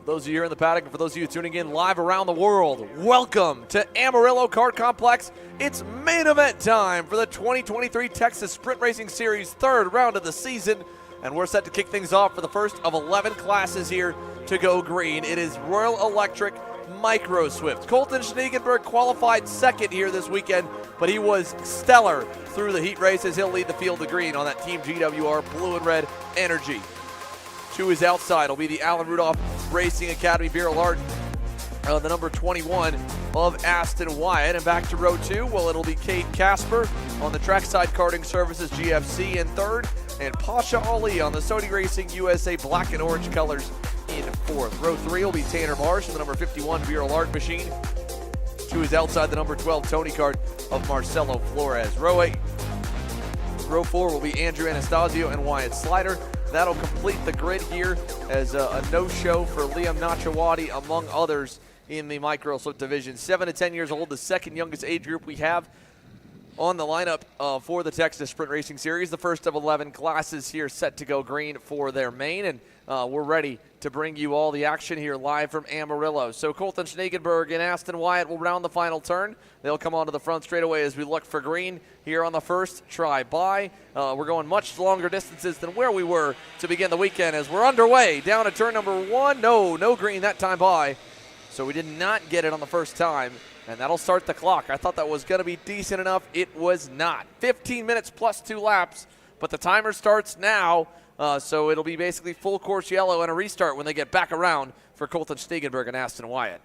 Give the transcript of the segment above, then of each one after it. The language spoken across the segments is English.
those of you here in the paddock and for those of you tuning in live around the world, welcome to Amarillo Kart Complex. It's main event time for the 2023 Texas Sprint Racing Series third round of the season, and we're set to kick things off for the first of 11 classes here to go green. It is Royal Electric Microswift. Colton Schneegenberg qualified second here this weekend, but he was stellar through the heat races. He'll lead the field to green on that Team GWR Blue and Red Energy. To his outside will be the Allen Rudolph Racing Academy Vera Larden, the number 21 of Aston Wyatt. And back to row two, well, it'll be Cade Casper on the Trackside Karting Services GFC in third, and Pasha Ali on the Sodi Racing USA Black and Orange colors in fourth. Row three will be Tanner Marsh and the number 51 Vera Larden machine. To his outside, the number 12 Tony Kart of Marcelo Flores. Row four will be Andrew Anastasio and Wyatt Slider. That'll complete the grid here as a no-show for Liam Nachawati, among others, in the Microswift division. 7 to 10 years old, the second youngest age group we have on the lineup for the Texas Sprint Racing Series. The first of 11 classes here set to go green for their main, and we're ready to bring you all the action here live from Amarillo. So Colton Schneegenberg and Aston Wyatt will round the final turn. They'll come onto the front straightaway as we look for green here on the first try by. We're going much longer distances than where we were to begin the weekend as we're underway down to turn number one. No green that time by. So we did not get it on the first time, and that'll start the clock. I thought that was going to be decent enough. It was not. 15 minutes plus 2 laps, but the timer starts now. So it'll be basically full course yellow and a restart when they get back around for Colton Schneegenberg and Aston Wyatt.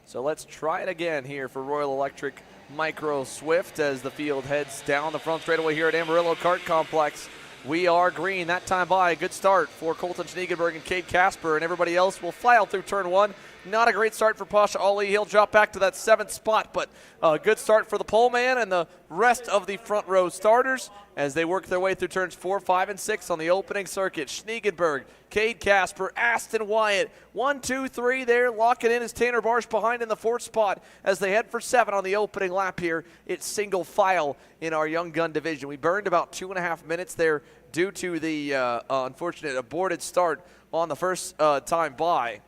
So let's try it again here for Royal Electric Microswift as the field heads down the front straightaway here at Amarillo Kart Complex. We are green that time by. A good start for Colton Schneegenberg and Cade Casper, and everybody else will file through turn one. Not a great start for Pasha Ali. He'll drop back to that 7th spot, but a good start for the pole man and the rest of the front row starters as they work their way through turns 4, 5, and 6 on the opening circuit. Schneegenberg, Cade Casper, Aston Wyatt. 1, 2, 3 there. Locking in is Tanner Barsh behind in the 4th spot as they head for 7 on the opening lap here. It's single file in our young gun division. We burned about 2.5 minutes there due to the unfortunate aborted start on the first time by.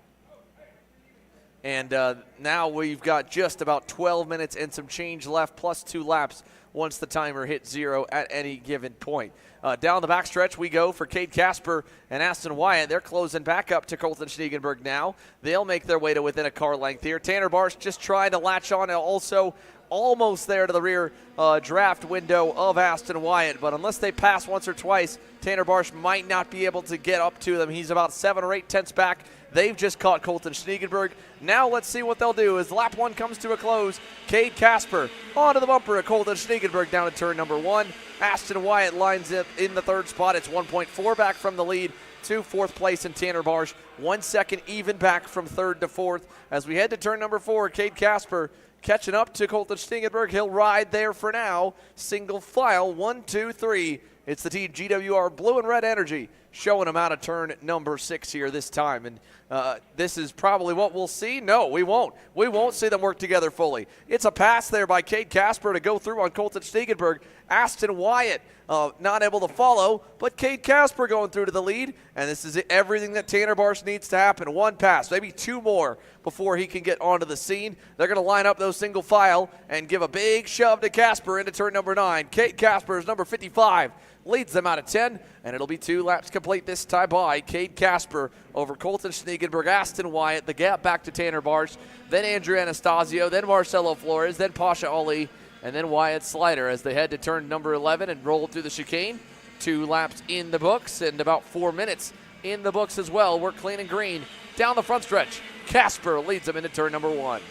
And now we've got just about 12 minutes and some change left, plus 2 laps once the timer hits 0 at any given point. Down the backstretch we go for Cade Casper and Aston Wyatt. They're closing back up to Colton Schneegenberg now. They'll make their way to within a car length here. Tanner Barsh just trying to latch on, and also almost there to the rear draft window of Aston Wyatt. But unless they pass once or twice, Tanner Barsh might not be able to get up to them. He's about 7 or 8 tenths back. They've just caught Colton Schneegenberg. Now let's see what they'll do as lap 1 comes to a close. Cade Casper onto the bumper at Colton Schneegenberg down at turn number 1. Aston Wyatt lines up in the 3rd spot. It's 1.4 back from the lead to 4th place in Tanner Barsh. 1 second even back from 3rd to 4th. As we head to turn number 4, Cade Casper catching up to Colton Schneegenberg. He'll ride there for now. Single file, 1, 2, 3. It's the Team GWR Blue and Red Energy showing him out of turn number 6 here this time. And this is probably what we'll see. No, we won't. We won't see them work together fully. It's a pass there by Cade Casper to go through on Colton Schneegenberg. Aston Wyatt not able to follow, but Cade Casper going through to the lead. And this is everything that Tanner Barsh needs to happen. One pass, maybe two more before he can get onto the scene. They're going to line up those single file and give a big shove to Casper into turn number 9. Cade Casper is number 55. Leads them out of 10, and it'll be 2 laps complete this time by Cade Casper over Colton Schneegenberg, Aston Wyatt, the gap back to Tanner Barsh, then Andrew Anastasio, then Marcelo Flores, then Pasha Ali, and then Wyatt Slider as they head to turn number 11 and roll through the chicane. 2 laps in the books and about 4 minutes in the books as well. We're clean and green down the front stretch. Casper leads them into turn number 1.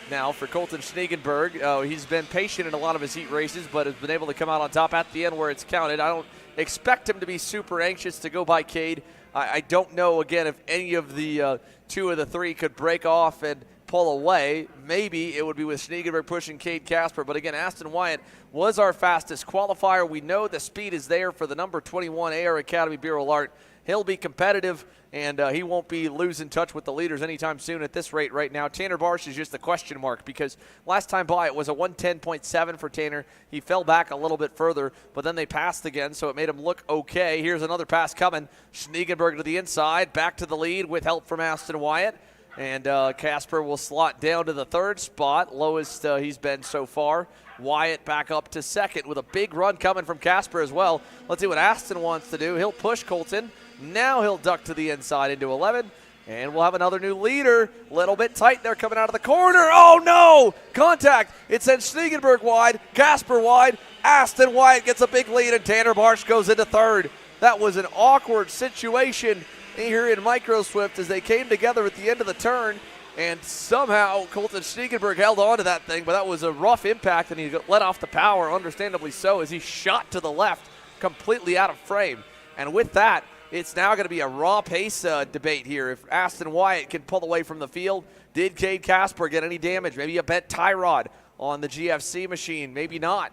Now for Colton Schneegenberg, he's been patient in a lot of his heat races, but has been able to come out on top at the end where it's counted. I don't expect him to be super anxious to go by Cade. I don't know, again, if any of the 2 of the 3 could break off and pull away. Maybe it would be with Schneegenberg pushing Cade Casper, but again, Aston Wyatt was our fastest qualifier. We know the speed is there for the number 21 AR Academy Bureau Art. He'll be competitive, and he won't be losing touch with the leaders anytime soon at this rate right now. Tanner Barsh is just a question mark because last time by it was a 110.7 for Tanner. He fell back a little bit further, but then they passed again, so it made him look okay. Here's another pass coming. Schneegenberg to the inside, back to the lead with help from Aston Wyatt. And Casper will slot down to the 3rd spot, lowest he's been so far. Wyatt back up to 2nd with a big run coming from Casper as well. Let's see what Aston wants to do. He'll push Colton. Now he'll duck to the inside into 11. And we'll have another new leader. Little bit tight there coming out of the corner. Oh, no! Contact. It sends Schneegenberg wide, Casper wide. Aston Wyatt gets a big lead, and Tanner Barsh goes into 3rd. That was an awkward situation here in Microswift as they came together at the end of the turn, and somehow Colton Schneegenberg held on to that thing, but that was a rough impact, and he got let off the power, understandably so, as he shot to the left, completely out of frame. And with that, it's now going to be a raw pace debate here. If Aston Wyatt can pull away from the field, did Cade Casper get any damage? Maybe a bent tie rod on the GFC machine, maybe not.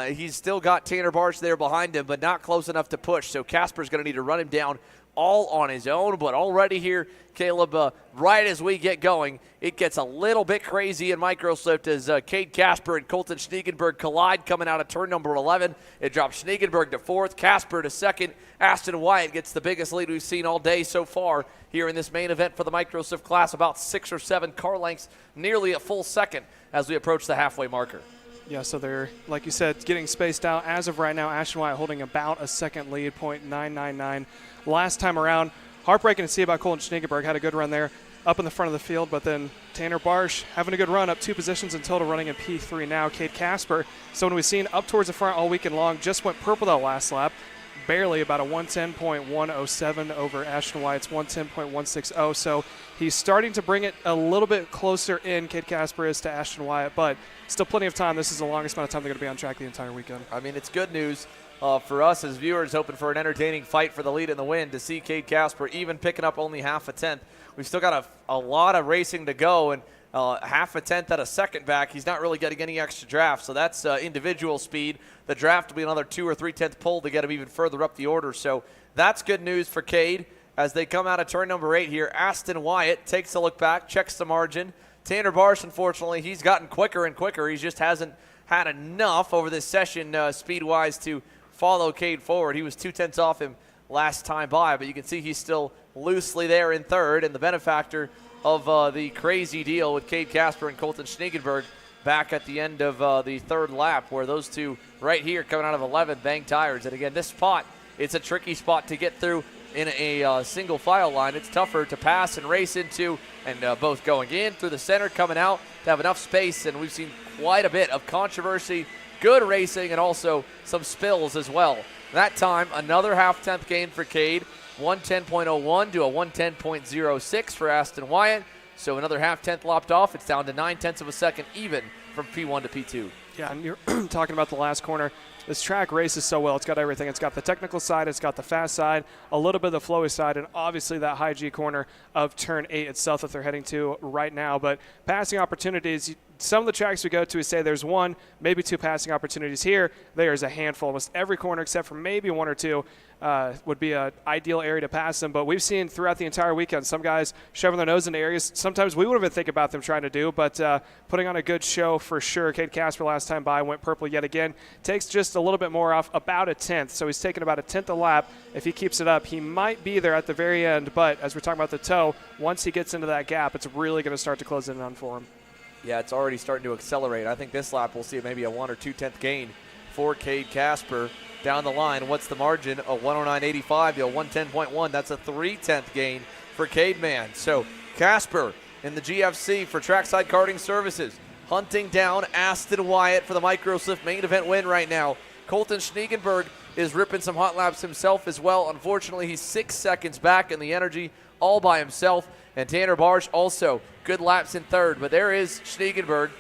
He's still got Tanner Barsh there behind him, but not close enough to push, so Casper's going to need to run him down all on his own. But already here, Caleb, right as we get going, it gets a little bit crazy in Microswift as Cade Casper and Colton Schneegenberg collide coming out of turn number 11. It drops Schneegenberg to 4th, Casper to 2nd. Aston Wyatt gets the biggest lead we've seen all day so far here in this main event for the Microswift class, about 6 or 7 car lengths, nearly a full second as we approach the halfway marker. Yeah, so they're, like you said, getting spaced out. As of right now, Aston Wyatt holding about a second lead, .999. Last time around, heartbreaking to see about Colton Schneegenberg. Had a good run there up in the front of the field, but then Tanner Barsh having a good run, up 2 positions in total, running in P3 now. Cade Casper, someone we've seen up towards the front all weekend long, just went purple that last lap. Barely, about a 110.107 over Aston Wyatt's 110.160. So he's starting to bring it a little bit closer in, Cade Casper is, to Aston Wyatt, but still plenty of time. This is the longest amount of time they're going to be on track the entire weekend. I mean, it's good news for us as viewers hoping for an entertaining fight for the lead and the win to see Cade Casper even picking up only half a tenth. We've still got a lot of racing to go, and half a tenth at a second back, he's not really getting any extra draft, so that's individual speed. The draft will be another 2 or 3 tenth pull to get him even further up the order, so that's good news for Cade as they come out of turn number 8 here. Aston Wyatt takes a look back, checks the margin. Tanner Barsh, unfortunately, he's gotten quicker and quicker. He just hasn't had enough over this session speed-wise to follow Cade forward. He was 2 tenths off him last time by, but you can see he's still loosely there in 3rd, and the benefactor of the crazy deal with Cade Casper and Colton Schneegenberg back at the end of the 3rd lap, where those two right here coming out of 11 bang tires. And again, this spot, it's a tricky spot to get through in a single file line. It's tougher to pass and race into, and both going in through the center, coming out to have enough space. And we've seen quite a bit of controversy, good racing, and also some spills as well. That time, another half-tenth gain for Cade, 110.01 to a 110.06 for Aston Wyatt. So another half-tenth lopped off. It's down to 9 tenths of a second even from P1 to P2. Yeah, and you're talking about the last corner. This track races so well. It's got everything. It's got the technical side. It's got the fast side, a little bit of the flowy side, and obviously that high G corner of turn 8 itself that they're heading to right now. But passing opportunities, some of the tracks we go to, we say there's one, maybe two passing opportunities here. There's a handful. Almost every corner except for maybe one or two would be an ideal area to pass them. But we've seen throughout the entire weekend some guys shoving their nose into areas sometimes we wouldn't even think about them trying to do, but putting on a good show for sure. Cade Casper last time by went purple yet again. Takes just a little bit more off, about a tenth. So he's taking about a tenth a lap. If he keeps it up, he might be there at the very end. But as we're talking about the toe, once he gets into that gap, it's really going to start to close in on for him. Yeah, it's already starting to accelerate. I think this lap we'll see maybe a 1 or 2 tenth gain for Cade Casper down the line. What's the margin? A 109.85 to a 110.1. That's a 3/10 gain for Cade Man. So Casper in the GFC for Trackside Karting Services, hunting down Aston Wyatt for the Microswift main event win right now. Colton Schniegenberg is ripping some hot laps himself as well. Unfortunately, he's 6 seconds back in the energy all by himself. And Tanner Barsh also good laps in third. But there is Schniegenberg.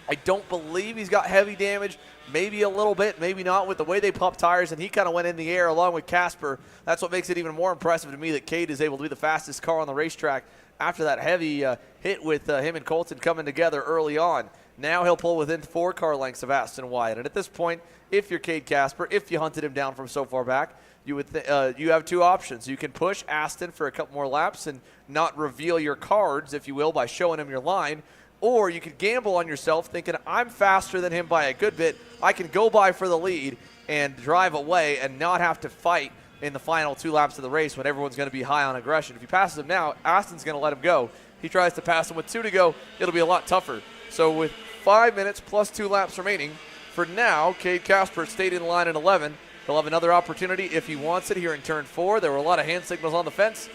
I don't believe he's got heavy damage. Maybe a little bit, maybe not, with the way they pump tires, and he kind of went in the air along with Casper. That's what makes it even more impressive to me that Cade is able to be the fastest car on the racetrack after that heavy hit with him and Colton coming together early on. Now he'll pull within 4 car lengths of Aston Wyatt. And at this point, if you're Cade Casper, if you hunted him down from so far back, you have 2 options. You can push Aston for a couple more laps and not reveal your cards, if you will, by showing him your line. Or you could gamble on yourself thinking, I'm faster than him by a good bit. I can go by for the lead and drive away and not have to fight in the final 2 laps of the race when everyone's going to be high on aggression. If he passes him now, Aston's going to let him go. He tries to pass him with 2 to go. It'll be a lot tougher. So with 5 minutes plus 2 laps remaining, for now, Cade Casper stayed in line in 11. He'll have another opportunity if he wants it here in turn 4. There were a lot of hand signals on the fence,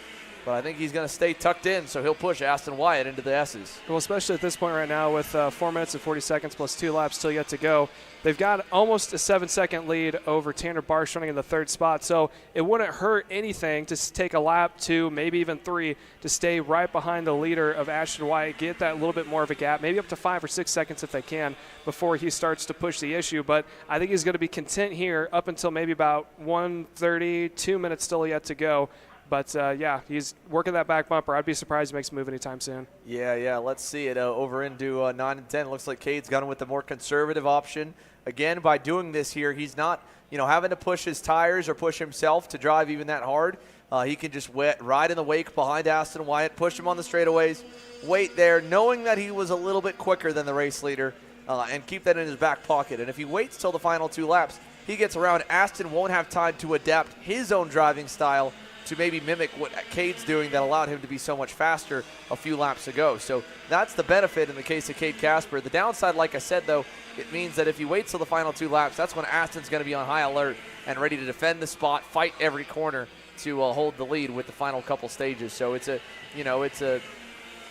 but I think he's going to stay tucked in, so he'll push Aston Wyatt into the S's. Well, especially at this point right now with 4 minutes and 40 seconds plus 2 laps still yet to go. They've got almost a 7-second lead over Tanner Barsh running in the 3rd spot, so it wouldn't hurt anything to take a lap, 2, maybe even 3, to stay right behind the leader of Aston Wyatt, get that little bit more of a gap, maybe up to 5 or 6 seconds if they can before he starts to push the issue. But I think he's going to be content here up until maybe about 1:30, 2 minutes still yet to go. But, yeah, he's working that back bumper. I'd be surprised he makes a move anytime soon. Yeah, let's see it over into 9 and 10. Looks like Cade's gone with the more conservative option. Again, by doing this here, he's not, having to push his tires or push himself to drive even that hard. He can just ride in the wake behind Aston Wyatt, push him on the straightaways, wait there, knowing that he was a little bit quicker than the race leader, and keep that in his back pocket. And if he waits till the final 2 laps, he gets around. Aston won't have time to adapt his own driving style to maybe mimic what Cade's doing that allowed him to be so much faster a few laps ago. So that's the benefit in the case of Cade Casper. The downside, like I said, though, it means that if he waits till the final 2 laps, that's when Aston's going to be on high alert and ready to defend the spot, fight every corner to hold the lead with the final couple stages. So it's a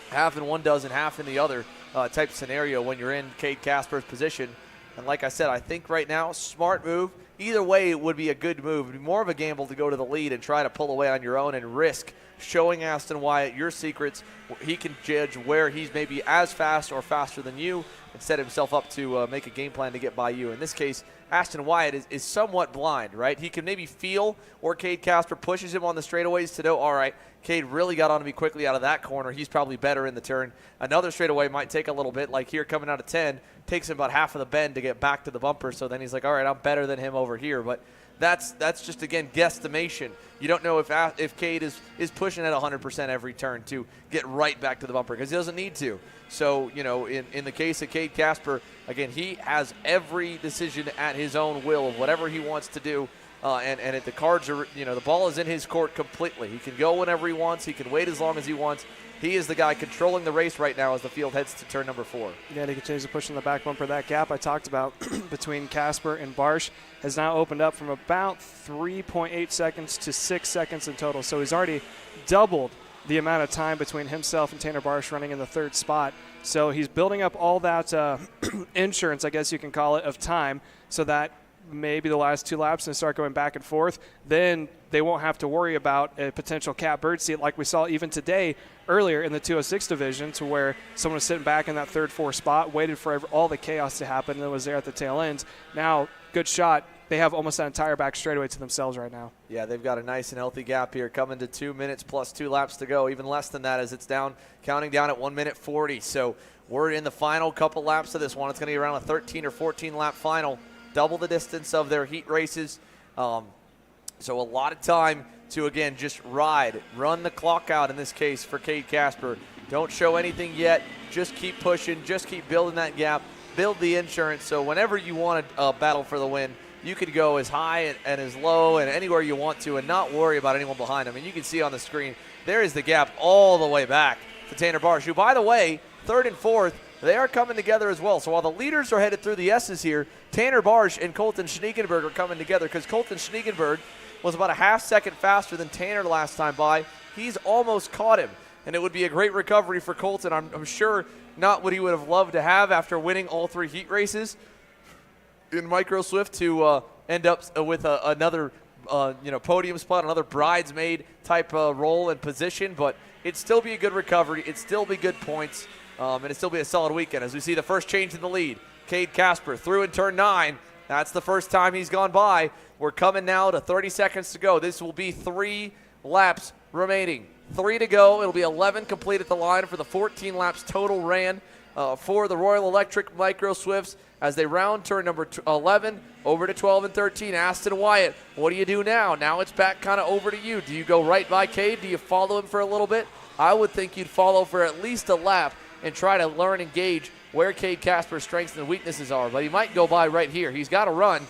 half in one dozen, half in the other type scenario when you're in Cade Casper's position. And like I said, I think right now, smart move. Either way, it would be a good move. It would be more of a gamble to go to the lead and try to pull away on your own and risk showing Aston Wyatt your secrets. He can judge where he's maybe as fast or faster than you and set himself up to make a game plan to get by you. In this case, Aston Wyatt is somewhat blind, right? He can maybe feel where Cade Casper pushes him on the straightaways to know, all right, Cade really got on me quickly out of that corner. He's probably better in the turn. Another straightaway might take a little bit, like here coming out of 10, takes him about half of the bend to get back to the bumper. So then he's like, all right, I'm better than him over here. But that's just, again, guesstimation. You don't know if Cade is pushing at 100% every turn to get right back to the bumper because he doesn't need to. So, in the case of Cade Casper, again, he has every decision at his own will of whatever he wants to do. And the cards are, the ball is in his court completely. He can go whenever he wants. He can wait as long as he wants. He is the guy controlling the race right now as the field heads to turn number 4. Yeah, he continues to push in the back bumper. That gap I talked about between Casper and Barsh has now opened up from about 3.8 seconds to 6 seconds in total. So he's already doubled the amount of time between himself and Tanner Barsh running in the 3rd spot. So he's building up all that insurance, I guess you can call it, of time so that maybe the last 2 laps and start going back and forth, then they won't have to worry about a potential catbird seat like we saw even today earlier in the 206 division, to where someone was sitting back in that 3rd, 4th spot, waited for all the chaos to happen, and was there at the tail end. Now, good shot. they have almost that entire back straightaway to themselves right now. Yeah, they've got a nice and healthy gap here, coming to 2 minutes plus 2 laps to go, even less than that as it's down, counting down at 1 minute 40. So we're in the final couple laps of this one. It's going to be around a 13 or 14 lap final, double the distance of their heat races. So a lot of time to, again, just run the clock out in this case for Cade Casper. Don't show anything yet. Just keep pushing. Just keep building that gap. Build the insurance. So whenever you want to battle for the win, you could go as high and as low and anywhere you want to and not worry about anyone behind them. And you can see on the screen, there is the gap all the way back to Tanner Barsh, who, by the way, third and fourth, they are coming together as well. So while the leaders are headed through the S's here, Tanner Barsh and Colton Schniegenberg are coming together because Colton Schniegenberg was about a half second faster than Tanner last time by. He's almost caught him, and it would be a great recovery for Colton. I'm sure not what he would have loved to have after winning all 3 heat races in Microswift to end up with another podium spot, another bridesmaid type role and position, but it'd still be a good recovery. It'd still be good points, and it'd still be a solid weekend as we see the first change in the lead. Cade Casper through in turn 9. That's the first time he's gone by. We're coming now to 30 seconds to go. This will be 3 laps remaining. 3 to go. It'll be 11 complete at the line for the 14 laps total ran for the Royal Electric Microswifts as they round turn number 11 over to 12 and 13. Aston Wyatt, what do you do now? Now it's back kind of over to you. Do you go right by Cade? Do you follow him for a little bit? I would think you'd follow for at least a lap and try to learn and gauge where Cade Casper's strengths and weaknesses are. But he might go by right here. He's got to run.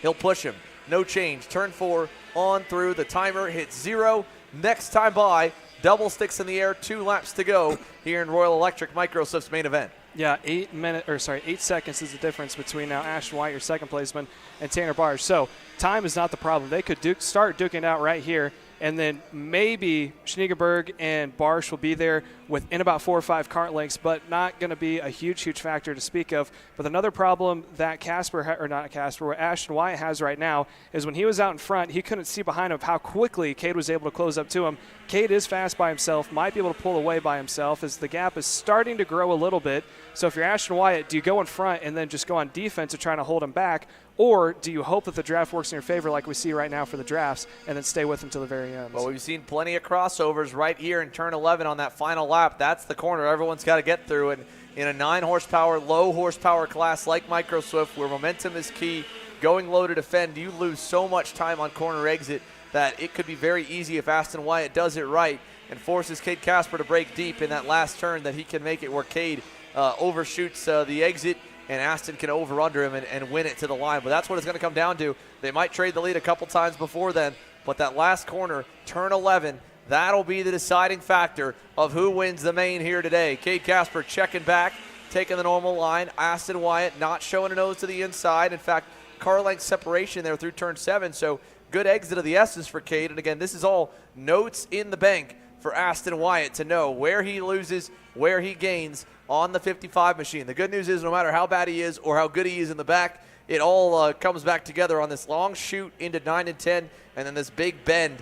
He'll push him. No change. Turn 4 on through. The timer hits 0. Next time by, double sticks in the air, 2 laps to go here in Royal Electric Microswift's main event. Yeah, 8 seconds is the difference between now Ashton White, your second placeman, and Tanner Barsh. So time is not the problem. They could start duking it out right here, and then maybe Schniegenberg and Barsh will be there within about 4 or 5 kart lengths, but not going to be a huge factor to speak of. But another problem that where Ashton Wyatt has right now is when he was out in front, he couldn't see behind him how quickly Cade was able to close up to him. Cade is fast by himself, might be able to pull away by himself as the gap is starting to grow a little bit. So if you're Ashton Wyatt, do you go in front and then just go on defense to try to hold him back? Or do you hope that the draft works in your favor like we see right now for the drafts and then stay with him to the very end? Well, we've seen plenty of crossovers right here in turn 11 on that final lap. That's the corner everyone's got to get through. And in a 9-horsepower, low-horsepower class like Microswift where momentum is key, going low to defend, you lose so much time on corner exit that it could be very easy if Aston Wyatt does it right and forces Cade Casper to break deep in that last turn that he can make it where Cade overshoots the exit and Aston can over-under him and win it to the line. But that's what it's going to come down to. They might trade the lead a couple times before then, but that last corner, turn 11, that'll be the deciding factor of who wins the main here today. Cade Casper checking back, taking the normal line. Aston Wyatt not showing a nose to the inside. In fact, car length separation there through turn 7, so good exit of the S's for Cade. And again, this is all notes in the bank for Aston Wyatt to know where he loses, where he gains on the 55 machine. The good news is no matter how bad he is or how good he is in the back, it all comes back together on this long shoot into 9 and 10, and then this big bend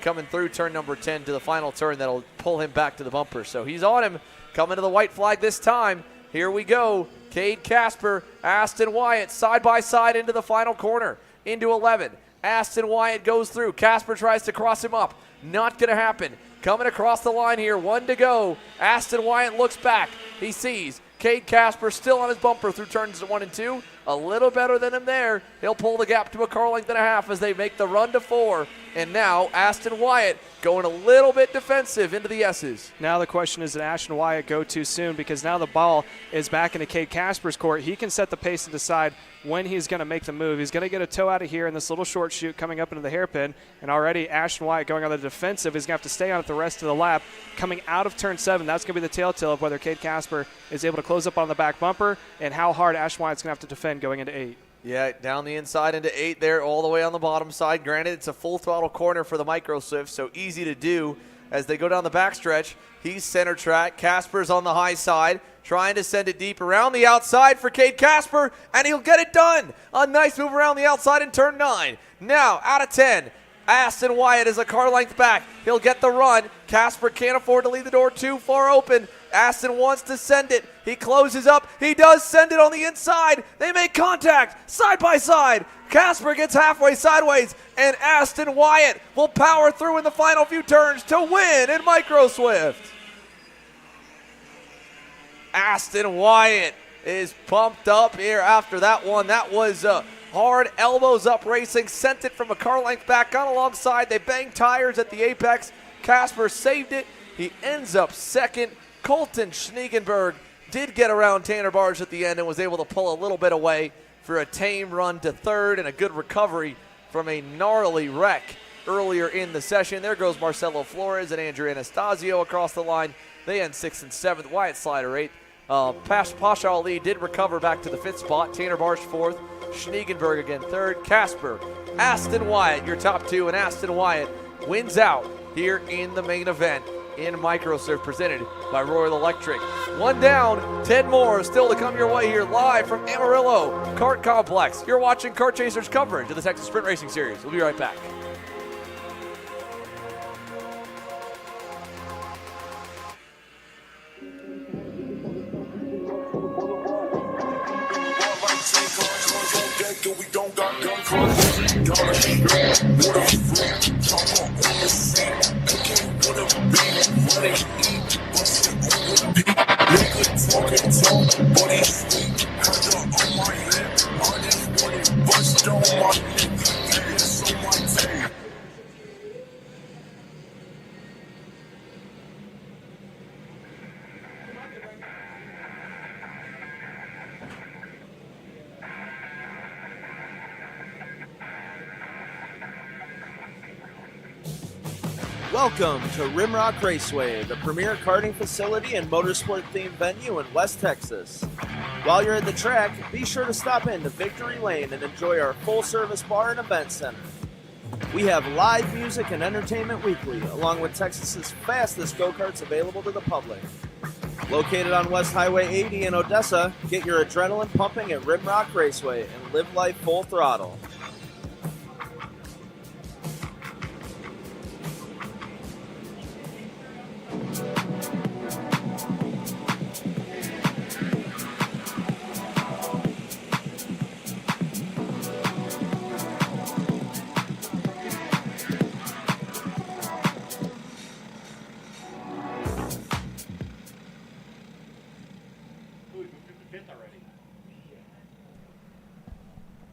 coming through turn number 10 to the final turn that'll pull him back to the bumper. So he's on him, coming to the white flag this time. Here we go. Cade Casper, Aston Wyatt side by side into the final corner, into 11. Aston Wyatt goes through. Casper tries to cross him up. Not going to happen. Coming across the line here, 1 to go. Aston Wyatt looks back. He sees Cade Casper still on his bumper through turns 1 and 2. A little better than him there. He'll pull the gap to a car length and a half as they make the run to 4. And now Aston Wyatt going a little bit defensive into the S's. Now the question is, did Aston Wyatt go too soon? Because now the ball is back into Cade Casper's court. He can set the pace and decide when he's going to make the move. He's going to get a toe out of here in this little short shoot coming up into the hairpin. And already Aston Wyatt going on the defensive. He's going to have to stay on it the rest of the lap. Coming out of turn 7, that's going to be the telltale of whether Cade Casper is able to close up on the back bumper and how hard Aston Wyatt's going to have to defend going into 8. Yeah, down the inside into 8 there, all the way on the bottom side. Granted, it's a full throttle corner for the Microswift, so easy to do as they go down the backstretch. He's center track. Casper's on the high side, trying to send it deep around the outside for Cade Casper, and he'll get it done. A nice move around the outside in turn 9. Now, out of 10. Aston Wyatt is a car length back. He'll get the run. Casper can't afford to leave the door too far open, Aston wants to send it. He closes up. He does send it on the inside. They make contact side by side. Casper gets halfway sideways, and Aston Wyatt will power through in the final few turns to win in Microswift. Aston Wyatt is pumped up here after that one. That was hard elbows up racing, sent it from a car length back, got alongside. They banged tires at the apex. Casper saved it. He ends up second. Colton Schniegenberg did get around Tanner Barge at the end and was able to pull a little bit away for a tame run to third and a good recovery from a gnarly wreck earlier in the session. There goes Marcelo Flores and Andrew Anastasio across the line. They end 6th and 7th. Wyatt Slider 8th. Pasha Ali did recover back to the 5th spot. Tanner Barge 4th. Schniegenberg again 3rd. Casper, Aston Wyatt, your top 2, and Aston Wyatt wins out here in the main event in Microswift, presented by Royal Electric. 1 down, 10 more still to come your way here live from Amarillo Kart Complex. You're watching Kart Chasers coverage of the Texas Sprint Racing Series. We'll be right back. We don't got gun cars. Welcome to Rimrock Raceway, the premier karting facility and motorsport-themed venue in West Texas. While you're at the track, be sure to stop in to Victory Lane and enjoy our full-service bar and event center. We have live music and entertainment weekly, along with Texas's fastest go-karts available to the public. Located on West Highway 80 in Odessa, get your adrenaline pumping at Rimrock Raceway and live life full throttle.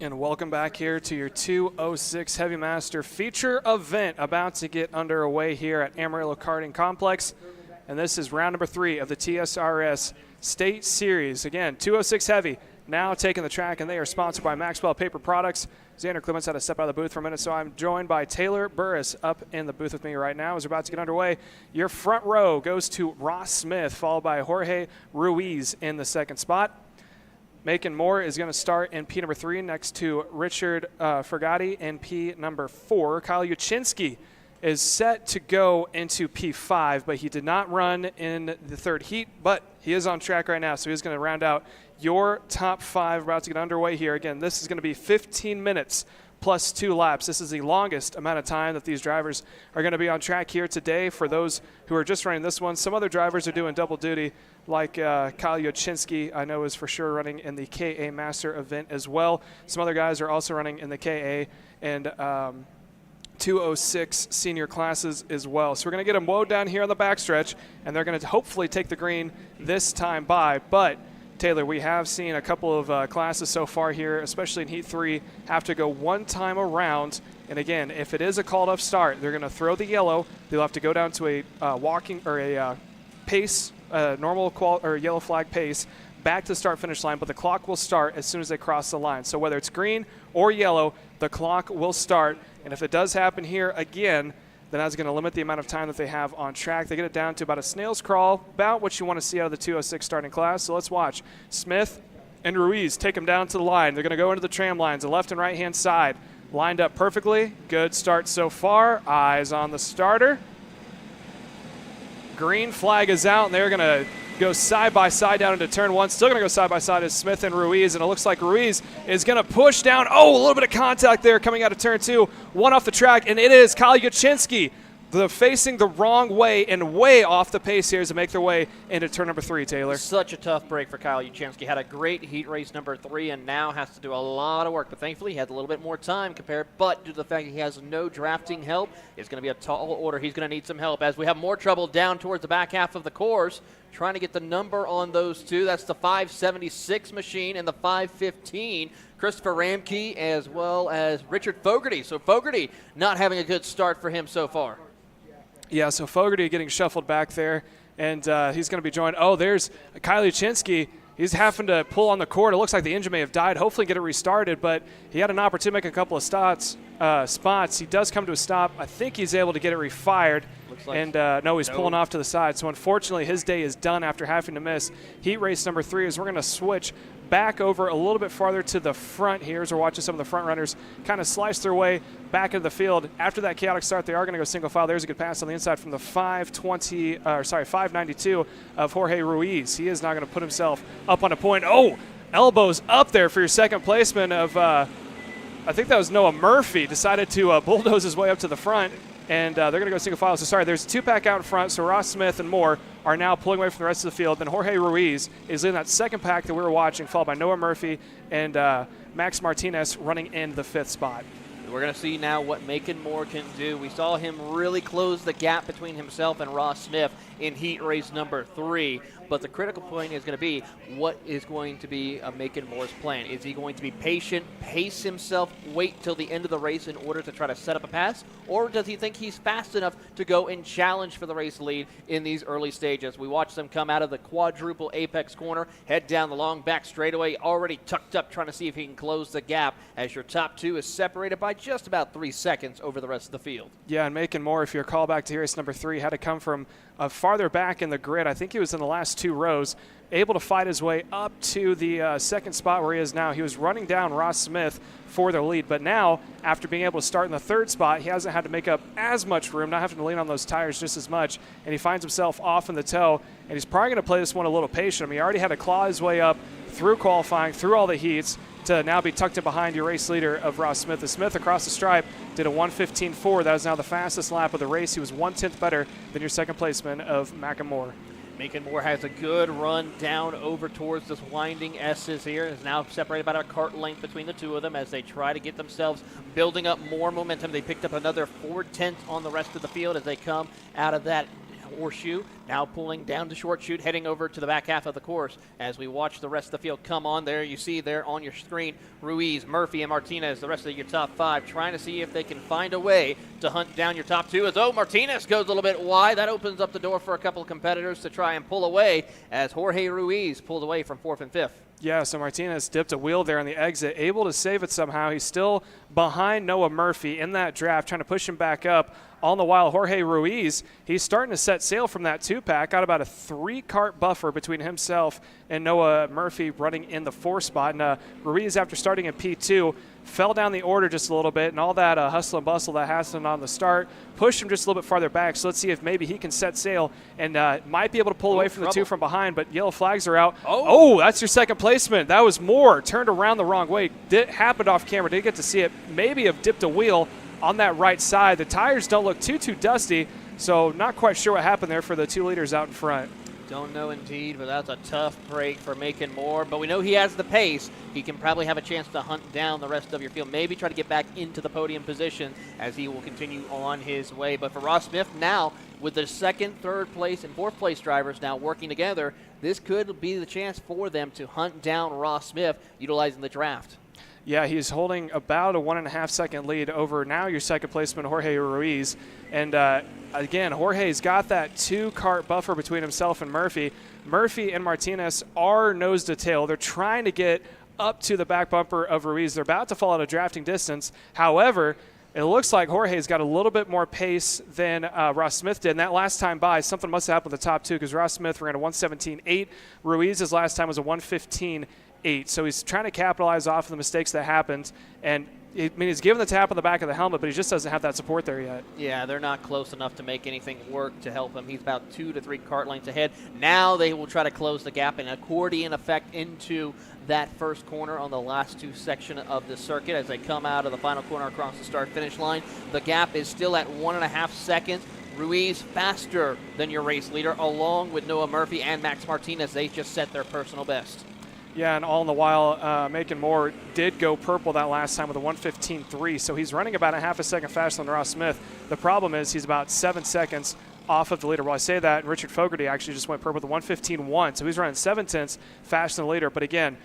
And welcome back here to your 206 Heavy Master feature event about to get underway here at Amarillo Karting Complex. And this is round number 3 of the TSRS State Series. Again, 206 Heavy now taking the track, and they are sponsored by Maxwell Paper Products. Xander Clements had to step out of the booth for a minute, so I'm joined by Taylor Burris up in the booth with me right now as we're about to get underway. Your front row goes to Ross Smith, followed by Jorge Ruiz in the second spot. Macon Moore is going to start in P number 3 next to Richard Fergati in P number 4. Kyle Yuchinski is set to go into P5, but he did not run in the third heat, but he is on track right now, so he's going to round out your top 5. About to get underway here. Again, this is going to be 15 minutes plus 2 laps. This is the longest amount of time that these drivers are going to be on track here today. For those who are just running this one, some other drivers are doing double duty, like Kyle Yuchinski, I know is for sure running in the KA Master event as well. Some other guys are also running in the KA and 206 senior classes as well. So we're going to get them woed down here on the backstretch, and they're going to hopefully take the green this time by. But Taylor, we have seen a couple of classes so far here, especially in Heat 3, have to go one time around. And again, if it is a called up start, they're going to throw the yellow. They'll have to go down to a walking or a pace, normal or yellow flag pace, back to the start-finish line, but the clock will start as soon as they cross the line. So whether it's green or yellow, the clock will start. And if it does happen here again, then that's going to limit the amount of time that they have on track. They get it down to about a snail's crawl, about what you want to see out of the 206 starting class. So let's watch. Smith and Ruiz take them down to the line. They're going to go into the tram lines, the left and right-hand side. Lined up perfectly. Good start so far. Eyes on the starter. Green flag is out, and they're going to go side by side down into turn 1. Still going to go side by side as Smith and Ruiz, and it looks like Ruiz is going to push down. Oh, a little bit of contact there coming out of turn 2. One off the track, and it is Kyle Yuchinski They're facing the wrong way and way off the pace here as they make their way into turn number 3, Taylor. Such a tough break for Kyle Uchinski. Had a great heat race number 3 and now has to do a lot of work. But thankfully, he has a little bit more time compared. But due to the fact that he has no drafting help, it's going to be a tall order. He's going to need some help as we have more trouble down towards the back half of the course. Trying to get the number on those two. That's the 576 machine and the 515. Christopher Ramke as well as Richard Fogarty. So Fogarty not having a good start for him so far. Yeah, so Fogarty getting shuffled back there, and he's going to be joined. Oh, there's Kyle Uchinski. He's having to pull on the cord. It looks like the engine may have died. Hopefully get it restarted, but he had an opportunity to make a couple of spots. He does come to a stop. I think he's able to get it refired. No, he's pulling off to the side. So unfortunately, his day is done after having to miss heat race number 3 as we're going to switch back over a little bit farther to the front here as we're watching some of the front runners kind of slice their way back into the field. After that chaotic start, they are going to go single file. There's a good pass on the inside from the 592 of Jorge Ruiz. He is now going to put himself up on a point. Oh, elbows up there for your second placement of, I think that was Noah Murphy, decided to bulldoze his way up to the front. And they're going to go single file. So sorry, there's a 2-pack out in front. So Ross Smith and Moore are now pulling away from the rest of the field. Then Jorge Ruiz is in that second pack that we were watching, followed by Noah Murphy and Max Martinez running in the 5th spot. We're going to see now what Macon Moore can do. We saw him really close the gap between himself and Ross Smith in heat race number 3. But the critical point is going to be what is going to be Macon Moore's plan. Is he going to be patient, pace himself, wait till the end of the race in order to try to set up a pass? Or does he think he's fast enough to go and challenge for the race lead in these early stages? We watch them come out of the quadruple apex corner, head down the long back straightaway, already tucked up, trying to see if he can close the gap as your top 2 is separated by just about 3 seconds over the rest of the field. Yeah, and Macon Moore, if you recall back to race number 3, had to come from farther back in the grid. I think he was in the last 2 rows, able to fight his way up to the second spot where he is now. He was running down Ross Smith for the lead, but now, after being able to start in the 3rd spot, he hasn't had to make up as much room, not having to lean on those tires just as much, and he finds himself off in the toe, and he's probably going to play this one a little patient. I mean, he already had to claw his way up through qualifying, through all the heats, to now be tucked in behind your race leader of Ross Smith. The Smith across the stripe did a 1:15.4. That is now the fastest lap of the race. He was 1/10 better than your second placement of Macon Moore. Macon Moore has a good run down over towards this winding S's here. Is now separated about a kart length between the two of them as they try to get themselves building up more momentum. They picked up another 4/10 on the rest of the field as they come out of that horseshoe, now pulling down to short chute, heading over to the back half of the course as we watch the rest of the field come on. There you see there on your screen Ruiz, Murphy, and Martinez, the rest of your top 5, trying to see if they can find a way to hunt down your top 2. As Martinez goes a little bit wide, that opens up the door for a couple of competitors to try and pull away as Jorge Ruiz pulled away from 4th and 5th. Yeah, so Martinez dipped a wheel there on the exit, able to save it somehow. He's still behind Noah Murphy in that draft, trying to push him back up. All the while, Jorge Ruiz, he's starting to set sail from that 2-pack. Got about a 3-kart buffer between himself and Noah Murphy running in the 4th spot. And Ruiz, after starting in P2, fell down the order just a little bit, and all that hustle and bustle that happened on the start pushed him just a little bit farther back. So let's see if maybe he can set sail and might be able to pull away from the 2 from behind, but yellow flags are out. Oh, that's your second placement. That was Moore, turned around the wrong way. Happened off camera, didn't get to see it. Maybe have dipped a wheel on that right side. The tires don't look too dusty, so not quite sure what happened there for the 2 leaders out in front. Don't know indeed, but that's a tough break for Macon Moore. But we know he has the pace. He can probably have a chance to hunt down the rest of your field, maybe try to get back into the podium position as he will continue on his way. But for Ross Smith now, with the 2nd, 3rd place, and 4th place drivers now working together, this could be the chance for them to hunt down Ross Smith utilizing the draft. Yeah, he's holding about a 1.5-second lead over now your second placement, Jorge Ruiz. And again, Jorge's got that 2-kart buffer between himself and Murphy. Murphy and Martinez are nose to tail. They're trying to get up to the back bumper of Ruiz. They're about to fall out of drafting distance. However, it looks like Jorge's got a little bit more pace than Ross Smith did. And that last time by, something must have happened with the top 2 because Ross Smith ran a 1:17.8. Ruiz's last time was a 1:15.8. So he's trying to capitalize off of the mistakes that happened. And he's given the tap on the back of the helmet, but he just doesn't have that support there yet. Yeah, they're not close enough to make anything work to help him. He's about 2 to 3 kart lengths ahead. Now they will try to close the gap, an accordion effect into that first corner on the last 2 section of the circuit as they come out of the final corner across the start-finish line. The gap is still at 1.5 seconds. Ruiz faster than your race leader, along with Noah Murphy and Max Martinez. They just set their personal best. Yeah, and all in the while, Macon Moore did go purple that last time with a 1:15.3, so he's running about a half a second faster than Ross Smith. The problem is he's about 7 seconds off of the leader. Well, I say that, and Richard Fogarty actually just went purple with a 1:15.1, so he's running 7/10 faster than the leader. But again,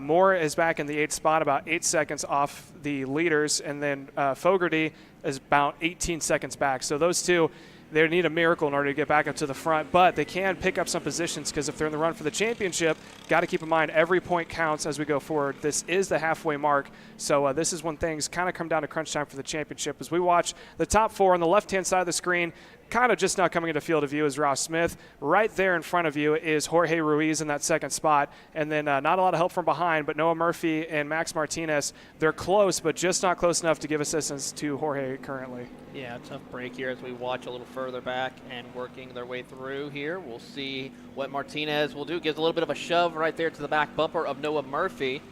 Moore is back in the 8th spot, about 8 seconds off the leaders, and then Fogarty is about 18 seconds back. So those two, they need a miracle in order to get back up to the front, but they can pick up some positions because if they're in the run for the championship, got to keep in mind every point counts as we go forward. This is the halfway mark, so this is when things kind of come down to crunch time for the championship. As we watch the top 4 on the left-hand side of the screen, kind of just now coming into field of view is Ross Smith. Right there in front of you is Jorge Ruiz in that 2nd spot, and then not a lot of help from behind, but Noah Murphy and Max Martinez, they're close, but just not close enough to give assistance to Jorge currently. Yeah, tough break here as we watch a little further back and working their way through here. We'll see what Martinez will do. Gives a little bit of a shove right there to the back bumper of Noah Murphy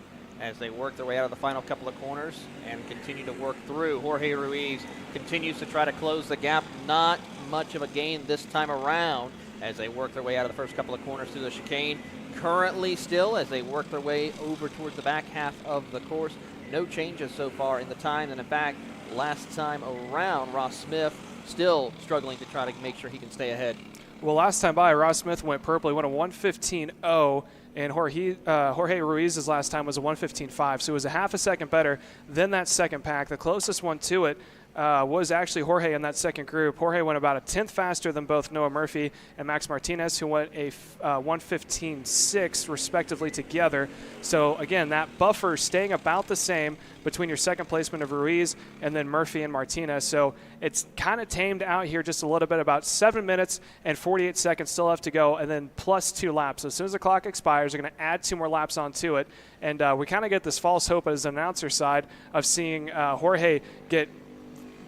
as they work their way out of the final couple of corners and continue to work through. Jorge Ruiz continues to try to close the gap. Not much of a gain this time around as they work their way out of the first couple of corners through the chicane. Currently still, as they work their way over towards the back half of the course, no changes so far in the time. And in fact, last time around, Ross Smith still struggling to try to make sure he can stay ahead. Well, last time by, Ross Smith went purple. He went a 1:15.0, and Jorge Ruiz's last time was a 1:15.5, so it was a half a second better than that second pack. The closest one to it was actually Jorge in that second group. Jorge went about a 10th faster than both Noah Murphy and Max Martinez, who went a 1:15.6 respectively together. So again, that buffer staying about the same between your second placement of Ruiz and then Murphy and Martinez. So it's kind of tamed out here just a little bit, about 7 minutes and 48 seconds still left to go, and then plus 2 laps. So as soon as the clock expires, they're going to add 2 more laps onto it. And we kind of get this false hope as an announcer side of seeing Jorge get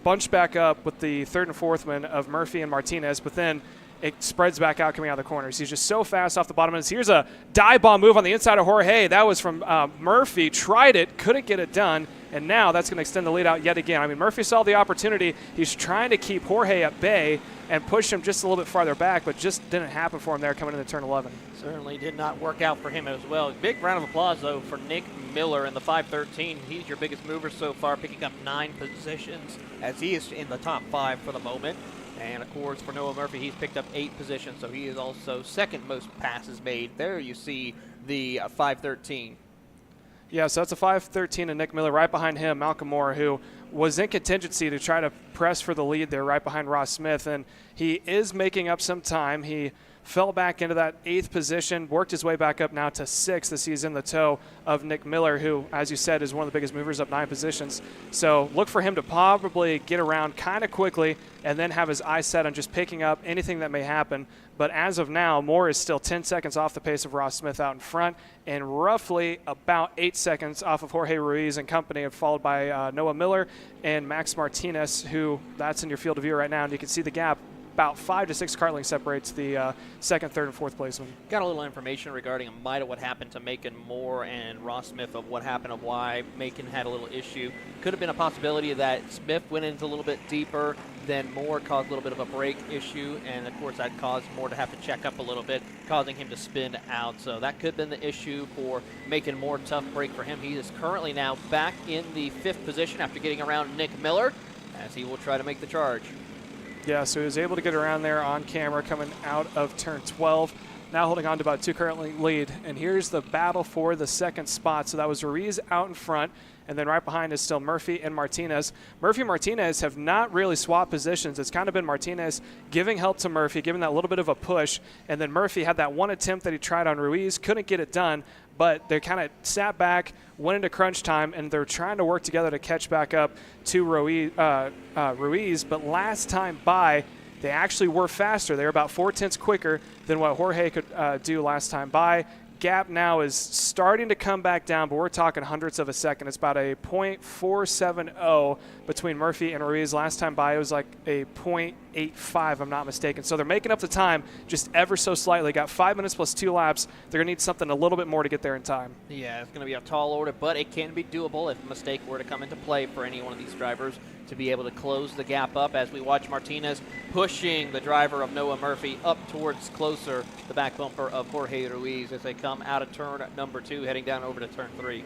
bunched back up with the 3rd and 4th man of Murphy and Martinez, but then it spreads back out coming out of the corners. He's just so fast off the bottom. And here's a dive bomb move on the inside of Jorge. That was from Murphy. Tried it, couldn't get it done, and now that's going to extend the lead out yet again. I mean, Murphy saw the opportunity. He's trying to keep Jorge at bay and push him just a little bit farther back, but just didn't happen for him there coming into turn 11. Certainly did not work out for him as well. Big round of applause, though, for Nick Miller in the 5:13. He's your biggest mover so far, picking up 9 positions as he is in the top 5 for the moment. And, of course, for Noah Murphy, he's picked up 8 positions, so he is also second most passes made. There you see the 5:13. Yeah, so that's a 5:13 and Nick Miller. Right behind him, Malcolm Moore, who was in contingency to try to press for the lead there right behind Ross Smith. And he is making up some time. He fell back into that 8th position, worked his way back up now to 6th as he's in the tow of Nick Miller, who, as you said, is one of the biggest movers, up 9 positions. So look for him to probably get around kind of quickly and then have his eyes set on just picking up anything that may happen. But as of now, Moore is still 10 seconds off the pace of Ross Smith out in front and roughly about 8 seconds off of Jorge Ruiz and company, followed by Noah Miller and Max Martinez, who that's in your field of view right now. And you can see the gap. About 5 to 6 kart lengths separates the 2nd, 3rd, and 4th placement. Got a little information regarding what happened to Macon Moore and Ross Smith, of what happened, of why Macon had a little issue. Could have been a possibility that Smith went into a little bit deeper, then Moore caused a little bit of a brake issue, and of course that caused Moore to have to check up a little bit, causing him to spin out. So that could have been the issue for Macon Moore. Tough break for him. He is currently now back in the 5th position after getting around Nick Miller, as he will try to make the charge. Yeah, so he was able to get around there on camera coming out of turn 12. Now holding on to about 2 currently lead. And here's the battle for the 2nd spot. So that was Ruiz out in front. And then right behind is still Murphy and Martinez. Murphy and Martinez have not really swapped positions. It's kind of been Martinez giving help to Murphy, giving that little bit of a push. And then Murphy had that one attempt that he tried on Ruiz, couldn't get it done. But they kind of sat back, went into crunch time, and they're trying to work together to catch back up to Ruiz. But last time by, they actually were faster. They were about 4/10 quicker than what Jorge could do last time by. Gap now is starting to come back down, but we're talking hundredths of a second. It's about a .470 between Murphy and Ruiz. Last time by, it was like a .85, I'm not mistaken. So they're making up the time just ever so slightly. Got 5 minutes plus 2 laps. They're going to need something a little bit more to get there in time. Yeah, it's going to be a tall order, but it can be doable if a mistake were to come into play for any one of these drivers. to be able to close the gap up as we watch Martinez pushing the driver of Noah Murphy up towards closer the back bumper of Jorge Ruiz as they come out of turn number 2, heading down over to turn 3.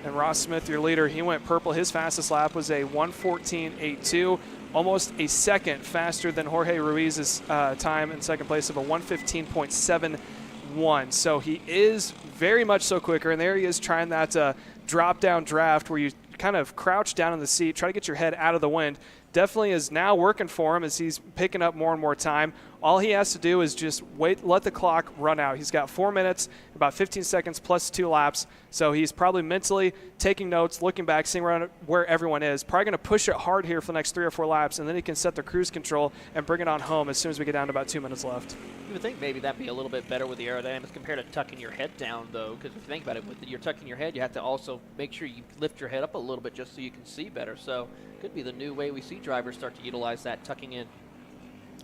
And Ross Smith, your leader, he went purple. His fastest lap was a 1:14.82, almost a second faster than Jorge Ruiz's time in second place of a 1:15.71. So he is very much so quicker, and there he is trying that drop-down draft where you kind of crouch down in the seat, try to get your head out of the wind. Definitely is now working for him as he's picking up more and more time. All he has to do is just wait, let the clock run out. He's got 4 minutes, about 15 seconds plus 2 laps. So he's probably mentally taking notes, looking back, seeing where everyone is. Probably going to push it hard here for the next 3 or 4 laps, and then he can set the cruise control and bring it on home as soon as we get down to about 2 minutes left. You would think maybe that'd be a little bit better with the aerodynamics compared to tucking your head down, though, because if you think about it, with you're tucking your head, you have to also make sure you lift your head up a little bit just so you can see better. So could be the new way we see drivers start to utilize that tucking in.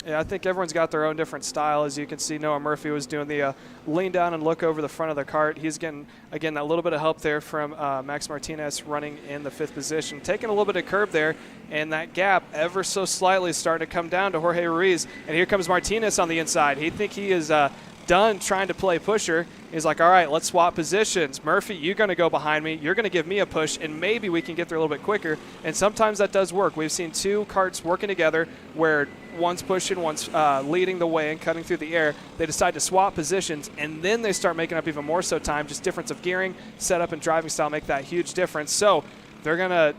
Yeah, I think everyone's got their own different style. As you can see, Noah Murphy was doing the lean down and look over the front of the cart. He's getting, again, that little bit of help there from Max Martinez running in the 5th position. Taking a little bit of curb there, and that gap ever so slightly is starting to come down to Jorge Ruiz. And here comes Martinez on the inside. He think he is done trying to play pusher. He's like, all right, let's swap positions. Murphy, you're going to go behind me. You're going to give me a push, and maybe we can get there a little bit quicker. And sometimes that does work. We've seen 2 carts working together where one's pushing, one's leading the way and cutting through the air. They decide to swap positions, and then they start making up even more so time. Just difference of gearing, setup, and driving style make that huge difference. So they're going to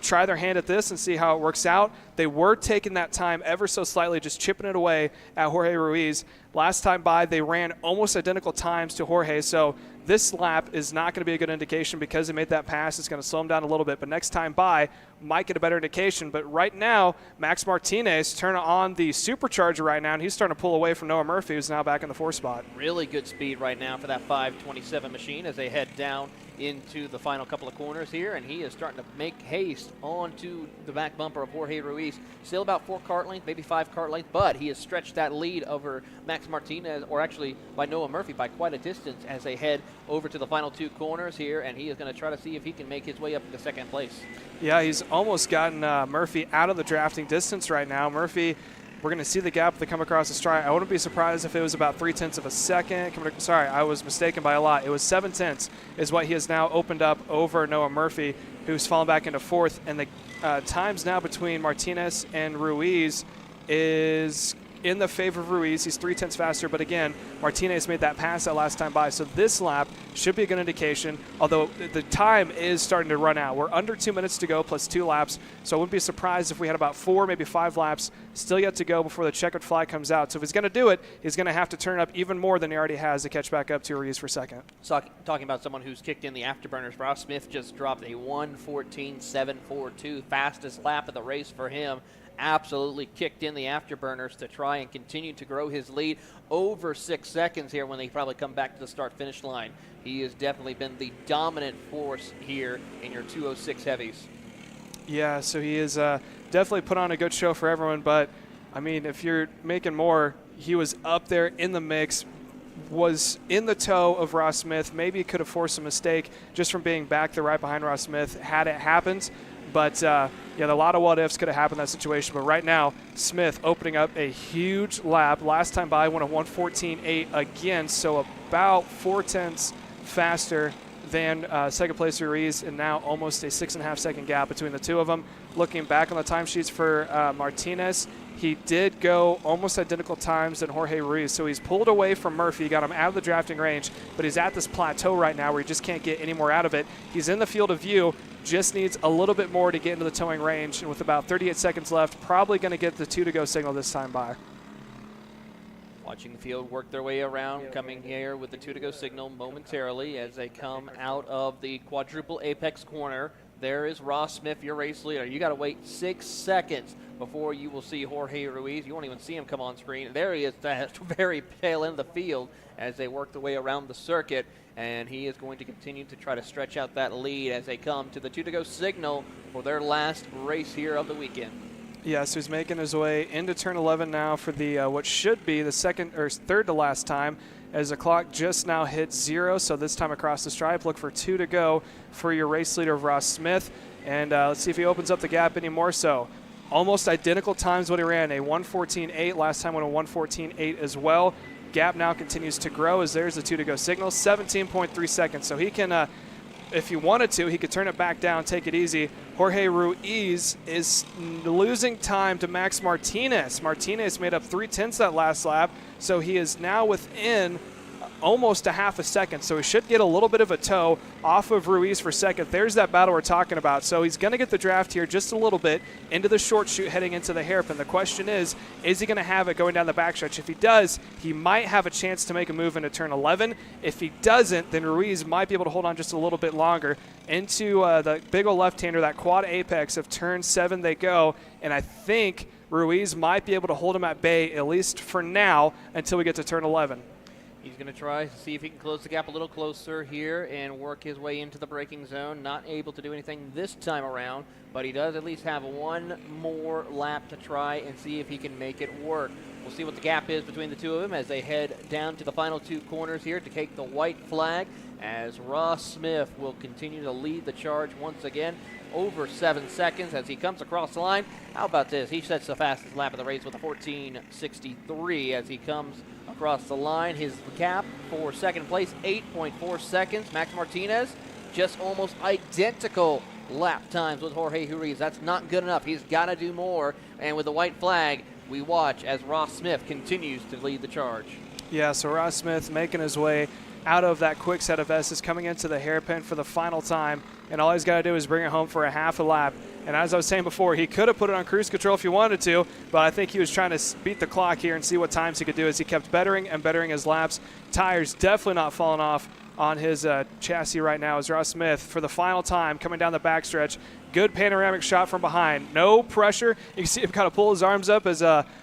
try their hand at this and see how it works out. They were taking that time ever so slightly, just chipping it away at Jorge Ruiz. Last time by, they ran almost identical times to Jorge, so this lap is not going to be a good indication because they made that pass. It's going to slow them down a little bit, but next time by might get a better indication. But right now, Max Martinez turning on the supercharger right now, and he's starting to pull away from Noah Murphy, who's now back in the 4th spot. Really good speed right now for that 5:27 machine as they head down into the final couple of corners here, and he is starting to make haste onto the back bumper of Jorge Ruiz. Still about 4 cart length, maybe 5 cart length, but he has stretched that lead over Max Martinez, or actually by Noah Murphy, by quite a distance as they head over to the final 2 corners here, and he is going to try to see if he can make his way up to 2nd place. Yeah, he's almost gotten Murphy out of the drafting distance right now. Murphy, we're going to see the gap that come across the stripe. I wouldn't be surprised if it was about 0.3 of a second. Sorry, I was mistaken by a lot. It was 0.7 is what he has now opened up over Noah Murphy, who's fallen back into 4th. And the times now between Martinez and Ruiz is in the favor of Ruiz. He's 0.3 faster, but again, Martinez made that pass that last time by. So this lap should be a good indication, although the time is starting to run out. We're under 2 minutes to go plus 2 laps, so I wouldn't be surprised if we had about 4, maybe 5 laps still yet to go before the checkered flag comes out. So if he's going to do it, he's going to have to turn up even more than he already has to catch back up to Ruiz for 2nd. So, talking about someone who's kicked in the afterburners, Ross Smith just dropped a 1:14.742, fastest lap of the race for him. Absolutely kicked in the afterburners to try and continue to grow his lead over 6 seconds here when they probably come back to the start-finish line. He has definitely been the dominant force here in your 206 heavies. Yeah, so he is definitely put on a good show for everyone, but, I mean, if you're making more, he was up there in the mix, was in the toe of Ross Smith. Maybe could have forced a mistake just from being back there right behind Ross Smith had it happened. But, yeah, a lot of what-ifs could have happened in that situation. But right now, Smith opening up a huge lap. Last time by, went a 1:14.8 again, so about 0.4 faster than 2nd place Ruiz, and now almost a 6.5-second gap between the 2 of them. Looking back on the timesheets for Martinez, he did go almost identical times than Jorge Ruiz, so he's pulled away from Murphy, got him out of the drafting range, but he's at this plateau right now where he just can't get any more out of it. He's in the field of view, just needs a little bit more to get into the towing range, and with about 38 seconds left, probably going to get the 2-to-go signal this time by. Watching the field work their way around, coming here with the 2-to-go signal momentarily as they come out of the quadruple apex corner. There is Ross Smith, your race leader. You got to wait 6 seconds before you will see Jorge Ruiz. You won't even see him come on screen. There he is at the very tail end of the field as they work their way around the circuit, and he is going to continue to try to stretch out that lead as they come to the 2-to-go signal for their last race here of the weekend. Yeah, so he's making his way into turn 11 now for the what should be the 2nd or 3rd to last time. as the clock just now hit 0. So this time across the stripe, look for 2 to go for your race leader, Ross Smith. And let's see if he opens up the gap any more so. Almost identical times when he ran, a 1:14.8. Last time went a 1:14.8 as well. Gap now continues to grow as there's the 2 to go signal, 17.3 seconds. So he can, if he wanted to, he could turn it back down, take it easy. Jorge Ruiz is losing time to Max Martinez. Martinez made up 3/10 that last lap, so he is now within almost a half a second. So he should get a little bit of a toe off of Ruiz for second. There's that battle we're talking about. So he's going to get the draft here just a little bit into the short chute heading into the hairpin. The question is he going to have it going down the backstretch? If he does, he might have a chance to make a move into turn 11. If he doesn't, then Ruiz might be able to hold on just a little bit longer. Into the big old left-hander, that quad apex of turn 7 they go. And I think Ruiz might be able to hold him at bay, at least for now, until we get to turn 11. He's going to try to see if he can close the gap a little closer here and work his way into the braking zone. Not able to do anything this time around, but he does at least have one more lap to try and see if he can make it work. We'll see what the gap is between the two of them as they head down to the final 2 corners here to take the white flag, as Ross Smith will continue to lead the charge once again. Over 7 seconds as he comes across the line. How about this? He sets the fastest lap of the race with a 14:63 as he comes across the line. His gap for second place, 8.4 seconds. Max Martinez, just almost identical lap times with Jorge Ruiz. That's not good enough. He's got to do more. And with the white flag, we watch as Ross Smith continues to lead the charge. Yeah, so Ross Smith making his way out of that quick set of S's, coming into the hairpin for the final time, and all he's got to do is bring it home for a half a lap. And as I was saying before, he could have put it on cruise control if he wanted to, but I think he was trying to beat the clock here and see what times he could do as he kept bettering and bettering his laps. Tires definitely not falling off on his chassis right now as Ross Smith, for the final time, coming down the backstretch. Good panoramic shot from behind. No pressure. You can see him kind of pull his arms up as,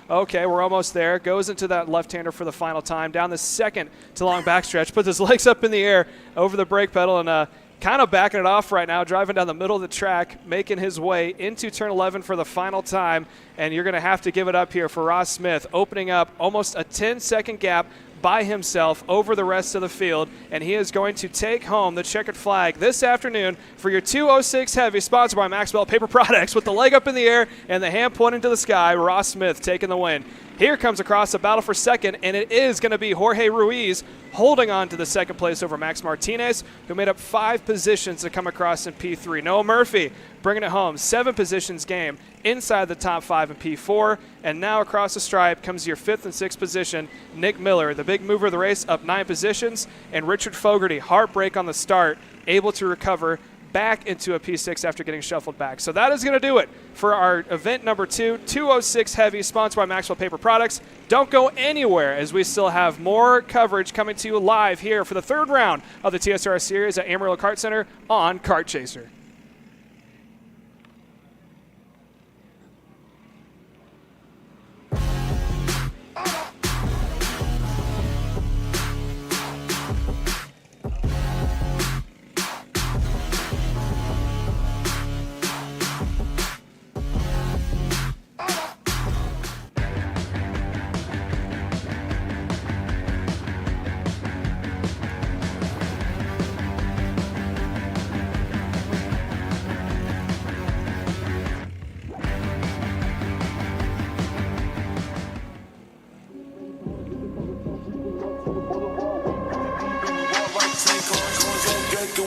okay, we're almost there. Goes into that left-hander for the final time. Down the second to long backstretch. Puts his legs up in the air over the brake pedal and kind of backing it off right now, driving down the middle of the track, making his way into turn 11 for the final time. And you're going to have to give it up here for Ross Smith, opening up almost a 10-second gap by himself over the rest of the field, and he is going to take home the checkered flag this afternoon for your 206 Heavy, sponsored by Maxwell Paper Products. With the leg up in the air and the hand pointing to the sky, Ross Smith taking the win. Here comes across a battle for second, and it is going to be Jorge Ruiz holding on to the second place over Max Martinez, who made up 5 positions to come across in P3. Noah Murphy bringing it home, 7 positions game inside the top 5 in P4, and now across the stripe comes your 5th and 6th position, Nick Miller, the big mover of the race, up 9 positions, and Richard Fogarty, heartbreak on the start, able to recover back into a P6 after getting shuffled back. So that is going to do it for our event number 2, 206 Heavy, sponsored by Maxwell Paper Products. Don't go anywhere, as we still have more coverage coming to you live here for the 3rd round of the TSR Series at Amarillo Kart Center on Kart Chaser.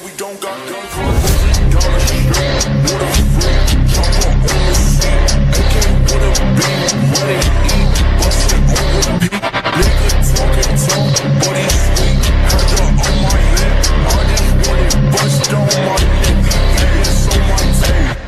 We don't got them cars. Dollar straight, water free, jump on the seat. AK with a beat, money eat, bust it on the beat. Nigga talking talk, body sweet. Had her on my lip, I just want it bust on my neck. Yeah, it's on my tape.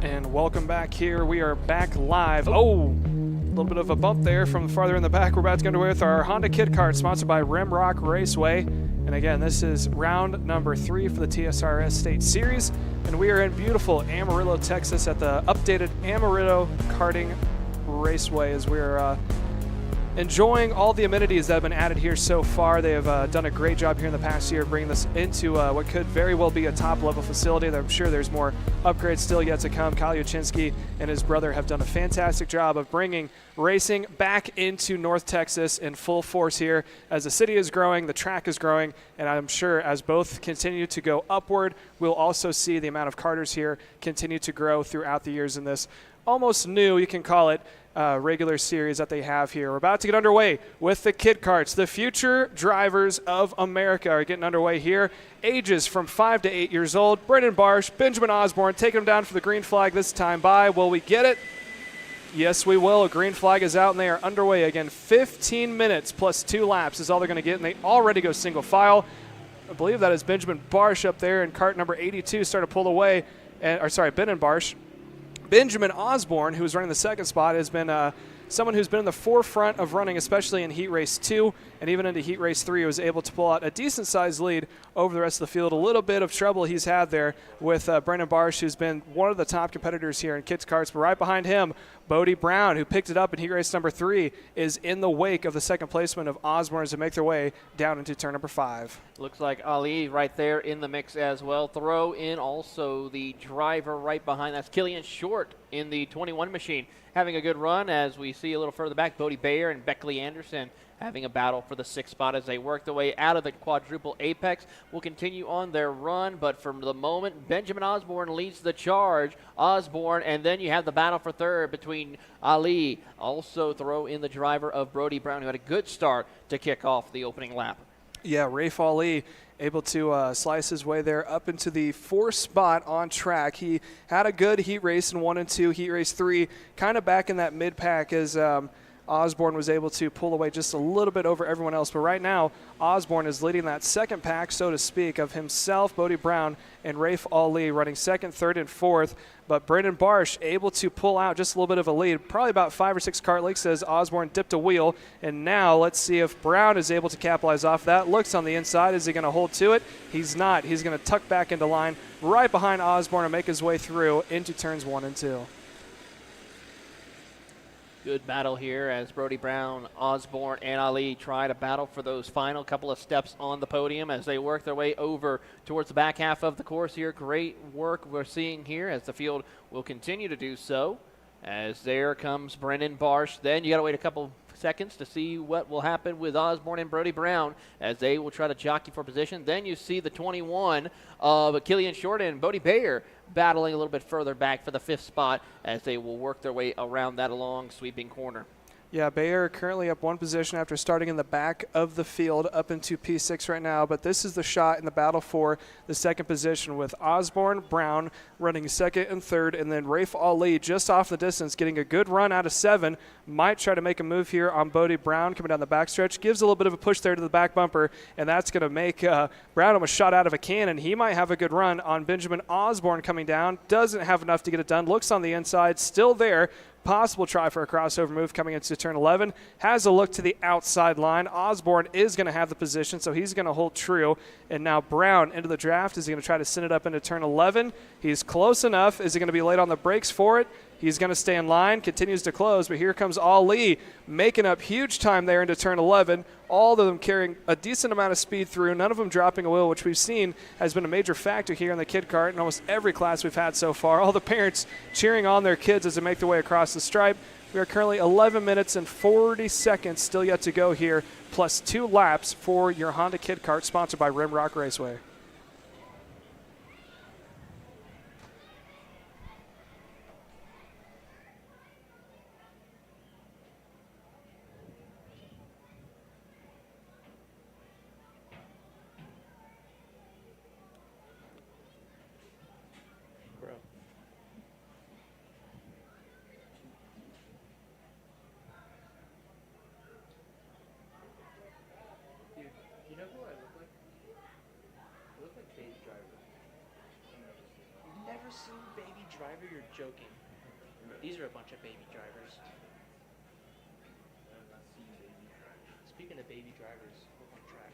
And welcome back here. We are back live. Oh, a little bit of a bump there from farther in the back. We're about to get underway with our Honda Kid Kart, sponsored by Rimrock Raceway. And again, this is round number 3 for the TSRS State Series. And we are in beautiful Amarillo, Texas at the updated Amarillo Karting Raceway as we're enjoying all the amenities that have been added here so far. They have done a great job here in the past year bringing this into what could very well be a top-level facility. I'm sure there's more upgrades still yet to come. Kyle Yuchinski and his brother have done a fantastic job of bringing racing back into North Texas in full force here as the city is growing, the track is growing, and I'm sure as both continue to go upward, we'll also see the amount of karters here continue to grow throughout the years in this almost new, you can call it, regular series that they have here. We're about to get underway with the Kid Karts. The future drivers of America are getting underway here. Ages from 5 to 8 years old. Brendan Barsh, Benjamin Osborne taking them down for the green flag this time by. Will we get it? Yes, we will. A green flag is out, and they are underway again. 15 minutes plus 2 laps is all they're going to get, and they already go single file. I believe that is Benjamin Barsh up there in cart number 82 started to pull away. Brendan Barsh. Benjamin Osborne, who's running the second spot, has been someone who's been in the forefront of running, especially in Heat Race 2 and even into Heat Race 3, was able to pull out a decent-sized lead over the rest of the field. A little bit of trouble he's had there with Brendan Barsh, who's been one of the top competitors here in Kids Karts. But right behind him, Bodie Brown, who picked it up in Heat Race number 3, is in the wake of the second placement of Osborne as they make their way down into turn number 5. Looks like Ali right there in the mix as well. Throw in also the driver right behind. That's Killian Short in the 21 machine, having a good run. As we see a little further back, Bodie Bayer and Beckley Anderson having a battle for the 6th spot as they work their way out of the quadruple apex. Will continue on their run, but for the moment, Benjamin Osborne leads the charge. Osborne, and then you have the battle for third between Ali. Also throw in the driver of Brody Brown, who had a good start to kick off the opening lap. Yeah, Rafe Ali able to slice his way there up into the 4th spot on track. He had a good heat race in 1 and 2, heat race 3, kind of back in that mid-pack as Osborne was able to pull away just a little bit over everyone else. But right now, Osborne is leading that second pack, so to speak, of himself, Bodie Brown, and Rafe Ali running 2nd, 3rd, and 4th. But Brendan Barsh able to pull out just a little bit of a lead, probably about 5 or 6 kart lengths as Osborne dipped a wheel. And now let's see if Brown is able to capitalize off that. Looks on the inside. Is he going to hold to it? He's not. He's going to tuck back into line right behind Osborne and make his way through into turns 1 and 2. Good battle here as Brody Brown, Osborne, and Ali try to battle for those final couple of steps on the podium as they work their way over towards the back half of the course here. Great work we're seeing here as the field will continue to do so. As there comes Brendan Barsh. Then you got to wait a couple seconds to see what will happen with Osborne and Brody Brown as they will try to jockey for position. Then you see the 21 of Killian Short and Bodie Bayer battling a little bit further back for the 5th spot as they will work their way around that long sweeping corner. Yeah, Bayer currently up 1 position after starting in the back of the field up into P6 right now. But this is the shot in the battle for the 2nd position with Osborne, Brown running 2nd and 3rd, and then Rafe Ali just off the distance getting a good run out of 7. Might try to make a move here on Bodie Brown coming down the backstretch. Gives a little bit of a push there to the back bumper, and that's going to make Brown almost shot out of a cannon. He might have a good run on Benjamin Osborne coming down. Doesn't have enough to get it done. Looks on the inside, still there. Possible try for a crossover move coming into turn 11. Has a look to the outside line. Osborne is going to have the position, so he's going to hold true. And now Brown into the draft. Is he going to try to send it up into turn 11? He's close enough. Is he going to be late on the brakes for it? He's going to stay in line, continues to close, but here comes Ali making up huge time there into turn 11. All of them carrying a decent amount of speed through, none of them dropping a wheel, which we've seen has been a major factor here in the kid kart in almost every class we've had so far. All the parents cheering on their kids as they make their way across the stripe. We are currently 11 minutes and 40 seconds still yet to go here, plus 2 laps for your Honda Kid Kart, sponsored by Rimrock Raceway. driver, you're joking. These are a bunch of baby drivers. Speaking of baby drivers, we're on track.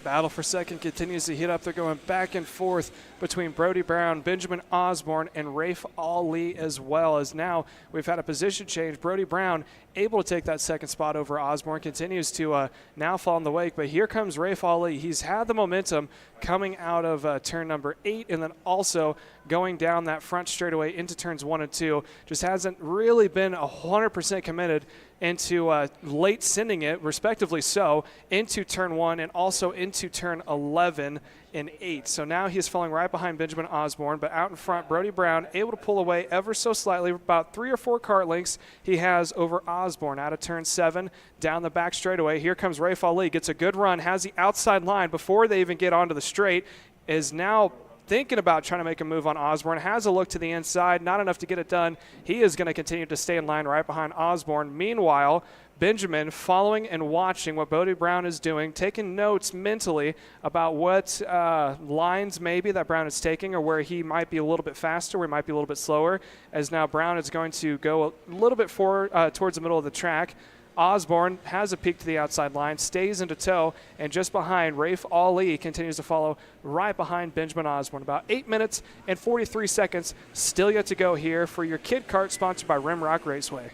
Battle for second continues to heat up. They're going back and forth between Brody Brown, Benjamin Osborne, and Rafe Ali as well. As now we've had a position change. Brody Brown able to take that second spot over Osborne, continues to now fall in the wake. But here comes Rafe Ali. He's had the momentum coming out of turn number 8 and then also going down that front straightaway into turns 1 and 2. Just hasn't really been 100% committed into late sending it, respectively so, into turn 1 and also into turn 11 and 8. So now he's falling right behind Benjamin Osborne, but out in front, Brody Brown able to pull away ever so slightly, about 3 or 4 kart lengths he has over Osborne. Out of turn 7, down the back straightaway. Here comes Rafe Ali, gets a good run, has the outside line before they even get onto the straight, is now thinking about trying to make a move on Osborne, has a look to the inside, not enough to get it done. He is going to continue to stay in line right behind Osborne. Meanwhile, Benjamin following and watching what Brody Brown is doing, taking notes mentally about what lines maybe that Brown is taking or where he might be a little bit faster, where he might be a little bit slower, as now Brown is going to go a little bit forward towards the middle of the track. Osborne has a peek to the outside line, stays into tow, and just behind, Rafe Ali continues to follow right behind Benjamin Osborne. About 8 minutes and 43 seconds still yet to go here for your Kid Kart, sponsored by Rimrock Raceway.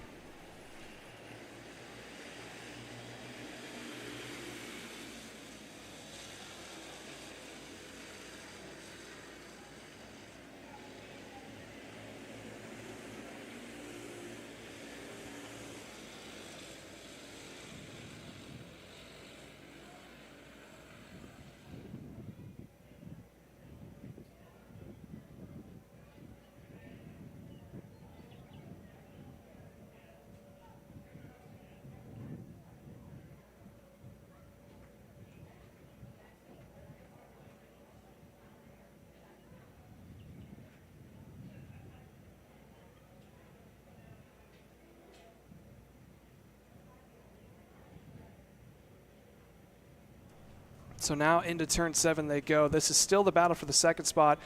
So now into turn 7 they go. This is still the battle for the second spot.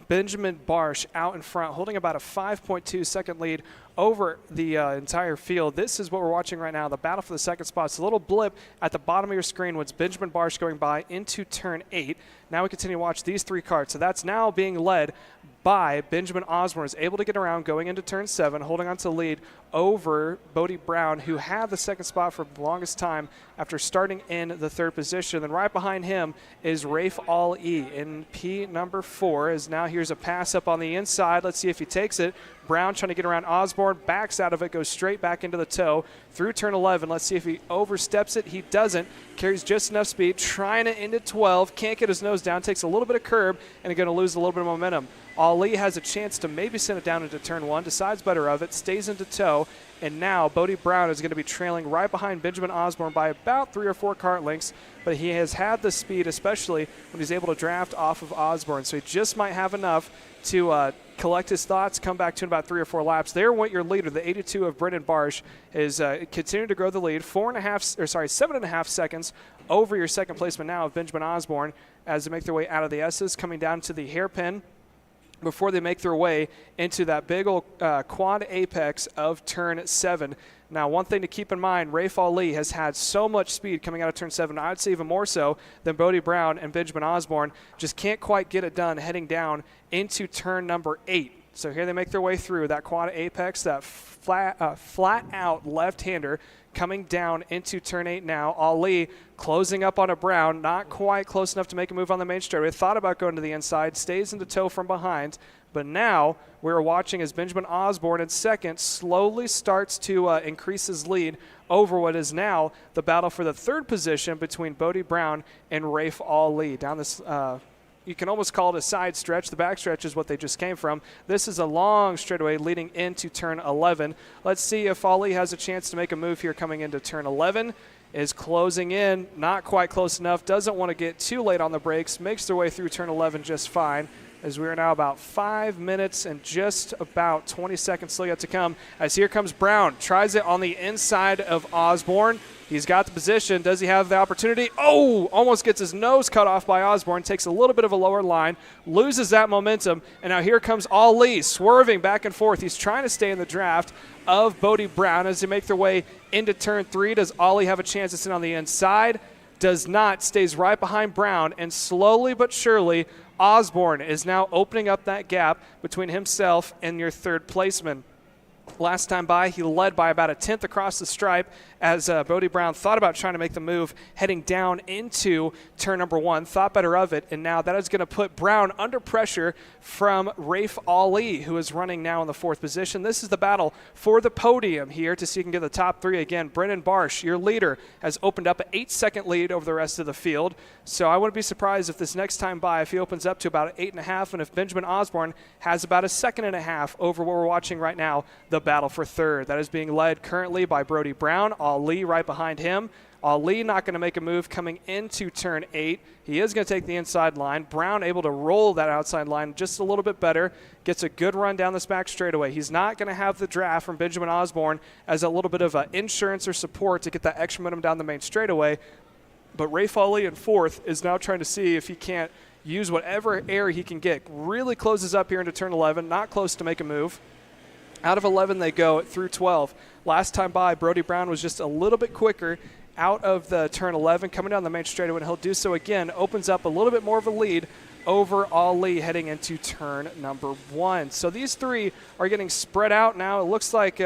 Benjamin Barsh out in front, holding about a 5.2 second lead over the entire field. This is what we're watching right now, the battle for the second spot. It's a little blip at the bottom of your screen was Benjamin Barsh going by into turn 8. Now we continue to watch these 3 carts. So that's now being led by Benjamin Osborne, is able to get around going into turn 7, holding on to the lead over Brody Brown, who had the second spot for the longest time after starting in the 3rd position. Then right behind him is Rafe Ali in P number 4. As now here's a pass up on the inside. Let's see if he takes it. Brown trying to get around Osborne, backs out of it, goes straight back into the toe through turn 11. Let's see if he oversteps it. He doesn't. Carries just enough speed, trying to end at 12. Can't get his nose down, takes a little bit of curb, and going to lose a little bit of momentum. Ali has a chance to maybe send it down into turn 1, decides better of it, stays into tow, and now Brody Brown is going to be trailing right behind Benjamin Osborne by about 3 or 4 kart lengths, but he has had the speed, especially when he's able to draft off of Osborne, so he just might have enough to collect his thoughts, come back to about 3 or 4 laps. There went your leader, the 82 of Brendan Barsh, is continuing to grow the lead, 7.5 seconds over your second placement now of Benjamin Osborne as they make their way out of the S's, coming down to the hairpin before they make their way into that big old quad apex of turn 7. Now, one thing to keep in mind, Rafe Ali has had so much speed coming out of turn 7, I'd say even more so than Brody Brown and Benjamin Osborne, just can't quite get it done heading down into turn number 8. So here they make their way through that quad apex, that flat out left-hander coming down into turn 8 now. Ali closing up on a Brown, not quite close enough to make a move on the main straightaway. Thought about going to the inside, stays into tow from behind. But now we're watching as Benjamin Osborne in second slowly starts to increase his lead over what is now the battle for the third position between Bodie Brown and Rafe Ali. Down this, you can almost call it a side stretch. The back stretch is what they just came from. This is a long straightaway leading into turn 11. Let's see if Ali has a chance to make a move here coming into turn 11. Is closing in, not quite close enough, doesn't want to get too late on the brakes, makes their way through turn 11 just fine, as we are now about 5 minutes and just about 20 seconds still yet to come. As here comes Brown, tries it on the inside of Osborne. He's got the position. Does he have the opportunity? Oh, almost gets his nose cut off by Osborne. Takes a little bit of a lower line, loses that momentum, and now here comes Ali swerving back and forth. He's trying to stay in the draft of Bodie Brown as they make their way into turn 3. Does Ali have a chance to sit on the inside? Does not. Stays right behind Brown, and slowly but surely, Osborne is now opening up that gap between himself and your third placeman. Last time by, he led by about a tenth across the stripe as Bodie Brown thought about trying to make the move heading down into turn number 1, thought better of it, and now that is going to put Brown under pressure from Rafe Ali, who is running now in the 4th position. This is the battle for the podium here to see if you can get the top 3 again. Brennan Barsh, your leader, has opened up an 8-second lead over the rest of the field, so I wouldn't be surprised if this next time by, if he opens up to about 8.5, and if Benjamin Osborne has about a 1.5 over what we're watching right now, the battle for 3rd. That is being led currently by Bodie Brown. Ali right behind him. Ali not going to make a move coming into turn 8. He is going to take the inside line. Brown able to roll that outside line just a little bit better. Gets a good run down this back straightaway. He's not going to have the draft from Benjamin Osborne as a little bit of insurance or support to get that extra momentum down the main straightaway. But Rafe Ali in 4th is now trying to see if he can't use whatever air he can get. Really closes up here into turn 11. Not close to make a move. Out of 11 they go through 12. Last time by, Bodie Brown was just a little bit quicker out of the turn 11, coming down the main straightaway, and he'll do so again. Opens up a little bit more of a lead over Ali heading into turn number 1. So these 3 are getting spread out now. It looks like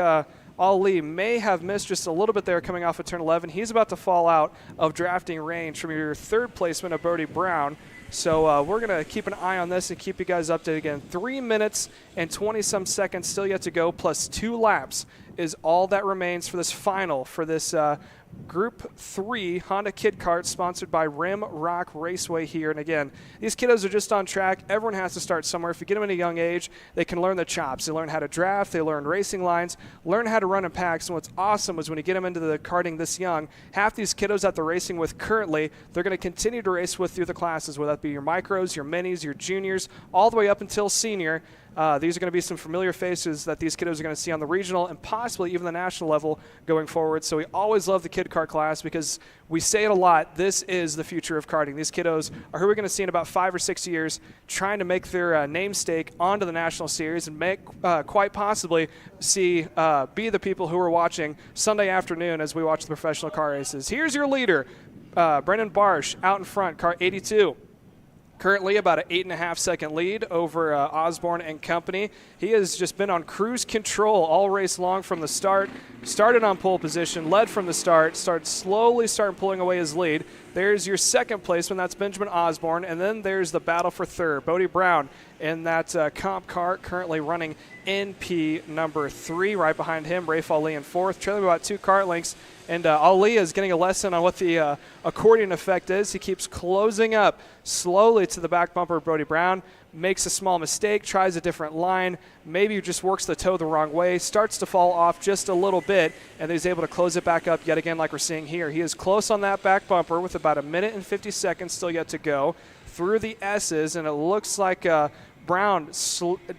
Ali may have missed just a little bit there coming off of turn 11. He's about to fall out of drafting range from your 3rd placement of Bodie Brown. So we're going to keep an eye on this and keep you guys updated again. 3 minutes and 20-some seconds still yet to go, plus 2 laps is all that remains for this final, for this Group 3 Honda Kid Kart sponsored by Rim Rock Raceway here. And again, these kiddos are just on track. Everyone has to start somewhere. If you get them at a young age, they can learn the chops. They learn how to draft. They learn racing lines, learn how to run in packs. And what's awesome is when you get them into the karting this young, half these kiddos that they're racing with currently, they're going to continue to race with through the classes, whether that be your micros, your minis, your juniors, all the way up until senior. These are going to be some familiar faces that these kiddos are going to see on the regional and possibly even the national level going forward. So we always love the kid kart class because we say it a lot. This is the future of karting. These kiddos are who we're going to see in about 5 or 6 years trying to make their namesake onto the national series and make quite possibly be the people who are watching Sunday afternoon as we watch the professional car races. Here's your leader, Brennan Barsh, out in front, car 82. Currently about an 8.5-second lead over Osborne and company. He has just been on cruise control all race long from the start. Started on pole position, led from the start, slowly pulling away his lead. There's your 2nd placement, that's Benjamin Osborne, and then there's the battle for 3rd. Bodie Brown in that comp car currently running NP number 3. Right behind him, Rafe Ali in 4th, trailing about 2 kart lengths. And Ali is getting a lesson on what the accordion effect is. He keeps closing up slowly to the back bumper of Bodie Brown, makes a small mistake, tries a different line, maybe just works the toe the wrong way, starts to fall off just a little bit, and he's able to close it back up yet again like we're seeing here. He is close on that back bumper with about 1 minute and 50 seconds still yet to go through the S's, and it looks like Brown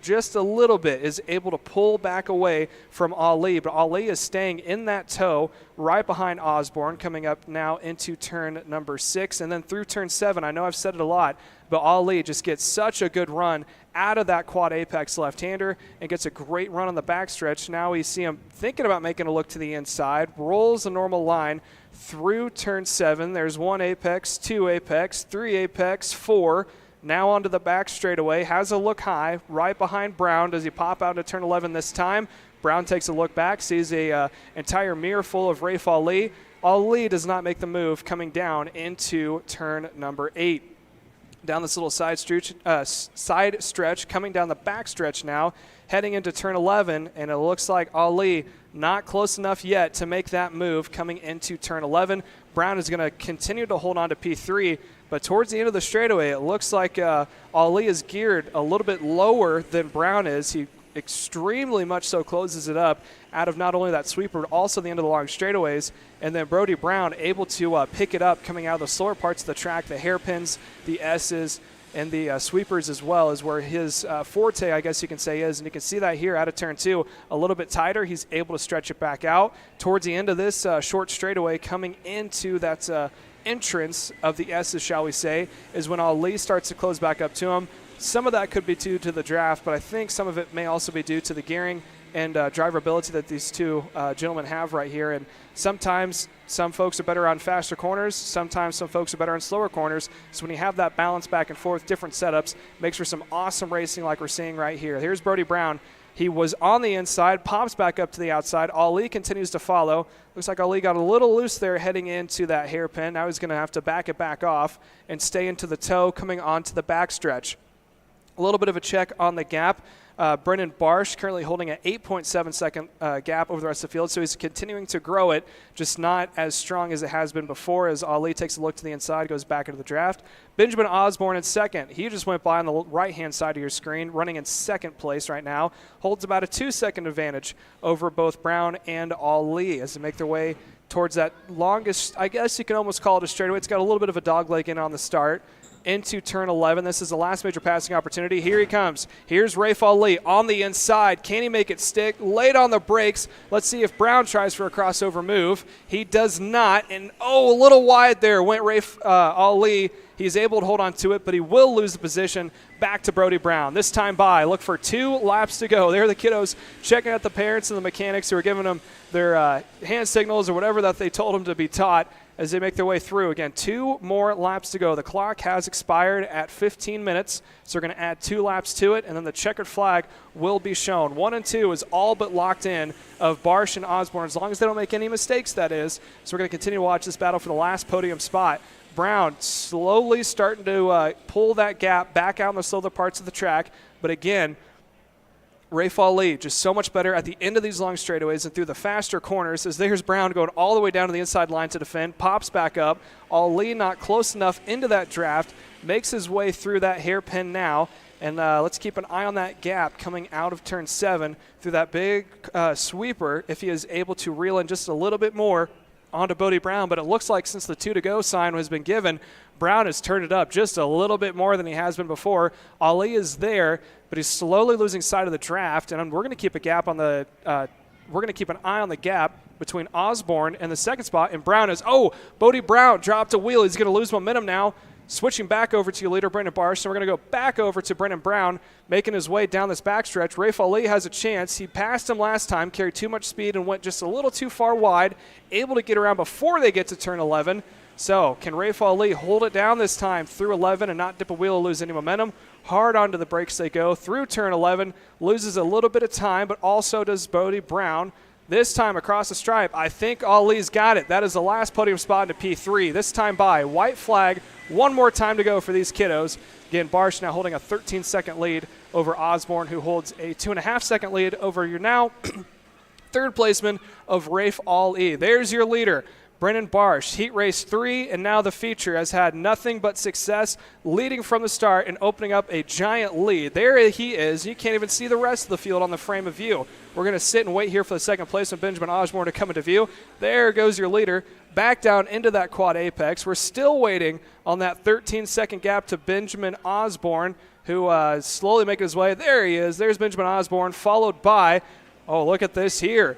just a little bit is able to pull back away from Ali, but Ali is staying in that tow right behind Osborne, coming up now into turn number 6 and then through turn 7. I know I've said it a lot, but Ali just gets such a good run out of that quad apex left-hander and gets a great run on the backstretch. Now we see him thinking about making a look to the inside, rolls the normal line through turn 7. There's 1 apex, 2 apex, 3 apex, 4. Now onto the back straightaway, has a look high, right behind Brown. Does he pop out to turn 11 this time? Brown takes a look back, sees a entire mirror full of Rafe Ali. Ali does not make the move, coming down into turn number 8. Down this little side stretch, coming down the back stretch now, heading into turn 11, and it looks like Ali not close enough yet to make that move coming into turn 11. Brown is going to continue to hold on to P3, but towards the end of the straightaway, it looks like Ali is geared a little bit lower than Brown is. He extremely much so closes it up out of not only that sweeper, but also the end of the long straightaways. And then Brody Brown able to pick it up coming out of the slower parts of the track, the hairpins, the S's, and the sweepers as well is where his forte, I guess you can say, is. And you can see that here out of turn 2, a little bit tighter. He's able to stretch it back out. Towards the end of this short straightaway, coming into that entrance of the S's, shall we say, is when Ali starts to close back up to him. Some of that could be due to the draft, but I think some of it may also be due to the gearing and drivability that these two gentlemen have right here. And sometimes some folks are better on faster corners. Sometimes some folks are better on slower corners. So when you have that balance back and forth, different setups, makes for some awesome racing like we're seeing right here. Here's Brody Brown. He was on the inside, pops back up to the outside. Ali continues to follow. Looks like Ali got a little loose there heading into that hairpin. Now he's going to have to back it back off and stay into the toe coming onto the backstretch. A little bit of a check on the gap. Brendan Barsh currently holding an 8.7 second gap over the rest of the field, so he's continuing to grow it, just not as strong as it has been before as Ali takes a look to the inside, goes back into the draft. Benjamin Osborne in second. He just went by on the right-hand side of your screen, running in second place right now. Holds about a 2-second advantage over both Brown and Ali as they make their way towards that longest, I guess you can almost call it a straightaway. It's got a little bit of a dogleg in on the start. Into turn 11. This is the last major passing opportunity. Here he comes. Here's Rafe Ali on the inside. Can he make it stick? Late on the brakes. Let's see if Brown tries for a crossover move. He does not. And, a little wide there went Rafe Ali. He's able to hold on to it, but he will lose the position back to Brody Brown. This time by. Look for 2 laps to go. There are the kiddos checking out the parents and the mechanics who are giving them their hand signals or whatever that they told them to be taught as they make their way through. Again, 2 more laps to go. The clock has expired at 15 minutes, so we're going to add 2 laps to it, and then the checkered flag will be shown. 1 and 2 is all but locked in of Barsh and Osborne, as long as they don't make any mistakes, that is. So we're going to continue to watch this battle for the last podium spot. Brown slowly starting to pull that gap back out in the slower parts of the track, but again, Rafe Ali just so much better at the end of these long straightaways and through the faster corners as there's Brown going all the way down to the inside line to defend, pops back up. Ali not close enough into that draft, makes his way through that hairpin now, and let's keep an eye on that gap coming out of turn 7 through that big sweeper if he is able to reel in just a little bit more onto Brody Brown. But it looks like since the 2-to-go sign has been given, Brown has turned it up just a little bit more than he has been before. Ali is there, but he's slowly losing sight of the draft, and we're going to keep a gap on the we're going to keep an eye on the gap between Osborne and the second spot, and Brown is Brody Brown dropped a wheel. He's going to lose momentum now. Switching back over to your leader, Brendan Barsh, so we're going to go back over to Brendan Brown, making his way down this backstretch. Rafe Ali has a chance. He passed him last time, carried too much speed, and went just a little too far wide, able to get around before they get to turn 11. So can Rafe Ali hold it down this time through 11 and not dip a wheel or lose any momentum? Hard onto the brakes they go through turn 11, loses a little bit of time, but also does Brody Brown. This time across the stripe, I think Ali's got it. That is the last podium spot into P3. This time by. White flag. 1 more time to go for these kiddos. Again, Barsh now holding a 13-second lead over Osborne, who holds a 2.5-second lead over your now third placeman of Rafe Ali. There's your leader, Brendan Barsh. Heat race 3, and now the feature has had nothing but success, leading from the start and opening up a giant lead. There he is. You can't even see the rest of the field on the frame of view. We're going to sit and wait here for the second placeman, Benjamin Osborne, to come into view. There goes your leader, back down into that quad apex. We're still waiting on that 13-second gap to Benjamin Osborne, who is slowly making his way. There he is. There's Benjamin Osborne, followed by, look at this here.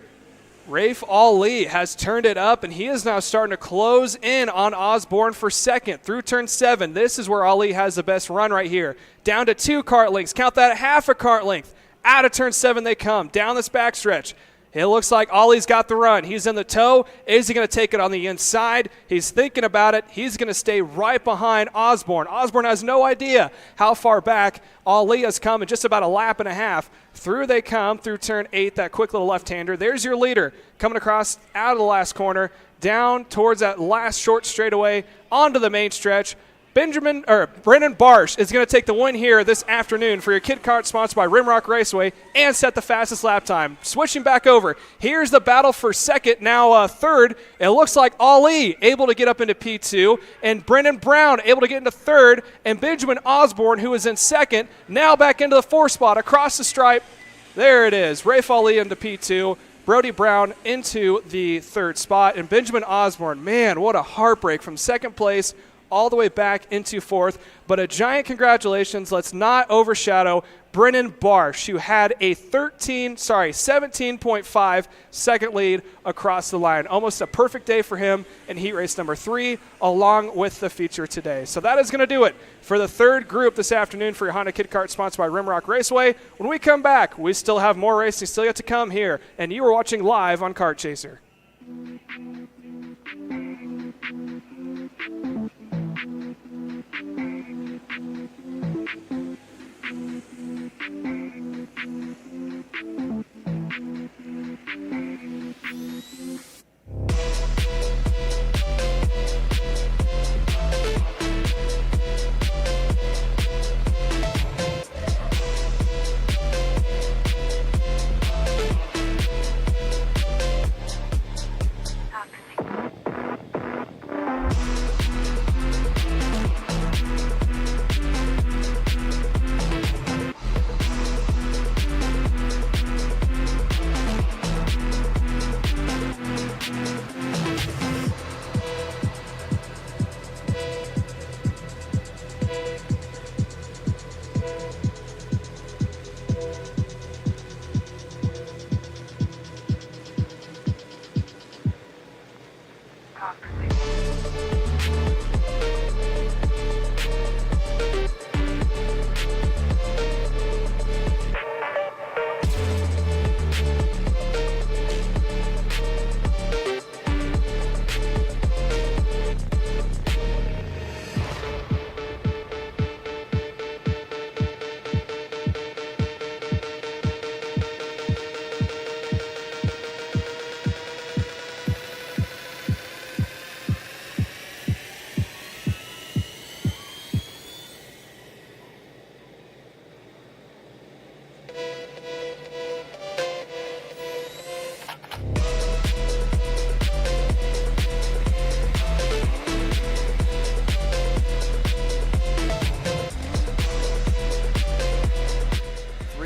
Rafe Ali has turned it up, and he is now starting to close in on Osborne for second through turn 7. This is where Ali has the best run right here. Down to 2 kart lengths. Count that half a kart length. Out of turn 7 they come. Down this backstretch. It looks like Ollie's got the run. He's in the toe. Is he going to take it on the inside? He's thinking about it. He's going to stay right behind Osborne. Osborne has no idea how far back Ollie has come in just about a lap and a half. Through they come through turn 8, that quick little left-hander. There's your leader coming across out of the last corner, down towards that last short straightaway, onto the main stretch. Brendan Barsh is going to take the win here this afternoon for your Kid Kart, sponsored by Rimrock Raceway, and set the fastest lap time. Switching back over, here's the battle for second, now third. It looks like Ali able to get up into P2, and Brendan Brown able to get into third, and Benjamin Osborne, who is in second, now back into the fourth spot across the stripe. There it is, Rafe Ali into P2. Brody Brown into the third spot, and Benjamin Osborne, man, what a heartbreak from second place all the way back into fourth. But a giant congratulations. Let's not overshadow Brennan Barsh, who had a 17.5 second lead across the line. Almost a perfect day for him in heat race number 3, along with the feature today. So that is going to do it for the third group this afternoon for your Honda Kid Kart, sponsored by Rimrock Raceway. When we come back, we still have more racing still yet to come here, and you are watching live on Kart Chaser.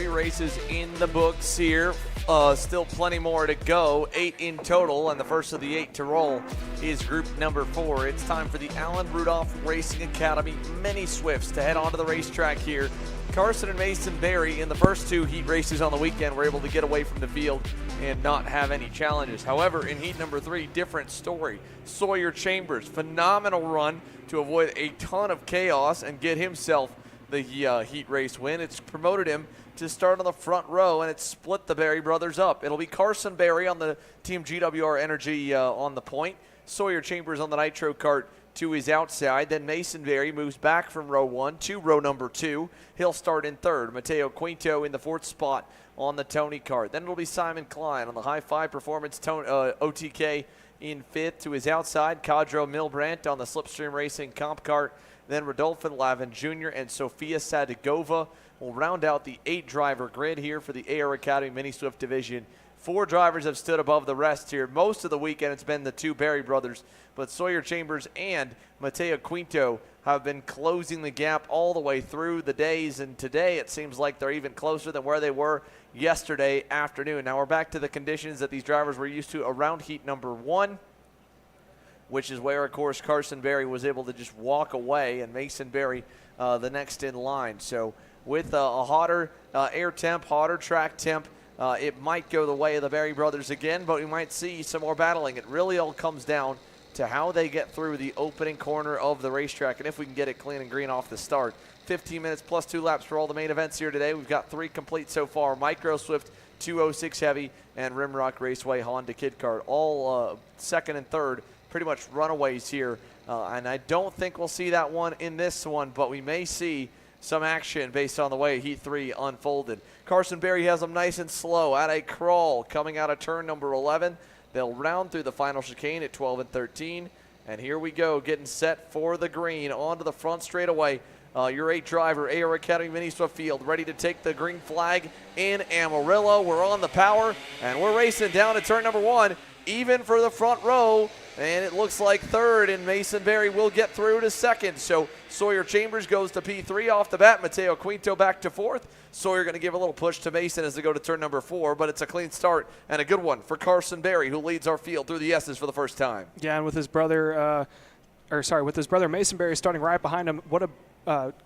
Races in the books here. Still plenty more to go. 8 in total, and the first of the 8 to roll is group number 4. It's time for the Allen Rudolph Racing Academy Mini Swifts to head onto the racetrack here. Carson and Mason Berry in the first 2 heat races on the weekend were able to get away from the field and not have any challenges. However, in heat number 3, different story. Sawyer Chambers, phenomenal run to avoid a ton of chaos and get himself the heat race win. It's promoted him to start on the front row, and it's split the Berry brothers up. It'll be Carson Berry on the Team GWR Energy on the point. Sawyer Chambers on the Nitro Kart to his outside. Then Mason Berry moves back from row 1 to row number 2. He'll start in third. Mateo Quinto in the 4th spot on the Tony Kart. Then it'll be Simon Klein on the High Five Performance OTK in 5th to his outside. Cadro Milbrandt on the Slipstream Racing Comp Kart. Then Rodolfin Lavin Jr. and Sofia Sadegova will round out the 8-driver grid here for the AR Academy Mini Swift Division. 4 drivers have stood above the rest here. Most of the weekend it's been the 2 Berry brothers, but Sawyer Chambers and Mateo Quinto have been closing the gap all the way through the days, and today it seems like they're even closer than where they were yesterday afternoon. Now we're back to the conditions that these drivers were used to around heat number 1, which is where, of course, Carson Berry was able to just walk away, and Mason Berry the next in line. So with a hotter air temp, hotter track temp, it might go the way of the Berry brothers again, but we might see some more battling. It really all comes down to how they get through the opening corner of the racetrack, and if we can get it clean and green off the start. 15 minutes plus 2 laps for all the main events here today. We've got 3 complete so far. Microswift 206 Heavy, and Rimrock Raceway Honda Kid Kart. All second and third, pretty much runaways here. And I don't think we'll see that one in this one, but we may see some action based on the way Heat 3 unfolded. Carson Berry has them nice and slow at a crawl coming out of turn number 11. They'll round through the final chicane at 12 and 13. And here we go, getting set for the green onto the front straightaway. Your 8 driver, AR Academy Mini Swift Field, ready to take the green flag in Amarillo. We're on the power, and we're racing down to turn number 1, even for the front row. And it looks like third, and Mason Berry will get through to second. So Sawyer Chambers goes to P3 off the bat. Mateo Quinto back to fourth. Sawyer going to give a little push to Mason as they go to turn number 4, but it's a clean start and a good one for Carson Berry, who leads our field through the S's for the first time. Yeah, and with his brother, Mason Berry starting right behind him,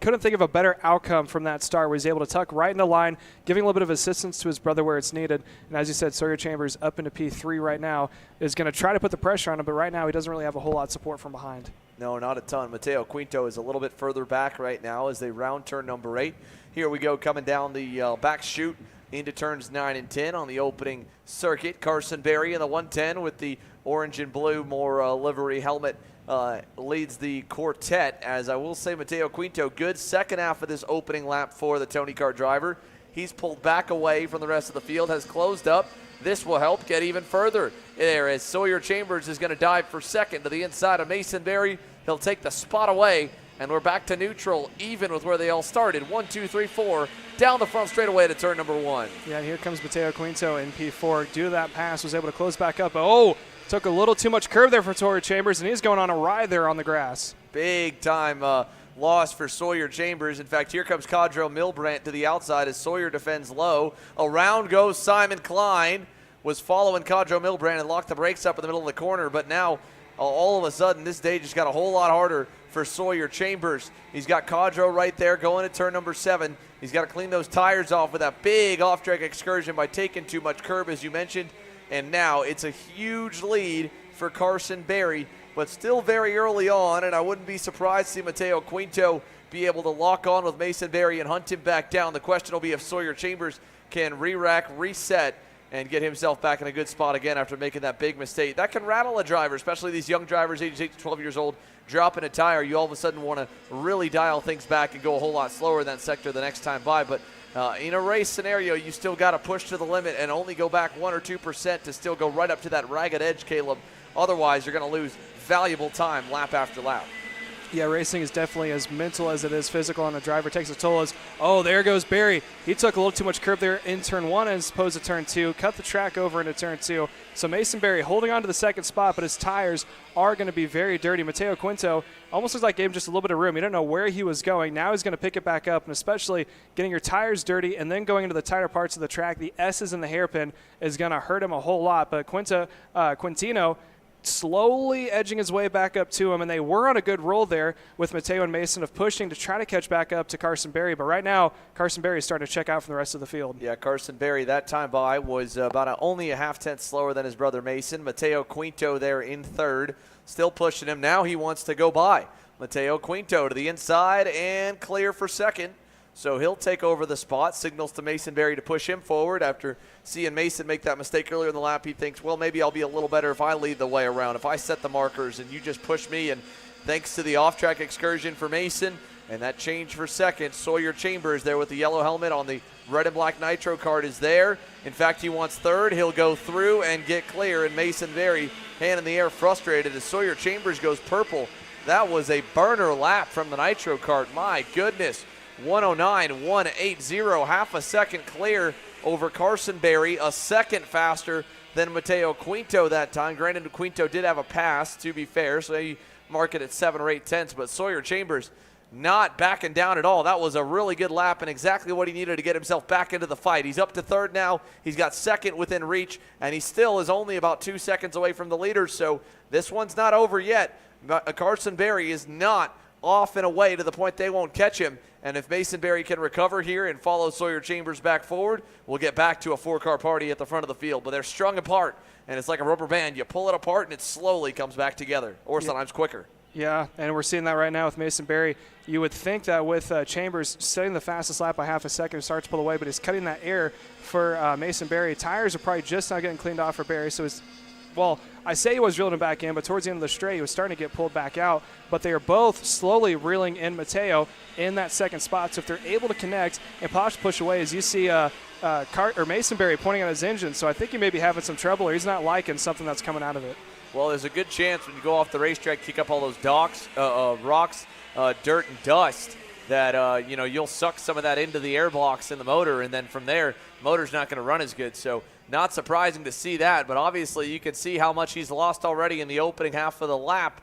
couldn't think of a better outcome from that start where he's able to tuck right in the line, giving a little bit of assistance to his brother where it's needed. And as you said, Sawyer Chambers up into P3 right now is going to try to put the pressure on him, but right now he doesn't really have a whole lot of support from behind. No, not a ton. Mateo Quinto is a little bit further back right now as they round turn number 8. Here we go, coming down the back chute into turns 9 and 10 on the opening circuit. Carson Berry in the 110 with the orange and blue more livery helmet leads the quartet, as I will say Mateo Quinto, good second half of this opening lap for the Tony Kart driver. He's pulled back away from the rest of the field, has closed up. This will help get even further there as Sawyer Chambers is going to dive for second to the inside of Mason Berry. He'll take the spot away, and we're back to neutral, even with where they all started. 1, 2, 3, 4, down the front straightaway to turn number 1. Yeah, here comes Mateo Quinto in P4. Due to that pass, was able to close back up. Oh, took a little too much curve there for Sawyer Chambers, and he's going on a ride there on the grass. Big time loss for Sawyer Chambers. In fact, here comes Cadro Milbrandt to the outside as Sawyer defends low. Around goes Simon Klein, was following Cadro Milbrandt and locked the brakes up in the middle of the corner, but now all of a sudden this day just got a whole lot harder for Sawyer Chambers. He's got Cadro right there going to turn number 7. He's got to clean those tires off with that big off-track excursion by taking too much curb, as you mentioned. And now it's a huge lead for Carson Berry, but still very early on, and I wouldn't be surprised to see Mateo Quinto be able to lock on with Mason Berry and hunt him back down. The question will be if Sawyer Chambers can re-rack, reset, and get himself back in a good spot again after making that big mistake. That can rattle a driver, especially these young drivers, ages 8 to 12 years old, dropping a tire. You all of a sudden want to really dial things back and go a whole lot slower in that sector the next time by. But in a race scenario, you still got to push to the limit and only go back 1 or 2% to still go right up to that ragged edge, Caleb. Otherwise, you're going to lose valuable time lap after lap. Yeah, racing is definitely as mental as it is physical, and a driver takes a toll. Oh, there goes Berry. He took a little too much curb there in turn 1 as opposed to turn 2, cut the track over into turn 2. So Mason Berry holding on to the second spot, but his tires are going to be very dirty. Mateo Quinto almost looks like gave him just a little bit of room. He didn't know where he was going. Now he's going to pick it back up, and especially getting your tires dirty and then going into the tighter parts of the track, the S's and the hairpin is going to hurt him a whole lot. But Quintino slowly edging his way back up to him, and they were on a good roll there with Mateo and Mason of pushing to try to catch back up to Carson Berry. But right now, Carson Berry is starting to check out from the rest of the field. Yeah, Carson Berry that time by was only a half-tenth slower than his brother Mason. Mateo Quinto there in third, still pushing him. Now he wants to go by. Mateo Quinto to the inside and clear for second. So he'll take over the spot, signals to Mason Berry to push him forward. After seeing Mason make that mistake earlier in the lap, he thinks, well, maybe I'll be a little better if I lead the way around, if I set the markers and you just push me. And thanks to the off-track excursion for Mason and that change for second, Sawyer Chambers there with the yellow helmet on the red and black nitro card is there. In fact, he wants third. He'll go through and get clear, and Mason Berry, hand in the air, frustrated as Sawyer Chambers goes purple. That was a burner lap from the nitro cart. My goodness. 109.180, half a second clear over Carson Berry, a second faster than Mateo Quinto that time. Granted, Quinto did have a pass, to be fair, so he marked it at 7 or 8 tenths, but Sawyer Chambers not backing down at all. That was a really good lap and exactly what he needed to get himself back into the fight. He's up to third now. He's got second within reach, and he still is only about 2 seconds away from the leader, so this one's not over yet. Carson Berry is not off and away to the point they won't catch him. And if Mason Berry can recover here and follow Sawyer Chambers back forward, we'll get back to a 4-car party at the front of the field. But they're strung apart, and it's like a rubber band. You pull it apart, and it slowly comes back together, or sometimes quicker. Yeah, and we're seeing that right now with Mason Berry. You would think that with Chambers setting the fastest lap by half a second, it starts to pull away, but he's cutting that air for Mason Berry. Tires are probably just not getting cleaned off for Berry, so I say he was reeling him back in, but towards the end of the straight, he was starting to get pulled back out. But they are both slowly reeling in Mateo in that second spot. So if they're able to connect and push away, as you see Mason Berry pointing at his engine, so I think he may be having some trouble, or he's not liking something that's coming out of it. Well, there's a good chance when you go off the racetrack, kick up all those rocks, dirt, and dust, that you'll suck some of that into the air blocks in the motor, and then from there, motor's not going to run as good. So not surprising to see that, but obviously you can see how much he's lost already in the opening half of the lap.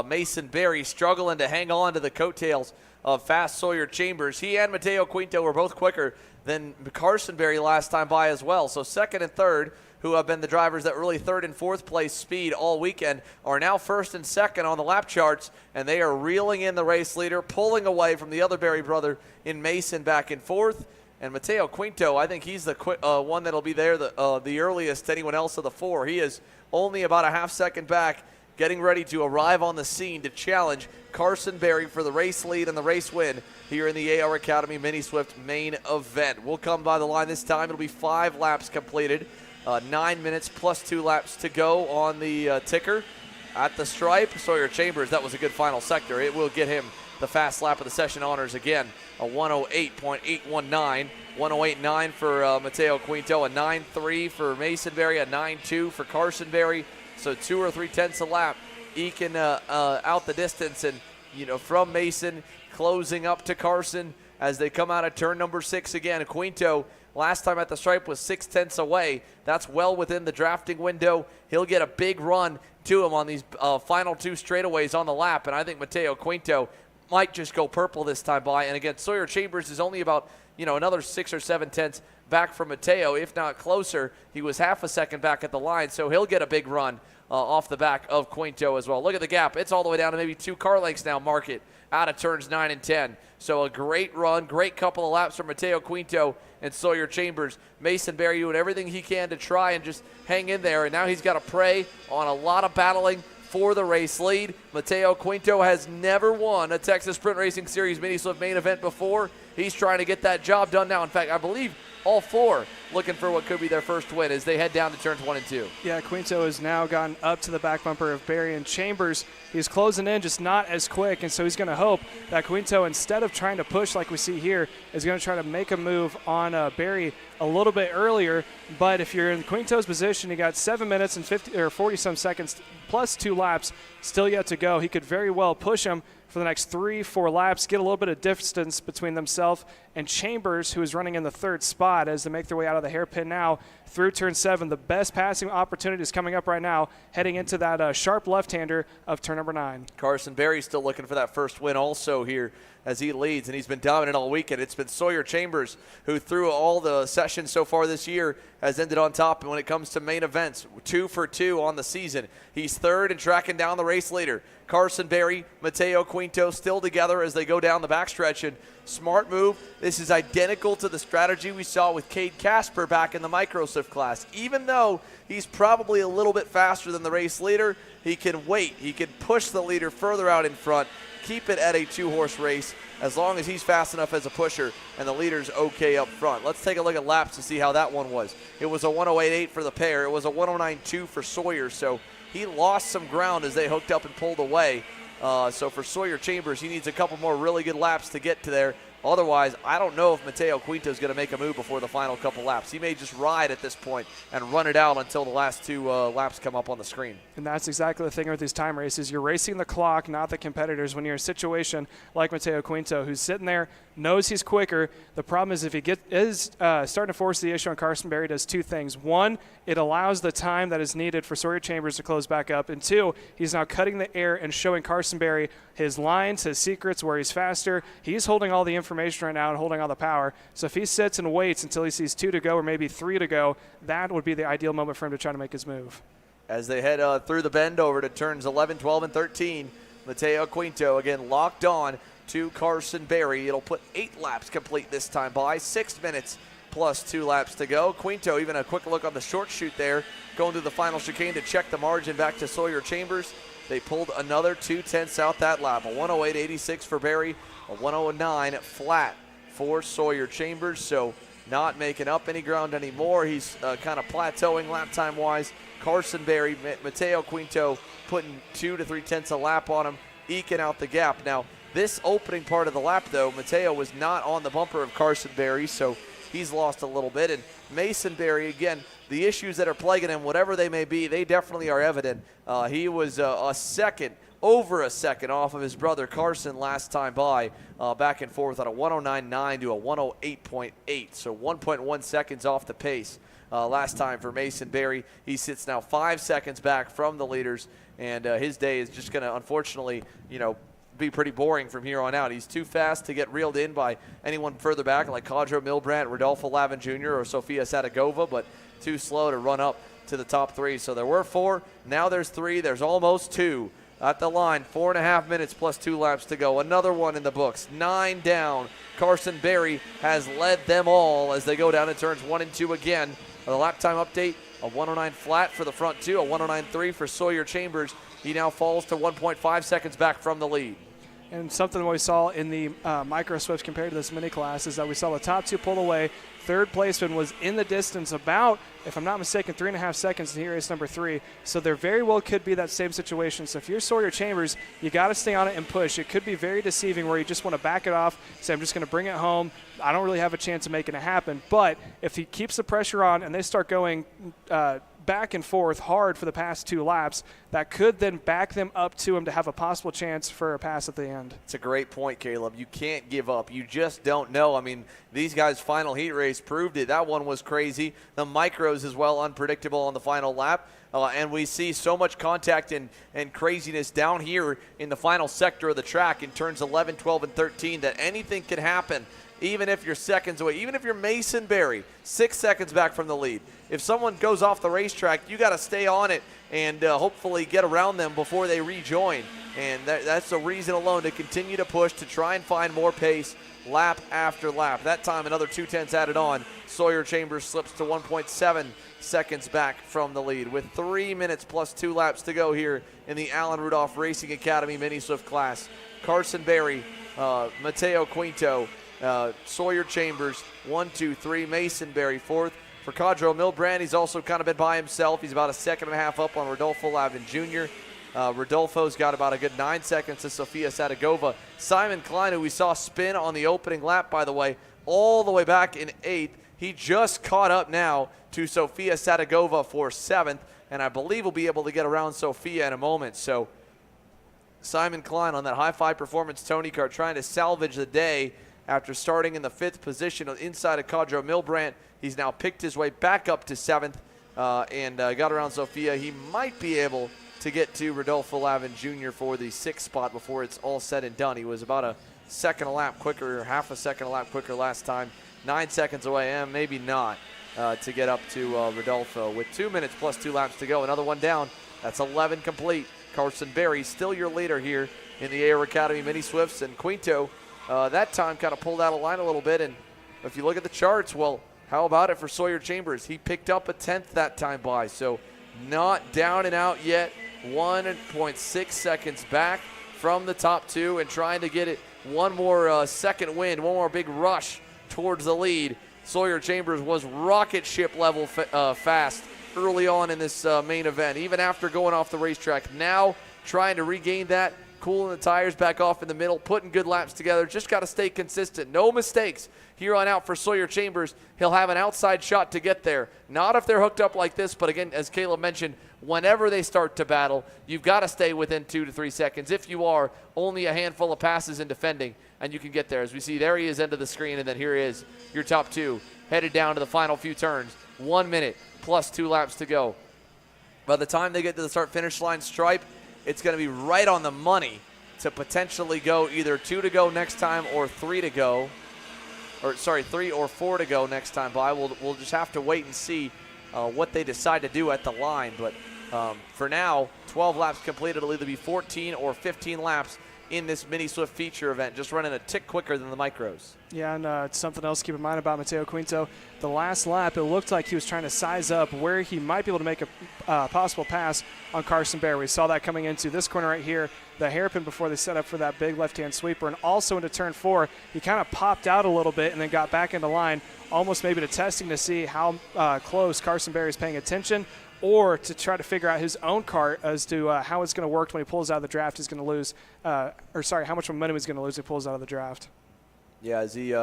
Mason Berry struggling to hang on to the coattails of fast Sawyer Chambers. He and Mateo Quinto were both quicker than Carson Berry last time by as well. So second and third, who have been the drivers that really third and fourth place speed all weekend, are now first and second on the lap charts, and they are reeling in the race leader, pulling away from the other Berry brother in Mason back and forth. And Mateo Quinto, I think he's the one that'll be there the earliest to anyone else of the four. He is only about a half second back, getting ready to arrive on the scene to challenge Carson Berry for the race lead and the race win here in the AR Academy Mini-Swift main event. We'll come by the line this time. It'll be 5 laps completed. 9 minutes plus 2 laps to go on the ticker. At the stripe, Sawyer Chambers, that was a good final sector. It will get him the fast lap of the session honors again, a 108.819. 108.9 for Mateo Quinto, a 9.3 for Mason Berry, a 9.2 for Carson Berry. So 2 or 3 tenths a lap eking out the distance, and from Mason closing up to Carson as they come out of turn number 6 again. Quinto last time at the stripe was 6 tenths away. That's well within the drafting window. He'll get a big run to him on these final 2 straightaways on the lap, and I think Mateo Quinto might just go purple this time by. And again, Sawyer Chambers is only about another 6 or 7 tenths back from Mateo, if not closer. He was half a second back at the line, so he'll get a big run off the back of Quinto as well. Look at the gap. It's all the way down to maybe 2 car lengths now, mark it, out of turns 9 and 10. So a great run, great couple of laps from Mateo Quinto and Sawyer Chambers. Mason Berry doing everything he can to try and just hang in there, and now he's got to prey on a lot of battling for the race lead. Mateo Quinto has never won a Texas Sprint Racing Series Mini-Swift main event before. He's trying to get that job done now. In fact, I believe all 4 looking for what could be their first win as they head down to turns 1 and 2. Yeah, Quinto has now gotten up to the back bumper of Berry and Chambers. He's closing in, just not as quick, and so he's going to hope that Quinto, instead of trying to push like we see here, is going to try to make a move on Berry a little bit earlier. But if you're in Quinto's position, you got 7 minutes and 40-some seconds plus 2 laps still yet to go. He could very well push him for the next 3-4 laps, get a little bit of distance between themselves and Chambers, who is running in the 3rd spot as they make their way out of the hairpin now through turn 7. The best passing opportunity is coming up right now, heading into that sharp left-hander of turn number 9. Carson Berry still looking for that first win also here as he leads, and he's been dominant all weekend. It's been Sawyer Chambers who, through all the sessions so far this year, has ended on top. And when it comes to main events, 2 for 2 on the season. He's 3rd and tracking down the race leader. Carson Berry, Mateo Quinto still together as they go down the backstretch. And smart move. This is identical to the strategy we saw with Cade Casper back in the Microswift class. Even though he's probably a little bit faster than the race leader, he can wait. He can push the leader further out in front, keep it at a 2-horse race as long as he's fast enough as a pusher and the leader's okay up front. Let's take a look at laps to see how that one was. It was a 108.8 for the pair. It was a 109.2 for Sawyer, so he lost some ground as they hooked up and pulled away. So for Sawyer Chambers, he needs a couple more really good laps to get to there. Otherwise, I don't know if Mateo Quinto is going to make a move before the final couple laps. He may just ride at this point and run it out until the last 2 laps come up on the screen. And that's exactly the thing with these time races. You're racing the clock, not the competitors. When you're in a situation like Mateo Quinto, who's sitting there, knows he's quicker. The problem is if he is starting to force the issue on Carson Berry, does 2 things. 1, it allows the time that is needed for Sawyer Chambers to close back up. And 2, he's now cutting the air and showing Carson Berry his lines, his secrets, where he's faster. He's holding all the information right now and holding all the power. So if he sits and waits until he sees 2 to go or maybe 3 to go, that would be the ideal moment for him to try to make his move. As they head through the bend over to turns 11, 12, and 13, Mateo Quinto again locked on to Carson Berry. It'll put 8 laps complete this time by, 6 minutes plus 2 laps to go. Quinto, even a quick look on the short chute there, going through the final chicane to check the margin back to Sawyer Chambers. They pulled another 2/10 out that lap. A 108.86 for Barry, a 109 flat for Sawyer Chambers. So not making up any ground anymore. He's kind of plateauing lap time wise. Carson Berry, Mateo Quinto putting 2 to 3/10 a lap on him, eking out the gap. Now, this opening part of the lap, though, Mateo was not on the bumper of Carson Berry, so he's lost a little bit. And Mason Berry, again, the issues that are plaguing him, whatever they may be, they definitely are evident. He was over a second off of his brother Carson last time by, back and forth on a 109.9 to a 108.8, so 1.1 seconds off the pace last time for Mason Berry. He sits now 5 seconds back from the leaders, and his day is just going to, unfortunately, be pretty boring from here on out. He's too fast to get reeled in by anyone further back like Cadro Milbrandt, Rodolfo Lavin Jr., or Sofia Sadagova, but too slow to run up to the top 3. So there were 4, now there's 3, there's almost 2 at the line. 4.5 minutes plus 2 laps to go. Another one in the books. 9 down. Carson Berry has led them all as they go down in turns 1 and 2 again. The lap time update, a 109 flat for the front 2, a 109.3 for Sawyer Chambers. He now falls to 1.5 seconds back from the lead. And something we saw in the Microswift compared to this mini class is that we saw the top 2 pull away. Third placeman was in the distance about, if I'm not mistaken, 3.5 seconds in race number 3. So there very well could be that same situation. So if you're Sawyer Chambers, you got to stay on it and push. It could be very deceiving where you just want to back it off, say, I'm just going to bring it home. I don't really have a chance of making it happen. But if he keeps the pressure on and they start going back and forth hard for the past 2 laps, that could then back them up to him to have a possible chance for a pass at the end. It's a great point, Caleb. You can't give up. You just don't know. I mean, these guys' final heat race proved it. That one was crazy. The micros as well, unpredictable on the final lap. And we see so much contact and craziness down here in the final sector of the track in turns 11, 12, and 13 that anything can happen. Even if you're seconds away, even if you're Mason Berry, 6 seconds back from the lead. If someone goes off the racetrack, you got to stay on it and hopefully get around them before they rejoin. And that's a reason alone to continue to push, to try and find more pace lap after lap. That time, another 2/10 added on. Sawyer Chambers slips to 1.7 seconds back from the lead with 3 minutes plus 2 laps to go here in the Allen Rudolph Racing Academy Mini Swift class. Carson Berry, Mateo Quinto, Sawyer Chambers, 1, 2, 3. Mason Berry, 4th. For Cadro Milbrandt, he's also kind of been by himself. He's about 1.5 seconds up on Rodolfo Lavin Jr. Rodolfo's got about a good 9 seconds to Sofia Sadagova. Simon Klein, who we saw spin on the opening lap, by the way, all the way back in 8th. He just caught up now to Sofia Sadagova for 7th, and I believe we'll be able to get around Sofia in a moment. So Simon Klein on that high-five performance Tony car trying to salvage the day after starting in the 5th position inside of Cadro Milbrandt. He's now picked his way back up to 7th and got around Sofia. He might be able to get to Rodolfo Lavin Jr. for the 6th spot before it's all said and done. He was about a second a lap quicker, or half a second a lap quicker last time. 9 seconds away, and maybe not, to get up to Rodolfo. With 2 minutes plus 2 laps to go, another one down. That's 11 complete. Carson Berry still your leader here in the Air Academy Mini Swifts, and Quinto that time kind of pulled out of line a little bit. And if you look at the charts, well, how about it for Sawyer Chambers? He picked up a 10th that time by, so not down and out yet. 1.6 seconds back from the top 2 and trying to get it one more second wind, one more big rush towards the lead. Sawyer Chambers was rocket ship level fast early on in this main event, even after going off the racetrack. Now trying to regain that, cooling the tires back off in the middle, putting good laps together. Just got to stay consistent. No mistakes here on out for Sawyer Chambers. He'll have an outside shot to get there. Not if they're hooked up like this, but again, as Caleb mentioned, whenever they start to battle, you've got to stay within 2 to 3 seconds. If you are, only a handful of passes in defending, and you can get there. As we see, there he is end of the screen, and then here he is, your top 2, headed down to the final few turns. 1 minute plus 2 laps to go. By the time they get to the start-finish line stripe, it's going to be right on the money to potentially go either 2 to go next time or 3 to go. Or, sorry, 3 or 4 to go next time by. We'll just have to wait and see what they decide to do at the line. But for now, 12 laps completed. It'll either be 14 or 15 laps in this Mini Swift feature event, just running a tick quicker than the micros. Yeah, and something else to keep in mind about Mateo Quinto, the last lap, it looked like he was trying to size up where he might be able to make a possible pass on Carson Bear. We saw that coming into this corner right here, the hairpin before they set up for that big left-hand sweeper, and also into turn 4, he kind of popped out a little bit and then got back into line, almost maybe to testing to see how close Carson Bear is paying attention, or to try to figure out his own kart as to how it's going to work when he pulls out of the draft. He's going to lose, how much momentum he's going to lose if he pulls out of the draft. Yeah, as he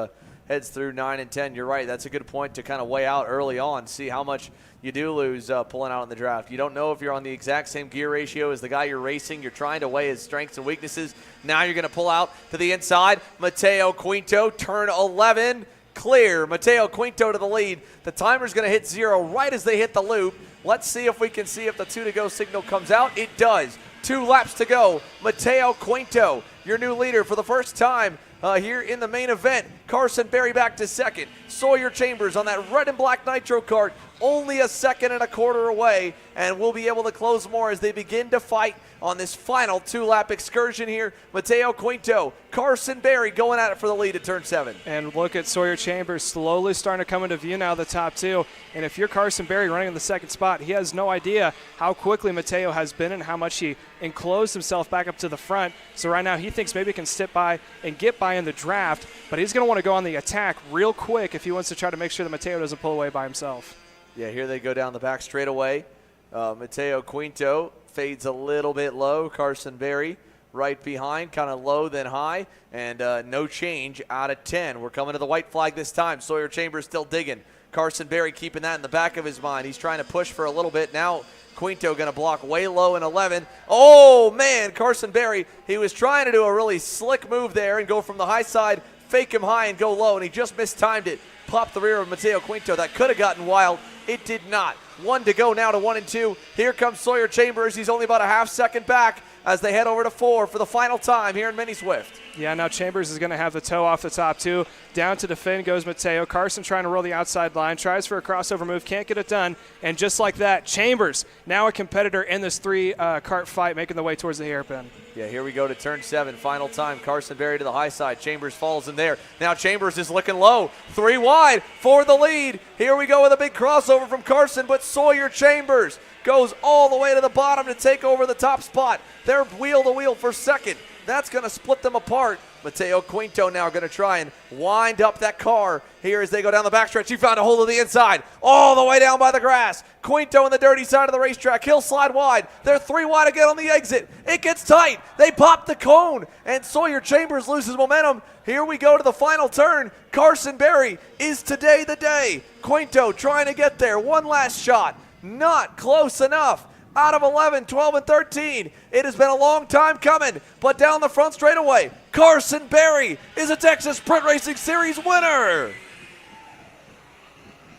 heads through 9 and 10, you're right. That's a good point to kind of weigh out early on, see how much you do lose pulling out in the draft. You don't know if you're on the exact same gear ratio as the guy you're racing. You're trying to weigh his strengths and weaknesses. Now you're going to pull out to the inside. Mateo Quinto, turn 11, clear. Mateo Quinto to the lead. The timer's going to hit 0 right as they hit the loop. Let's see if we can see if the 2 to go signal comes out. It does. 2 laps to go. Mateo Quinto, your new leader for the first time here in the main event. Carson Berry back to second. Sawyer Chambers on that red and black nitro kart, only a second and a quarter away, and we'll be able to close more as they begin to fight on this final 2-lap excursion here. Mateo Quinto, Carson Berry going at it for the lead at turn 7. And look at Sawyer Chambers slowly starting to come into view now, the top 2. And if you're Carson Berry running in the second spot, he has no idea how quickly Mateo has been and how much he enclosed himself back up to the front. So right now he thinks maybe he can sit by and get by in the draft, but he's going to want to go on the attack real quick if he wants to try to make sure that Mateo doesn't pull away by himself. Yeah, here they go down the back straightaway. Mateo Quinto fades a little bit low. Carson Berry right behind, kind of low then high, and no change out of 10. We're coming to the white flag this time. Sawyer Chambers still digging. Carson Berry keeping that in the back of his mind. He's trying to push for a little bit. Now Quinto going to block way low in 11. Oh, man, Carson Berry, he was trying to do a really slick move there and go from the high side, fake him high and go low, and he just mistimed it. Popped the rear of Mateo Quinto. That could have gotten wild. It did not. 1 to go now to 1 and 2. Here comes Sawyer Chambers. He's only about a half second back as they head over to 4 for the final time here in Mini Swift. Yeah, now Chambers is going to have the toe off the top 2. Down to defend goes Mateo. Carson trying to roll the outside line. Tries for a crossover move. Can't get it done. And just like that, Chambers, now a competitor in this 3-kart fight, making the way towards the hairpin. Yeah, here we go to turn 7. Final time. Carson Berry to the high side. Chambers falls in there. Now Chambers is looking low. 3 wide for the lead. Here we go with a big crossover from Carson, but Sawyer Chambers goes all the way to the bottom to take over the top spot. They're wheel to wheel for second. That's going to split them apart. Mateo Quinto now going to try and wind up that car here as they go down the backstretch. He found a hold of the inside, all the way down by the grass. Quinto on the dirty side of the racetrack. He'll slide wide. They're 3 wide again on the exit. It gets tight. They pop the cone, and Sawyer Chambers loses momentum. Here we go to the final turn. Carson Berry is today the day. Quinto trying to get there. One last shot. Not close enough. Out of 11, 12, and 13. It has been a long time coming, but down the front straightaway, Carson Berry is a Texas Sprint Racing Series winner.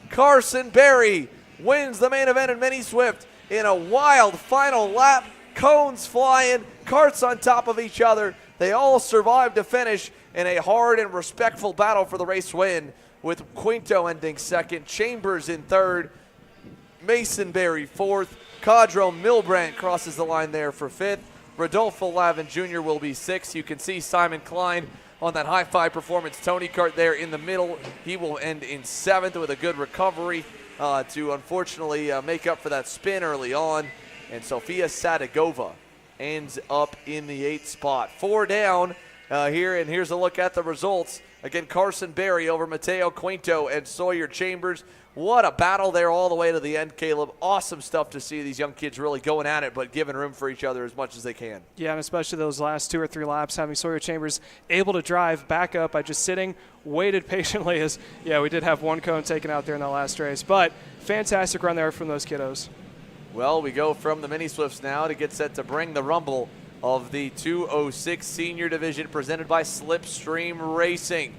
Carson Berry wins the main event in Mini Swift in a wild final lap. Cones flying, karts on top of each other. They all survived to finish in a hard and respectful battle for the race win, with Quinto ending second, Chambers in third, Mason Berry fourth, Cadro Milbrandt crosses the line there for fifth. Rodolfo Lavin Jr. will be sixth. You can see Simon Klein on that high five performance Tony kart there in the middle. He will end in seventh with a good recovery to unfortunately make up for that spin early on. And Sofia Sadagova ends up in the 8th spot. 4 down here, and here's a look at the results. Again, Carson Berry over Mateo Quinto and Sawyer Chambers. What a battle there all the way to the end, Caleb. Awesome stuff to see these young kids really going at it, but giving room for each other as much as they can. Yeah, and especially those last 2 or 3 laps, having Sawyer Chambers able to drive back up by just sitting, waited patiently as, yeah, we did have 1 cone taken out there in that last race, but fantastic run there from those kiddos. Well, we go from the Mini Swifts now to get set to bring the rumble of the 206 Senior Division presented by Slipstream Racing.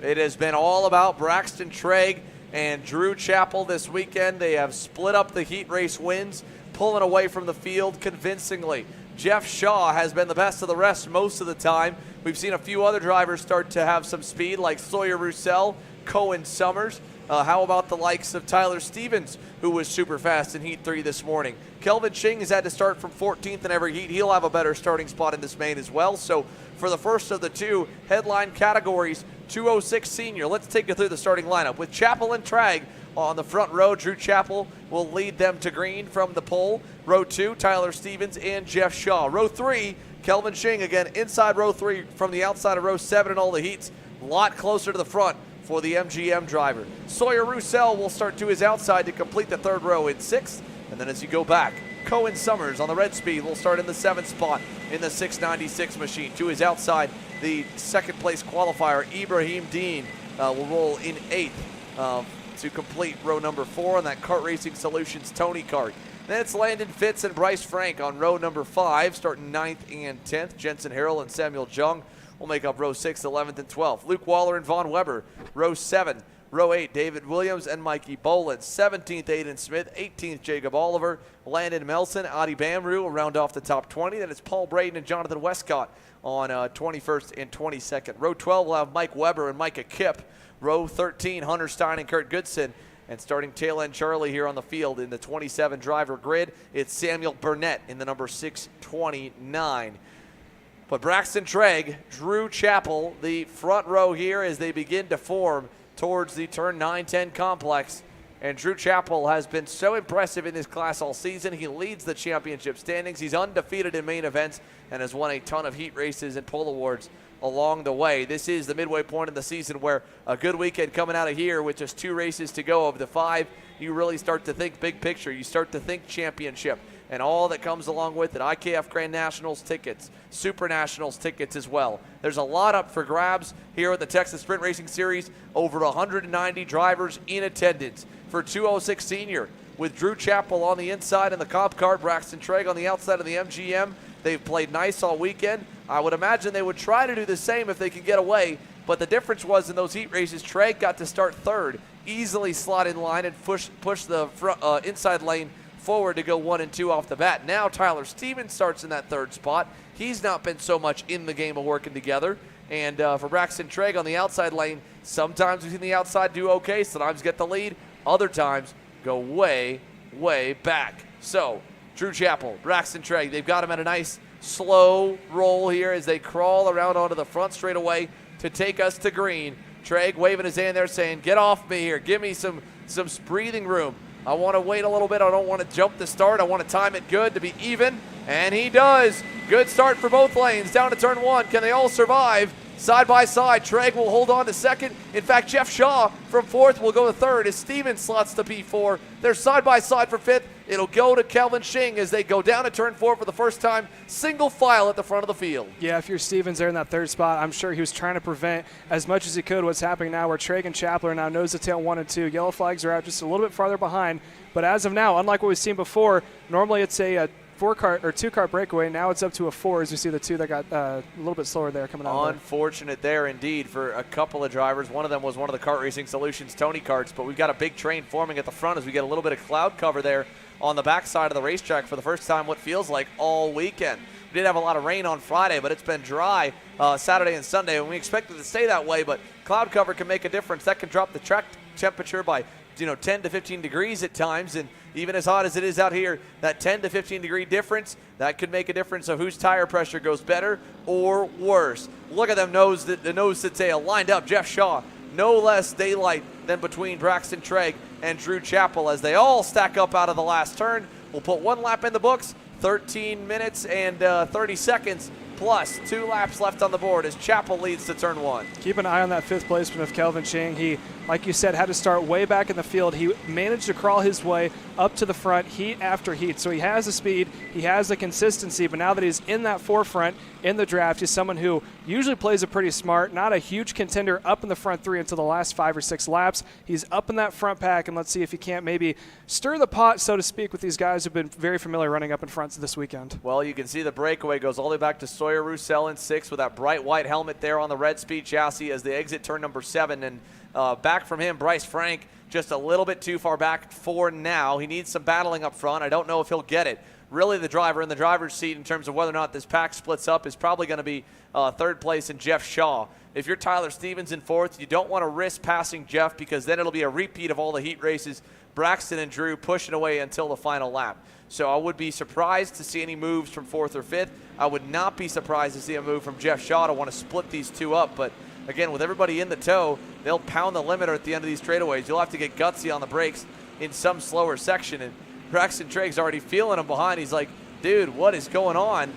It has been all about Braxton Trigg and Drew Chappell this weekend. They have split up the heat race wins, pulling away from the field convincingly. Jeff Shaw has been the best of the rest most of the time, We've seen a few other drivers start to have some speed, like Sawyer Roussel, Cohen Summers. How about the likes of Tyler Stevens, who was super fast in Heat 3 this morning? Kelvin Ching has had to start from 14th in every heat. He'll have a better starting spot in this main as well. So for the first of the two headline categories, 206 Senior, let's take you through the starting lineup. With Chappell and Tragg on the front row, Drew Chappell will lead them to green from the pole. Row 2, Tyler Stevens and Jeff Shaw. Row 3, Kelvin Ching again inside row 3 from the outside of row 7 in all the heats. A lot closer to the front for the MGM driver. Sawyer Roussel will start to his outside to complete the third row in 6th. And then as you go back, Cohen Summers on the red speed will start in the 7th spot in the 696 machine. To his outside, the second place qualifier, Ibrahim Dean, will roll in 8th to complete row number 4 on that Kart Racing Solutions Tony Kart. Then it's Landon Fitz and Bryce Frank on row number 5, starting 9th and 10th. Jensen Harrell and Samuel Jung will make up row 6, 11th, and 12th. Luke Waller and Von Weber, row 7. Row 8, David Williams and Mikey Boland. 17th, Aiden Smith. 18th, Jacob Oliver. Landon Melson, Adi Bamru will round off the top 20. Then it's Paul Braden and Jonathan Westcott on 21st and 22nd. Row 12 will have Mike Weber and Micah Kipp. Row 13, Hunter Stein and Kurt Goodson. And starting tail end Charlie here on the field in the 27 driver grid, it's Samuel Burnett in the number 629. But Braxton Tragg, Drew Chappell, the front row here as they begin to form towards the turn 9-10 complex. And Drew Chappell has been so impressive in this class all season. He leads the championship standings. He's undefeated in main events and has won a ton of heat races and pole awards along the way. This is the midway point in the season where a good weekend coming out of here with just 2 races to go of the 5, you really start to think big picture. You start to think championship and all that comes along with it. IKF Grand Nationals tickets, Super Nationals tickets as well. There's a lot up for grabs here at the Texas Sprint Racing Series. Over 190 drivers in attendance for 206 Senior, with Drew Chappell on the inside in the comp car, Braxton Tragg on the outside of the MGM. They've played nice all weekend. I would imagine they would try to do the same if they could get away, but the difference was in those heat races, Tragg got to start third, easily slot in line and push the front, inside lane forward to go 1 and 2 off the bat. Now Tyler Stevens starts in that third spot. He's not been so much in the game of working together. And for Braxton Tragg on the outside lane, sometimes we've seen the outside do okay, sometimes get the lead, other times go way, way back. So Drew Chappell, Braxton Tragg, they've got him at a nice slow roll here as they crawl around onto the front straightaway to take us to green. Tragg waving his hand there saying, get off me here, give me some breathing room. I want to wait a little bit. I don't want to jump the start. I want to time it good to be even, and he does. Good start for both lanes. Down to turn 1. Can they all survive? Side by side, Tragg will hold on to second. In fact, Jeff Shaw from 4th will go to 3rd as Stevens slots to P4. They're side by side for 5th. It'll go to Kelvin Ching as they go down to turn 4 for the first time. Single file at the front of the field. Yeah, if you're Stevens there in that 3rd spot, I'm sure he was trying to prevent as much as he could what's happening now where Tragg and Chappell are now nose to tail 1 and 2. Yellow flags are out just a little bit farther behind. But as of now, unlike what we've seen before, normally it's a 4-car or 2-car breakaway. Now it's up to a 4 as you see the 2 that got a little bit slower there coming out. Unfortunate there indeed for a couple of drivers. One of them was one of the Kart Racing Solutions Tony Karts, but we've got a big train forming at the front as we get a little bit of cloud cover there on the backside of the racetrack for the first time what feels like all weekend. We did have a lot of rain on Friday, but it's been dry Saturday and Sunday, and we expect it to stay that way, but cloud cover can make a difference. That can drop the track temperature by 10 to 15 degrees at times, and even as hot as it is out here, that 10 to 15 degree difference, that could make a difference of whose tire pressure goes better or worse. Look at them the nose to tail lined up. Jeff Shaw, no less daylight than between Braxton Tragg and Drew Chappell as they all stack up out of the last turn. We'll put 1 lap in the books, 13 minutes and 30 seconds plus 2 laps left on the board as Chappell leads to turn 1. Keep an eye on that 5th placement of Kelvin Ching. He, like you said, had to start way back in the field. He managed to crawl his way up to the front heat after heat. So he has the speed, he has the consistency, but now that he's in that forefront in the draft, he's someone who usually plays it pretty smart, not a huge contender up in the front 3 until the last 5 or 6 laps. He's up in that front pack, and let's see if he can't maybe stir the pot, so to speak, with these guys who've been very familiar running up in front this weekend. Well, you can see the breakaway goes all the way back to Sawyer Roussel in 6th with that bright white helmet there on the red speed chassis as they exit turn number 7. And back from him, Bryce Frank, just a little bit too far back for now. He needs some battling up front. I don't know if he'll get it. really the driver in the driver's seat in terms of whether or not this pack splits up is probably going to be third place in Jeff Shaw. If you're Tyler Stevens in fourth, you don't want to risk passing Jeff because then it'll be a repeat of all the heat races. Braxton and Drew pushing away until the final lap. So I would be surprised to see any moves from fourth or fifth. I would not be surprised to see a move from Jeff Shaw to want to split these two up. But again, with everybody in the tow, they'll pound the limiter at the end of these straightaways. You'll have to get gutsy on the brakes in some slower section. And Braxton Tragg's already feeling him behind. He's like, dude, what is going on?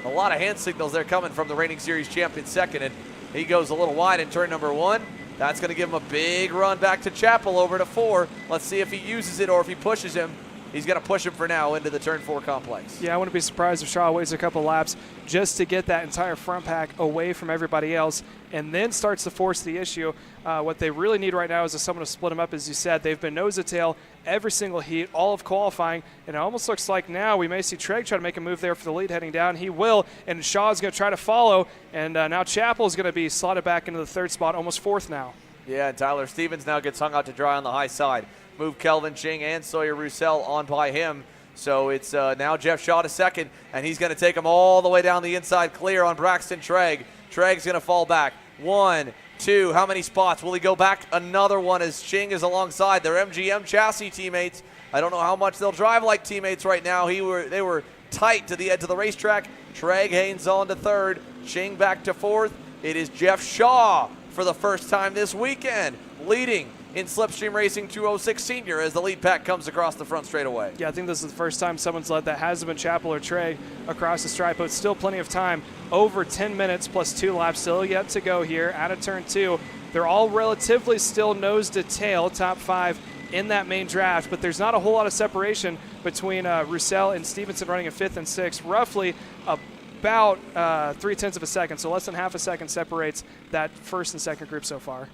A lot of hand signals there coming from the reigning series champion second. And he goes a little wide in turn number 1. That's going to give him a big run back to Chapel over to 4. Let's see if he uses it or if he pushes him. He's going to push him for now into the turn 4 complex. Yeah, I wouldn't be surprised if Shaw waits a couple laps just to get that entire front pack away from everybody else and then starts to force the issue. What they really need right now is someone to split them up, as you said. They've been nose to tail every single heat, all of qualifying, and it almost looks like now we may see Treg try to make a move there for the lead heading down. He will, and Shaw's going to try to follow, and now Chapel's going to be slotted back into the third spot, almost fourth now. Yeah, and Tyler Stevens now gets hung out to dry on the high side. Move Kelvin Ching and Sawyer Roussel on by him. So it's now Jeff Shaw to second, and he's going to take him all the way down the inside clear on Braxton Treg. Treg's going to fall back. 1, 2, how many spots? Will he go back? Another one as Ching is alongside their MGM chassis teammates. I don't know how much they'll drive like teammates right now. They were tight to the edge of the racetrack. Treg hangs on to third. Ching back to fourth. It is Jeff Shaw for the first time this weekend, leading in Slipstream Racing 206 Senior as the lead pack comes across the front straightaway. Yeah, I think this is the first time someone's led that hasn't been Chapel or Trey across the stripe, but it's still plenty of time. Over 10 minutes plus 2 laps still yet to go here out of turn 2. They're all relatively still nose to tail, top 5 in that main draft, but there's not a whole lot of separation between Roussel and Stevenson running in 5th and 6th, roughly about 0.3 of a second, so less than half a second separates that first and second group so far.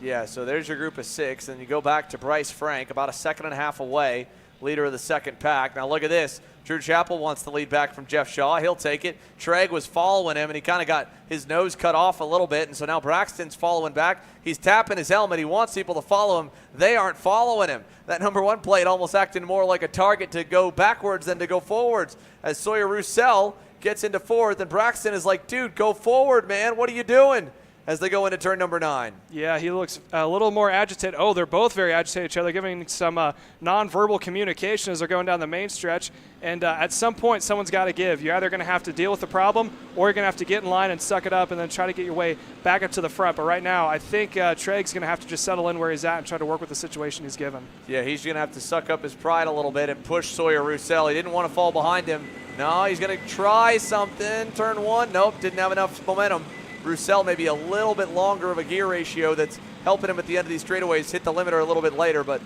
Yeah, so there's your group of 6, and you go back to Bryce Frank, about a second and a half away, leader of the second pack. Now look at this. Drew Chapel wants the lead back from Jeff Shaw. He'll take it. Treg was following him, and he kind of got his nose cut off a little bit, and so now Braxton's following back. He's tapping his helmet. He wants people to follow him. They aren't following him. That number 1 plate almost acting more like a target to go backwards than to go forwards as Sawyer Roussel gets into 4th, and Braxton is like, dude, go forward, man. What are you doing? As they go into turn number 9. Yeah, he looks a little more agitated. Oh, they're both very agitated each other, giving some nonverbal communication as they're going down the main stretch. And at some point, someone's got to give. You're either going to have to deal with the problem, or you're going to have to get in line and suck it up and then try to get your way back up to the front. But right now, I think Treg's going to have to just settle in where he's at and try to work with the situation he's given. Yeah, he's going to have to suck up his pride a little bit and push Sawyer Roussel. He didn't want to fall behind him. No, he's going to try something. Turn 1, nope, didn't have enough momentum. Roussel maybe a little bit longer of a gear ratio that's helping him at the end of these straightaways hit the limiter a little bit later, but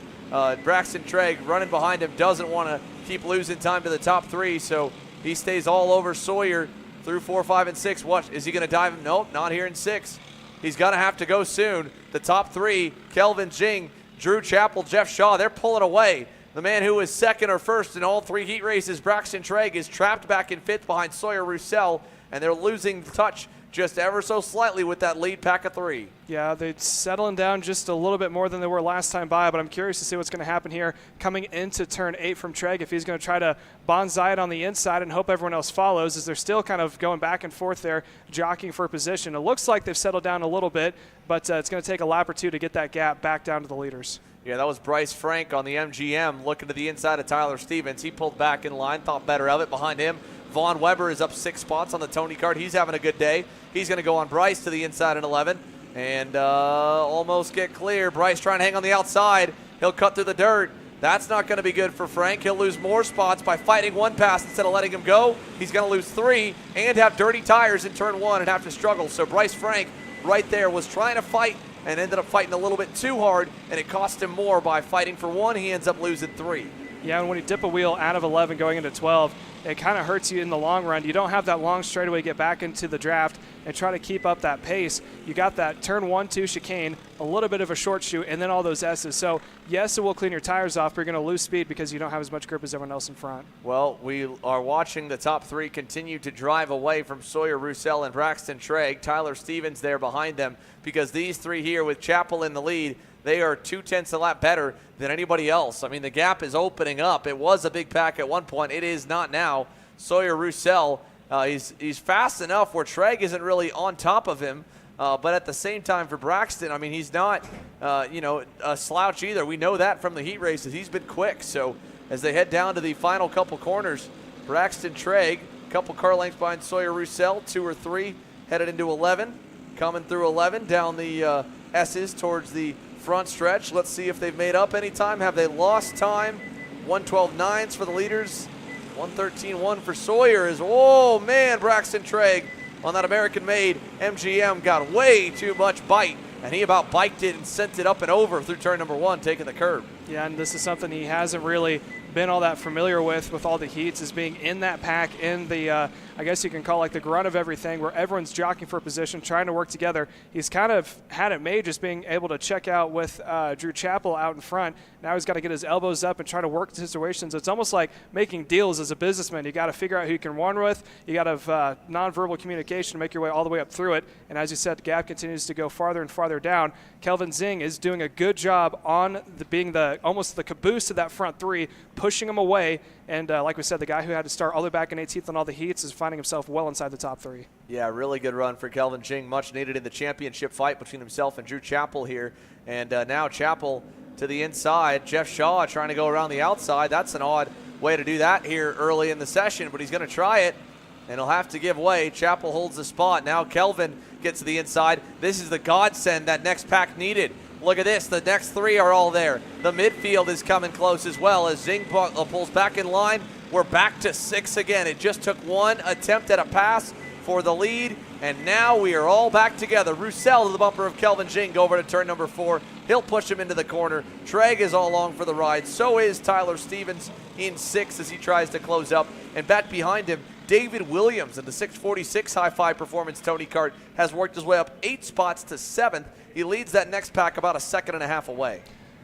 Braxton Treg running behind him doesn't want to keep losing time to the top 3, so he stays all over Sawyer through 4, 5, and 6. What, is he going to dive him? Nope, not here in 6. He's going to have to go soon. The top 3, Kelvin Jing, Drew Chapel, Jeff Shaw, they're pulling away. The man who was second or first in all 3 heat races, Braxton Treg, is trapped back in 5th behind Sawyer Roussel, and they're losing touch just ever so slightly with that lead pack of 3. Yeah, they're settling down just a little bit more than they were last time by, but I'm curious to see what's going to happen here coming into turn 8 from Treg, if he's going to try to bonsai it on the inside and hope everyone else follows, as they're still kind of going back and forth there, jockeying for position. It looks like they've settled down a little bit, but it's going to take a lap or 2 to get that gap back down to the leaders. Yeah, that was Bryce Frank on the MGM looking to the inside of Tyler Stevens. He pulled back in line, thought better of it. Behind him, Vaughn Weber is up 6 spots on the Tony card. He's having a good day. He's going to go on Bryce to the inside in 11 and almost get clear. Bryce trying to hang on the outside. He'll cut through the dirt. That's not going to be good for Frank. He'll lose more spots by fighting 1 pass instead of letting him go. He's going to lose 3 and have dirty tires in turn 1 and have to struggle. So Bryce Frank right there was trying to fight and ended up fighting a little bit too hard, and it cost him more by fighting for 1. He ends up losing 3. Yeah, and when you dip a wheel out of 11 going into 12, it kind of hurts you in the long run. You don't have that long straightaway to get back into the draft and try to keep up that pace. You got that turn 1, 2 chicane, a little bit of a short shoot, and then all those S's. So, yes, it will clean your tires off, but you're going to lose speed because you don't have as much grip as everyone else in front. Well, we are watching the top 3 continue to drive away from Sawyer Roussel and Braxton Treg. Tyler Stevens there behind them, because these 3 here with Chapel in the lead, they are 2/10 a lap better than anybody else. I mean, the gap is opening up. It was a big pack at one point. It is not now. Sawyer Roussel, he's fast enough where Treg isn't really on top of him. But at the same time for Braxton, I mean, he's not, a slouch either. We know that from the heat races. He's been quick. So as they head down to the final couple corners, Braxton Treg, a couple car lengths behind Sawyer Roussel, 2 or 3, headed into 11. Coming through 11 down the S's towards the front stretch. Let's see if they've made up any time. Have they lost time? 1:12.9s for the leaders. 1:13.1 for Sawyer is, oh man, Braxton Treg on that American-made MGM got way too much bite, and he about biked it and sent it up and over through turn number 1, taking the curb. Yeah, and this is something he hasn't really been all that familiar with all the heats, is being in that pack, in the, I guess you can call like the grunt of everything, where everyone's jockeying for a position, trying to work together. He's kind of had it made just being able to check out with Drew Chappell out in front. Now he's got to get his elbows up and try to work the situations. It's almost like making deals as a businessman. You got to figure out who you can run with. You got to have nonverbal communication to make your way all the way up through it. And as you said, the gap continues to go farther and farther down. Kelvin Zing is doing a good job on being almost the caboose of that front 3, pushing him away. And like we said, the guy who had to start all the way back in 18th on all the heats is finding himself well inside the top 3. Yeah, really good run for Kelvin Jing, much needed in the championship fight between himself and Drew Chappell here. And now Chappell to the inside. Jeff Shaw trying to go around the outside. That's an odd way to do that here early in the session, but he's going to try it, and he'll have to give way. Chappell holds the spot. Now Kelvin gets to the inside. This is the godsend that next pack needed. Look at this. The next 3 are all there. The midfield is coming close as well as Zing pulls back in line. We're back to 6 again. It just took 1 attempt at a pass for the lead, and now we are all back together. Roussel to the bumper of Kelvin Jing, go over to turn number 4. He'll push him into the corner. Treg is all along for the ride. So is Tyler Stevens in 6 as he tries to close up. And back behind him, David Williams in the 646 Hi-Fi Performance Tony Kart has worked his way up 8 spots to 7th. He leads that next pack about a second and a half away.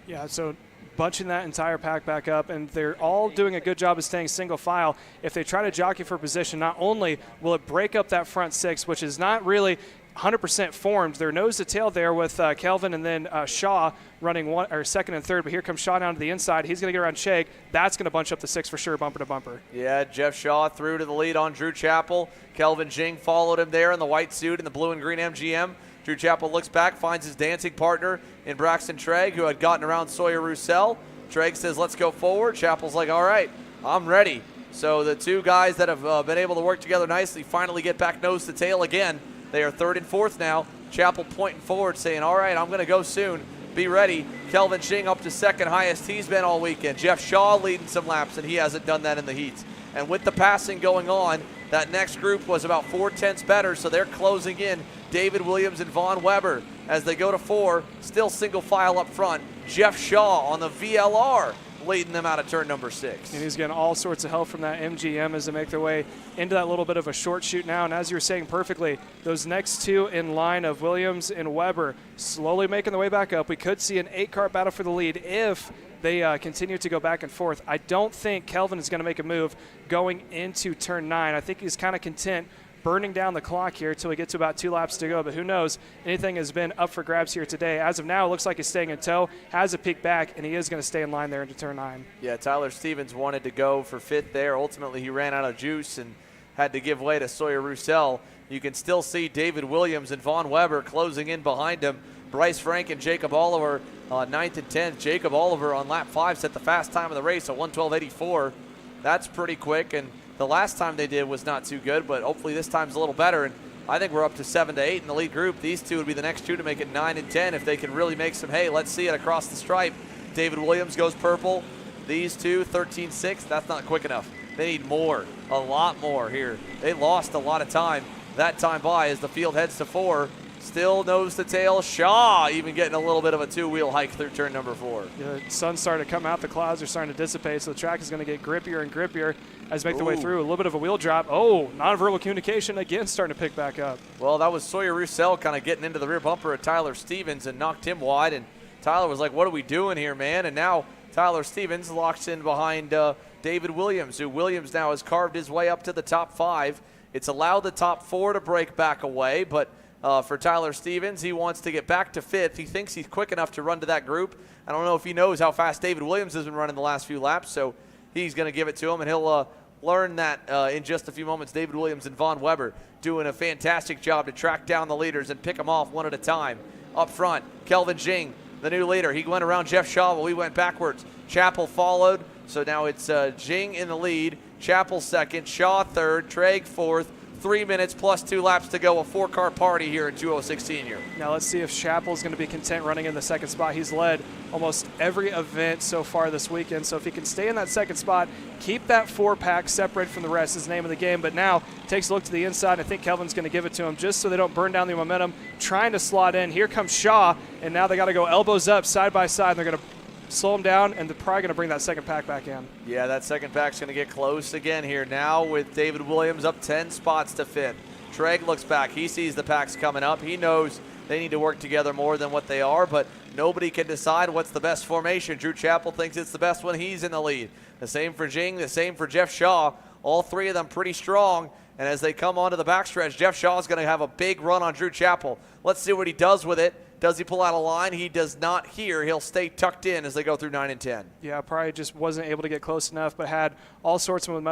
Yeah, so bunching that entire pack back up, and they're all doing a good job of staying single file. If they try to jockey for position, not only will it break up that front 6, which is not really 100% formed. They're nose to tail there with Kelvin and then Shaw running second and third, but here comes Shaw down to the inside. He's going to get around Shake. That's going to bunch up the 6 for sure, bumper to bumper. Yeah, Jeff Shaw through to the lead on Drew Chappell. Kelvin Jing followed him there in the white suit and the blue and green MGM. Drew Chappell looks back, finds his dancing partner in Braxton Treg, who had gotten around Sawyer Roussel. Treg says, let's go forward. Chappell's like, all right, I'm ready. So the 2 guys that have been able to work together nicely finally get back nose to tail again. They are 3rd and 4th now. Chappell pointing forward saying, all right, I'm going to go soon. Be ready. Kelvin Jing up to 2nd, highest he's been all weekend. Jeff Shaw leading some laps, and he hasn't done that in the heats. And with the passing going on, that next group was about 4/10 better, so they're closing in. David Williams and Vaughn Weber as they go to 4, still single file up front. Jeff Shaw on the VLR leading them out of turn number 6. And he's getting all sorts of help from that MGM as they make their way into that little bit of a short shoot now. And as you were saying perfectly, those next 2 in line of Williams and Weber slowly making their way back up. We could see an 8-car battle for the lead if they continue to go back and forth. I don't think Kelvin is going to make a move going into turn 9. I think he's kind of content burning down the clock here until we get to about 2 laps to go. But who knows? Anything has been up for grabs here today. As of now, it looks like he's staying in tow, has a peek back, and he is going to stay in line there into turn 9. Yeah, Tyler Stevens wanted to go for 5th there. Ultimately, he ran out of juice and had to give way to Sawyer Roussel. You can still see David Williams and Vaughn Weber closing in behind him. Bryce Frank and Jacob Oliver 9th and 10th. Jacob Oliver on lap 5 set the fast time of the race, a 1:12.84. That's pretty quick, and the last time they did was not too good, but hopefully this time's a little better. And I think we're up to 7 to 8 in the lead group. These 2 would be the next 2 to make it 9 and 10 if they can really make some hay. Let's see it across the stripe. David Williams goes purple. These 2, 13-6. That's not quick enough. They need more, a lot more here. They lost a lot of time that time by as the field heads to 4. Still nose to tail. Shaw even getting a little bit of a 2-wheel hike through turn number 4. Yeah, the sun's starting to come out. The clouds are starting to dissipate, so the track is going to get grippier and grippier as they make their way through. A little bit of a wheel drop. Oh, nonverbal communication again starting to pick back up. Well, that was Sawyer Roussel kind of getting into the rear bumper of Tyler Stevens and knocked him wide. And Tyler was like, what are we doing here, man? And now Tyler Stevens locks in behind David Williams, who Williams now has carved his way up to the top 5. It's allowed the top 4 to break back away, but for Tyler Stevens. He wants to get back to 5th. He thinks he's quick enough to run to that group. I don't know if he knows how fast David Williams has been running the last few laps, so he's going to give it to him, and he'll learn that in just a few moments. David Williams and Vaughn Weber doing a fantastic job to track down the leaders and pick them off one at a time. Up front, Kelvin Jing, the new leader. He went around Jeff Shaw while we went backwards. Chappell followed, so now it's Jing in the lead, Chappell second, Shaw third, Treg fourth. 3 minutes plus 2 laps to go, a 4-car party here in 206 Senior. Now let's see if Chappell's going to be content running in the second spot. He's led almost every event so far this weekend, so if he can stay in that second spot, keep that 4-pack separated from the rest is the name of the game. But now takes a look to the inside. I think Kelvin's going to give it to him just so they don't burn down the momentum, trying to slot in. Here comes Shaw, and now they got to go elbows up, side by side, and they're going to slow him down, and they're probably going to bring that second pack back in. Yeah, that second pack's going to get close again here now with David Williams up 10 spots to 5th. Treg looks back. He sees the packs coming up. He knows they need to work together more than what they are, but nobody can decide what's the best formation. Drew Chappell thinks it's the best when he's in the lead. The same for Jing, the same for Jeff Shaw. All three of them pretty strong, and as they come onto the backstretch, Jeff Shaw is going to have a big run on Drew Chappell. Let's see what he does with it. Does he pull out a line? He does not here. He'll stay tucked in as they go through 9 and 10. Yeah, probably just wasn't able to get close enough, but had all sorts of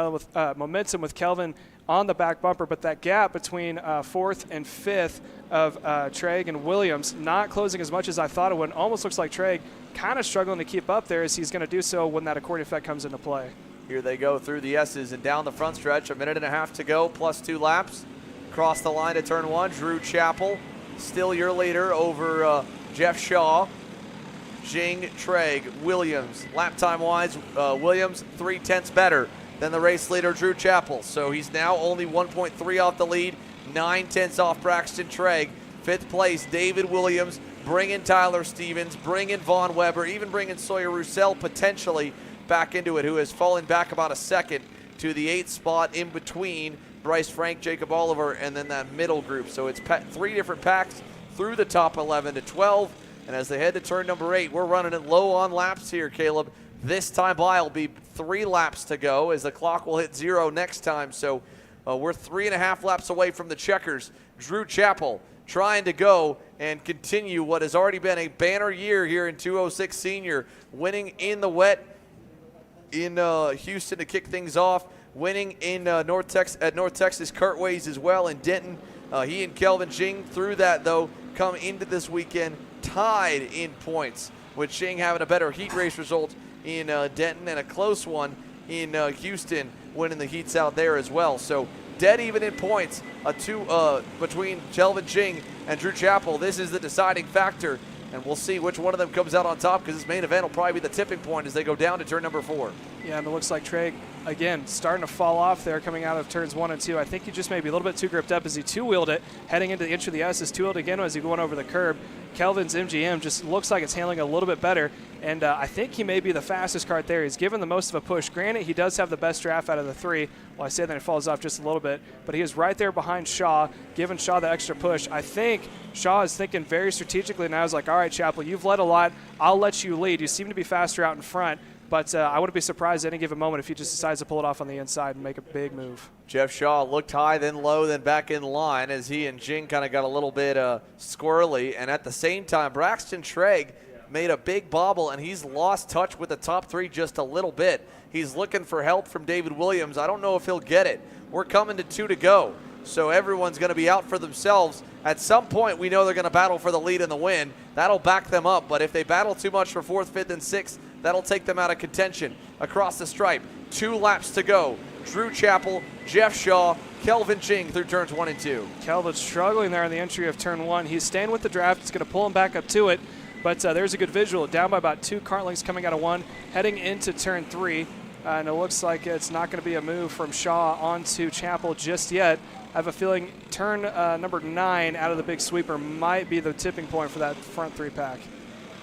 momentum with Kelvin on the back bumper. But that gap between 4th and 5th of Treg and Williams not closing as much as I thought it would. Almost looks like Treg kind of struggling to keep up there as he's going to do so when that accordion effect comes into play. Here they go through the S's and down the front stretch. 1.5 minutes to go, plus 2 laps. Across the line to turn 1, Drew Chappell. Still your leader over Jeff Shaw, Jing, Treg, Williams. Lap time wise, Williams 0.3 better than the race leader Drew Chappell. So he's now only 1.3 off the lead, 0.9 off Braxton Treg. 5th place, David Williams, bringing Tyler Stevens, bringing Vaughn Weber, even bringing Sawyer Roussel potentially back into it, who has fallen back about a second to the 8th spot in between Bryce Frank, Jacob Oliver, and then that middle group. So it's 3 different packs through the top 11 to 12. And as they head to turn number 8, we're running it low on laps here, Caleb. This time by will be 3 laps to go as the clock will hit 0 next time. So we're 3.5 laps away from the checkers. Drew Chappell trying to go and continue what has already been a banner year here in 206 Senior, winning in the wet in Houston to kick things off. Winning in North Texas Kartways as well in Denton. He and Kelvin Jing through that, though, come into this weekend tied in points, with Jing having a better heat race result in Denton and a close one in Houston, winning the heats out there as well. So dead even in points between Kelvin Jing and Drew Chappell. This is the deciding factor, and we'll see which one of them comes out on top, because this main event will probably be the tipping point as they go down to turn number 4. Yeah, and it looks like Treg, again, starting to fall off there coming out of turns 1 and 2. I think he just may be a little bit too gripped up as he two-wheeled it, heading into the inch of the S's, two-wheeled again as he went over the curb. Kelvin's MGM just looks like it's handling a little bit better, and I think he may be the fastest kart there. He's given the most of a push. Granted, he does have the best draft out of the 3. Well, I say that it falls off just a little bit, but he is right there behind Shaw, giving Shaw the extra push. I think Shaw is thinking very strategically now. He's like, all right, Chappell, you've led a lot. I'll let you lead. You seem to be faster out in front. But I wouldn't be surprised at any given moment if he just decides to pull it off on the inside and make a big move. Jeff Shaw looked high, then low, then back in line as he and Jing kind of got a little bit squirrely. And at the same time, Braxton Treg made a big bobble, and he's lost touch with the top 3 just a little bit. He's looking for help from David Williams. I don't know if he'll get it. We're coming to 2 to go, so everyone's going to be out for themselves. At some point, we know they're going to battle for the lead and the win. That'll back them up, but if they battle too much for 4th, 5th, and 6th, that'll take them out of contention. Across the stripe, 2 laps to go. Drew Chappell, Jeff Shaw, Kelvin Jing through turns 1 and 2. Kelvin's struggling there in the entry of turn 1. He's staying with the draft. It's going to pull him back up to it, but there's a good visual. Down by about 2 kart lengths coming out of 1, heading into turn 3. And it looks like it's not going to be a move from Shaw onto Chappell just yet. I have a feeling turn number 9 out of the big sweeper might be the tipping point for that front 3-pack.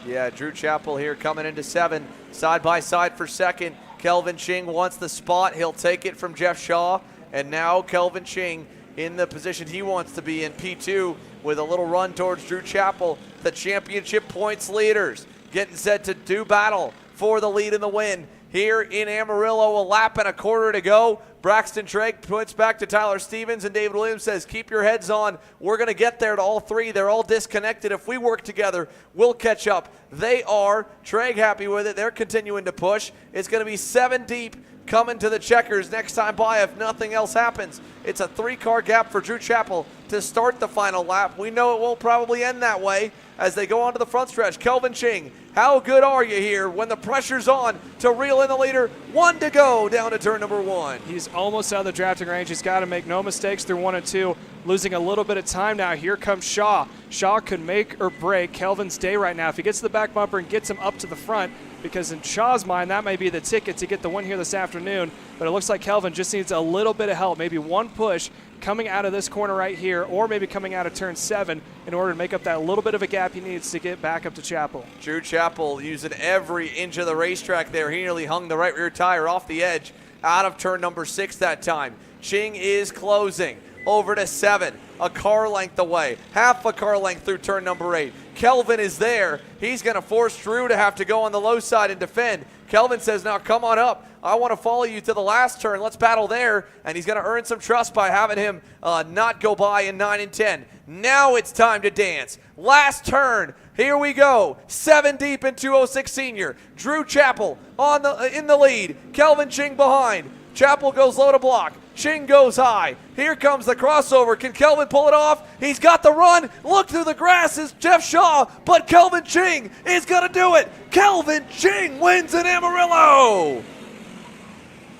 Yeah, Drew Chappell here coming into 7, side by side for 2nd. Kelvin Jing wants the spot. He'll take it from Jeff Shaw. And now Kelvin Jing in the position he wants to be in P2 with a little run towards Drew Chappell. The championship points leaders getting set to do battle for the lead and the win. Here in Amarillo, a lap and a quarter to go. Braxton Trigg puts back to Tyler Stevens, and David Williams says, keep your heads on. We're going to get there to all three. They're all disconnected. If we work together, we'll catch up. They are. Trigg happy with it. They're continuing to push. It's going to be 7 deep coming to the checkers next time by if nothing else happens. It's a 3-car gap for Drew Chappell to start the final lap. We know it won't probably end that way as they go on to the front stretch. Kelvin Ching, how good are you here when the pressure's on to reel in the leader? 1 to go down to turn number 1. He's almost out of the drafting range. He's got to make no mistakes through 1 and 2. Losing a little bit of time now. Here comes Shaw. Shaw could make or break Kelvin's day right now if he gets to the back bumper and gets him up to the front, because in Shaw's mind, that may be the ticket to get the win here this afternoon. But it looks like Kelvin just needs a little bit of help, maybe one push coming out of this corner right here, or maybe coming out of turn 7 in order to make up that little bit of a gap he needs to get back up to Chappell. Drew Chappell using every inch of the racetrack there. He nearly hung the right rear tire off the edge out of turn number 6 that time. Ching is closing over to 7, a car length away, half a car length through turn number 8. Kelvin is there. He's going to force Drew to have to go on the low side and defend. Kelvin says, now come on up. I want to follow you to the last turn. Let's battle there. And he's going to earn some trust by having him not go by in 9 and 10. Now it's time to dance. Last turn. Here we go. 7 deep in 206 Senior. Drew Chappell in the lead. Kelvin Ching behind. Chappell goes low to block. Ching goes high. Here comes the crossover. Can Kelvin pull it off? He's got the run. Look through the grass is Jeff Shaw, but Kelvin Ching is going to do it. Kelvin Ching wins in Amarillo.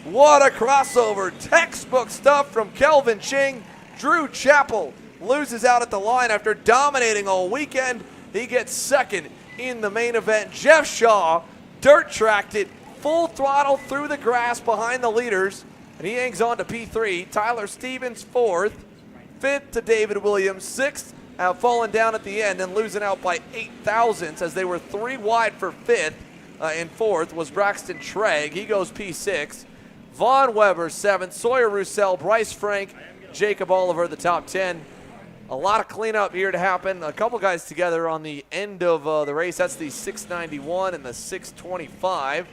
What a crossover. Textbook stuff from Kelvin Ching. Drew Chappell loses out at the line after dominating all weekend. He gets second in the main event. Jeff Shaw dirt tracked it full throttle through the grass behind the leaders, and he hangs on to P3. Tyler Stevens 4th, 5th to David Williams, 6th, falling down at the end and losing out by 8 thousandths as they were 3 wide for 5th. And 4th was Braxton Trigg. He goes P6. Vaughn Weber 7th, Sawyer Roussel, Bryce Frank, Jacob Oliver the top 10. A lot of cleanup here to happen. A couple guys together on the end of the race. That's the 691 and the 625.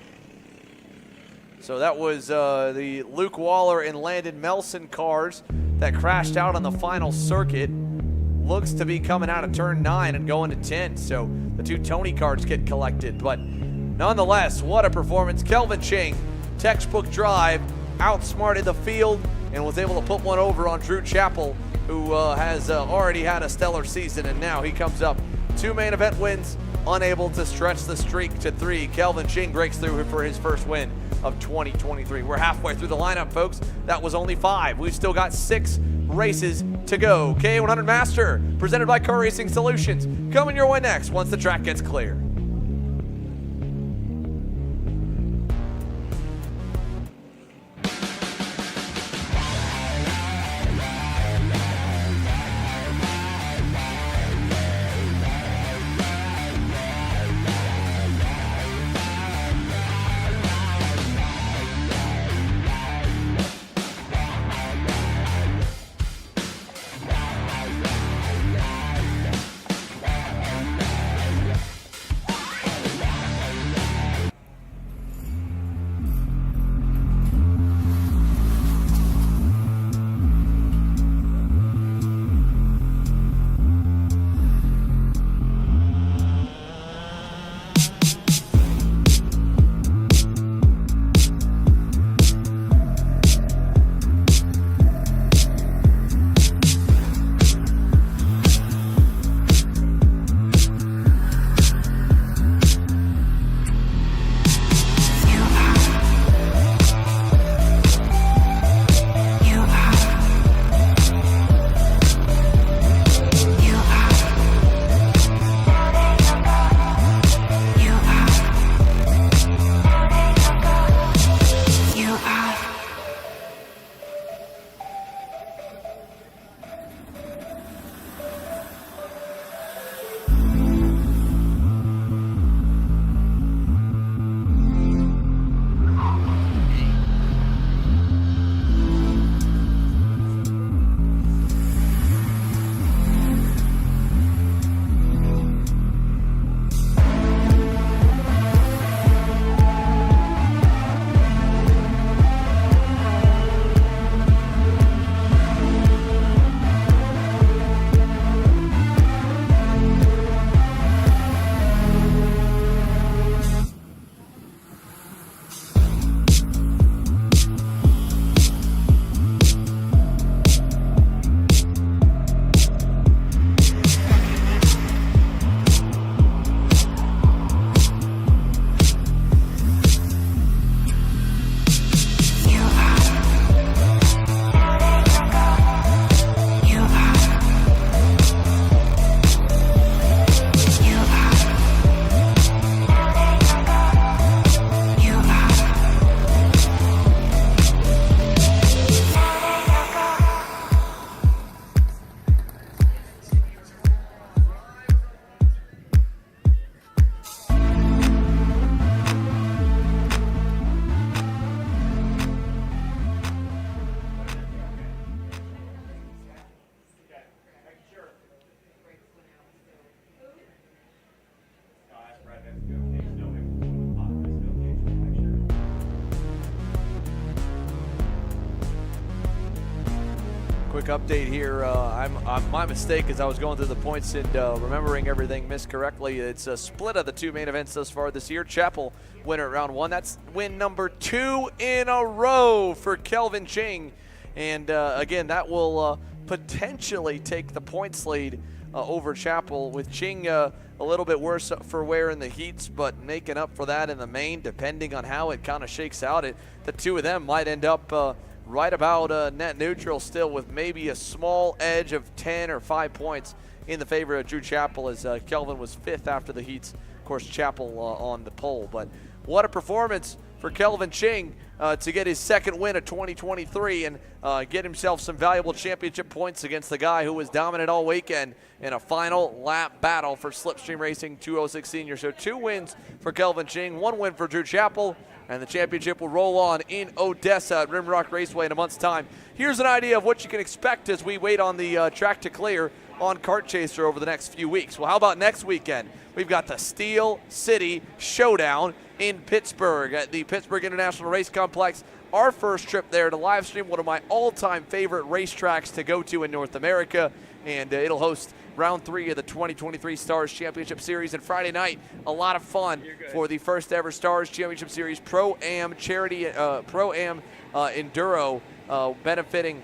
So that was the Luke Waller and Landon Melson cars that crashed out on the final circuit. Looks to be coming out of turn 9 and going to 10. So the 2 Tony cars get collected. But nonetheless, what a performance. Kelvin Ching, textbook drive, outsmarted the field and was able to put one over on Drew Chappell, who has already had a stellar season. And now he comes up 2 main event wins, unable to stretch the streak to 3. Kelvin Ching breaks through for his first win of 2023. We're halfway through the lineup, folks. That was only 5. We've still got 6 races to go. K100 Master, presented by Car Racing Solutions, coming your way next once the track gets clear. quick update here. My mistake is I was going through the points and remembering everything miscorrectly. It's a split of the two main events thus far this year. Chapel winner at round 1. That's win number 2 in a row for Kelvin Ching. And again, that will potentially take the points lead over Chapel, with Ching a little bit worse for wear in the heats, but making up for that in the main, depending on how it kind of shakes out. The two of them might end up right about net neutral still, with maybe a small edge of 10 or 5 points in the favor of Drew Chapel, as Kelvin was 5th after the heats. Of course, Chapel on the pole. But what a performance for Kelvin Ching to get his 2nd win of 2023 and get himself some valuable championship points against the guy who was dominant all weekend in a final lap battle for Slipstream Racing 206 Senior. So 2 wins for Kelvin Ching, 1 win for Drew Chapel, and the championship will roll on in Odessa at Rimrock Raceway in a month's time. Here's an idea of what you can expect as we wait on the track to clear on Kart Chaser over the next few weeks. Well, how about next weekend? We've got the Steel City Showdown in Pittsburgh at the Pittsburgh International Race Complex. Our first trip there to live stream one of my all-time favorite racetracks to go to in North America, and it'll host round 3 of the 2023 Stars Championship Series. And Friday night, a lot of fun for the first ever Stars Championship Series Pro-Am Charity Pro-Am Enduro benefiting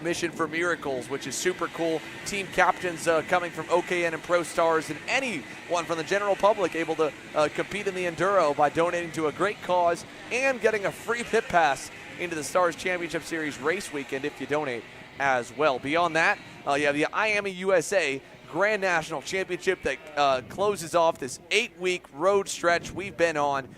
Mission for Miracles, which is super cool. Team captains coming from OKN and Pro Stars, and anyone from the general public able to compete in the Enduro by donating to a great cause and getting a free pit pass into the Stars Championship Series race weekend if you donate as well. Beyond that, you have the IAMA USA Grand National Championship that closes off this 8-week road stretch we've been on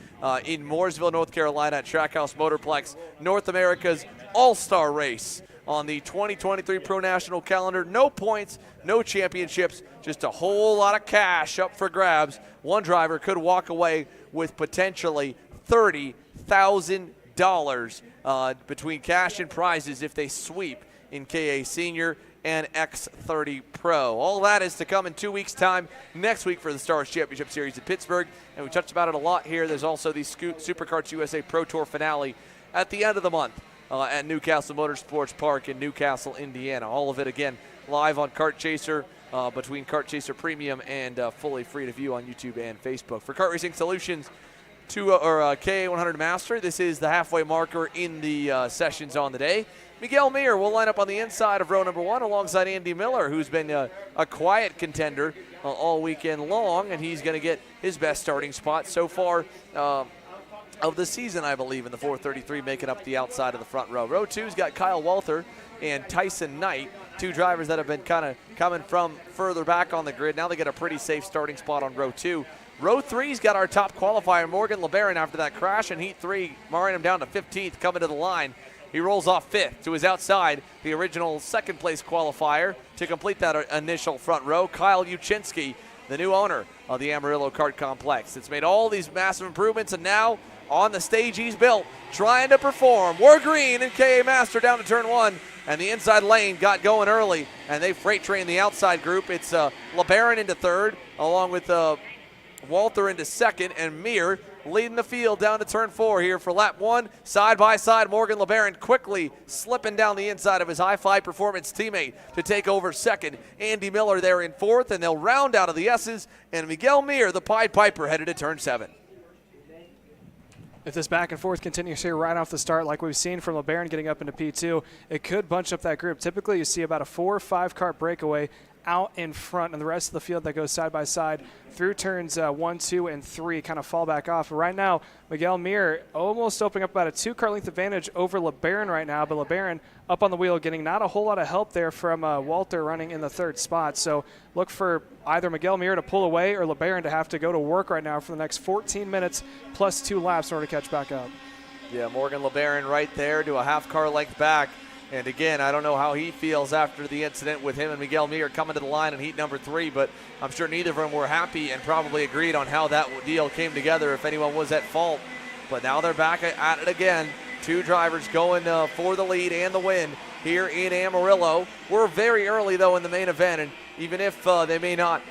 in Mooresville, North Carolina at Trackhouse Motorplex, North America's all-star race on the 2023 Pro National calendar. No points, no championships, just a whole lot of cash up for grabs. One driver could walk away with potentially $30,000 between cash and prizes if they sweep in KA Senior and X30 Pro. All that is to come in 2 weeks' time next week for the Stars Championship Series at Pittsburgh. And we touched about it a lot here. There's also the Superkarts USA Pro Tour finale at the end of the month at Newcastle Motorsports Park in Newcastle, Indiana. All of it, again, live on Kart Chaser between Kart Chaser Premium and fully free to view on YouTube and Facebook. For Kart Racing Solutions KA100 Master, this is the halfway marker in the sessions on the day. Miguel Mir will line up on the inside of row number 1 alongside Andy Miller, who's been a quiet contender all weekend long, and he's going to get his best starting spot so far of the season, I believe, in the 433, making up the outside of the front row. Row 2's got Kyle Walther and Tyson Knight, 2 drivers that have been kind of coming from further back on the grid. Now they get a pretty safe starting spot on row 2. Row 3's got our top qualifier, Morgan LeBaron, after that crash in Heat 3, marring him down to 15th, coming to the line. He rolls off 5th to his outside, the original 2nd place qualifier, to complete that initial front row. Kyle Uchinsky, the new owner of the Amarillo Kart Complex. It's made all these massive improvements, and now on the stage he's built, trying to perform. We're green in KA Master down to turn 1, and the inside lane got going early, and they freight trained the outside group. It's LeBaron into 3rd, along with Walter into 2nd, and Mir leading the field down to turn 4 here for lap 1. Side by side, Morgan LeBaron quickly slipping down the inside of his high-five performance teammate to take over 2nd. Andy Miller there in 4th, and they'll round out of the S's, and Miguel Mir, the Pied Piper, headed to turn 7. If this back and forth continues here right off the start, like we've seen from LeBaron getting up into P2, it could bunch up that group. Typically, you see about a 4 or 5 kart breakaway out in front, and the rest of the field that goes side by side through turns 1, 2, and 3 kind of fall back off. But right now, Miguel Mir almost opening up about a 2 kart length advantage over LeBaron right now, but LeBaron up on the wheel, getting not a whole lot of help there from Walter running in the 3rd spot. So look for either Miguel Mir to pull away or LeBaron to have to go to work right now for the next 14 minutes plus 2 laps in order to catch back up. Yeah, Morgan LeBaron right there to a half car length back. And again, I don't know how he feels after the incident with him and Miguel Mir coming to the line in heat number 3, but I'm sure neither of them were happy and probably agreed on how that deal came together if anyone was at fault. But now they're back at it again. 2 drivers going for the lead and the win here in Amarillo. We're very early, though, in the main event, and even if they may not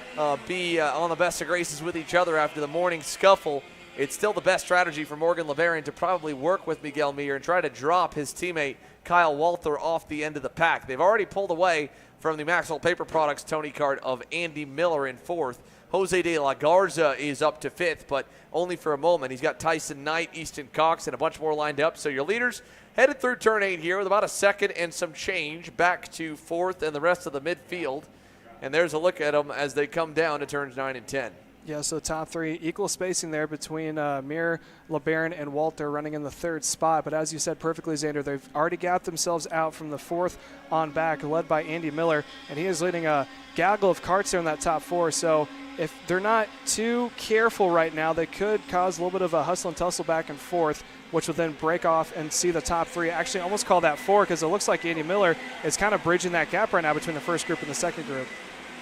be on the best of graces with each other after the morning scuffle it's still the best strategy for Morgan LeBaron to probably work with Miguel Mir and try to drop his teammate Kyle Walter off the end of the pack. They've already pulled away from the Maxwell Paper Products Tony Kart of Andy Miller in 4th. Jose de la Garza is up to 5th, but only for a moment. He's got Tyson Knight, Easton Cox, and a bunch more lined up. So your leaders headed through turn 8 here with about a second and some change back to 4th and the rest of the midfield. And there's a look at them as they come down to turns 9 and 10. Yeah, so top 3, equal spacing there between Mir, LeBaron, and Walter running in the 3rd spot. But as you said perfectly, Xander, they've already gapped themselves out from the 4th on back, led by Andy Miller. And he is leading a gaggle of karts there in that top 4. So if they're not too careful right now, they could cause a little bit of a hustle and tussle back and forth, which will then break off and see the top 3. Actually, almost call that 4 because it looks like Andy Miller is kind of bridging that gap right now between the first group and the second group.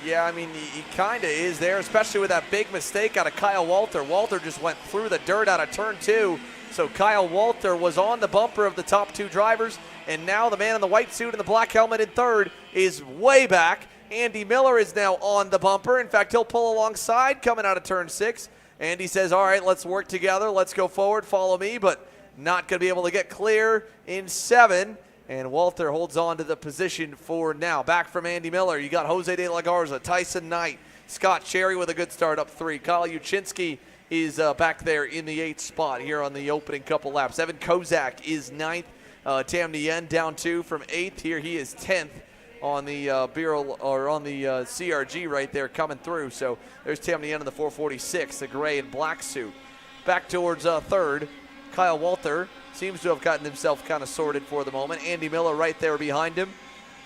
Yeah, I mean, he kind of is there, especially with that big mistake out of Kyle Walter. Walter just went through the dirt out of turn 2, so Kyle Walter was on the bumper of the top 2 drivers, and now the man in the white suit and the black helmet in 3rd is way back. Andy Miller is now on the bumper. In fact, he'll pull alongside coming out of turn 6. Andy says, all right, let's work together. Let's go forward. Follow me, but not going to be able to get clear in 7. And Walter holds on to the position for now. Back from Andy Miller, you got Jose de la Garza, Tyson Knight, Scott Cherry with a good start up 3. Kyle Uchinsky is back there in the 8th spot here on the opening couple laps. Evan Kozak is 9th. Tam Nguyen down 2 from 8th. Here he is 10th on the CRG right there coming through. So there's Tam Nguyen in the 446, the gray and black suit. Back towards 3rd, Kyle Walter seems to have gotten himself kind of sorted for the moment. Andy Miller right there behind him.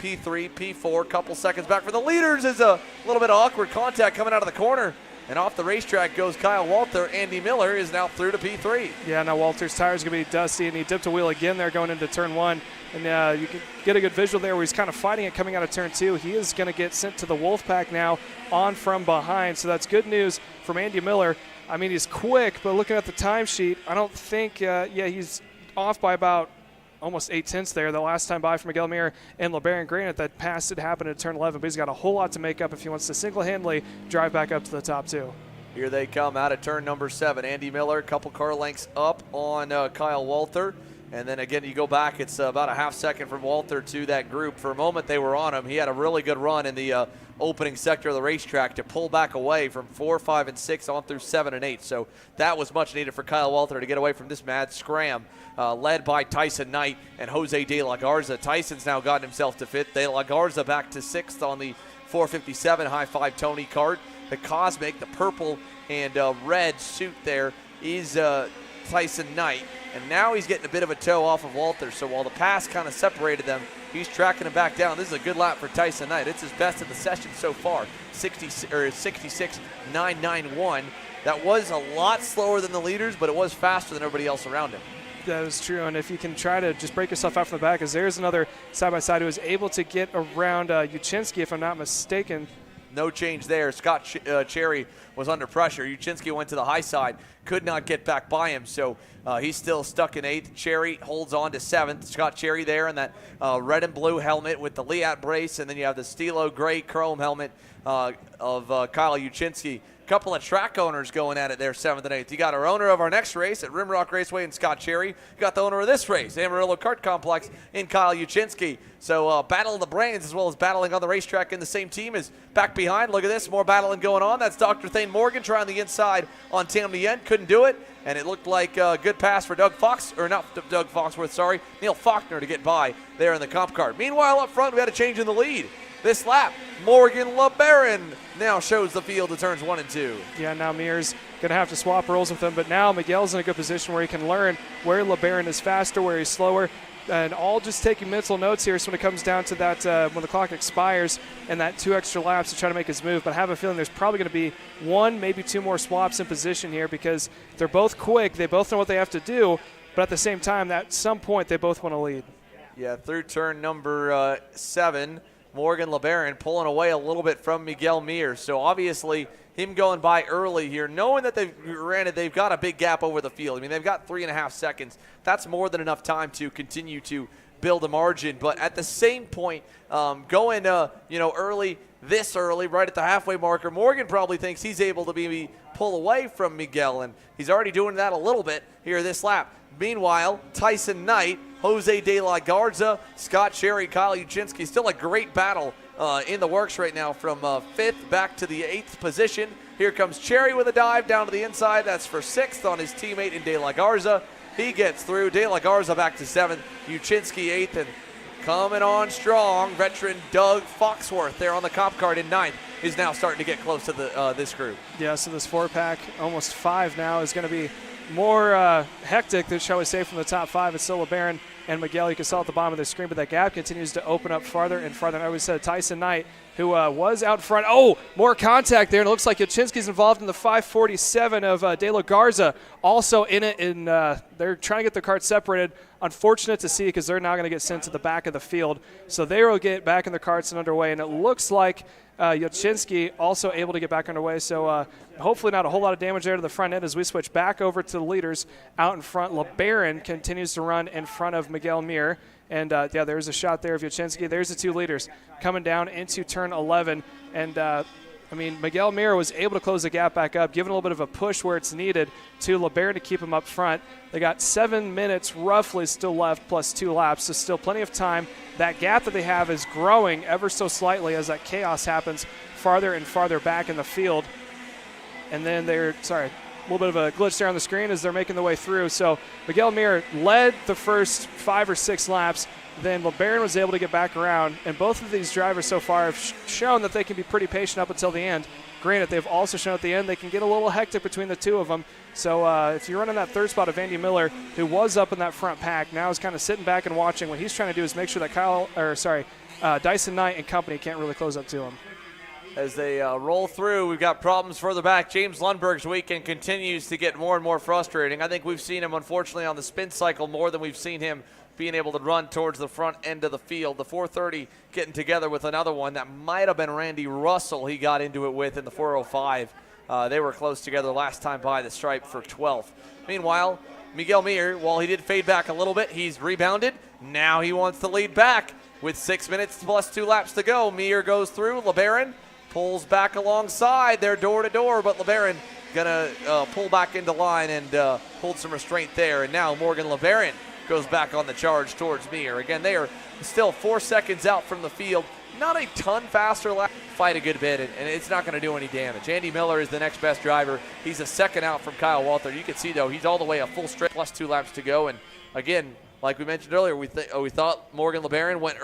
P3, P4, couple seconds back for the leaders is a little bit of awkward contact coming out of the corner. And off the racetrack goes Kyle Walter. Andy Miller is now through to P3. Yeah, now Walter's tires going to be dusty, and he dipped a wheel again there going into turn 1. And you can get a good visual there where he's kind of fighting it coming out of turn 2. He is going to get sent to the Wolfpack now on from behind. So that's good news from Andy Miller. I mean, he's quick, but looking at the timesheet, I don't think, he's off by about almost 8/10 there. The last time by for Miguel Mir and LeBaron. Granted, that pass did happen at turn 11, but he's got a whole lot to make up if he wants to single-handedly drive back up to the top 2. Here they come out of turn number 7. Andy Miller, a couple car lengths up on Kyle Walter. And then again, you go back, it's about a half second from Walter to that group. For a moment, they were on him. He had a really good run in the opening sector of the racetrack to pull back away from 4, 5, and 6 on through 7 and 8. So that was much needed for Kyle Walter to get away from this mad scram, led by Tyson Knight and Jose de la Garza. Tyson's now gotten himself to 5th. De la Garza back to 6th on the 457 High 5 Tony Kart. The Cosmic, the purple and red suit there is Tyson Knight. And now he's getting a bit of a toe off of Walter. So while the pass kind of separated them, he's tracking him back down. This is a good lap for Tyson Knight. It's his best in the session so far, 66.991. That was a lot slower than the leaders, but it was faster than everybody else around him. That is true, and if you can try to just break yourself out from the back, as there's another side-by-side who was able to get around Uchinsky, if I'm not mistaken. No change there. Scott Cherry was under pressure. Uchinsky went to the high side, could not get back by him, so he's still stuck in 8th. Cherry holds on to 7th. Scott Cherry there in that red and blue helmet with the Liat brace, and then you have the Stilo gray chrome helmet of Kyle Uchinsky. Couple of track owners going at it there, 7th and 8th. You got our owner of our next race at Rimrock Raceway in Scott Cherry. You got the owner of this race, Amarillo Kart Complex, in Kyle Uchinsky. So battle of the brains as well as battling on the racetrack in the same team is back behind. Look at this, more battling going on. That's Dr. Thane Morgan trying the inside on Tam Nguyen. Couldn't do it, and it looked like a good pass for Doug Foxworth, sorry, Neil Faulkner to get by there in the comp car. Meanwhile, up front, we had a change in the lead. This lap, Morgan LeBaron now shows the field to turns 1 and 2. Yeah, now Mir's going to have to swap roles with him, but now Miguel's in a good position where he can learn where LeBaron is faster, where he's slower, and all just taking mental notes here. So when it comes down to that, when the clock expires and that 2 extra laps to try to make his move, but I have a feeling there's probably going to be 1, maybe 2 more swaps in position here because they're both quick. They both know what they have to do, but at the same time, at some point, they both want to lead. Yeah, through turn number 7. Morgan LeBaron pulling away a little bit from Miguel Mir. So obviously him going by early here, knowing that they've got a big gap over the field. I mean, they've got 3.5 seconds. That's more than enough time to continue to build a margin. But at the same point, going early, this early, right at the halfway marker, Morgan probably thinks he's able to be pull away from Miguel, and he's already doing that a little bit here this lap. Meanwhile, Tyson Knight, Jose De La Garza, Scott Cherry, Kyle Uchinsky, still a great battle in the works right now from 5th back to the 8th position. Here comes Cherry with a dive down to the inside. That's for 6th on his teammate in De La Garza. He gets through. De La Garza back to 7th. Uchinsky 8th, and coming on strong, veteran Doug Foxworth there on the cop card in 9th is now starting to get close to this group. Yeah, so this 4-pack, almost 5 now, is going to be more hectic, shall we say, from the top 5. It's still LeBaron and Miguel. You can saw at the bottom of the screen, but that gap continues to open up farther and farther. And I always said Tyson Knight, who was out front. Oh, more contact there, and it looks like Uchinsky's involved in the 547 of De La Garza, also in it, and they're trying to get the carts separated. Unfortunate to see, because they're now going to get sent to the back of the field. So they will get back in the carts and underway, and it looks like Uchinsky also able to get back underway. So hopefully not a whole lot of damage there to the front end as we switch back over to the leaders out in front. LeBaron continues to run in front of Miguel Mir. And, yeah, there's a shot there of Uchinsky. There's the 2 leaders coming down into turn 11. And, I mean, Miguel Mir was able to close the gap back up, giving a little bit of a push where it's needed to LeBaron to keep him up front. They got 7 minutes roughly still left plus 2 laps, so still plenty of time. That gap that they have is growing ever so slightly as that chaos happens farther and farther back in the field. And then a little bit of a glitch there on the screen as they're making their way through. So Miguel Mir led the first 5 or 6 laps. Then LeBaron was able to get back around, and both of these drivers so far have shown that they can be pretty patient up until the end. Granted, they've also shown at the end they can get a little hectic between the 2 of them. So if you're running that 3rd spot of Andy Miller, who was up in that front pack, now is kind of sitting back and watching. What he's trying to do is make sure that Dyson Knight and company can't really close up to him. As they roll through, we've got problems further back. James Lundberg's weekend continues to get more and more frustrating. I think we've seen him, unfortunately, on the spin cycle more than we've seen him being able to run towards the front end of the field. The 430 getting together with another one. That might have been Randy Russell he got into it with in the 405. They were close together last time by the stripe for 12th. Meanwhile, Miguel Mir, while he did fade back a little bit, he's rebounded. Now he wants to lead back with 6 minutes plus 2 laps to go. Mir goes through. LeBaron pulls back alongside. They're door to door, but LeBaron gonna pull back into line and hold some restraint there. And now Morgan LeBaron goes back on the charge towards Mir. Again, they are still 4 seconds out from the field. Not a ton faster lap. Fight a good bit, and it's not going to do any damage. Andy Miller is the next best driver. He's a second out from Kyle Walter. You can see, though, he's all the way a full straight plus 2 laps to go. And, again, like we mentioned earlier, we thought Morgan LeBaron went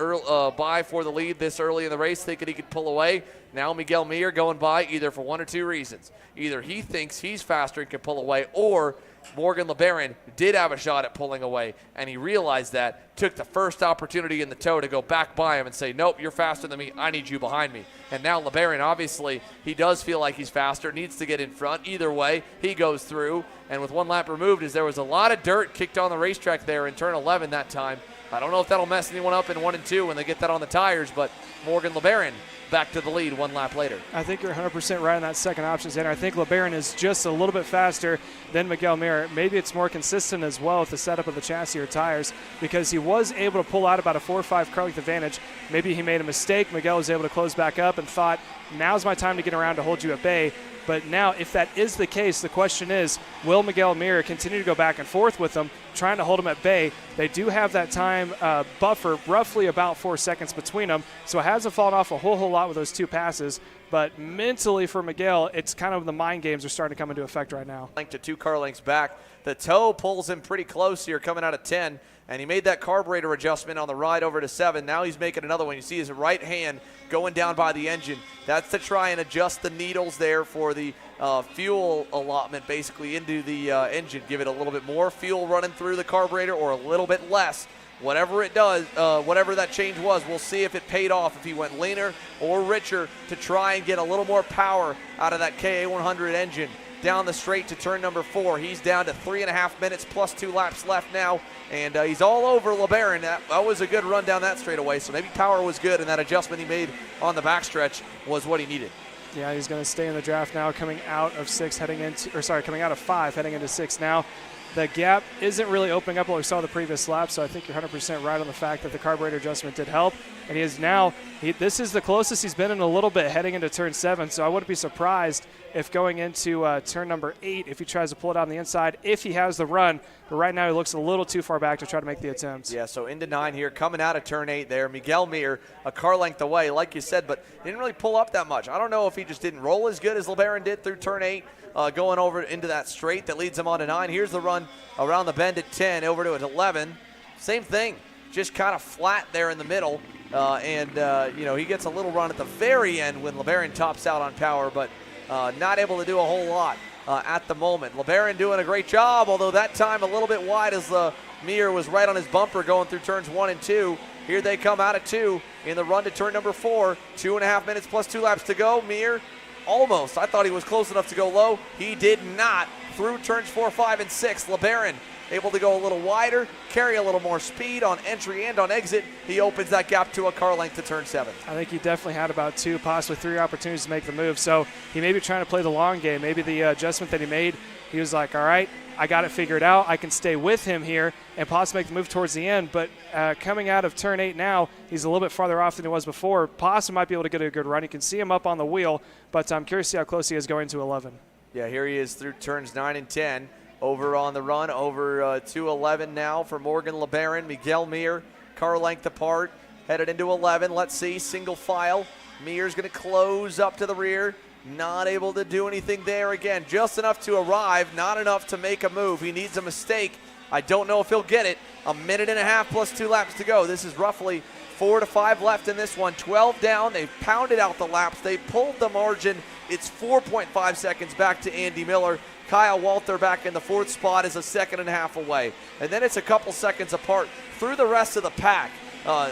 by for the lead this early in the race, thinking he could pull away. Now Miguel Mir going by either for 1 or 2 reasons. Either he thinks he's faster and can pull away, or Morgan LeBaron did have a shot at pulling away, and he realized that, took the first opportunity in the toe to go back by him and say, nope, you're faster than me. I need you behind me. And now LeBaron, obviously, he does feel like he's faster, needs to get in front. Either way, he goes through, and with 1 lap removed, as there was a lot of dirt kicked on the racetrack there in turn 11 that time. I don't know if that'll mess anyone up in 1 and 2 when they get that on the tires, but Morgan LeBaron back to the lead 1 lap later. I think you're 100% right on that second option, Xander. I think LeBaron is just a little bit faster than Miguel Mir. Maybe it's more consistent as well with the setup of the chassis or tires, because he was able to pull out about a 4 or 5 car length advantage. Maybe he made a mistake. Miguel was able to close back up and thought, now's my time to get around to hold you at bay. But now, if that is the case, the question is, will Miguel Mir continue to go back and forth with them, trying to hold him at bay? They do have that time buffer, roughly about 4 seconds between them, so it hasn't fallen off a whole lot with those 2 passes. But mentally for Miguel, it's kind of the mind games are starting to come into effect right now. To 2 car lengths back. The toe pulls him pretty close here coming out of 10, and he made that carburetor adjustment on the ride over to 7. Now he's making another one. You see his right hand going down by the engine. That's to try and adjust the needles there for the fuel allotment basically into the engine. Give it a little bit more fuel running through the carburetor or a little bit less. Whatever it does, whatever that change was, we'll see if it paid off, if he went leaner or richer to try and get a little more power out of that KA100 engine. Down the straight to turn number 4. He's down to 3.5 minutes plus 2 laps left now, and he's all over LeBaron. That was a good run down that straightaway, so maybe power was good, and that adjustment he made on the backstretch was what he needed. Yeah, he's going to stay in the draft now, coming out of 5, heading into 6 now. The gap isn't really opening up what we saw the previous lap, so I think you're 100% right on the fact that the carburetor adjustment did help. and he is now, this is the closest he's been in a little bit heading into turn 7, so I wouldn't be surprised if going into turn number 8, if he tries to pull it out on the inside, if he has the run. But right now he looks a little too far back to try to make the attempt. Yeah, so into 9 here, coming out of turn 8 there. Miguel Mir, a car length away, like you said, but didn't really pull up that much. I don't know if he just didn't roll as good as LeBaron did through turn 8, going over into that straight that leads him on to 9. Here's the run around the bend at 10, over to 11. Same thing, just kind of flat there in the middle. He gets a little run at the very end when LeBaron tops out on power, but not able to do a whole lot at the moment. LeBaron doing a great job, although that time a little bit wide as Mir was right on his bumper going through turns 1 and 2. Here they come out at 2 in the run to turn number 4. 2.5 minutes plus 2 laps to go. Mir almost. I thought he was close enough to go low. He did not. Through turns 4, 5, and 6. LeBaron able to go a little wider, carry a little more speed on entry and on exit. He opens that gap to a car length to turn 7. I think he definitely had about 2, possibly 3 opportunities to make the move. So he may be trying to play the long game. Maybe the adjustment that he made, he was like, all right, I got it figured out. I can stay with him here and possibly make the move towards the end. But coming out of turn 8 now, he's a little bit farther off than he was before. Possum might be able to get a good run. You can see him up on the wheel, but I'm curious to see how close he is going to 11. Yeah, here he is through turns 9 and 10. Over on the run, over to 11 now for Morgan LeBaron. Miguel Mir, car length apart, headed into 11. Let's see, single file. Mir's going to close up to the rear. Not able to do anything there again. Just enough to arrive, not enough to make a move. He needs a mistake. I don't know if he'll get it. 1.5 minutes plus 2 laps to go. This is roughly 4 to 5 left in this one. 12 down. They've pounded out the laps. They pulled the margin. It's 4.5 seconds back to Andy Miller. Kyle Walter back in the 4th spot is 1.5 seconds away. And then it's a couple seconds apart through the rest of the pack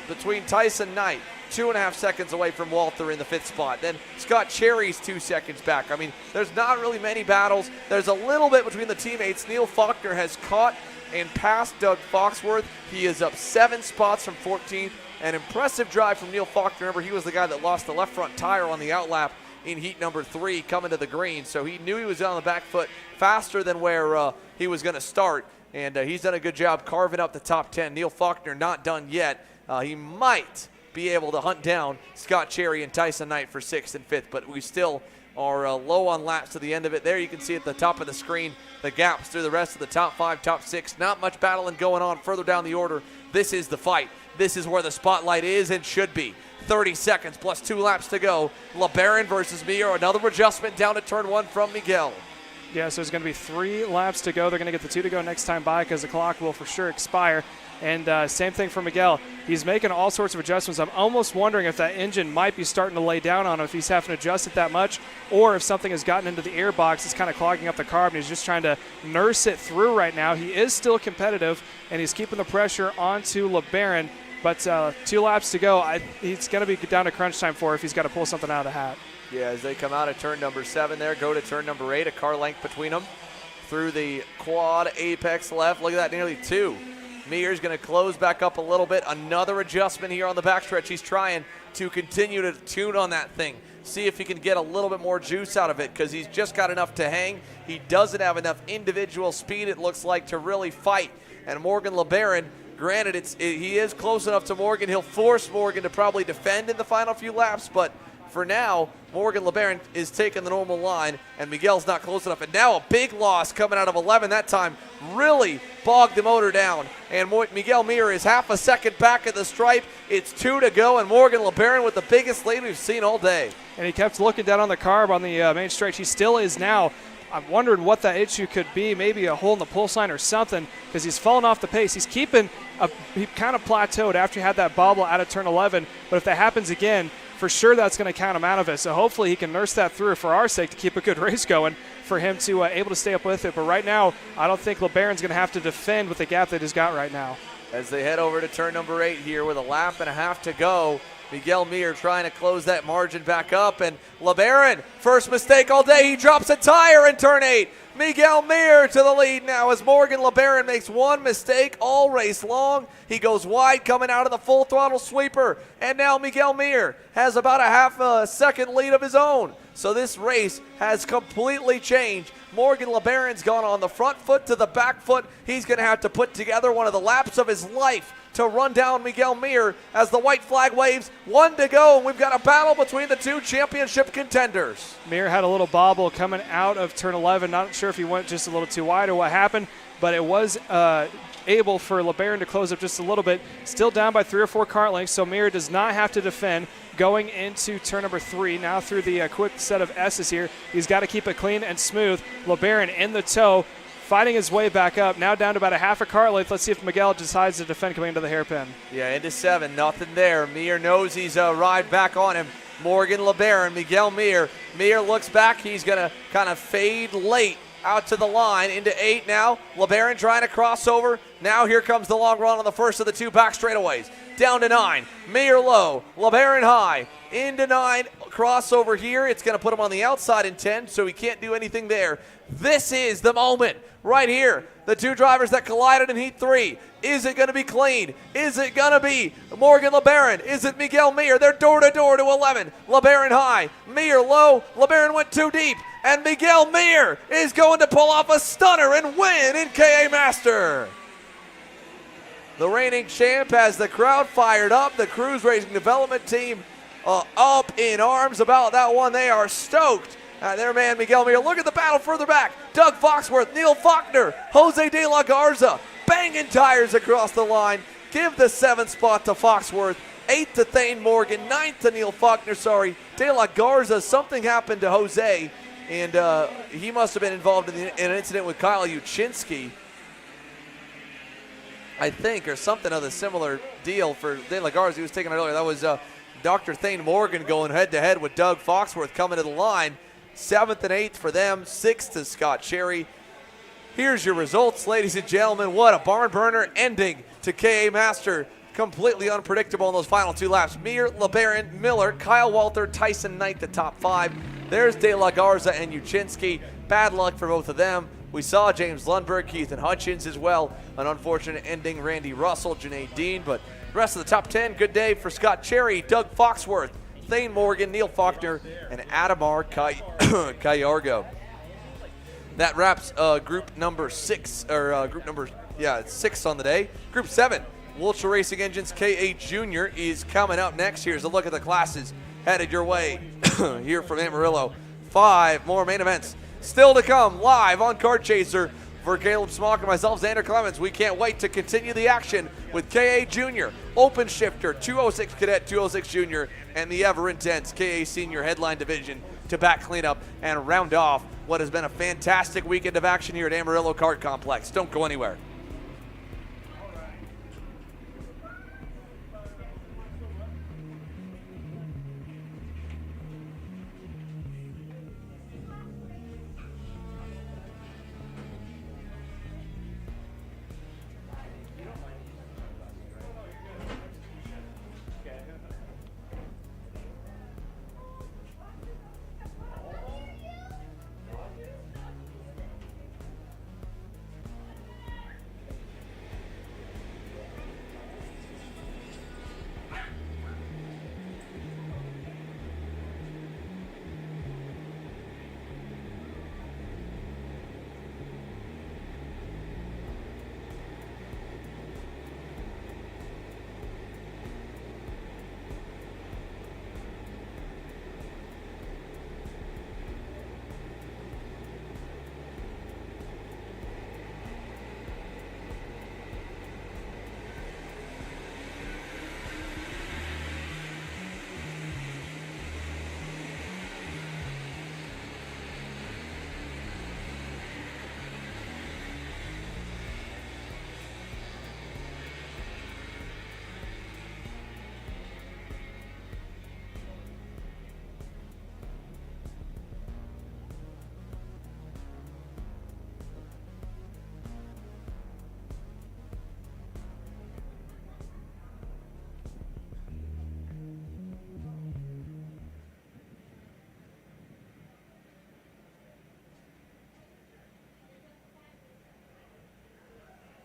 between Tyson Knight, 2.5 seconds away from Walter in the 5th spot. Then Scott Cherry's 2 seconds back. I mean, there's not really many battles. There's a little bit between the teammates. Neil Faulkner has caught and passed Doug Foxworth. He is up 7 spots from 14th. An impressive drive from Neil Faulkner. Remember, he was the guy that lost the left front tire on the outlap in heat number 3 coming to the green. So he knew he was on the back foot faster than where he was going to start. And he's done a good job carving up the top 10. Neil Faulkner not done yet. He might be able to hunt down Scott Cherry and Tyson Knight for 6th and 5th, but we still are low on laps to the end of it. There you can see at the top of the screen the gaps through the rest of the top 5, top 6. Not much battling going on further down the order. This is the fight. This is where the spotlight is and should be. 30 seconds plus 2 laps to go. LeBaron versus Mir. Another adjustment down to turn 1 from Miguel. Yeah, so there's going to be 3 laps to go. They're going to get the 2 to go next time by because the clock will for sure expire. And same thing for Miguel. He's making all sorts of adjustments. I'm almost wondering if that engine might be starting to lay down on him, if he's having to adjust it that much, or if something has gotten into the air box, it's kind of clogging up the carb, and he's just trying to nurse it through right now. He is still competitive, and he's keeping the pressure onto LeBaron. But 2 laps to go. He's going to be down to crunch time for if he's got to pull something out of the hat. Yeah, as they come out of turn number 7 there, go to turn number 8, a car length between them. Through the quad apex left. Look at that, nearly 2. Mir's going to close back up a little bit. Another adjustment here on the backstretch. He's trying to continue to tune on that thing. See if he can get a little bit more juice out of it because he's just got enough to hang. He doesn't have enough individual speed, it looks like, to really fight. And Morgan LeBaron, granted, he is close enough to Morgan. He'll force Morgan to probably defend in the final few laps, but for now, Morgan LeBaron is taking the normal line, and Miguel's not close enough. And now a big loss coming out of 11 that time. Really bogged the motor down. And Miguel Mir is 0.5 seconds back at the stripe. It's 2 to go, and Morgan LeBaron with the biggest lead we've seen all day. And he kept looking down on the carb on the main stretch. He still is now. I'm wondering what that issue could be, maybe a hole in the pulse line or something, because he's fallen off the pace. He's he kind of plateaued after he had that bobble out of turn 11, but if that happens again, for sure that's going to count him out of it. So hopefully he can nurse that through for our sake to keep a good race going for him to able to stay up with it. But right now, I don't think LeBaron's going to have to defend with the gap that he's got right now. As they head over to turn number 8 here with 1.5 laps to go, Miguel Mir trying to close that margin back up, and LeBaron, first mistake all day, he drops a tire in turn 8. Miguel Mir to the lead now as Morgan LeBaron makes one mistake all race long. He goes wide coming out of the full throttle sweeper. And now Miguel Mir has about a half a second lead of his own. So this race has completely changed. Morgan LeBaron's gone on the front foot to the back foot. He's going to have to put together one of the laps of his life to run down Miguel Mir as the white flag waves. 1 to go, and we've got a battle between the two championship contenders. Mir had a little bobble coming out of turn 11. Not sure if he went just a little too wide or what happened, but it was able for LeBaron to close up just a little bit. Still down by 3 or 4 kart lengths, so Mir does not have to defend going into turn number 3. Now through the quick set of S's here, he's got to keep it clean and smooth. LeBaron in the tow, fighting his way back up, now down to about a half a kart length. Let's see if Miguel decides to defend coming into the hairpin. Yeah, into 7, nothing there. Mir knows he's right back on him. Morgan LeBaron, Miguel Mir. Mir looks back, he's going to kind of fade late out to the line into 8 now. LeBaron trying to cross over. Now here comes the long run on the first of the 2 back straightaways. Down to 9, Mir low, LeBaron high, into 9, crossover here. It's going to put him on the outside in 10, so he can't do anything there. This is the moment right here. The 2 drivers that collided in Heat 3. Is it going to be clean? Is it going to be Morgan LeBaron? Is it Miguel Mir? They're door to 11. LeBaron high, Mir low. LeBaron went too deep, and Miguel Mir is going to pull off a stunner and win in KA Master. The reigning champ has the crowd fired up. The Cruise Racing Development Team up in arms about that one. They are stoked. Their man Miguel Mir. Look at the battle further back. Doug Foxworth, Neil Faulkner, Jose De La Garza, banging tires across the line. Give the 7th spot to Foxworth. 8th to Thane Morgan. 9th to Neil Faulkner, sorry. De La Garza, something happened to Jose, and he must have been involved in an incident with Kyle Uchinsky, I think, or something of a similar deal for De La Garza. He was taking it earlier. That was Dr. Thane Morgan going head-to-head with Doug Foxworth coming to the line. 7th and 8th for them, 6th to Scott Cherry. Here's your results, ladies and gentlemen. What a barn burner ending to KA Master. Completely unpredictable in those final 2 laps. Mir, LeBaron, Miller, Kyle Walter, Tyson Knight, the top 5. There's De La Garza and Uchinsky. Bad luck for both of them. We saw James Lundberg, Keith and Hutchins as well. An unfortunate ending, Randy Russell, Janae Dean, but the rest of the top 10, good day for Scott Cherry, Doug Foxworth, Thane Morgan, Neil Faulkner, and Adamar Callargo. That wraps group number 6, or it's 6 on the day. Group 7, Wilshire Racing Engines KA Junior is coming up next. Here's a look at the classes headed your way here from Amarillo. 5 more main events still to come live on Kart Chaser. For Caleb Smock and myself, Xander Clemens, we can't wait to continue the action with KA Junior, Open Shifter, 206 Cadet, 206 Junior, and the ever-intense KA Senior Headline Division to back cleanup and round off what has been a fantastic weekend of action here at Amarillo Kart Complex. Don't go anywhere.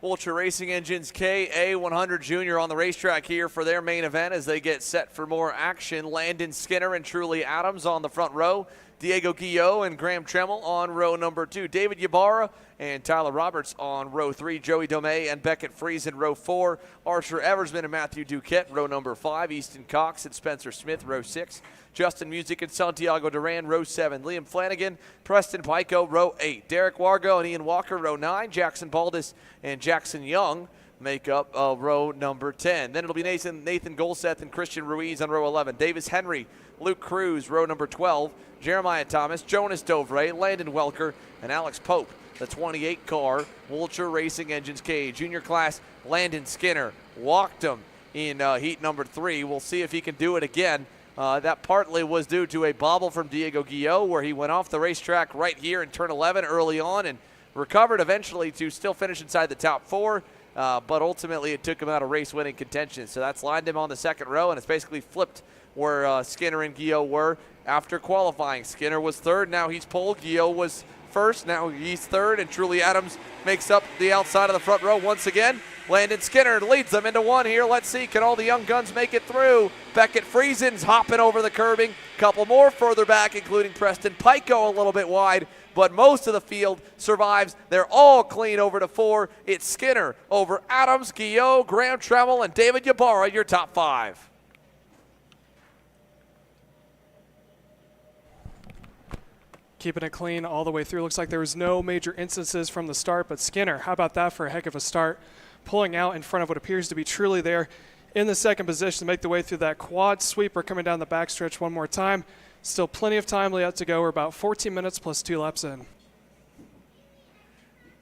Vulture Racing Engines KA100 Junior on the racetrack here for their main event as they get set for more action. Landon Skinner and Truly Adams on the front row. Diego Guillot and Graham Tremmel on row number 2. David Ybarra and Tyler Roberts on row 3. Joey Domey and Beckett Friesen row 4. Archer Eversman and Matthew Duquette row number 5. Easton Cox and Spencer Smith row 6. Justin Music and Santiago Duran row 7. Liam Flanagan, Preston Pico row 8. Derek Wargo and Ian Walker row 9. Jackson Baldus and Jackson Young make up row number 10. Then it'll be Nathan Golseth and Christian Ruiz on row 11. Davis Henry, Luke Cruz, row number 12. Jeremiah Thomas, Jonas Dovray, Landon Welker, and Alex Pope. The 28 car, Vulture Racing Engines K. Junior class, Landon Skinner walked him in heat number 3. We'll see if he can do it again. That partly was due to a bobble from Diego Guillot, where he went off the racetrack right here in turn 11 early on and recovered eventually to still finish inside the top 4. But ultimately it took him out of race-winning contention. So that's lined him on the second row, and it's basically flipped where Skinner and Guillot were after qualifying. Skinner was third, now he's pole. Guillot was first, now he's third, and Truly Adams makes up the outside of the front row once again. Landon Skinner leads them into one here. Let's see, can all the young guns make it through? Beckett Friesen's hopping over the curbing. Couple more further back, including Preston Pico a little bit wide, but most of the field survives. They're all clean over to 4. It's Skinner over Adams, Guillot, Graham Tremmel, and David Ybarra, your top 5. Keeping it clean all the way through. Looks like there was no major instances from the start, but Skinner, how about that for a heck of a start? Pulling out in front of what appears to be Truly there in the second position to make the way through that quad sweeper coming down the backstretch one more time. Still plenty of time left to go. We're about 14 minutes plus 2 laps in.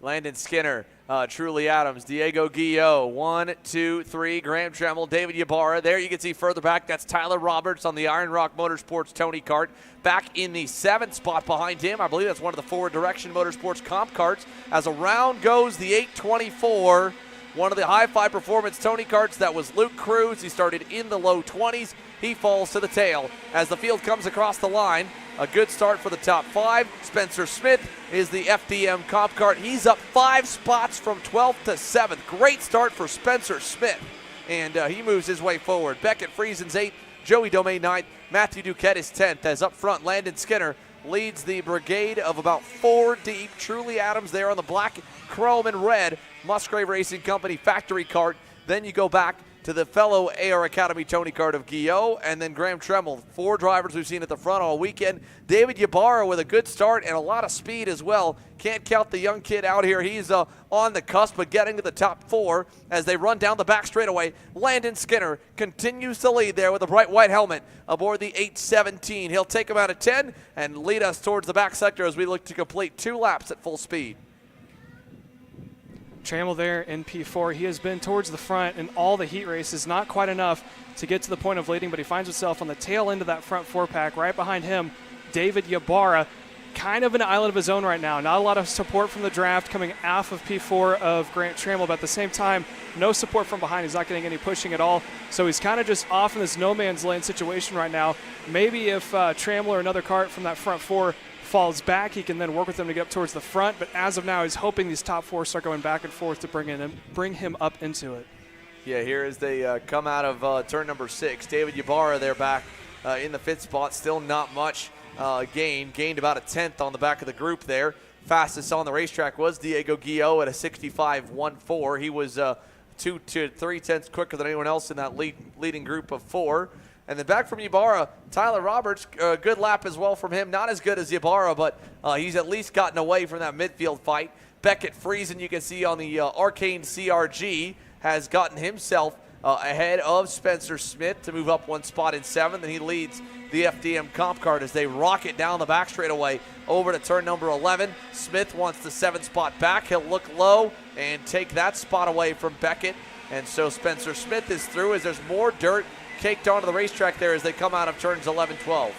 Landon Skinner, Truly Adams, Diego Guillot, 1, 2, 3, Graham Tremmel, David Ybarra. There you can see further back, that's Tyler Roberts on the Iron Rock Motorsports Tony kart. Back in the 7th spot behind him, I believe that's one of the Forward Direction Motorsports comp carts. As around goes the 824, one of the high-five performance Tony karts, that was Luke Cruz. He started in the low 20s. He falls to the tail as the field comes across the line. A good start for the top 5. Spencer Smith is the FDM comp kart. He's up 5 spots from 12th to 7th. Great start for Spencer Smith, and he moves his way forward. Beckett Friesen's 8th, Joey Domey 9th, Matthew Duquette is 10th, as up front Landon Skinner leads the brigade of about 4 deep. Truly Adams there on the black, chrome, and red Musgrave Racing Company factory kart. Then you go back to the fellow AR Academy Tony kart of Guillot, and then Graham Tremmel. 4 drivers we've seen at the front all weekend. David Ybarra with a good start and a lot of speed as well. Can't count the young kid out here. He's on the cusp of getting to the top 4 as they run down the back straightaway. Landon Skinner continues to lead there with a bright white helmet aboard the 817. He'll take him out of 10 and lead us towards the back sector as we look to complete 2 laps at full speed. Trammell there in P4. He has been towards the front in all the heat races. Not quite enough to get to the point of leading, but he finds himself on the tail end of that front 4-pack. Right behind him, David Ybarra, kind of an island of his own right now. Not a lot of support from the draft coming off of P4 of Grant Trammell, but at the same time, no support from behind. He's not getting any pushing at all. So he's kind of just off in this no man's land situation right now. Maybe if Trammell or another kart from that front 4 falls back, he can then work with them to get up towards the front. But as of now, he's hoping these top 4 start going back and forth to bring him up into it. Yeah, here as they come out of turn number 6. David Ybarra there back in the 5th spot. Still not much gained about a 10th on the back of the group there. Fastest on the racetrack was Diego Guillot at a 65.14. He was 2 to 3 tenths quicker than anyone else in that leading group of 4. And then back from Ybarra, Tyler Roberts, a good lap as well from him. Not as good as Ybarra, but he's at least gotten away from that midfield fight. Beckett Friesen, you can see on the Arcane CRG, has gotten himself ahead of Spencer Smith to move up 1 spot in 7th, and he leads the FDM comp kart as they rocket down the back straightaway over to turn number 11. Smith wants the 7th spot back. He'll look low and take that spot away from Beckett. And so Spencer Smith is through as there's more dirt caked onto the racetrack there as they come out of turns 11, 12.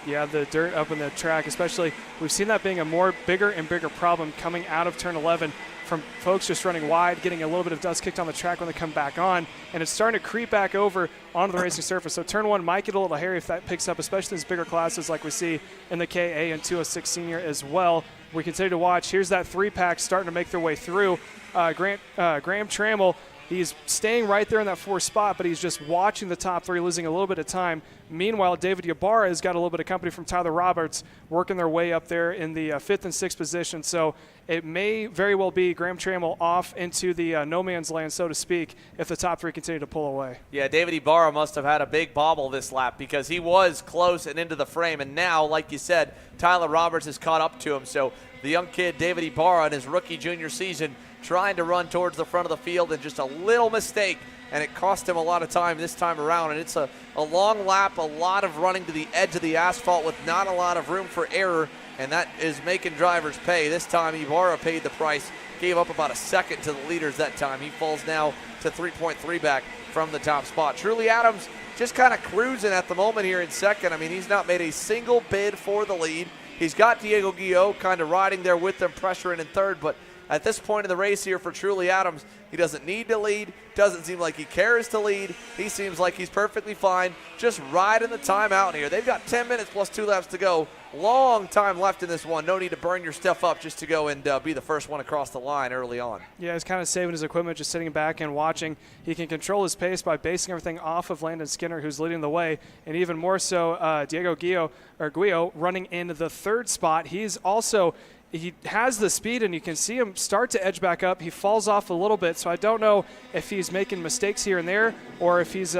Yeah, the dirt up in the track, especially, we've seen that being a bigger and bigger problem coming out of turn 11 from folks just running wide, getting a little bit of dust kicked on the track when they come back on, and it's starting to creep back over onto the racing surface. So turn 1 might get a little hairy if that picks up, especially in these bigger classes like we see in the KA and 206 Senior as well. we continue to watch. Here's that 3-pack starting to make their way through. Graham Trammell, he's staying right there in that 4th spot, but he's just watching the top 3, losing a little bit of time. Meanwhile, David Ybarra has got a little bit of company from Tyler Roberts, working their way up there in the 5th and 6th position. So it may very well be Graham Trammell off into the no man's land, so to speak, if the top 3 continue to pull away. Yeah, David Ybarra must have had a big bobble this lap because he was close and into the frame. And now, like you said, Tyler Roberts has caught up to him. So the young kid, David Ybarra, in his rookie junior season, trying to run towards the front of the field, and just a little mistake, and it cost him a lot of time this time around. And it's a long lap, a lot of running to the edge of the asphalt with not a lot of room for error, and that is making drivers pay. This time, Ybarra paid the price, gave up about a second to the leaders that time. He falls now to 3.3 back from the top spot. Truly Adams just kind of cruising at the moment here in second. I mean, he's not made a single bid for the lead. He's got Diego Guillot kind of riding there with them, pressuring in third, but at this point in the race here for Truly Adams, he doesn't need to lead, doesn't seem like he cares to lead. He seems like he's perfectly fine, just riding the time out here. They've got 10 minutes plus 2 laps to go. Long time left in this one. No need to burn your stuff up just to go and be the first one across the line early on. Yeah, he's kind of saving his equipment, just sitting back and watching. He can control his pace by basing everything off of Landon Skinner, who's leading the way, and even more so Diego Guillot running in the 3rd spot. He has the speed, and you can see him start to edge back up. He falls off a little bit, so I don't know if he's making mistakes here and there, or if he's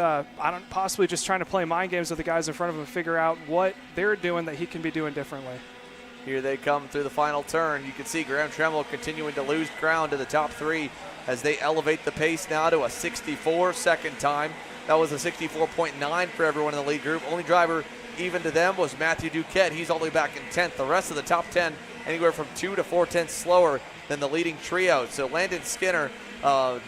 possibly just trying to play mind games with the guys in front of him and figure out what they're doing that he can be doing differently. Here they come through the final turn. You can see Graham Trammell continuing to lose ground to the top 3 as they elevate the pace now to a 64 second time. That was a 64.9 for everyone in the lead group. Only driver even to them was Matthew Duquette. He's all the way back in 10th. The rest of the top 10 anywhere from 2 to 4 tenths slower than the leading trio. So Landon Skinner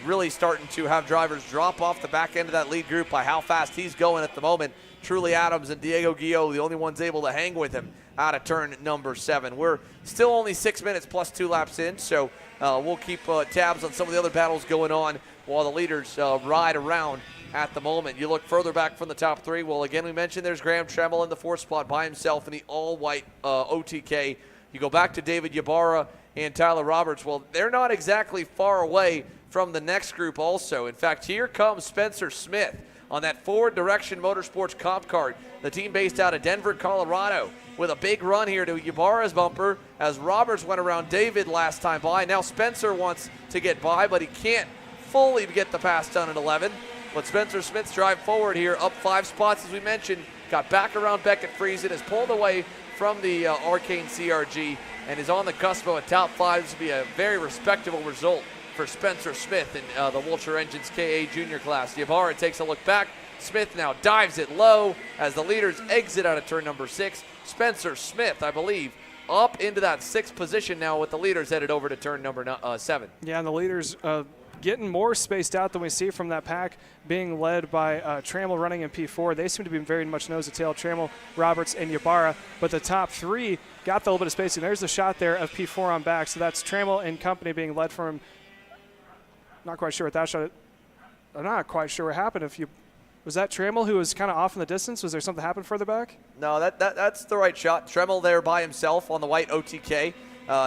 really starting to have drivers drop off the back end of that lead group by how fast he's going at the moment. Truly Adams and Diego Guillot, the only ones able to hang with him out of turn number 7. We're still only 6 minutes plus 2 laps in, so we'll keep tabs on some of the other battles going on while the leaders ride around at the moment. You look further back from the top 3. Well, again, we mentioned there's Graham Trammell in the 4th spot by himself in the all-white OTK. You go back to David Ybarra and Tyler Roberts. Well, they're not exactly far away from the next group also. In fact, here comes Spencer Smith on that Forward Direction Motorsports comp cart, the team based out of Denver, Colorado, with a big run here to Ybarra's bumper as Roberts went around David last time by. Now Spencer wants to get by, but he can't fully get the pass done at 11. But Spencer Smith's drive forward here, up 5 spots as we mentioned, got back around Beckett Friesen, has pulled away from the Arcane CRG and is on the cusp of a top 5. This would be a very respectable result for Spencer Smith in the Wilshire Engines KA Junior class. Ybarra takes a look back. Smith now dives it low as the leaders exit out of turn number 6. Spencer Smith, I believe, up into that 6th position now with the leaders headed over to turn number 7. Yeah, and the leaders getting more spaced out than we see from that pack, being led by Trammell running in P4. They seem to be very much nose to tail, Trammell, Roberts, and Ybarra. But the top 3 got the little bit of spacing. There's the shot there of P4 on back. So that's Trammell and company being led from him. Not quite sure what that shot. I'm not quite sure what happened. Was that Trammell who was kind of off in the distance? Was there something happened further back? No, that's the right shot. Trammell there by himself on the white OTK.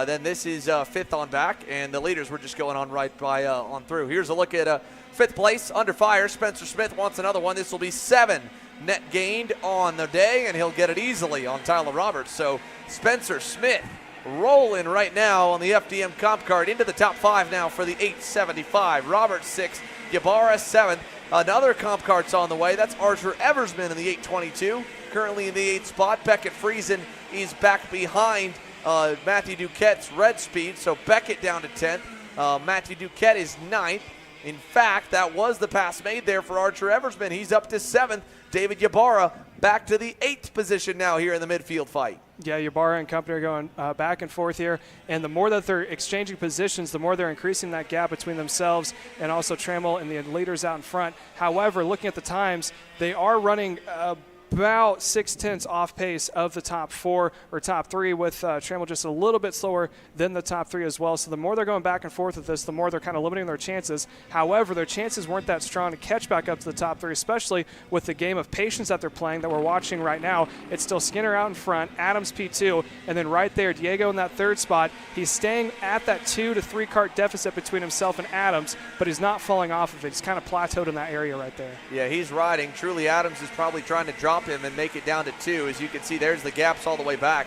Then this is 5th on back, and the leaders were just going on right by on through. Here's a look at 5th place under fire. Spencer Smith wants another one. This will be 7 net gained on the day, and he'll get it easily on Tyler Roberts. So Spencer Smith rolling right now on the FDM comp card into the top 5 now for the 875. Roberts 6th, Ybarra 7th. Another comp cart's on the way. That's Archer Eversman in the 822, currently in the 8th spot. Beckett Friesen is back behind Matthew Duquette's red speed, so Beckett down to 10th. Matthew Duquette is 9th. In fact, that was the pass made there for Archer Eversman. He's up to 7th. David Ybarra back to the 8th position now here in the midfield fight. Yeah, Ybarra and company are going back and forth here, and the more that they're exchanging positions, the more they're increasing that gap between themselves and also Trammell and the leaders out in front. However, looking at the times, they are running about 0.6 off pace of the top 4 or top 3, with Trammell just a little bit slower than the top 3 as well. So the more they're going back and forth with this, the more they're kind of limiting their chances. However, their chances weren't that strong to catch back up to the top 3, especially with the game of patience that they're playing that we're watching right now. It's still Skinner out in front, Adams P2, and then right there, Diego in that 3rd spot. He's staying at that 2 to 3 cart deficit between himself and Adams, but he's not falling off of it. He's kind of plateaued in that area right there. Yeah, he's riding. Truly Adams is probably trying to drop him and make it down to 2. As you can see, there's the gaps all the way back.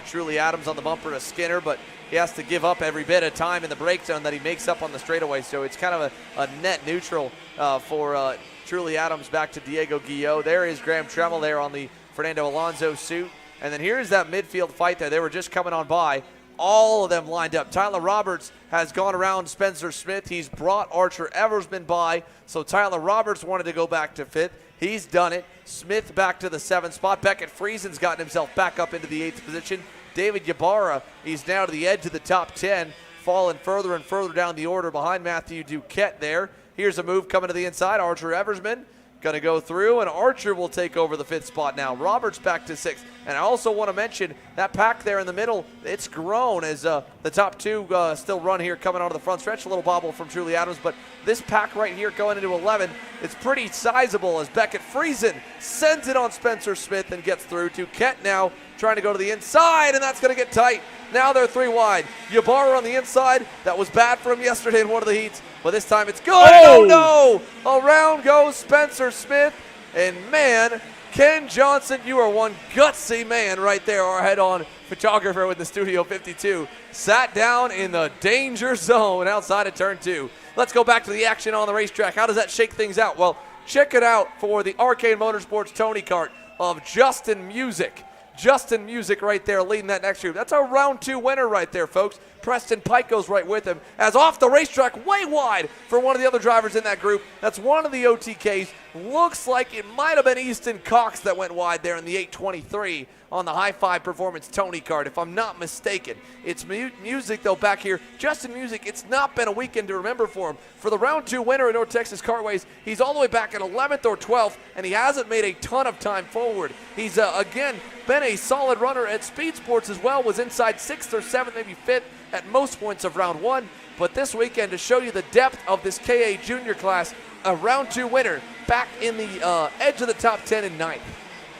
Truly Adams on the bumper to Skinner, but he has to give up every bit of time in the break zone that he makes up on the straightaway. So it's kind of a net neutral for Truly Adams back to Diego Guillot. There is Graham Trammell there on the Fernando Alonso suit. And then here's that midfield fight there. They were just coming on by. All of them lined up. Tyler Roberts has gone around Spencer Smith. He's brought Archer Eversman by. So Tyler Roberts wanted to go back to 5th. He's done it. Smith back to the 7th spot. Beckett Friesen's gotten himself back up into the 8th position. David Ybarra, he's now to the edge of the top 10, falling further and further down the order behind Matthew Duquette there. Here's a move coming to the inside. Archer Eversman going to go through, and Archer will take over the 5th spot now. Roberts back to 6th. And I also want to mention that pack there in the middle, it's grown as the top 2 still run here coming out of the front stretch. A little bobble from Truly Adams, but this pack right here going into 11, it's pretty sizable as Beckett Friesen sends it on Spencer Smith and gets through. Duquette now trying to go to the inside, and that's going to get tight. Now they're 3 wide. Ybarra on the inside. That was bad for him yesterday in one of the heats, but this time it's good. Oh, no! Around goes Spencer Smith, and man, Ken Johnson, you are one gutsy man right there. Our head-on photographer with the Studio 52 sat down in the danger zone outside of turn 2. Let's go back to the action on the racetrack. How does that shake things out? Well, check it out for the Arcade Motorsports Tony Kart of Justin Music. Justin Music right there leading that next group. That's our round 2 winner right there, folks. Preston Pike goes right with him. As off the racetrack, way wide for one of the other drivers in that group. That's one of the OTKs. Looks like it might have been Easton Cox that went wide there in the 823 on the High Five Performance Tony Kart, if I'm not mistaken. It's Music, though, back here. Justin Music, it's not been a weekend to remember for him. For the round 2 winner in North Texas Kartways, he's all the way back at 11th or 12th, and he hasn't made a ton of time forward. He's, again, been a solid runner at Speed Sports as well, was inside 6th or 7th, maybe 5th at most points of round 1. But this weekend, to show you the depth of this KA junior class, a round 2 winner back in the edge of the top 10 in 9th.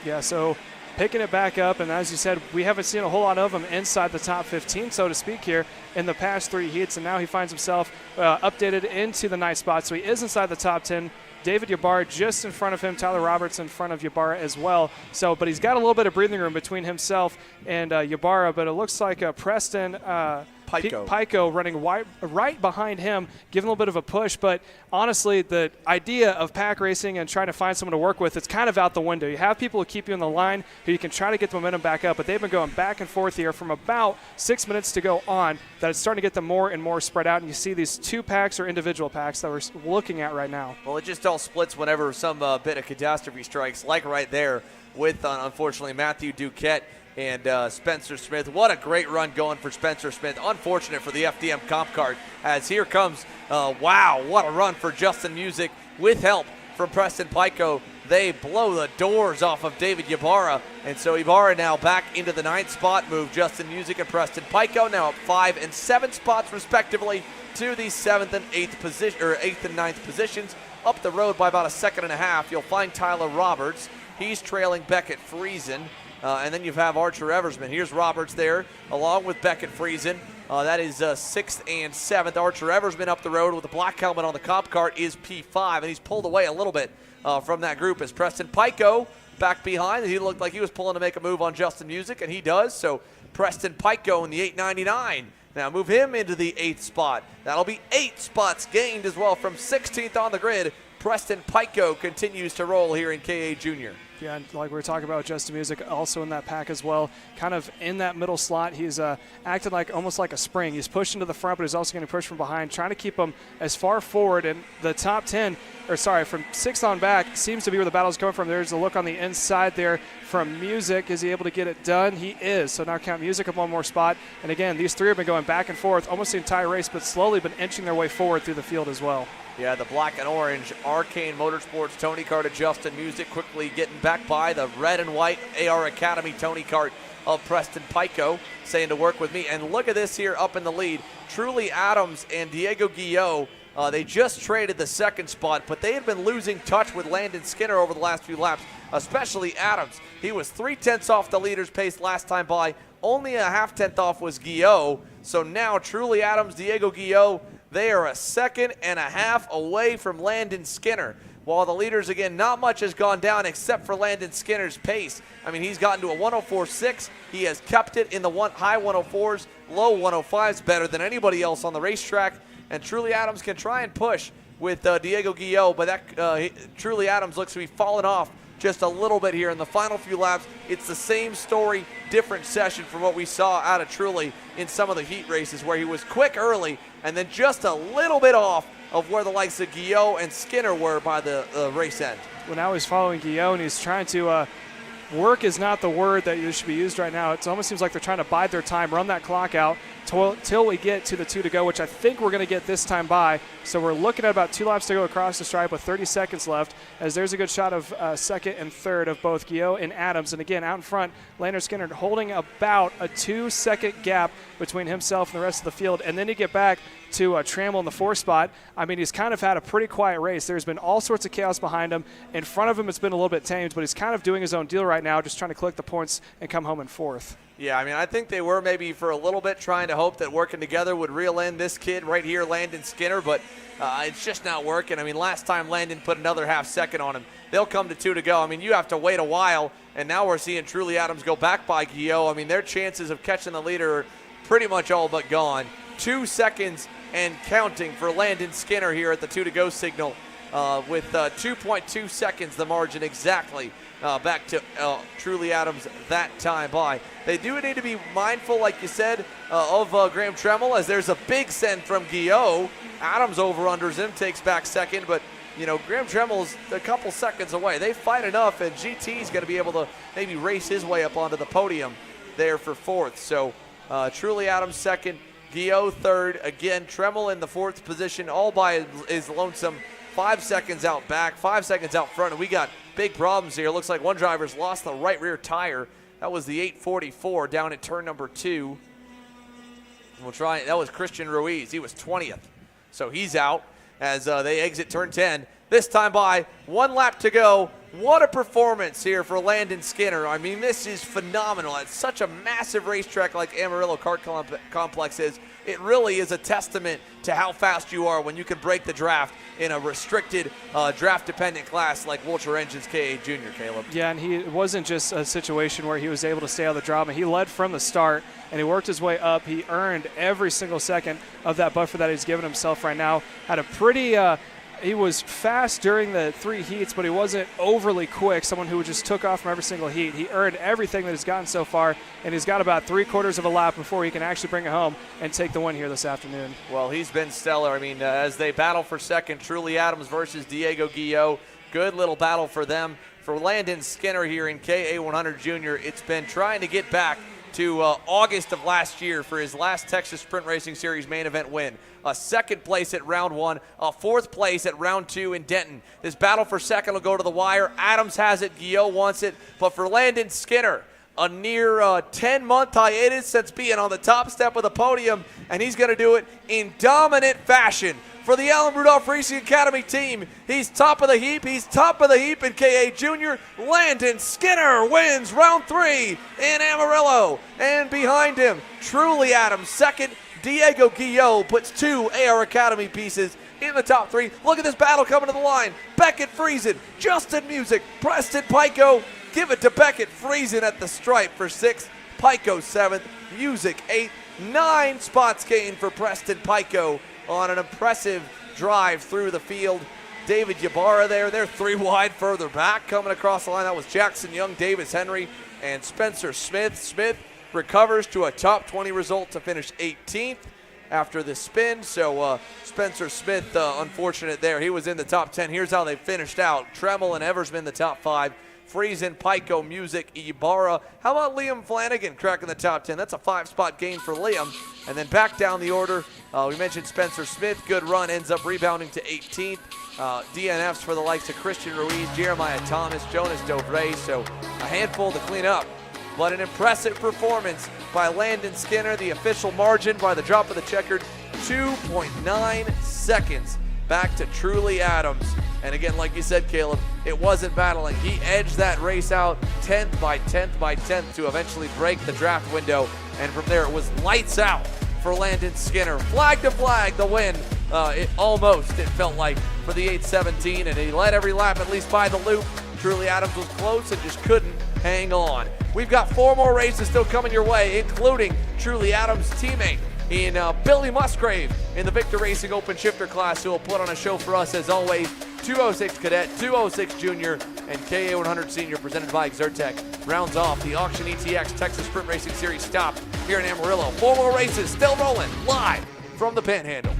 Yeah, so picking it back up, and as you said, we haven't seen a whole lot of him inside the top 15, so to speak, here in the past 3 heats, and now he finds himself updated into the 9th spot, so he is inside the top 10. David Ybarra just in front of him, Tyler Roberts in front of Ybarra as well. So, but he's got a little bit of breathing room between himself and Ybarra, but it looks like Preston Pico running right behind him, giving a little bit of a push. But honestly, the idea of pack racing and trying to find someone to work with, it's kind of out the window. You have people who keep you in the line who you can try to get the momentum back up, but they've been going back and forth here from about 6 minutes to go on, that it's starting to get them more and more spread out, and you see these 2 packs or individual packs that we're looking at right now. Well, it just all splits whenever some bit of catastrophe strikes, like right there with, unfortunately, Matthew Duquette and Spencer Smith. What a great run going for Spencer Smith. Unfortunate for the FDM comp cart, as here comes, wow, what a run for Justin Music with help from Preston Pico. They blow the doors off of David Ybarra, and so Ybarra now back into the 9th spot. Move Justin Music and Preston Pico now up 5 and 7 spots respectively to the 7th and 8th position, or 8th and 9th positions. Up the road by about a second and a half, you'll find Tyler Roberts. He's trailing Beckett Friesen. And then you have Archer Eversman. Here's Roberts there, along with Beckett Friesen. That is 6th and 7th. Archer Eversman up the road with the black helmet on the comp cart is P5, and he's pulled away a little bit from that group as Preston Pico back behind. He looked like he was pulling to make a move on Justin Music, and he does. So Preston Pico in the 899. Now move him into the 8th spot. That'll be 8 spots gained as well from 16th on the grid. Preston Pico continues to roll here in KA Junior. Yeah, and like we were talking about, Justin Music also in that pack as well. Kind of in that middle slot, he's acting like almost like a spring. He's pushing to the front, but he's also going to push from behind, trying to keep him as far forward. And the top 10, or sorry, from 6th on back seems to be where the battle's coming from. There's a look on the inside there from Music. Is he able to get it done? He is. So now count Music up one more spot. And again, these 3 have been going back and forth almost the entire race, but slowly been inching their way forward through the field as well. Yeah, the black and orange Arcane Motorsports Tony Kart adjusted music quickly getting back by the red and white AR Academy Tony Kart of Preston Pico saying to work with me. And look at this here up in the lead. Truly Adams and Diego Guillot, they just traded the second spot, but they had been losing touch with Landon Skinner over the last few laps, especially Adams. He was 0.3 off the leader's pace last time by. Only a 0.5 off was Guillot. So now Truly Adams, Diego Guillot, they are a 1.5 seconds away from Landon Skinner. While the leaders, again, not much has gone down except for Landon Skinner's pace. I mean, he's gotten to a 104.6. He has kept it in the high 104s, low 105s, better than anybody else on the racetrack. And Truly Adams can try and push with Diego Guillot, but Truly Adams looks to be falling off just a little bit here in the final few laps. It's the same story, different session from what we saw out of Truly in some of the heat races where he was quick early and then just a little bit off of where the likes of Guillot and Skinner were by the race end. Well, now he's following Guillot, and he's trying to work is not the word that should be used right now. It almost seems like they're trying to bide their time, run that clock out till we get to the 2 to go, which I think we're going to get this time by. So we're looking at about 2 laps to go across the stripe with 30 seconds left, as there's a good shot of second and third of both Guillot and Adams. And again, out in front, Landon Skinner holding about a 2-second gap between himself and the rest of the field. And then you get back to Trammell in the 4th spot. I mean, he's kind of had a pretty quiet race. There's been all sorts of chaos behind him. In front of him, it's been a little bit tamed, but he's kind of doing his own deal right now, just trying to collect the points and come home in 4th. Yeah, I mean, I think they were maybe for a little bit trying to hope that working together would reel in this kid right here, Landon Skinner, but it's just not working. I mean, last time Landon put another 0.5 second on him. They'll come to 2 to go. I mean, you have to wait a while, and now we're seeing Truly Adams go back by Guillot. I mean, their chances of catching the leader are pretty much all but gone. 2 seconds and counting for Landon Skinner here at the 2 to go signal with 2.2 seconds the margin exactly back to Truly Adams that time by. They do need to be mindful, like you said, of Graham Trammell, as there's a big send from Guillot. Adams over-unders him, takes back second, but you know, Graham Trammell's a couple seconds away. They fight enough, and GT's going to be able to maybe race his way up onto the podium there for 4th. So Truly Adams second, Guillot third. Again, Trammell in the 4th position, all by his lonesome. 5 seconds out back, 5 seconds out front, and we got big problems here. Looks like one driver's lost the right rear tire. That was the 844 down at turn number 2. We'll try. That was Christian Ruiz. He was 20th, so he's out as they exit turn 10. This time by 1 lap to go. What a performance here for Landon Skinner. I mean, this is phenomenal. It's such a massive racetrack like Amarillo Kart Complex is. It really is a testament to how fast you are when you can break the draft in a restricted draft-dependent class like Wilcher Engines KA Junior, Caleb. Yeah, and it wasn't just a situation where he was able to stay out of the drama. He led from the start, and he worked his way up. He earned every single second of that buffer that he's given himself right now. Had a pretty he was fast during the 3 heats, but he wasn't overly quick, someone who just took off from every single heat. He earned everything that he's gotten so far, and he's got about 3/4 of a lap before he can actually bring it home and take the win here this afternoon. Well, he's been stellar. I mean, as they battle for second, Truly Adams versus Diego Guillot. Good little battle for them. For Landon Skinner here in KA100 Junior, it's been trying to get back to August of last year for his last Texas Sprint Racing Series main event win. A 2nd place at round 1, a 4th place at round 2 in Denton. This battle for second will go to the wire. Adams has it, Guillot wants it, but for Landon Skinner, a near 10-month hiatus since being on the top step of the podium, and he's going to do it in dominant fashion. For the Alan Rudolph Racing Academy team, he's top of the heap. He's top of the heap in KA Junior. Landon Skinner wins round 3 in Amarillo. And behind him, Truly Adams second. Diego Guillot puts 2 AR Academy pieces in the top 3. Look at this battle coming to the line. Beckett Friesen, Justin Music, Preston Pico. Give it to Beckett Friesen at the stripe for 6th. Pico 7th. Music 8th. 9 spots gained for Preston Pico on an impressive drive through the field. David Ybarra there. They're 3 wide further back coming across the line. That was Jackson Young, Davis Henry, and Spencer Smith. Smith recovers to a top 20 result to finish 18th after the spin. So Spencer Smith, unfortunate there. He was in the top 10. Here's how they finished out. Trammell and Eversman the top 5. Friesen, Pico, Music, Ibarra. How about Liam Flanagan cracking the top 10? That's a 5-spot gain for Liam. And then back down the order, we mentioned Spencer Smith. Good run, ends up rebounding to 18th. DNFs for the likes of Christian Ruiz, Jeremiah Thomas, Jonas Dovray. So a handful to clean up. But an impressive performance by Landon Skinner. The official margin by the drop of the checkered, 2.9 seconds back to Truly Adams. And again, like you said, Caleb, it wasn't battling. He edged that race out 10th by 10th by 10th to eventually break the draft window. And from there, it was lights out for Landon Skinner. Flag to flag, the win. It felt like, for the 8:17. And he led every lap, at least by the loop. Truly Adams was close and just couldn't hang on. We've got 4 more races still coming your way, including Truly Adams' teammate in Billy Musgrave in the Victor Racing Open Shifter class, who will put on a show for us as always. 206 Cadet, 206 Junior, and KA100 Senior presented by Exertec rounds off the Auction ETX Texas Sprint Racing Series stop here in Amarillo. 4 more races still rolling live from the Panhandle.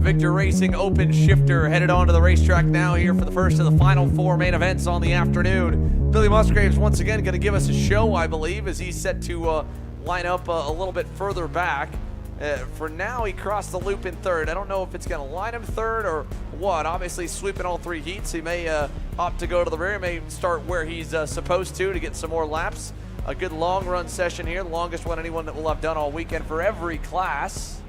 Victor Racing Open Shifter headed onto the racetrack now here for the first of the final 4 main events on the afternoon. Billy Musgrave's once again going to give us a show, I believe, as he's set to line up a little bit further back. For now, he crossed the loop in third. I don't know if it's going to line him third or what. Obviously, sweeping all 3 heats. He may opt to go to the rear. He may start where he's supposed to get some more laps. A good long run session here, the longest one anyone that will have done all weekend for every class.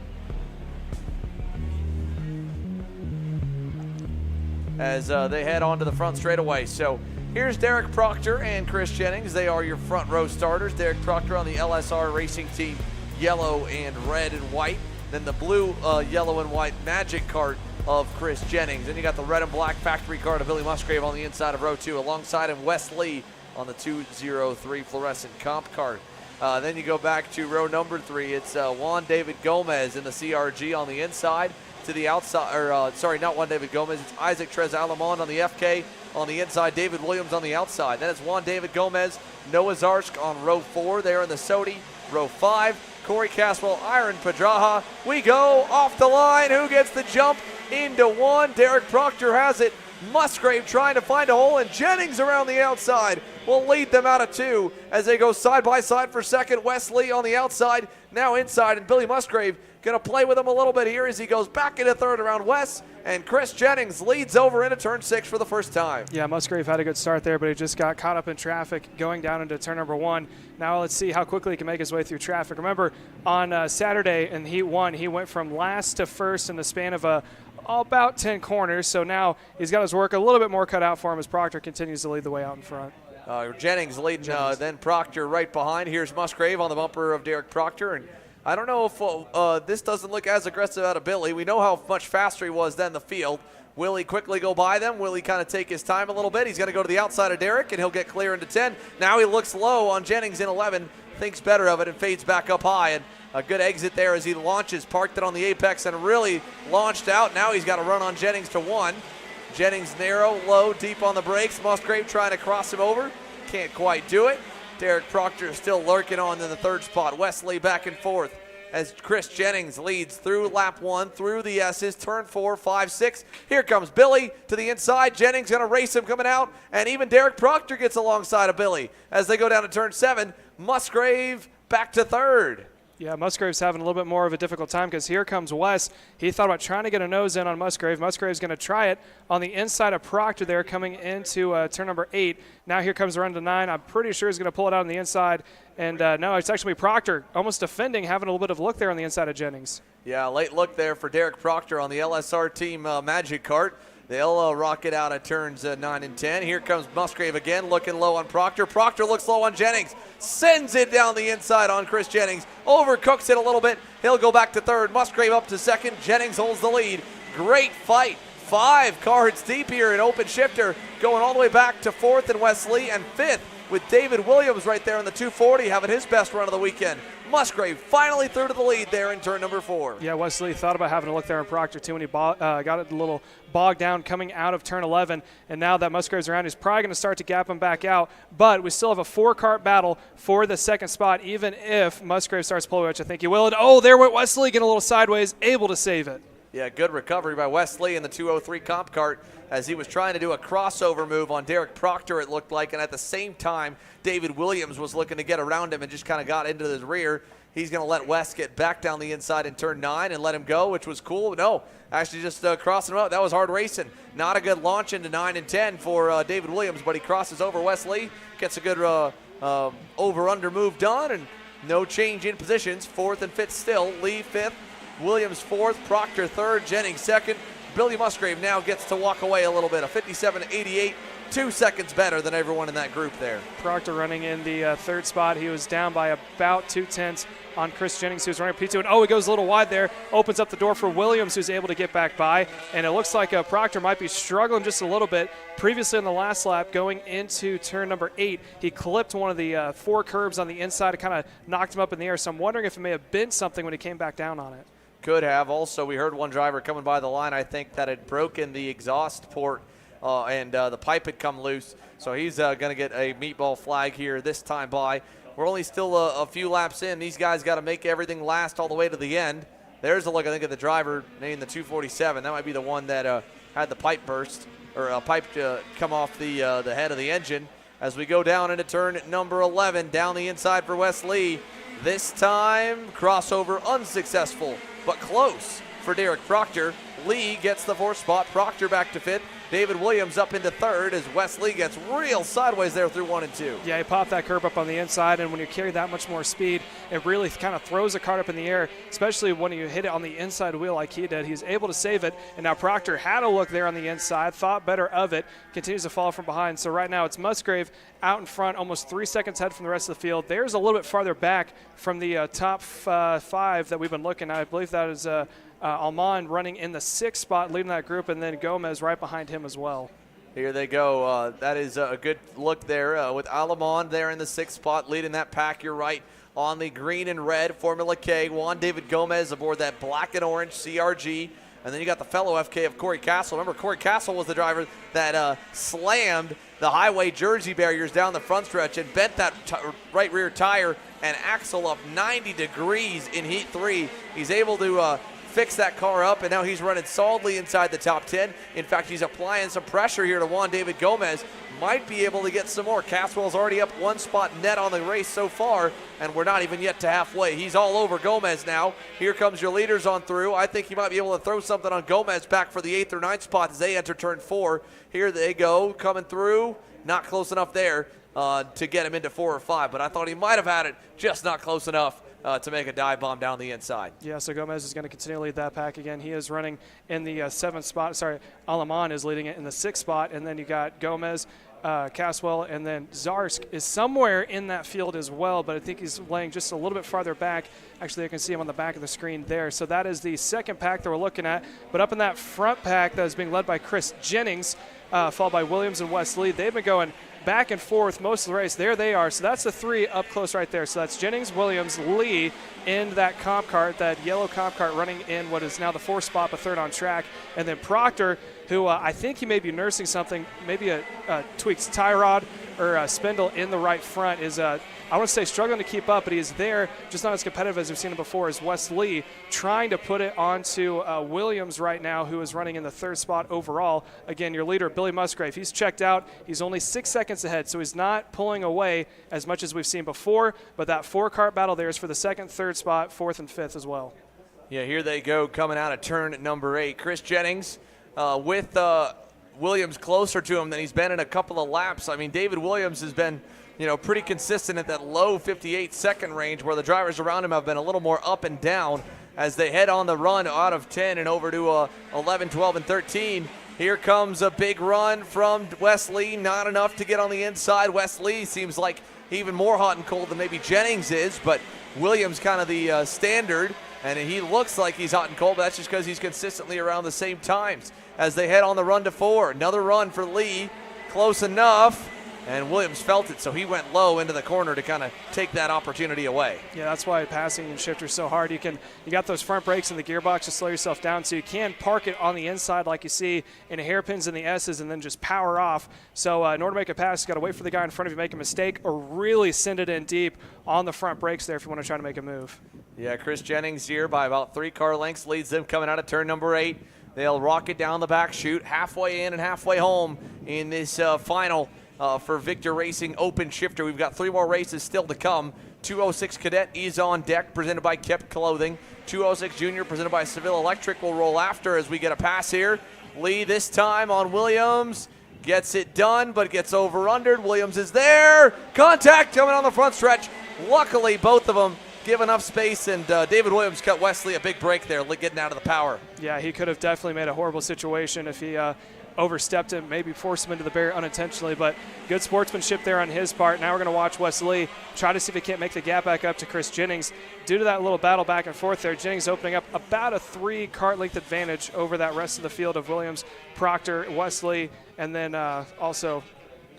As they head on to the front straightaway. So here's Derek Proctor and Chris Jennings. They are your front row starters. Derek Proctor on the LSR Racing Team yellow and red and white. Then the blue, yellow and white Magic Kart of Chris Jennings. Then you got the red and black factory car of Billy Musgrave on the inside of row 2. Alongside him, Wes Lee on the 203 fluorescent comp cart. Then you go back to row number 3. It's Juan David Gomez in the CRG on the inside. To the outside, or sorry, not Juan David Gomez. It's Isaac Trez Alamond on the FK on the inside. David Williams on the outside. Then it's Juan David Gomez, Noah Zarsk on row 4 there in the Sodi. Row 5, Corey Caswell, Iron Pedraja. We go off the line. Who gets the jump into 1? Derek Proctor has it. Musgrave trying to find a hole, and Jennings around the outside will lead them out of 2 as they go side by side for second. Wesley on the outside, now inside, and Billy Musgrave going to play with him a little bit here as he goes back into third around Wes, and Chris Jennings leads over into turn 6 for the first time. Yeah, Musgrave had a good start there, but he just got caught up in traffic going down into turn number 1. Now let's see how quickly he can make his way through traffic. Remember, on Saturday in Heat 1, he went from last to first in the span of about 10 corners, so now he's got his work a little bit more cut out for him as Proctor continues to lead the way out in front. Jennings leading, then Proctor right behind. Here's Musgrave on the bumper of Derek Proctor, and I don't know if this doesn't look as aggressive out of Billy. We know how much faster he was than the field. Will he quickly go by them? Will he kind of take his time a little bit? He's going to go to the outside of Derek, and he'll get clear into 10. Now he looks low on Jennings in 11, thinks better of it, and fades back up high. And a good exit there as he launches, parked it on the apex, and really launched out. Now he's got to run on Jennings to 1. Jennings narrow, low, deep on the brakes. Musgrave trying to cross him over. Can't quite do it. Derek Proctor is still lurking on in the 3rd spot. Wesley back and forth as Chris Jennings leads through lap 1, through the S's, turn 4, 5, 6. Here comes Billy to the inside. Jennings going to race him coming out, and even Derek Proctor gets alongside of Billy. As they go down to turn 7, Musgrave back to 3rd. Yeah, Musgrave's having a little bit more of a difficult time because here comes Wes. He thought about trying to get a nose in on Musgrave. Musgrave's going to try it on the inside of Proctor there coming into turn number 8. Now here comes the run to 9. I'm pretty sure he's going to pull it out on the inside. And no, it's actually Proctor almost defending, having a little bit of a look there on the inside of Jennings. Yeah, late look there for Derek Proctor on the LSR Team Magic Kart. They'll rock it out at turns 9 and 10. Here comes Musgrave again, looking low on Proctor. Proctor looks low on Jennings, sends it down the inside on Chris Jennings, overcooks it a little bit. He'll go back to 3rd. Musgrave up to 2nd. Jennings holds the lead. Great fight. 5 cards deep here in Open Shifter, going all the way back to 4th and Wesley, and 5th with David Williams right there in the 240, having his best run of the weekend. Musgrave finally through to the lead there in turn number 4. Yeah, Wesley thought about having a look there on Proctor too when he got it a little bogged down coming out of turn 11. And now that Musgrave's around, he's probably going to start to gap him back out. But we still have a 4-cart battle for the 2nd spot, even if Musgrave starts pulling, which I think he will. And oh, there went Wesley, getting a little sideways, able to save it. Yeah, good recovery by Wesley in the 203 comp cart as he was trying to do a crossover move on Derek Proctor, it looked like, and at the same time, David Williams was looking to get around him and just kind of got into his rear. He's going to let Wes get back down the inside in turn 9 and let him go, which was cool. No, actually just crossing him up. That was hard racing. Not a good launch into 9 and 10 for David Williams, but he crosses over Wesley, gets a good over-under move done, and no change in positions. 4th and 5th still. Lee 5th. Williams 4th, Proctor 3rd, Jennings 2nd. Billy Musgrave now gets to walk away a little bit. A 57.88, 2 seconds better than everyone in that group there. Proctor running in the 3rd spot. He was down by about 2/10 on Chris Jennings, who's running P2. And oh, he goes a little wide there. Opens up the door for Williams, who's able to get back by. And it looks like Proctor might be struggling just a little bit. Previously in the last lap, going into turn number 8, he clipped one of the 4 curbs on the inside. It kind of knocked him up in the air. So I'm wondering if it may have been something when he came back down on it. Could have. Also, we heard one driver coming by the line, I think, that had broken the exhaust port and the pipe had come loose. So he's going to get a meatball flag here this time by. We're only still a few laps in. These guys got to make everything last all the way to the end. There's a look, I think, at the driver named the 247. That might be the one that had the pipe burst, or a pipe come off the head of the engine. As we go down into turn number 11, down the inside for Wes Lee. This time, crossover unsuccessful, but close for Derek Proctor. Lee gets the 4th spot, Proctor back to 5th. David Williams up into 3rd as Wes Lee gets real sideways there through 1 and 2. Yeah, he popped that curb up on the inside, and when you carry that much more speed, it really kind of throws the kart up in the air, especially when you hit it on the inside wheel like he did. He's able to save it, and now Proctor had a look there on the inside, thought better of it, continues to fall from behind. So right now it's Musgrave out in front, almost 3 seconds ahead from the rest of the field. There's a little bit farther back from the top 5 that we've been looking at. I believe that is Alman running in the 6th spot, leading that group, and then Gomez right behind him as well. Here they go. That is a good look there with Alamon there in the 6th spot, leading that pack. You're right, on the green and red Formula K. Juan David Gomez aboard that black and orange CRG. And then you got the fellow FK of Corey Castle. Remember, Corey Castle was the driver that slammed the highway Jersey barriers down the front stretch and bent that right rear tire and axle up 90 degrees in Heat 3. He's able to fix that car up, and now he's running solidly inside the top 10. In fact, he's applying some pressure here to Juan David Gomez. Might be able to get some more. Caswell's already up 1 spot net on the race so far, and we're not even yet to halfway. He's all over Gomez now. Here comes your leaders on through. I think you might be able to throw something on Gomez back for the 8th or 9th spot as they enter turn 4. Here they go, coming through. Not close enough there to get him into 4 or 5, but I thought he might have had it, just not close enough to make a dive bomb down the inside. Yeah, so Gomez is going to continue to lead that pack again. He is running in the 7th spot. Sorry, Alaman is leading it in the 6th spot, and then you got Gomez, Caswell, and then Zarsk is somewhere in that field as well, but I think he's laying just a little bit farther back. Actually, I can see him on the back of the screen there. So that is the 2nd pack that we're looking at. But up in that front pack that is being led by Chris Jennings, followed by Williams and Wes Lee. They've been going back and forth most of the race. There they are. So that's the 3 up close right there. So that's Jennings, Williams, Lee in that comp cart, that yellow comp cart running in what is now the 4th spot, but 3rd on track. And then Proctor, who I think he may be nursing something, maybe a tweaked tie rod or a spindle in the right front, is I want to say struggling to keep up, but he is there, just not as competitive as we've seen him before, as Wes Lee trying to put it onto Williams right now, who is running in the 3rd spot overall. Again, your leader, Billy Musgrave, he's checked out. He's only 6 seconds ahead, so he's not pulling away as much as we've seen before, but that 4-cart battle there is for the 2nd, 3rd spot, 4th, and 5th as well. Yeah, here they go coming out of turn number 8. Chris Jennings with Williams closer to him than he's been in a couple of laps. I mean, David Williams has been pretty consistent at that low 58-second range, where the drivers around him have been a little more up and down as they head on the run out of 10 and over to 11, 12, and 13. Here comes a big run from Wes Lee, not enough to get on the inside. Wes Lee seems like even more hot and cold than maybe Jennings is, but Williams kind of the standard, and he looks like he's hot and cold, but that's just because he's consistently around the same times as they head on the run to 4. Another run for Lee, close enough. And Williams felt it, so he went low into the corner to kind of take that opportunity away. Yeah, that's why passing and shifter is so hard. You got those front brakes in the gearbox to slow yourself down, so you can park it on the inside like you see in hairpins and the S's and then just power off. So in order to make a pass, you got to wait for the guy in front of you to make a mistake or really send it in deep on the front brakes there if you want to try to make a move. Yeah, Chris Jennings here by about 3 car lengths leads them coming out of turn number 8. They'll rocket down the back chute, halfway in and halfway home in this final for Victor Racing Open Shifter. We've got 3 more races still to come. 206 Cadet is on deck, presented by Kept Clothing. 206 Junior, presented by Seville Electric, will roll after as we get a pass here. Lee this time on Williams. Gets it done, but gets over-undered. Williams is there. Contact coming on the front stretch. Luckily, both of them give enough space, and David Williams cut Wes Lee a big break there, getting out of the power. Yeah, he could have definitely made a horrible situation if he overstepped him, maybe forced him into the barrier unintentionally, but good sportsmanship there on his part. Now we're going to watch Wes Lee try to see if he can't make the gap back up to Chris Jennings. Due to that little battle back and forth there, Jennings opening up about a 3 kart length advantage over that rest of the field of Williams, Proctor, Wes Lee, and then also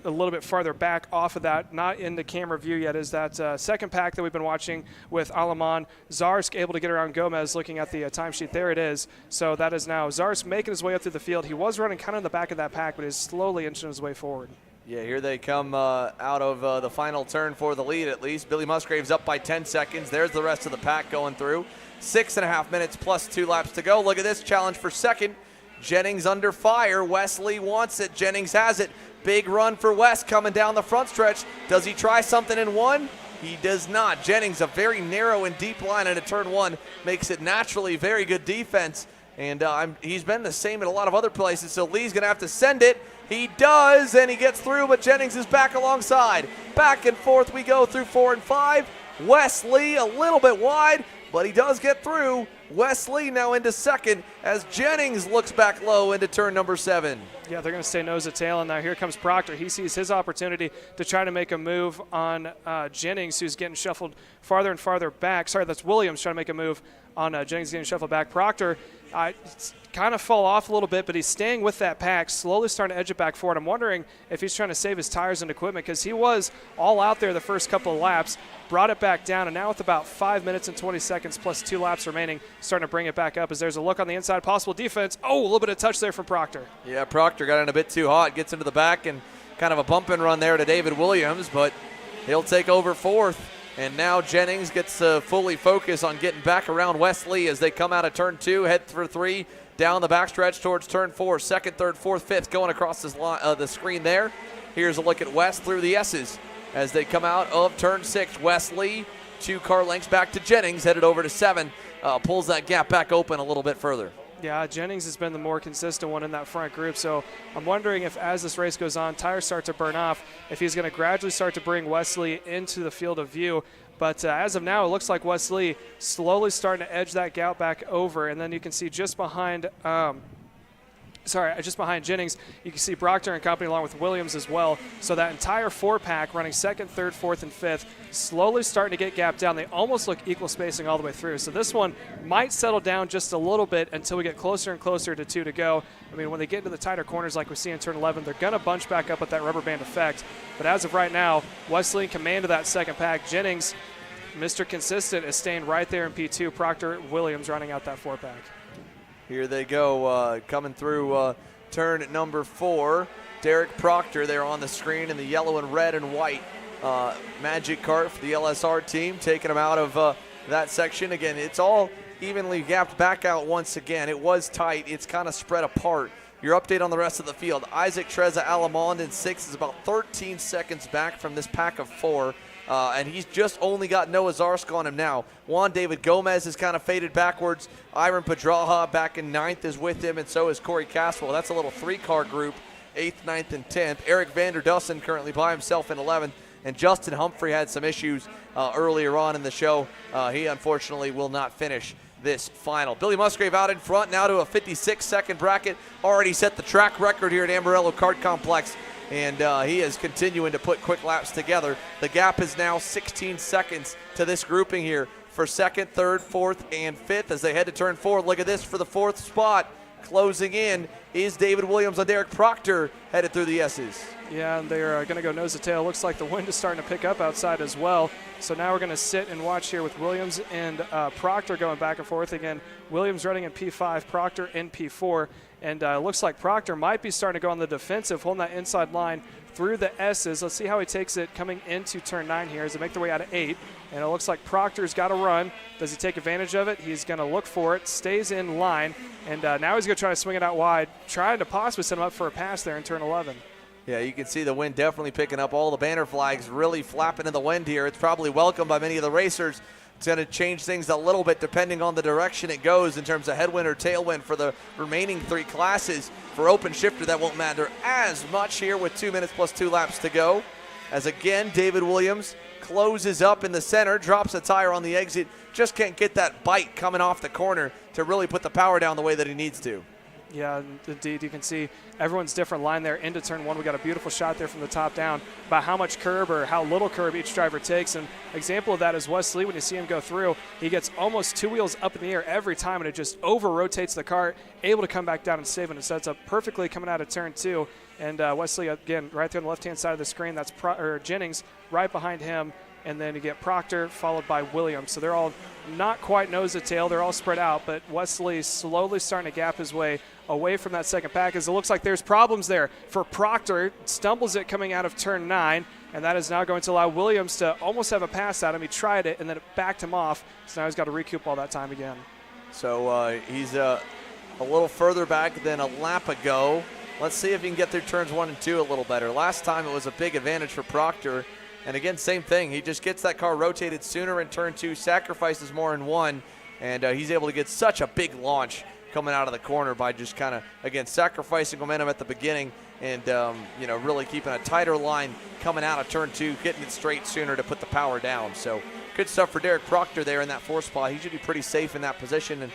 a little bit farther back off of that, not in the camera view yet, is that 2nd pack that we've been watching with Alaman. Zarsk able to get around Gomez, looking at the timesheet. There it is. So that is now Zarsk making his way up through the field. He was running kind of in the back of that pack, but is slowly inching his way forward. Yeah, here they come out of the final turn for the lead at least. Billy Musgrave's up by 10 seconds. There's the rest of the pack going through. 6.5 minutes plus 2 laps to go. Look at this challenge for second. Jennings under fire. Wesley wants it. Jennings has it. Big run for Wes coming down the front stretch. Does he try something in one? He does not. Jennings, a very narrow and deep line into turn one, makes it naturally very good defense. And he's been the same in a lot of other places, so Lee's going to have to send it. He does, and he gets through, but Jennings is back alongside. Back and forth we go through 4 and 5. Wesley a little bit wide, but he does get through. Wesley now into second as Jennings looks back low into turn number 7. Yeah, they're going to stay nose to tail, and now here comes Proctor. He sees his opportunity to try to make a move on Jennings, who's getting shuffled farther and farther back. Sorry, that's Williams trying to make a move on Jennings getting shuffled back. Proctor kind of fall off a little bit, but he's staying with that pack, slowly starting to edge it back forward. I'm wondering if he's trying to save his tires and equipment because he was all out there the first couple of laps, brought it back down, and now with about 5 minutes and 20 seconds plus 2 laps remaining, starting to bring it back up as there's a look on the inside, possible defense. Oh, a little bit of touch there from Proctor. Yeah, Proctor got in a bit too hot, gets into the back, and kind of a bump and run there to David Williams, but he'll take over fourth. And now Jennings gets to fully focus on getting back around Wesley as they come out of turn 2, head for 3, down the backstretch towards turn 4, second, third, fourth, fifth, going across this the screen there. Here's a look at West through the S's as they come out of turn 6. Wesley, 2 car lengths back to Jennings, headed over to 7, pulls that gap back open a little bit further. Yeah, Jennings has been the more consistent one in that front group, so I'm wondering if as this race goes on, tires start to burn off, if he's going to gradually start to bring Wesley into the field of view. But as of now, it looks like Wesley slowly starting to edge that gap back over, and then you can see just behind Jennings, you can see Proctor and company along with Williams as well. So that entire 4-pack running second, third, fourth, and fifth, slowly starting to get gapped down. They almost look equal spacing all the way through. So this one might settle down just a little bit until we get closer and closer to 2 to go. I mean, when they get into the tighter corners like we see in turn 11, they're going to bunch back up with that rubber band effect. But as of right now, Wesley in command of that second pack. Jennings, Mr. Consistent, is staying right there in P2. Proctor, Williams running out that 4-pack. Here they go, coming through turn number 4. Derek Proctor there on the screen in the yellow and red and white Magic Kart for the LSR team, taking them out of that section. Again, it's all evenly gapped back out once again. It was tight. It's kind of spread apart. Your update on the rest of the field. Isaac Treza Alamond in 6 is about 13 seconds back from this pack of 4. And he's just only got Noah Zarsk on him now. Juan David Gomez has kind of faded backwards. Iron Pedraja back in 9th is with him, and so is Corey Caswell. That's a little 3-car group, 8th, 9th, and 10th. Eric Vanderdussen currently by himself in 11th, and Justin Humphrey had some issues earlier on in the show. He unfortunately will not finish this final. Billy Musgrave out in front now to a 56-second bracket. Already set the track record here at Amarillo Kart Complex. And he is continuing to put quick laps together. The gap is now 16 seconds to this grouping here for second, third, fourth, and fifth as they head to turn 4. Look at this for the 4th spot. Closing in is David Williams on Derek Proctor headed through the S's. Yeah, and they're going to go nose to tail. Looks like the wind is starting to pick up outside as well. So now we're going to sit and watch here with Williams and Proctor going back and forth again. Williams running in P5, Proctor in P4. And it looks like Proctor might be starting to go on the defensive, holding that inside line through the S's. Let's see how he takes it coming into turn 9 here as they make their way out of 8. And it looks like Proctor's got a run. Does he take advantage of it? He's going to look for it, stays in line. And now he's going to try to swing it out wide, trying to possibly set him up for a pass there in turn 11. Yeah, you can see the wind definitely picking up. All the banner flags really flapping in the wind here. It's probably welcomed by many of the racers. It's going to change things a little bit depending on the direction it goes in terms of headwind or tailwind for the remaining 3 classes. For open shifter, that won't matter as much here with 2 minutes plus 2 laps to go. As again, David Williams closes up in the center, drops a tire on the exit, just can't get that bite coming off the corner to really put the power down the way that he needs to. Yeah, indeed. You can see everyone's different line there into turn 1. We got a beautiful shot there from the top down about how much curb or how little curb each driver takes. And example of that is Wesley. When you see him go through, he gets almost 2 wheels up in the air every time, and it just over-rotates the car, able to come back down and save it. It sets up perfectly coming out of turn 2. And Wesley, again, right there on the left-hand side of the screen, that's Jennings right behind him. And then you get Proctor followed by Williams. So they're all not quite nose to tail. They're all spread out, but Wesley slowly starting to gap his way away from that second pack, as it looks like there's problems there for Proctor. Stumbles it coming out of turn 9, and that is now going to allow Williams to almost have a pass at him. He tried it, and then it backed him off, so now he's got to recoup all that time again. So he's a little further back than a lap ago. Let's see if he can get through turns 1 and 2 a little better. Last time it was a big advantage for Proctor. And again, same thing. He just gets that car rotated sooner in turn 2, sacrifices more in 1, and he's able to get such a big launch coming out of the corner by just kind of, again, sacrificing momentum at the beginning and, really keeping a tighter line coming out of turn 2, getting it straight sooner to put the power down. So good stuff for Derek Proctor there in that 4th spot. He should be pretty safe in that position, and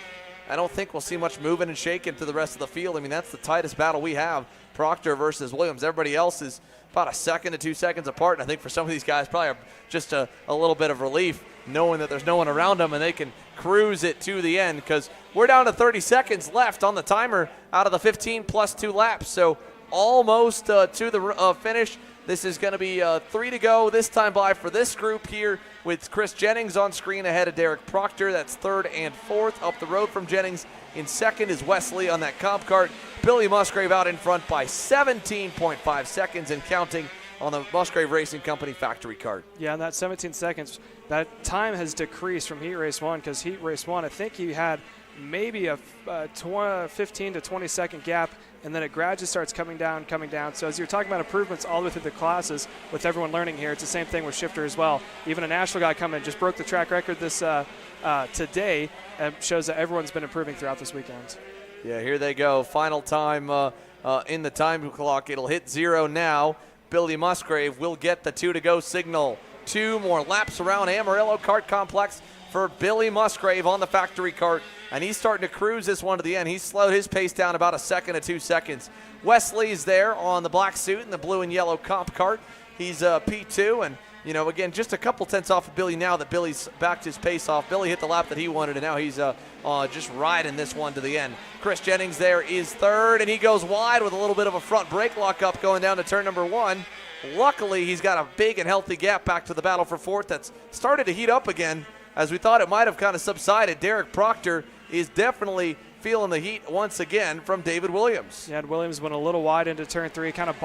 I don't think we'll see much moving and shaking through the rest of the field. I mean, that's the tightest battle we have, Proctor versus Williams. Everybody else is about a second to 2 seconds apart, and I think for some of these guys probably just a little bit of relief knowing that there's no one around them and they can cruise it to the end, because we're down to 30 seconds left on the timer out of the 15 plus 2 laps. So almost to the finish. This is going to be 3 to go this time by for this group here, with Chris Jennings on screen ahead of Derek Proctor. That's 3rd and 4th. Up the road from Jennings in 2nd is Wesley on that comp cart. Billy Musgrave out in front by 17.5 seconds and counting on the Musgrave Racing Company factory cart. Yeah, and that 17 seconds, that time has decreased from Heat Race 1, because Heat Race 1, I think he had maybe a 15 to 20 second gap, and then it gradually starts coming down. So as you're talking about improvements all the way through the classes, with everyone learning here, it's the same thing with Shifter as well. Even a national guy coming, just broke the track record this today, and shows that everyone's been improving throughout this weekend. Yeah, here they go. Final time in the time clock. It'll hit 0 now. Billy Musgrave will get the 2 to go signal. 2 more laps around Amarillo Kart Complex for Billy Musgrave on the factory cart, and he's starting to cruise this one to the end. He's slowed his pace down about a second to 2 seconds. Wesley's there on the black suit and the blue and yellow comp cart. He's P2, and again, just a couple tenths off of Billy now that Billy's backed his pace off. Billy hit the lap that he wanted, and now he's just riding this one to the end. Chris Jennings there is 3rd, and he goes wide with a little bit of a front brake lockup going down to turn number 1. Luckily, he's got a big and healthy gap back to the battle for 4th that's started to heat up again, as we thought it might have kind of subsided. Derek Proctor is definitely feeling the heat once again from David Williams. Yeah, Williams went a little wide into turn 3, kind of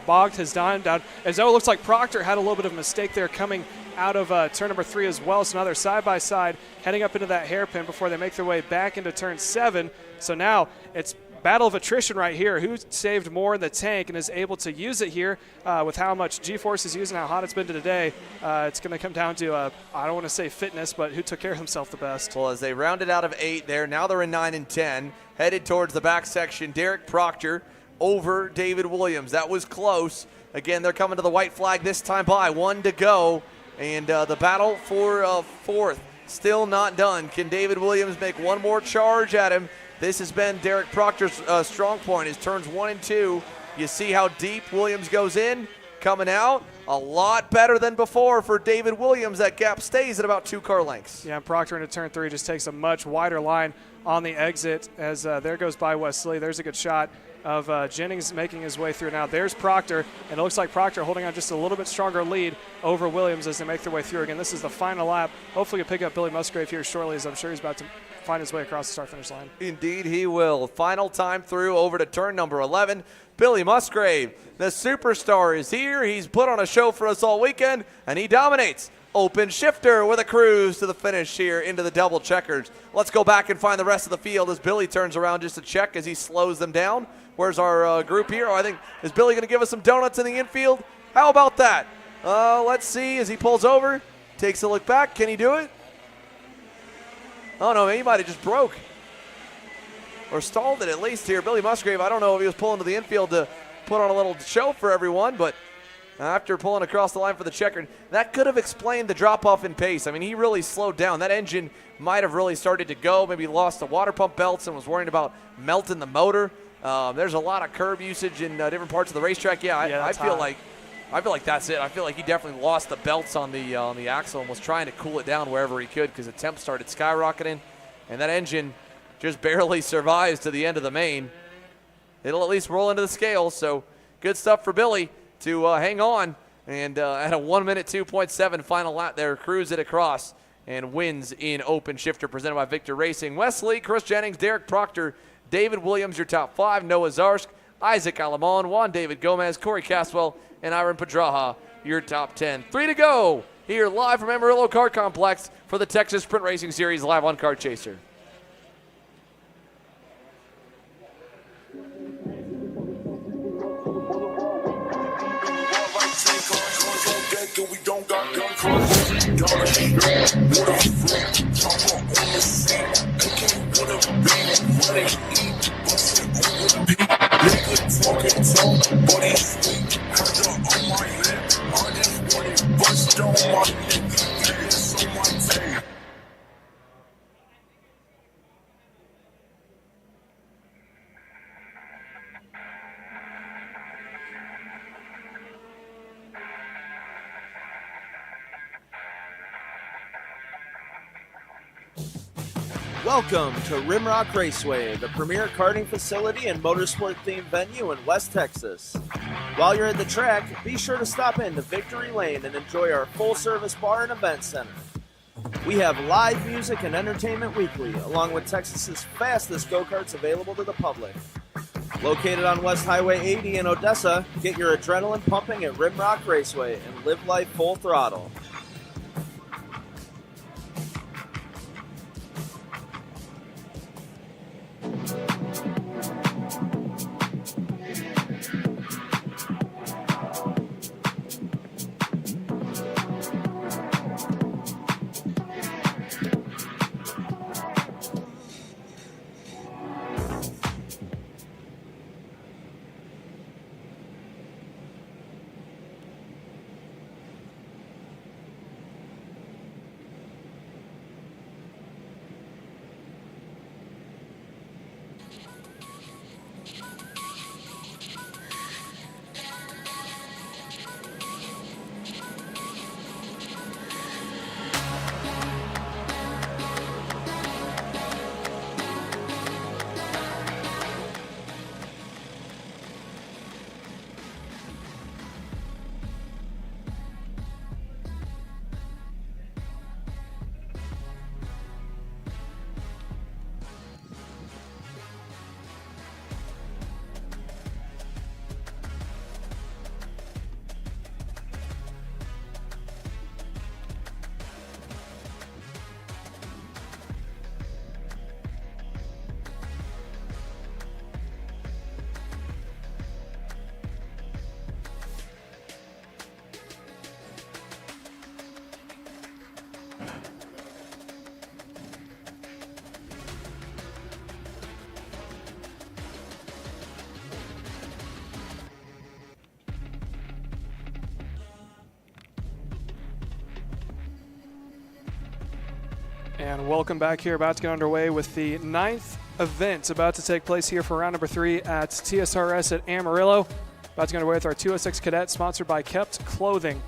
bogged his time down, as though it looks like Proctor had a little bit of a mistake there coming out of turn number 3 as well. So now they're side by side heading up into that hairpin before they make their way back into turn 7. So now it's battle of attrition right here. Who saved more in the tank and is able to use it here with how much G-force is using, how hot it's been today. It's going to come down to, I don't want to say fitness, but who took care of himself the best. Well, as they rounded out of 8 there, now they're in 9 and 10, headed towards the back section. Derek Proctor over David Williams. That was close. Again, they're coming to the white flag this time by. 1 to go, and the battle for 4th still not done. Can David Williams make one more charge at him? This has been Derek Proctor's strong point, is turns 1 and 2. You see how deep Williams goes in, coming out. A lot better than before for David Williams. That gap stays at about 2 car lengths. Yeah, and Proctor into turn 3 just takes a much wider line on the exit, as there goes by Wesley. There's a good shot of Jennings making his way through now. There's Proctor, and it looks like Proctor holding on just a little bit stronger lead over Williams as they make their way through. Again, this is the final lap. Hopefully you'll pick up Billy Musgrave here shortly, as I'm sure he's about to find his way across the start-finish line. Indeed he will. Final time through over to turn number 11. Billy Musgrave, the superstar, is here. He's put on a show for us all weekend, and he dominates. Open shifter with a cruise to the finish here into the double checkers. Let's go back and find the rest of the field as Billy turns around just to check as he slows them down. Where's our group here? Is Billy going to give us some donuts in the infield? How about that? Let's see as he pulls over, takes a look back. Can he do it? Oh, no, he might have just broke or stalled it at least here. Billy Musgrave, I don't know if he was pulling to the infield to put on a little show for everyone, but after pulling across the line for the checker, that could have explained the drop-off in pace. I mean, he really slowed down. That engine might have really started to go, maybe lost the water pump belts and was worrying about melting the motor. There's a lot of curb usage in different parts of the racetrack. I feel like that's it. I feel like he definitely lost the belts on the axle and was trying to cool it down wherever he could, because the temp started skyrocketing, and that engine just barely survives to the end of the main. It'll at least roll into the scale, so good stuff for Billy to hang on, and at a 1 minute 2.7 final lap there, cruise it across and wins in open shifter presented by Victor Racing. Wesley, Chris Jennings, Derek Proctor, David Williams, your top 5. Noah Zarsk, Isaac Alamon, Juan David Gomez, Corey Caswell, and Iron Pedraja, your top 10. 3 to go here live from Amarillo Kart Complex for the Texas Sprint Racing Series live on Kart Chaser. We don't got gun control. Down the street, waterfront, chopper on the seat. AK with a beat, money eat, bust it on the beat. Nigga talking, body sweet. Hands up on my hip, I just want it bust on my neck. It's on my tape. Welcome to Rimrock Raceway, the premier karting facility and motorsport-themed venue in West Texas. While you're at the track, be sure to stop in to Victory Lane and enjoy our full-service bar and event center. We have live music and entertainment weekly, along with Texas's fastest go-karts available to the public. Located on West Highway 80 in Odessa, get your adrenaline pumping at Rimrock Raceway and live life full throttle. And welcome back here. About to get underway with the 9th event about to take place here for round number 3 at TSRS at Amarillo. About to get underway with our 206 Cadet, sponsored by Kept Clothing.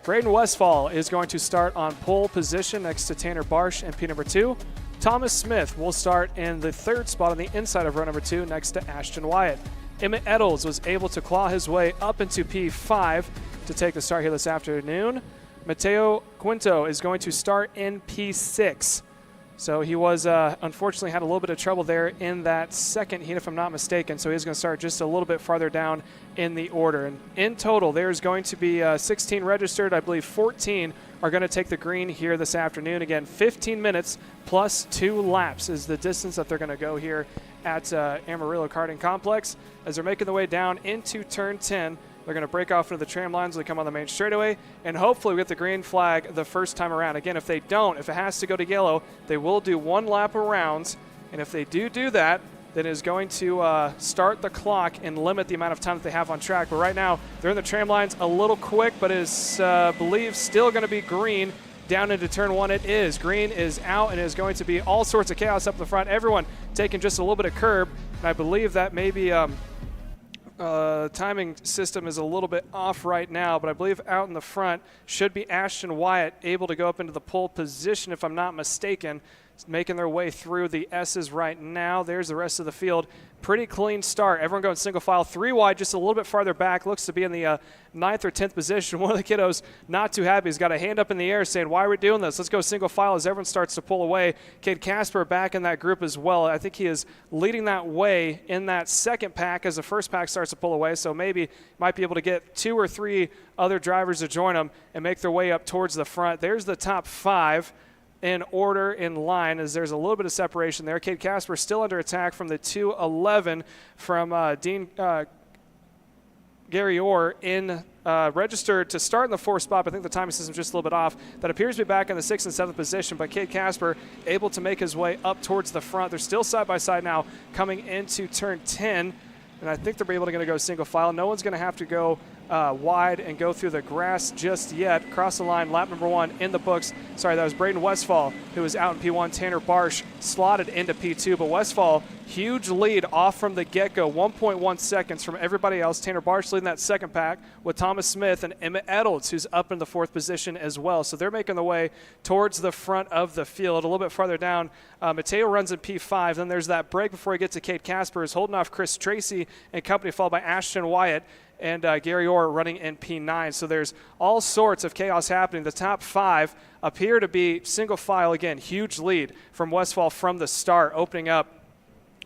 Braden Westfall is going to start on pole position next to Tanner Barsh in P number 2. Thomas Smith will start in the 3rd spot on the inside of row number 2 next to Ashton Wyatt. Emmett Eddles was able to claw his way up into P5 to take the start here this afternoon. Mateo Quinto is going to start in P6. So he was, unfortunately, had a little bit of trouble there in that second heat, if I'm not mistaken. So he's going to start just a little bit farther down in the order. And in total, there's going to be 16 registered. I believe 14 are going to take the green here this afternoon. Again, 15 minutes plus 2 laps is the distance that they're going to go here at Amarillo Karting Complex. As they're making their way down into turn 10, they're going to break off into the tram lines when they come on the main straightaway, and hopefully we get the green flag the first time around. Again, if they don't, if it has to go to yellow, they will do 1 lap around, and if they do that, then it is going to start the clock and limit the amount of time that they have on track. But right now, they're in the tram lines a little quick, but it is, believe, still going to be green down into turn 1. It is. Green is out, and it is going to be all sorts of chaos up the front. Everyone taking just a little bit of curb, and I believe that maybe timing system is a little bit off right now, but I believe out in the front should be Ashton Wyatt able to go up into the pole position, if I'm not mistaken, making their way through the S's right now. There's the rest of the field. Pretty clean start. Everyone going single file. 3 wide, just a little bit farther back. Looks to be in the 9th or 10th position. One of the kiddos not too happy. He's got a hand up in the air saying, why are we doing this? Let's go single file as everyone starts to pull away. Cade Casper back in that group as well. I think he is leading that way in that second pack as the first pack starts to pull away. So maybe might be able to get 2 or 3 other drivers to join him and make their way up towards the front. There's the top 5 in order in line as there's a little bit of separation there. Cade Casper still under attack from the 211 from Dean Gary Orr in registered to start in the 4th spot, but I think the timing system's just a little bit off. That appears to be back in the 6th and 7th position, but Cade Casper able to make his way up towards the front. They're still side by side now coming into turn 10, and I think they're able to go single file. No one's going to have to go wide and go through the grass just yet. Cross the line, lap number 1 in the books. Sorry, that was Braden Westfall who was out in P1. Tanner Barsh slotted into P2, but Westfall, huge lead off from the get-go, 1.1 seconds from everybody else. Tanner Barsh leading that second pack with Thomas Smith and Emmett Edels, who's up in the 4th position as well. So they're making the way towards the front of the field. A little bit farther down, Mateo runs in P5. Then there's that break before he gets to Cade Casper, who's holding off Chris Tracy and company, followed by Ashton Wyatt and Gary Orr running in P9. So there's all sorts of chaos happening. The top 5 appear to be single file again. Huge lead from Westfall from the start, opening up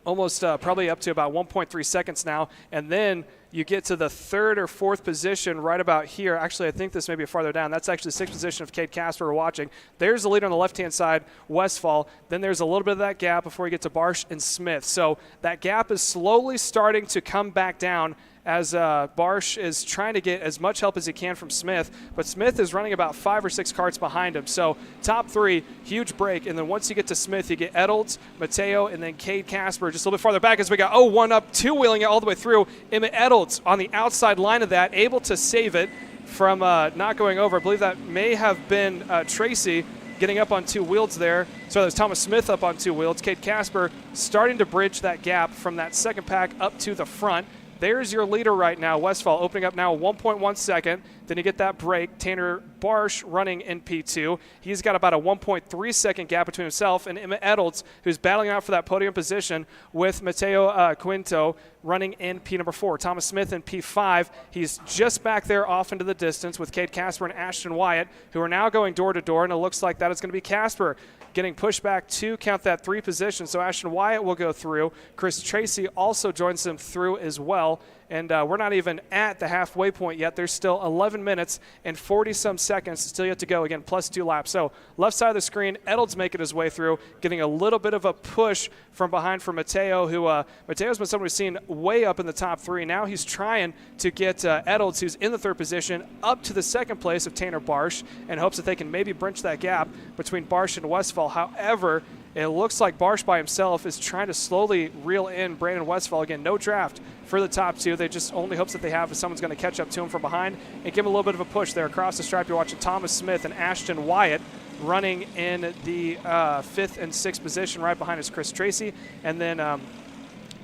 almost probably up to about 1.3 seconds now. And then you get to the 3rd or 4th position right about here. Actually, I think this may be farther down. That's actually the 6th position of Cade Casper we're watching. There's the leader on the left-hand side, Westfall. Then there's a little bit of that gap before you get to Barsh and Smith. So that gap is slowly starting to come back down as Barsh is trying to get as much help as he can from Smith, but Smith is running about 5 or 6 carts behind him. So top 3, huge break, and then once you get to Smith, you get Edels, Mateo, and then Cade Casper just a little bit farther back as we got 1 up, 2-wheeling it all the way through. Emmett Edels on the outside line of that, able to save it from not going over. I believe that may have been Tracy getting up on 2 wheels there. So there's Thomas Smith up on 2 wheels. Cade Casper starting to bridge that gap from that second pack up to the front. There's your leader right now, Westfall, opening up now 1.1 second. Then you get that break. Tanner Barsh running in P2. He's got about a 1.3 second gap between himself and Emmett Edels, who's battling out for that podium position with Mateo Quinto running in P number 4. Thomas Smith in P5. He's just back there off into the distance with Cade Casper and Ashton Wyatt, who are now going door to door, and it looks like that is going to be Casper getting pushed back to count that 3 position. So Ashton Wyatt will go through. Chris Tracy also joins them through as well. And we're not even at the halfway point yet. There's still 11 minutes and 40-some seconds still yet to go. Again, plus 2 laps. So left side of the screen, Edels making his way through, getting a little bit of a push from behind for Mateo, who Mateo's been someone we've seen way up in the top 3. Now he's trying to get Edels, who's in the 3rd position, up to the 2nd place of Tanner Barsh, in hopes that they can maybe bridge that gap between Barsh and Westfall. However, it looks like Barsh by himself is trying to slowly reel in Brandon Westfall. Again, no draft for the top 2. They just only hopes that they have is someone's going to catch up to him from behind and give him a little bit of a push there. Across the stripe, you're watching Thomas Smith and Ashton Wyatt running in the 5th and 6th position. Right behind is Chris Tracy. And then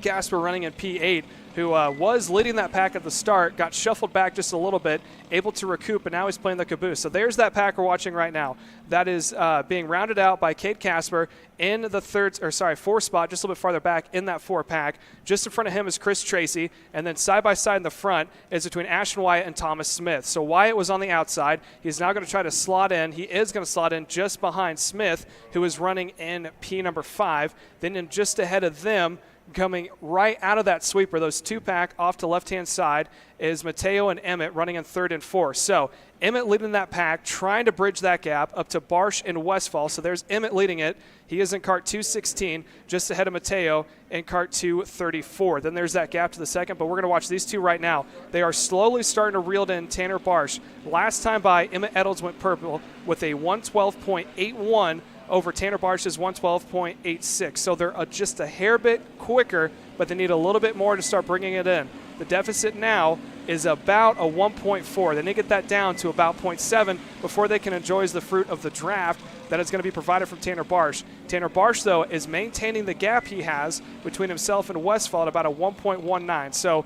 Casper running in P8, who was leading that pack at the start, got shuffled back just a little bit, able to recoup, and now he's playing the caboose. So there's that pack we're watching right now. That is being rounded out by Cade Casper in the 4th spot, just a little bit farther back in that 4 pack. Just in front of him is Chris Tracy, and then side by side in the front is between Ashton Wyatt and Thomas Smith. So Wyatt was on the outside. He's now going to try to slot in. He is going to slot in just behind Smith, who is running in P number 5. Then in just ahead of them, coming right out of that sweeper, those 2-pack off to left-hand side, is Mateo and Emmett running in 3rd and 4th. So Emmett leading that pack, trying to bridge that gap up to Barsh and Westfall. So there's Emmett leading it. He is in cart 216, just ahead of Mateo in cart 234. Then there's that gap to the 2nd, but we're going to watch these 2 right now. They are slowly starting to reel in Tanner Barsh. Last time by, Emmett Edels went purple with a 112.81 over Tanner Barsh's 112.86. So they're just a hair bit quicker, but they need a little bit more to start bringing it in. The deficit now is about a 1.4. They need to get that down to about 0.7 before they can enjoy the fruit of the draft that is going to be provided from Tanner Barsh. Tanner Barsh, though, is maintaining the gap he has between himself and Westfall at about a 1.19. So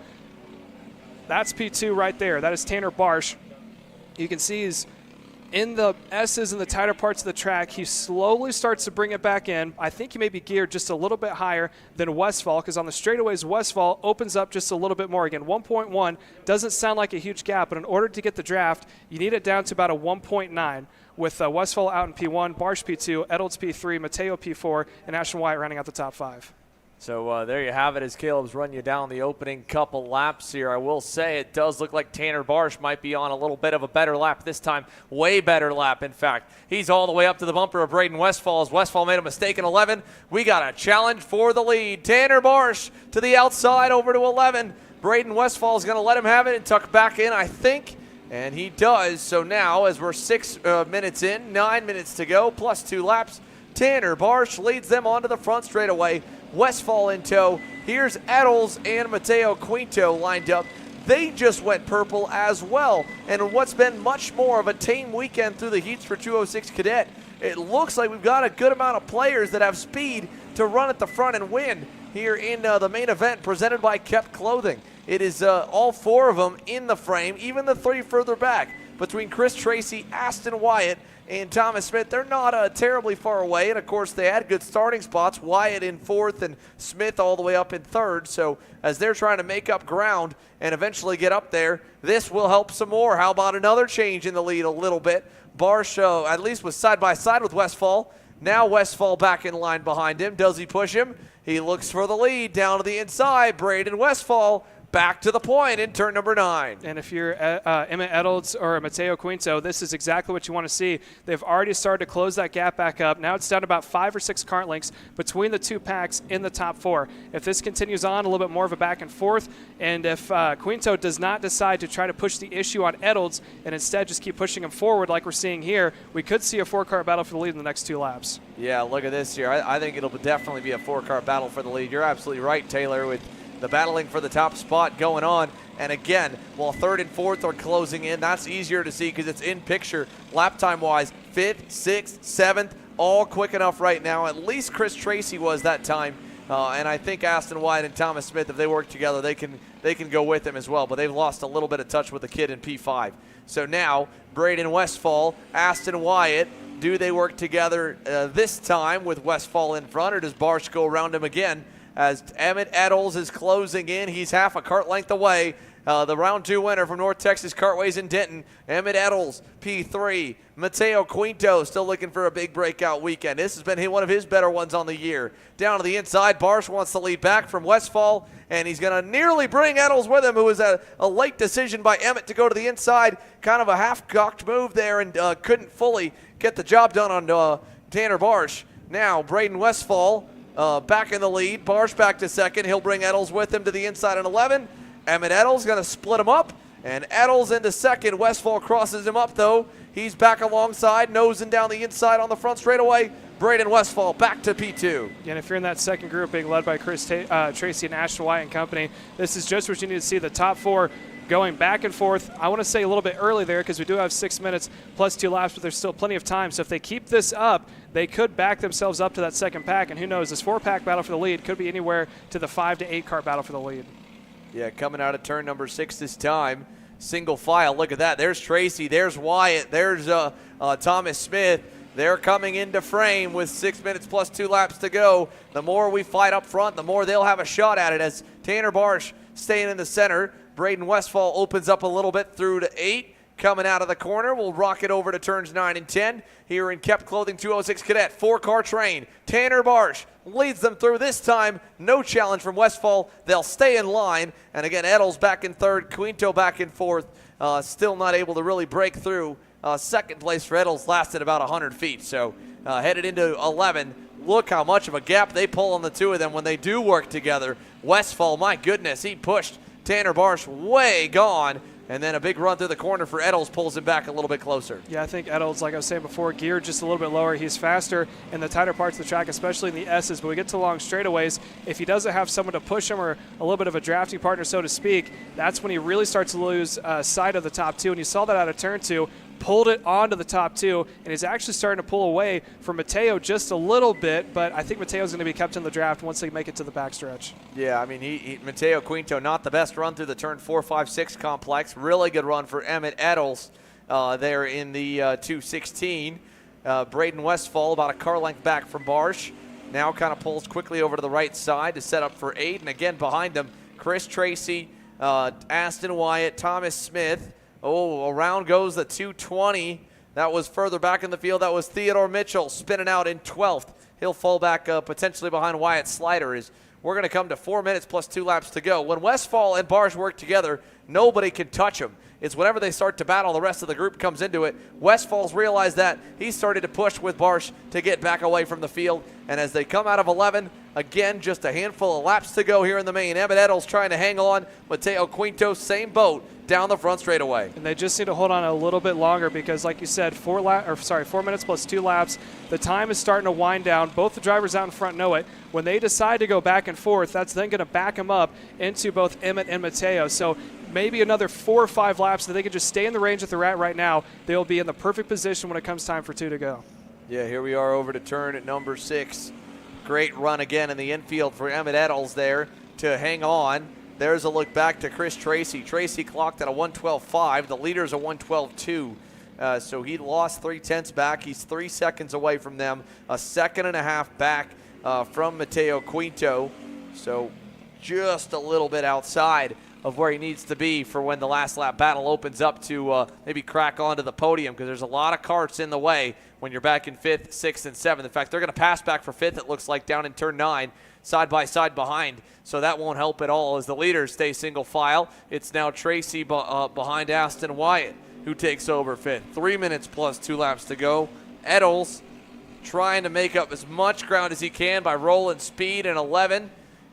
that's P2 right there. That is Tanner Barsh. You can see he's In the S's and the tighter parts of the track, he slowly starts to bring it back in. I think he may be geared just a little bit higher than Westfall, because on the straightaways, Westfall opens up just a little bit more. Again, 1.1 doesn't sound like a huge gap, but in order to get the draft, you need it down to about a 1.9, with Westfall out in P1, Barsh P2, Edolds P3, Mateo P4, and Ashton Wyatt rounding out the top 5. So there you have it as Caleb's run you down the opening couple laps here. I will say it does look like Tanner Barsh might be on a little bit of a better lap this time. Way better lap, in fact. He's all the way up to the bumper of Braden Westfall as Westfall made a mistake in 11. We got a challenge for the lead. Tanner Barsh to the outside over to 11. Braden Westfall is going to let him have it and tuck back in, I think. And he does. So now, as we're 6 minutes in, 9 minutes to go, plus 2 laps, Tanner Barsh leads them onto the front straightaway. Westfall in tow. Here's Edolds and Mateo Quinto lined up. They just went purple as well. And what's been much more of a tame weekend through the heats for 206 Cadet, it looks like we've got a good amount of players that have speed to run at the front and win here in the main event presented by Kept Clothing. It is all 4 of them in the frame, even the 3 further back. Between Chris Tracy, Aston Wyatt, and Thomas Smith, they're not terribly far away. And, of course, they had good starting spots. Wyatt in 4th and Smith all the way up in 3rd. So as they're trying to make up ground and eventually get up there, this will help some more. How about another change in the lead a little bit? Barsh at least was side-by-side with Westfall. Now Westfall back in line behind him. Does he push him? He looks for the lead down to the inside. Braden Westfall back to the point in turn number 9. And if you're Emmett Edolds or Mateo Quinto, this is exactly what you want to see. They've already started to close that gap back up. Now it's down to about 5 or 6 kart lengths between the 2 packs in the top 4. If this continues on, a little bit more of a back and forth, and if Quinto does not decide to try to push the issue on Edolds and instead just keep pushing him forward like we're seeing here, we could see a 4-kart battle for the lead in the next 2 laps. Yeah, look at this here. I think it'll definitely be a 4-kart battle for the lead. You're absolutely right, Taylor, with the battling for the top spot going on. And again, while 3rd and 4th are closing in, that's easier to see because it's in picture lap time wise. 5th, 6th, 7th, all quick enough right now. At least Chris Tracy was that time. And I think Aston Wyatt and Thomas Smith, if they work together, they can go with him as well. But they've lost a little bit of touch with the kid in P5. So now, Braden Westfall, Aston Wyatt, do they work together this time with Westfall in front, or does Barsh go around him again? As Emmett Edolds is closing in. He's half a kart length away. The round 2 winner from North Texas Kartways in Denton, Emmett Edolds, P3. Mateo Quinto still looking for a big breakout weekend. This has been one of his better ones on the year. Down to the inside, Barsh wants to lead back from Westfall, and he's going to nearly bring Edolds with him, who was a late decision by Emmett to go to the inside. Kind of a half-cocked move there and couldn't fully get the job done on Tanner Barsh. Now, Braden Westfall back in the lead. Barsh back to 2nd. He'll bring Edolds with him to the inside on 11. Emmett Edolds going to split him up. And Edolds into 2nd. Westfall crosses him up, though. He's back alongside, nosing down the inside on the front straightaway. Braden Westfall back to P2. And if you're in that second group being led by Chris Tracy and Ashton Wyatt and company, this is just what you need to see. The top 4 going back and forth. I want to say a little bit early there because we do have 6 minutes plus 2 laps, but there's still plenty of time. So if they keep this up, they could back themselves up to that second pack. And who knows, this 4-pack battle for the lead could be anywhere to the 5 to 8 kart battle for the lead. Yeah, coming out of turn number 6 this time. Single file. Look at that. There's Tracy. There's Wyatt. There's Thomas Smith. They're coming into frame with 6 minutes plus 2 laps to go. The more we fight up front, the more they'll have a shot at it as Tanner Barsh staying in the center. Braden Westfall opens up a little bit through to 8. Coming out of the corner, we'll rock it over to turns 9 and 10. Here in Kept Clothing 206 Cadet, 4-car train. Tanner Barsh leads them through this time. No challenge from Westfall. They'll stay in line. And again, Edolds back in 3rd, Quinto back in 4th. Still not able to really break through. 2nd place for Edolds lasted about 100 feet. So headed into 11. Look how much of a gap they pull on the 2 of them when they do work together. Westfall, my goodness, he pushed Tanner Barsh way gone. And then a big run through the corner for Edolds pulls him back a little bit closer. Yeah, I think Edolds, like I was saying before, geared just a little bit lower. He's faster in the tighter parts of the track, especially in the S's. But we get to long straightaways, if he doesn't have someone to push him or a little bit of a drafting partner, so to speak, that's when he really starts to lose sight of the top 2. And you saw that out of turn 2. Pulled it onto the top 2, and he's actually starting to pull away from Mateo just a little bit, but I think Mateo's going to be kept in the draft once they make it to the backstretch. Yeah, I mean, Mateo Quinto, not the best run through the turn 4, 5, 6 complex. Really good run for Emmett Edolds. there in the 216. Braden Westfall about a car length back from Barsh. Now kind of pulls quickly over to the right side to set up for 8. And again behind him, Chris Tracy, Aston Wyatt, Thomas Smith. Oh, around goes the 220. That was further back in the field. That was Theodore Mitchell spinning out in 12th. He'll fall back potentially behind Wyatt Slider. We're going to come to 4 minutes plus 2 laps to go. When Westfall and Barsh work together, nobody can touch them. It's whenever they start to battle, the rest of the group comes into it. Westfall's realized that. He started to push with Barsh to get back away from the field. And as they come out of 11, again, just a handful of laps to go here in the main. Emmett Eddles trying to hang on. Mateo Quinto, same boat, down the front straightaway. And they just need to hold on a little bit longer because, like you said, 4 minutes plus 2 laps. The time is starting to wind down. Both the drivers out in front know it. When they decide to go back and forth, that's then going to back them up into both Emmett and Mateo. So maybe another 4 or 5 laps that they can just stay in the range that they're at right now. They'll be in the perfect position when it comes time for 2 to go. Yeah, here we are over to turn at number 6. Great run again in the infield for Emmett Eddles there to hang on. There's a look back to Chris Tracy. Tracy clocked at a 112.5. The leader's a 112.2. So he lost 0.3 back. He's 3 seconds away from them. A 1.5 seconds back from Mateo Quinto. So just a little bit outside of where he needs to be for when the last lap battle opens up to maybe crack onto the podium, because there's a lot of karts in the way when you're back in 5th, 6th, and 7th. In fact, they're going to pass back for 5th, it looks like, down in turn 9, side by side behind. So that won't help at all as the leaders stay single file. It's now Tracy behind Aston Wyatt, who takes over 5th. 3 minutes plus 2 laps to go. Eddles trying to make up as much ground as he can by rolling speed in 11.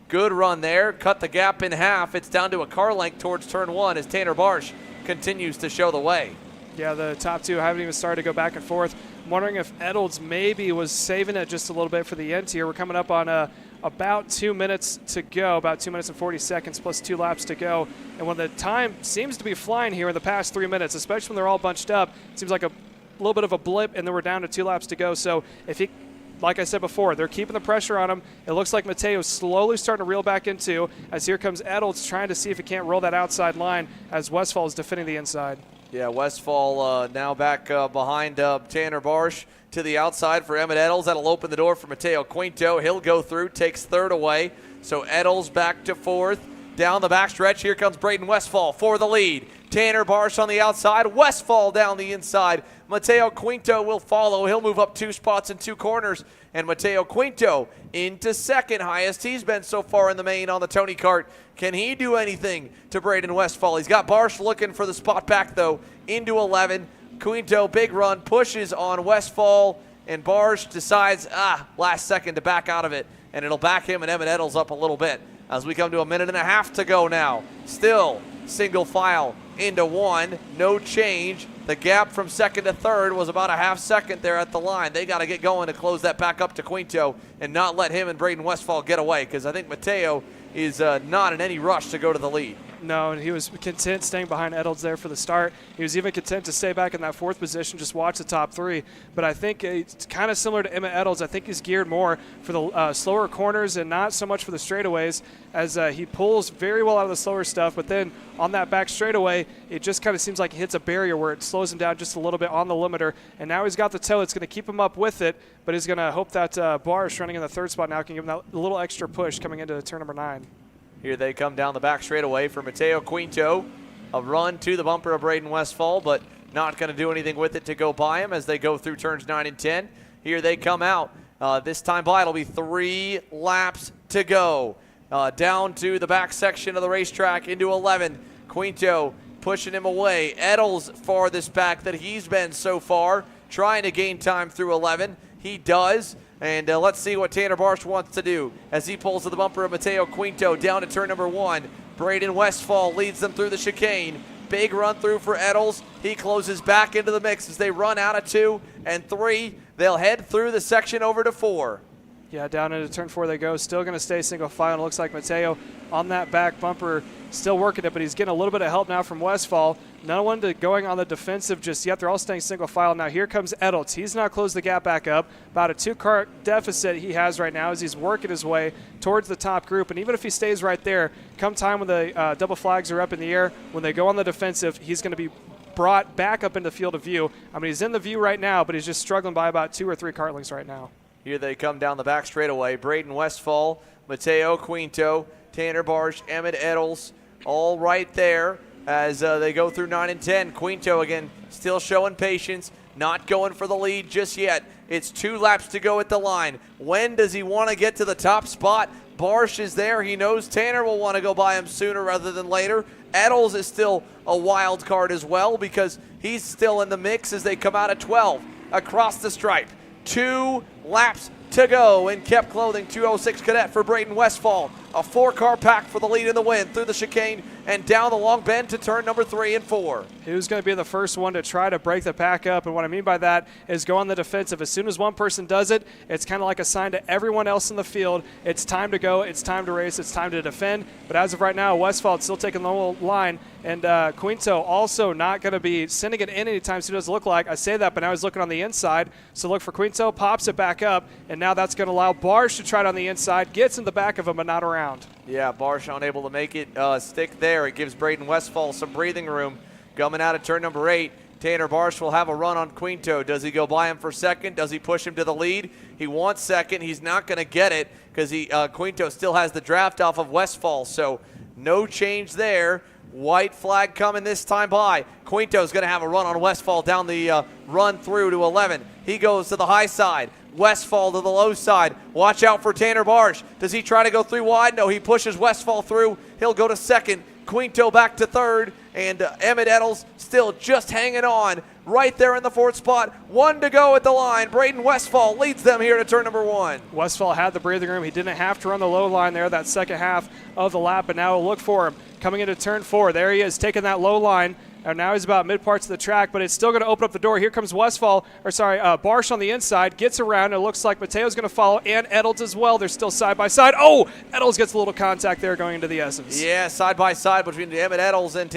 Good run there. Cut the gap in half. It's down to a car length towards turn 1 as Tanner Barsh continues to show the way. Yeah, the top 2 haven't even started to go back and forth. I'm wondering if Eddles maybe was saving it just a little bit for the end here. We're coming up on about 2 minutes to go, about 2 minutes and 40 seconds plus 2 laps to go. And when the time seems to be flying here in the past 3 minutes, especially when they're all bunched up, it seems like a little bit of a blip, and then we're down to 2 laps to go. So if he, like I said before, they're keeping the pressure on him. It looks like Mateo's slowly starting to reel back into, as here comes Eddles trying to see if he can't roll that outside line as Westfall is defending the inside. Yeah, Westfall now back behind Tanner Barsh to the outside for Emmett Eddles. That'll open the door for Mateo Quinto. He'll go through, takes 3rd away. So Eddles back to 4th. Down the backstretch, here comes Braden Westfall for the lead. Tanner Barsh on the outside, Westfall down the inside. Mateo Quinto will follow. He'll move up 2 spots in 2 corners. And Mateo Quinto into 2nd, highest he's been so far in the main on the Tony Kart. Can he do anything to Braden Westfall? He's got Barsh looking for the spot back, though, into 11. Quinto, big run, pushes on Westfall, and Barsh decides, last second to back out of it. And it'll back him and Emmett Eddles up a little bit as we come to 1.5 minutes to go now. Still single file into 1, no change. The gap from 2nd to 3rd was about a 0.5 second there at the line. They got to get going to close that back up to Quinto and not let him and Braden Westfall get away, because I think Mateo is not in any rush to go to the lead. No, and he was content staying behind Eddles there for the start. He was even content to stay back in that 4th position, just watch the top 3. But I think it's kind of similar to Emmett Eddles. I think he's geared more for the slower corners and not so much for the straightaways, as he pulls very well out of the slower stuff. But then on that back straightaway, it just kind of seems like he hits a barrier where it slows him down just a little bit on the limiter. And now he's got the toe. It's going to keep him up with it, but he's going to hope that Barsh running in the 3rd spot now can give him that little extra push coming into turn number 9. Here they come down the back straightaway for Mateo Quinto. A run to the bumper of Braden Westfall, but not going to do anything with it to go by him as they go through turns 9 and 10. Here they come out. This time by, it'll be 3 laps to go. Down to the back section of the racetrack into 11. Quinto pushing him away. Eddles farthest back that he's been so far, trying to gain time through 11. He does. And let's see what Tanner Barsh wants to do as he pulls to the bumper of Mateo Quinto down to turn number 1. Braden Westfall leads them through the chicane. Big run through for Eddles. He closes back into the mix as they run out of 2 and 3. They'll head through the section over to 4. Yeah, down into turn 4 they go. Still going to stay single file. It looks like Mateo on that back bumper still working it, but he's getting a little bit of help now from Westfall. No one going on the defensive just yet. They're all staying single file. Now here comes Eddles. He's now closed the gap back up. About a 2-car deficit he has right now as he's working his way towards the top group. And even if he stays right there, come time when the double flags are up in the air, when they go on the defensive, he's going to be brought back up into field of view. I mean, he's in the view right now, but he's just struggling by about 2 or 3 kart lengths right now. Here they come down the back straightaway. Braden Westfall, Mateo Quinto, Tanner Barsh, Emmett Eddles, all right there as they go through 9 and 10. Quinto again still showing patience, not going for the lead just yet. It's 2 laps to go at the line. When does he want to get to the top spot? Barsh is there. He knows Tanner will want to go by him sooner rather than later. Eddles is still a wild card as well because he's still in the mix as they come out at 12 across the stripe. 2 laps to go in kept clothing. 206 Cadet for Braden Westfall. A 4-car pack for the lead in the win through the chicane and down the long bend to turn number 3 and 4. Who's going to be the first one to try to break the pack up? And what I mean by that is go on the defensive. As soon as one person does it, it's kind of like a sign to everyone else in the field. It's time to go. It's time to race. It's time to defend. But as of right now, Westfall still taking the whole line. And Quinto also not going to be sending it in anytime soon, doesn't look like. I say that, but now he's looking on the inside. So look for Quinto, pops it back up, and now that's going to allow Barsh to try it on the inside, gets in the back of him, but not around. Yeah, Barsh unable to make it stick there. It gives Braden Westfall some breathing room. Coming out of turn number 8, Tanner Barsh will have a run on Quinto. Does he go by him for second? Does he push him to the lead? He wants second. He's not going to get it because Quinto still has the draft off of Westfall, so no change there. White flag coming this time by. Quinto's going to have a run on Westfall down the run through to 11. He goes to the high side. Westfall to the low side. Watch out for Tanner Barsh. Does he try to go 3 wide? No, he pushes Westfall through. He'll go to second. Quinto back to third. And Emmett Eddles still just hanging on right there in the 4th spot. 1 to go at the line. Braden Westfall leads them here to turn number 1. Westfall had the breathing room. He didn't have to run the low line there that second half of the lap, but now look for him coming into turn 4. There he is, taking that low line. And now he's about mid-parts of the track, but it's still going to open up the door. Here comes Barsh on the inside, gets around. It looks like Mateo's going to follow, and Eddles as well. They're still side by side. Oh, Eddles gets a little contact there going into the S's. Yeah, side by side between Emmett Eddles and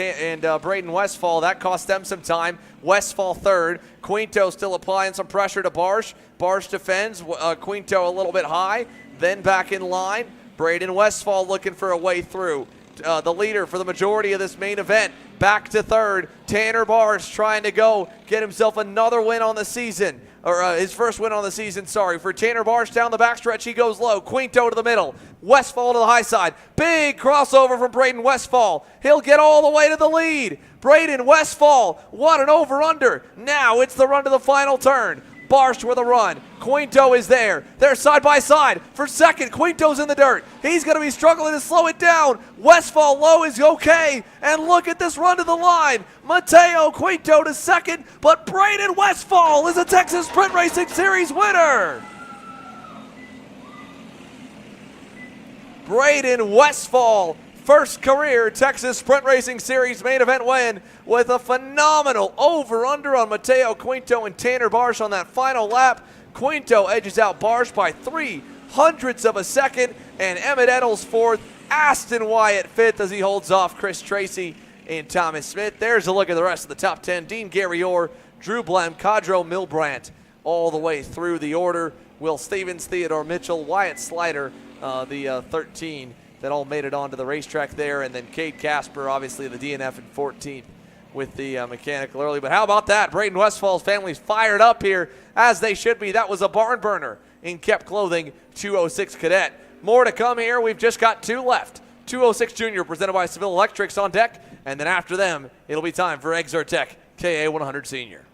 Braden Westfall. That cost them some time. Westfall third. Quinto still applying some pressure to Barsh. Barsh defends. Quinto a little bit high, then back in line. Braden Westfall looking for a way through. The leader for the majority of this main event. Back to third. Tanner Barsh trying to go get himself another win on the season. Or his first win on the season, sorry. For Tanner Barsh down the backstretch, he goes low. Quinto to the middle. Westfall to the high side. Big crossover from Braden Westfall. He'll get all the way to the lead. Braden Westfall, what an over-under. Now it's the run to the final turn. Barsh with a run. Quinto is there. They're side by side. For second, Quinto's in the dirt. He's going to be struggling to slow it down. Westfall low is okay. And look at this run to the line. Mateo Quinto to second, but Braden Westfall is a Texas Sprint Racing Series winner. Braden Westfall, first career Texas Sprint Racing Series main event win with a phenomenal over-under on Mateo Quinto and Tanner Barsh on that final lap. Quinto edges out Barsh by 0.03 of a second, and Emmett Eddles fourth, Aston Wyatt fifth as he holds off Chris Tracy and Thomas Smith. There's a look at the rest of the top 10. Dean Garrior, Drew Blem, Cadro Milbrandt all the way through the order. Will Stevens, Theodore Mitchell, Wyatt Slider, the 13 that all made it onto the racetrack there, and then Cade Casper, obviously the DNF in 14th with the mechanical early. But how about that? Braden Westfall's family's fired up here, as they should be. That was a barn burner in kept clothing 206 Cadet. More to come here. We've just got 2 left. 206 Junior presented by Seville Electrics on deck, and then after them, it'll be time for Exartech KA 100 Senior.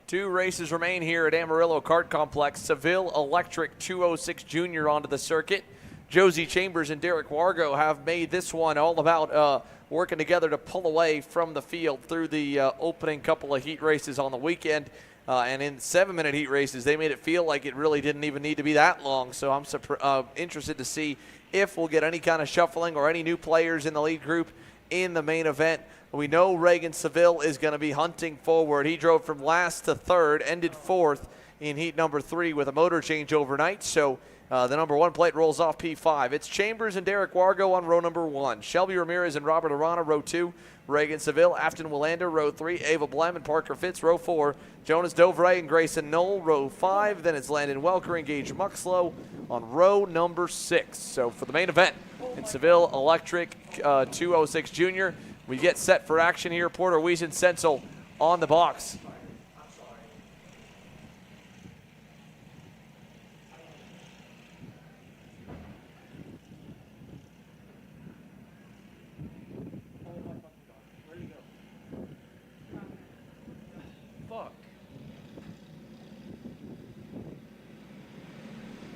Two races remain here at Amarillo Kart Complex. Seville Electric 206 Jr. onto the circuit. Josie Chambers and Derek Wargo have made this one all about working together to pull away from the field through the opening couple of heat races on the weekend. And in 7-minute heat races, they made it feel like it really didn't even need to be that long. So I'm interested to see if we'll get any kind of shuffling or any new players in the lead group in the main event. We know Reagan Seville is going to be hunting forward. He drove from last to third, ended fourth in heat number 3 with a motor change overnight. So the number 1 plate rolls off P5. It's Chambers and Derek Wargo on row number 1. Shelby Ramirez and Robert Arana, row 2. Reagan Seville, Afton Willander, row 3. Ava Blem and Parker Fitz, row 4. Jonas Dovray and Grayson Knoll, row 5. Then it's Landon Welker and Gage Muxlow on row number 6. So for the main event, it's Seville Electric 206 Jr. We get set for action here. Porter Wiesen Sensel on the box.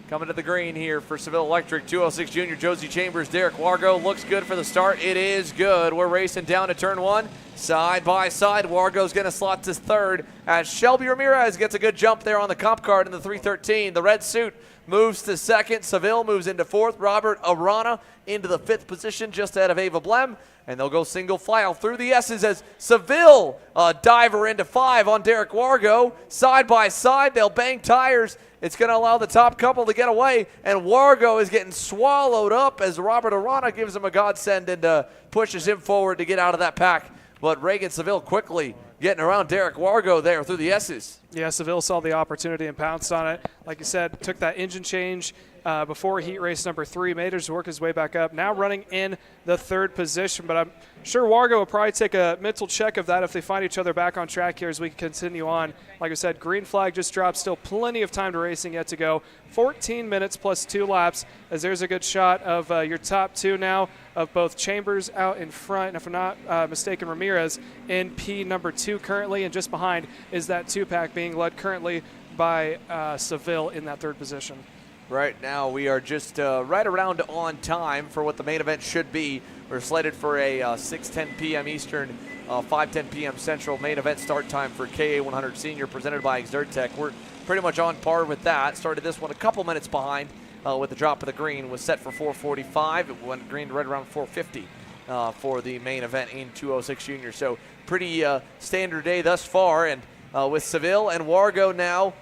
Coming to the green here for Seville Electric, 206 Jr. Josie Chambers, Derek Wargo. Looks good for the start. It is good. We're racing down to turn 1. Side by side, Wargo's going to slot to third as Shelby Ramirez gets a good jump there on the comp card in the 313. The red suit moves to second. Seville moves into fourth. Robert Arana into the 5th position just ahead of Ava Blem. And they'll go single file through the S's as Seville diver into 5 on Derek Wargo. Side by side, they'll bang tires. It's going to allow the top couple to get away, and Wargo is getting swallowed up as Robert Arana gives him a godsend and pushes him forward to get out of that pack. But Reagan Seville quickly getting around Derek Wargo there through the S's. Yeah, Seville saw the opportunity and pounced on it. Like you said, took that engine change before heat race number 3, made his work his way back up. Now running in the 3rd position, but I'm sure Wargo will probably take a mental check of that if they find each other back on track here as we continue on. Like I said, green flag just dropped. Still plenty of time to racing yet to go. 14 minutes plus 2 laps as there's a good shot of your top 2 now of both Chambers out in front, and if I'm not mistaken, Ramirez in P number 2 currently, and just behind is that 2-pack being led currently by Seville in that 3rd position. Right now we are just right around on time for what the main event should be. We're slated for a 6:10 p.m. Eastern, 5:10 p.m. Central main event start time for KA100 Senior presented by Exertech. We're pretty much on par with that. Started this one a couple minutes behind with the drop of the green. Was set for 4:45. It went green right around 4:50 for the main event in 206 Junior. So pretty standard day thus far. And with Seville and Wargo now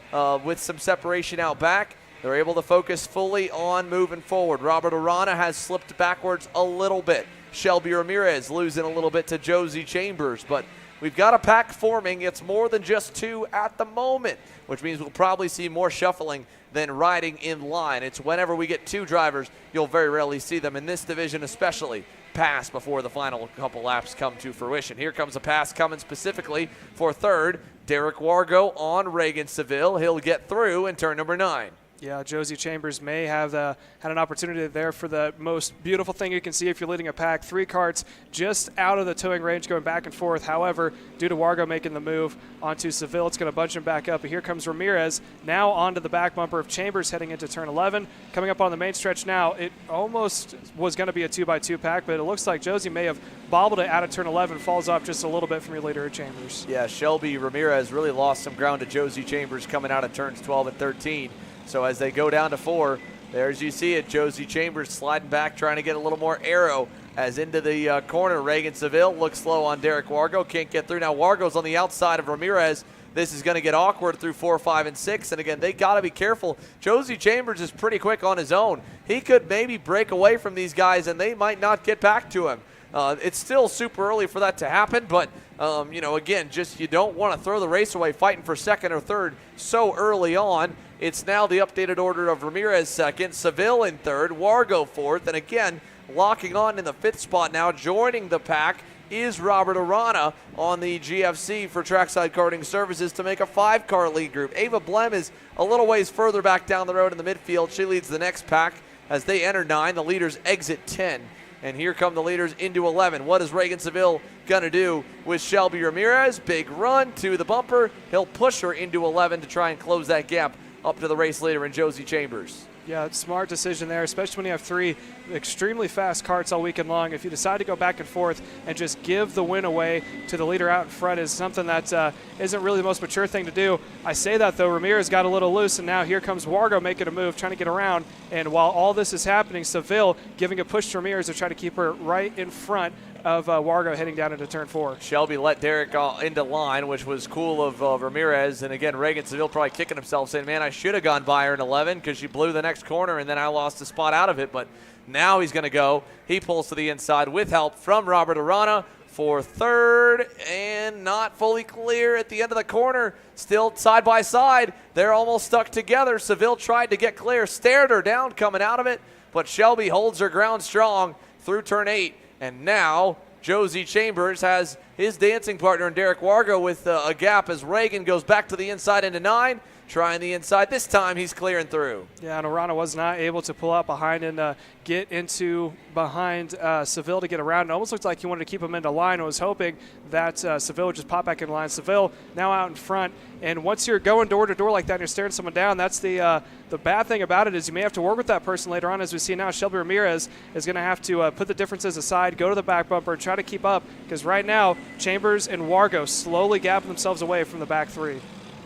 with some separation out back, they're able to focus fully on moving forward. Robert Arana has slipped backwards a little bit. Shelby Ramirez losing a little bit to Josie Chambers, but we've got a pack forming. It's more than just 2 at the moment, which means we'll probably see more shuffling than riding in line. It's whenever we get 2 drivers, you'll very rarely see them in this division especially pass before the final couple laps come to fruition. Here comes a pass coming specifically for 3rd. Derek Wargo on Reagan Seville. He'll get through in turn number 9. Yeah, Josie Chambers may have had an opportunity there for the most beautiful thing you can see if you're leading a pack. 3 carts just out of the towing range going back and forth. However, due to Wargo making the move onto Seville, it's going to bunch him back up. But here comes Ramirez now onto the back bumper of Chambers heading into turn 11. Coming up on the main stretch now, it almost was going to be a 2x2 pack, but it looks like Josie may have bobbled it out of turn 11, falls off just a little bit from your leader at Chambers. Yeah, Shelby Ramirez really lost some ground to Josie Chambers coming out of turns 12 and 13. So as they go down to 4, there's you see it, Josie Chambers sliding back, trying to get a little more arrow as into the corner. Reagan Seville looks slow on Derek Wargo, can't get through. Now Wargo's on the outside of Ramirez. This is going to get awkward through 4, 5, and 6. And again, they got to be careful. Josie Chambers is pretty quick on his own. He could maybe break away from these guys, and they might not get back to him. It's still super early for that to happen, but again, just you don't want to throw the race away fighting for 2nd or 3rd so early on. It's now the updated order of Ramirez 2nd, Seville in 3rd, Wargo 4th, and again, locking on in the 5th spot now, joining the pack is Robert Arana on the GFC for Trackside Karting Services to make a 5-car lead group. Ava Blem is a little ways further back down the road in the midfield. She leads the next pack as they enter 9. The leaders exit 10. And here come the leaders into 11. What is Reagan Seville going to do with Shelby Ramirez. Big run to the bumper. He'll push her into 11 to try and close that gap up to the race leader in Josie Chambers. Yeah, smart decision there, especially when you have 3 extremely fast karts all weekend long. If you decide to go back and forth and just give the win away to the leader out in front is something that isn't really the most mature thing to do. I say that, though. Ramirez got a little loose, and now here comes Wargo making a move, trying to get around. And while all this is happening, Seville giving a push to Ramirez to try to keep her right in front of Wargo heading down into turn 4. Shelby let Derek into line, which was cool of Ramirez. And again, Reagan Seville probably kicking himself saying, man, I should have gone by her in 11 because she blew the next corner and then I lost the spot out of it. But now he's going to go. He pulls to the inside with help from Robert Arana for third and not fully clear at the end of the corner. Still side by side. They're almost stuck together. Seville tried to get clear, stared her down coming out of it, but Shelby holds her ground strong through turn 8. And now Josie Chambers has his dancing partner in Derek Wargo with a gap as Reagan goes back to the inside into 9. Trying the inside. This time he's clearing through. Yeah, and Arana was not able to pull out behind and get into behind Seville to get around. It almost looked like he wanted to keep him into line and was hoping that Seville would just pop back in line. Seville now out in front. And once you're going door to door like that and you're staring someone down, that's the bad thing about it is you may have to work with that person later on. As we see now, Shelby Ramirez is going to have to put the differences aside, go to the back bumper, and try to keep up. Because right now, Chambers and Wargo slowly gapping themselves away from the back 3.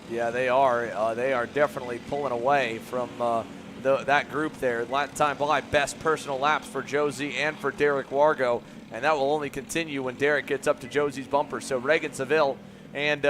Yeah, they are. They are definitely pulling away from that group there. Last time by, best personal laps for Josie and for Derek Wargo, and that will only continue when Derek gets up to Josie's bumper. So Reagan Seville and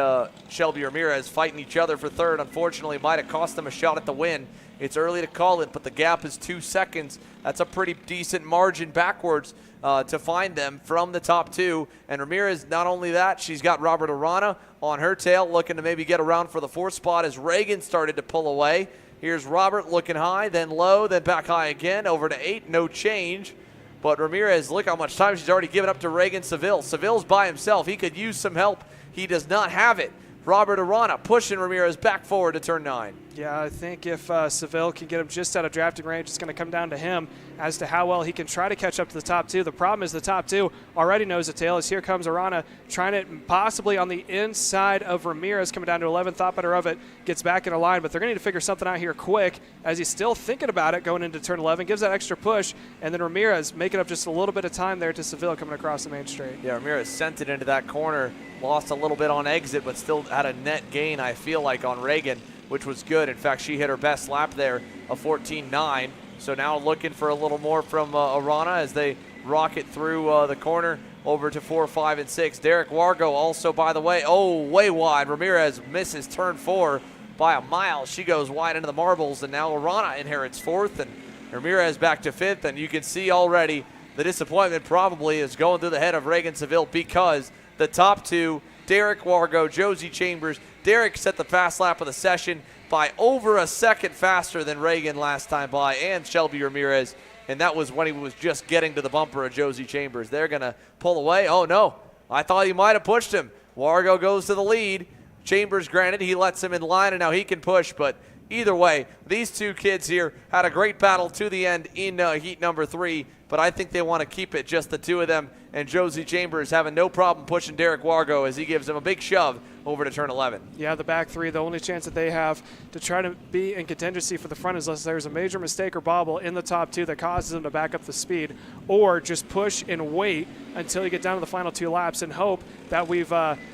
Shelby Ramirez fighting each other for third. Unfortunately, might have cost them a shot at the win. It's early to call it, but the gap is 2 seconds. That's a pretty decent margin backwards to find them from the top 2. And Ramirez, not only that, she's got Robert Arana on her tail, looking to maybe get around for the 4th spot as Reagan started to pull away. Here's Robert looking high, then low, then back high again, over to 8, no change. But Ramirez, look how much time she's already given up to Reagan Seville. Seville's by himself. He could use some help. He does not have it. Robert Arana pushing Ramirez back forward to turn 9. Yeah, I think if Seville can get him just out of drafting range, it's going to come down to him as to how well he can try to catch up to the top 2. The problem is the top 2 already knows the tail as here comes Arana trying it possibly on the inside of Ramirez coming down to 11. Thought better of it, gets back in a line, but they're going to need to figure something out here quick as he's still thinking about it going into turn 11, gives that extra push, and then Ramirez making up just a little bit of time there to Seville coming across the main straight. Yeah, Ramirez sent it into that corner, lost a little bit on exit, but still had a net gain, I feel like, on Reagan, which was good. In fact, she hit her best lap there, a 14.9. So now looking for a little more from Arana as they rocket through the corner over to 4, 5, and 6. Derek Wargo also, by the way, way wide. Ramirez misses turn 4 by a mile. She goes wide into the marbles, and now Arana inherits 4th, and Ramirez back to 5th. And you can see already the disappointment probably is going through the head of Reagan Seville because the top 2, Derek Wargo, Josie Chambers. Derek set the fast lap of the session by over a second faster than Reagan last time by, and Shelby Ramirez, and that was when he was just getting to the bumper of Josie Chambers. They're going to pull away. Oh, no. I thought he might have pushed him. Wargo goes to the lead. Chambers, granted, he lets him in line, and now he can push, but either way, these 2 kids here had a great battle to the end in heat number 3, but I think they want to keep it just the 2 of them, and Josie Chambers having no problem pushing Derek Wargo as he gives him a big shove over to turn 11. Yeah, the back 3, the only chance that they have to try to be in contingency for the front is unless there's a major mistake or bobble in the top 2 that causes them to back up the speed, or just push and wait until you get down to the final 2 laps and hope that we've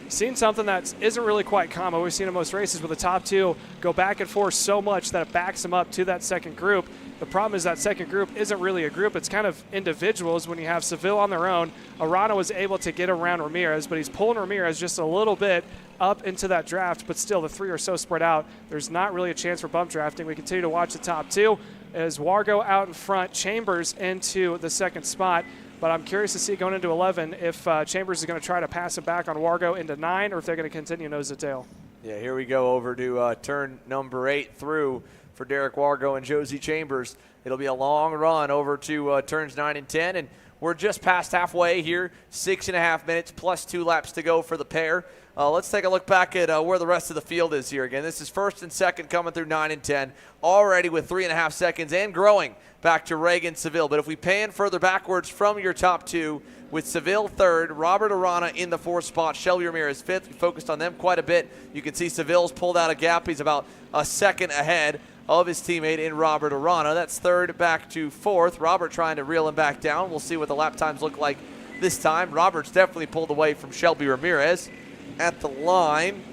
seen something that isn't really quite common. We've seen in most races where the top 2 go back and forth so much that it backs them up to that second group. The problem is that second group isn't really a group. It's kind of individuals when you have Seville on their own. Arana was able to get around Ramirez, but he's pulling Ramirez just a little bit up into that draft, but still the 3 are so spread out. There's not really a chance for bump drafting. We continue to watch the top 2 as Wargo out in front, Chambers into the second spot. But I'm curious to see going into 11 if Chambers is going to try to pass it back on Wargo into 9 or if they're going to continue nose to tail. Yeah, here we go over to turn number 8 through for Derek Wargo and Josie Chambers. It'll be a long run over to turns 9 and 10, and we're just past halfway here, 6.5 minutes plus 2 laps to go for the pair. let's take a look back at where the rest of the field is here again. This is first and second coming through 9 and 10, already with 3.5 seconds and growing back to Reagan Seville. But if we pan further backwards from your top two, with Seville third, Robert Arana in the fourth spot, Shelby Ramirez fifth. We focused on them quite a bit. You can see Seville's pulled out a gap. He's about a second ahead of his teammate in Robert Arana. That's third back to fourth. Robert trying to reel him back down. We'll see what the lap times look like this time. Robert's definitely pulled away from Shelby Ramirez. At the line,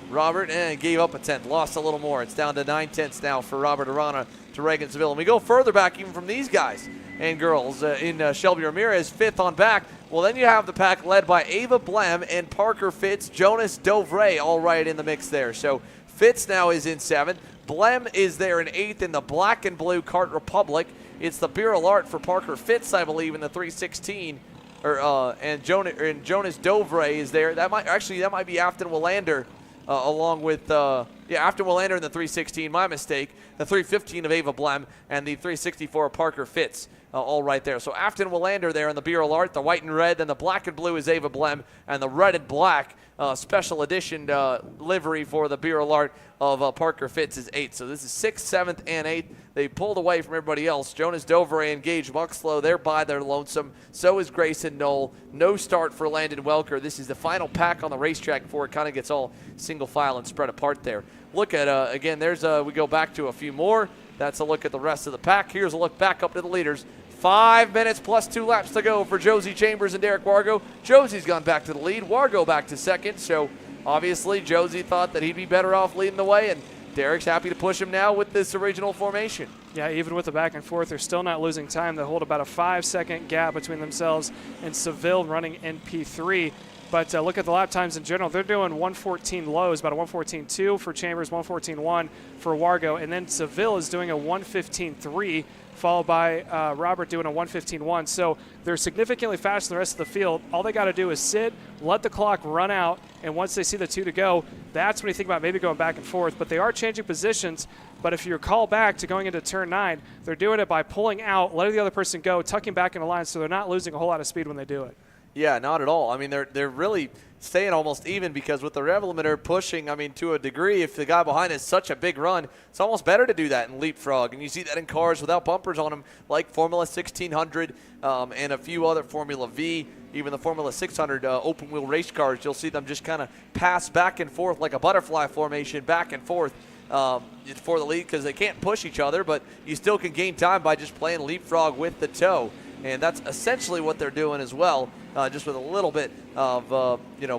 Robert gave up a tenth, lost a little more. It's down to 9/10 now for Robert Arana to Reagan Seville. And we go further back even from these guys and girls in Shelby Ramirez, fifth on back. Well, then you have the pack led by Ava Blem and Parker Fitz, Jonas Dovray all right in the mix there. So Fitz now is in seventh. Blem is there in eighth in the black and blue Kart Republic. It's the Bureau Art for Parker Fitz, I believe, in the 316. And Jonas Dovray is there. That might be Afton Willander along with Afton Willander in the 316. My mistake. The 315 of Ava Blem and the 364 of Parker Fitz. All right there. So Afton Willander there in the Bureau Art, the white and red, then the black and blue is Ava Blem, and the red and black special edition livery for the Bureau Art of Parker Fitz is 8th. So this is 6th, 7th, and 8th. They pulled away from everybody else. Jonas Dovray and Gage Muxlow, they're by their lonesome. So is Grayson Knoll. No start for Landon Welker. This is the final pack on the racetrack before it kind of gets all single file and spread apart there. Look at, again, we go back to a few more. That's a look at the rest of the pack. Here's a look back up to the leaders. 5 minutes plus 2 laps to go for Josie Chambers and Derek Wargo. Josie's gone back to the lead. Wargo back to second. So obviously Josie thought that he'd be better off leading the way, and Derek's happy to push him now with this original formation. Yeah, even with the back and forth, they're still not losing time. They hold about a 5-second gap between themselves and Seville running in P3. But look at the lap times in general. They're doing 1:14 lows, about a 1:14.2 for Chambers, 1:14.1 for Wargo. And then Seville is doing a 1:15.3, followed by Robert doing a 1:15.1. So they're significantly faster than the rest of the field. All they got to do is sit, let the clock run out, and once they see the 2 to go, that's when you think about maybe going back and forth. But they are changing positions. But if you recall back to going into turn 9, they're doing it by pulling out, letting the other person go, tucking back in the line, so they're not losing a whole lot of speed when they do it. Yeah, not at all. I mean, they're really staying almost even, because with the rev limiter pushing, I mean, to a degree, if the guy behind is such a big run, it's almost better to do that in leapfrog. And you see that in cars without bumpers on them, like Formula 1600 and a few other Formula V, even the Formula 600 open wheel race cars. You'll see them just kind of pass back and forth like a butterfly formation, back and forth for the lead, because they can't push each other, but you still can gain time by just playing leapfrog with the toe. And that's essentially what they're doing as well, just with a little bit of,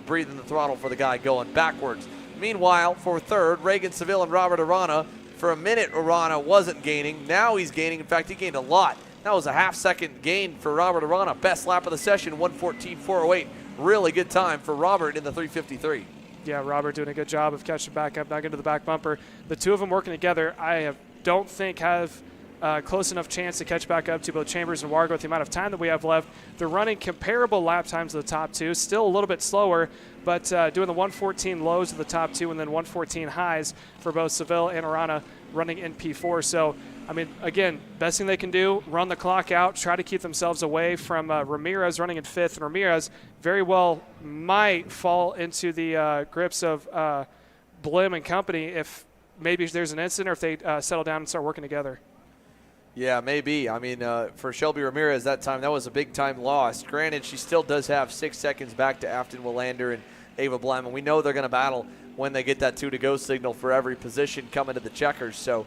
breathing the throttle for the guy going backwards. Meanwhile, for third, Reagan Seville and Robert Arana. For a minute, Arana wasn't gaining. Now he's gaining. In fact, he gained a lot. That was a half-second gain for Robert Arana. Best lap of the session, 1:14.408. Really good time for Robert in the 353. Yeah, Robert doing a good job of catching back up, not getting to the back bumper. The two of them working together, don't think have close enough chance to catch back up to both Chambers and Wargo with the amount of time that we have left. They're running comparable lap times to the top two, still a little bit slower, but doing the 1:14 lows of the top two and then 1:14 highs for both Seville and Arana running in P4. So, I mean, again, best thing they can do, run the clock out, try to keep themselves away from Ramirez running in fifth. And Ramirez very well might fall into the grips of Blim and company if maybe there's an incident or if they settle down and start working together. Yeah, maybe. I mean, for Shelby Ramirez that time, that was a big-time loss. Granted, she still does have 6 seconds back to Afton Willander and Ava Blem, and we know they're going to battle when they get that 2-to-go signal for every position coming to the checkers. So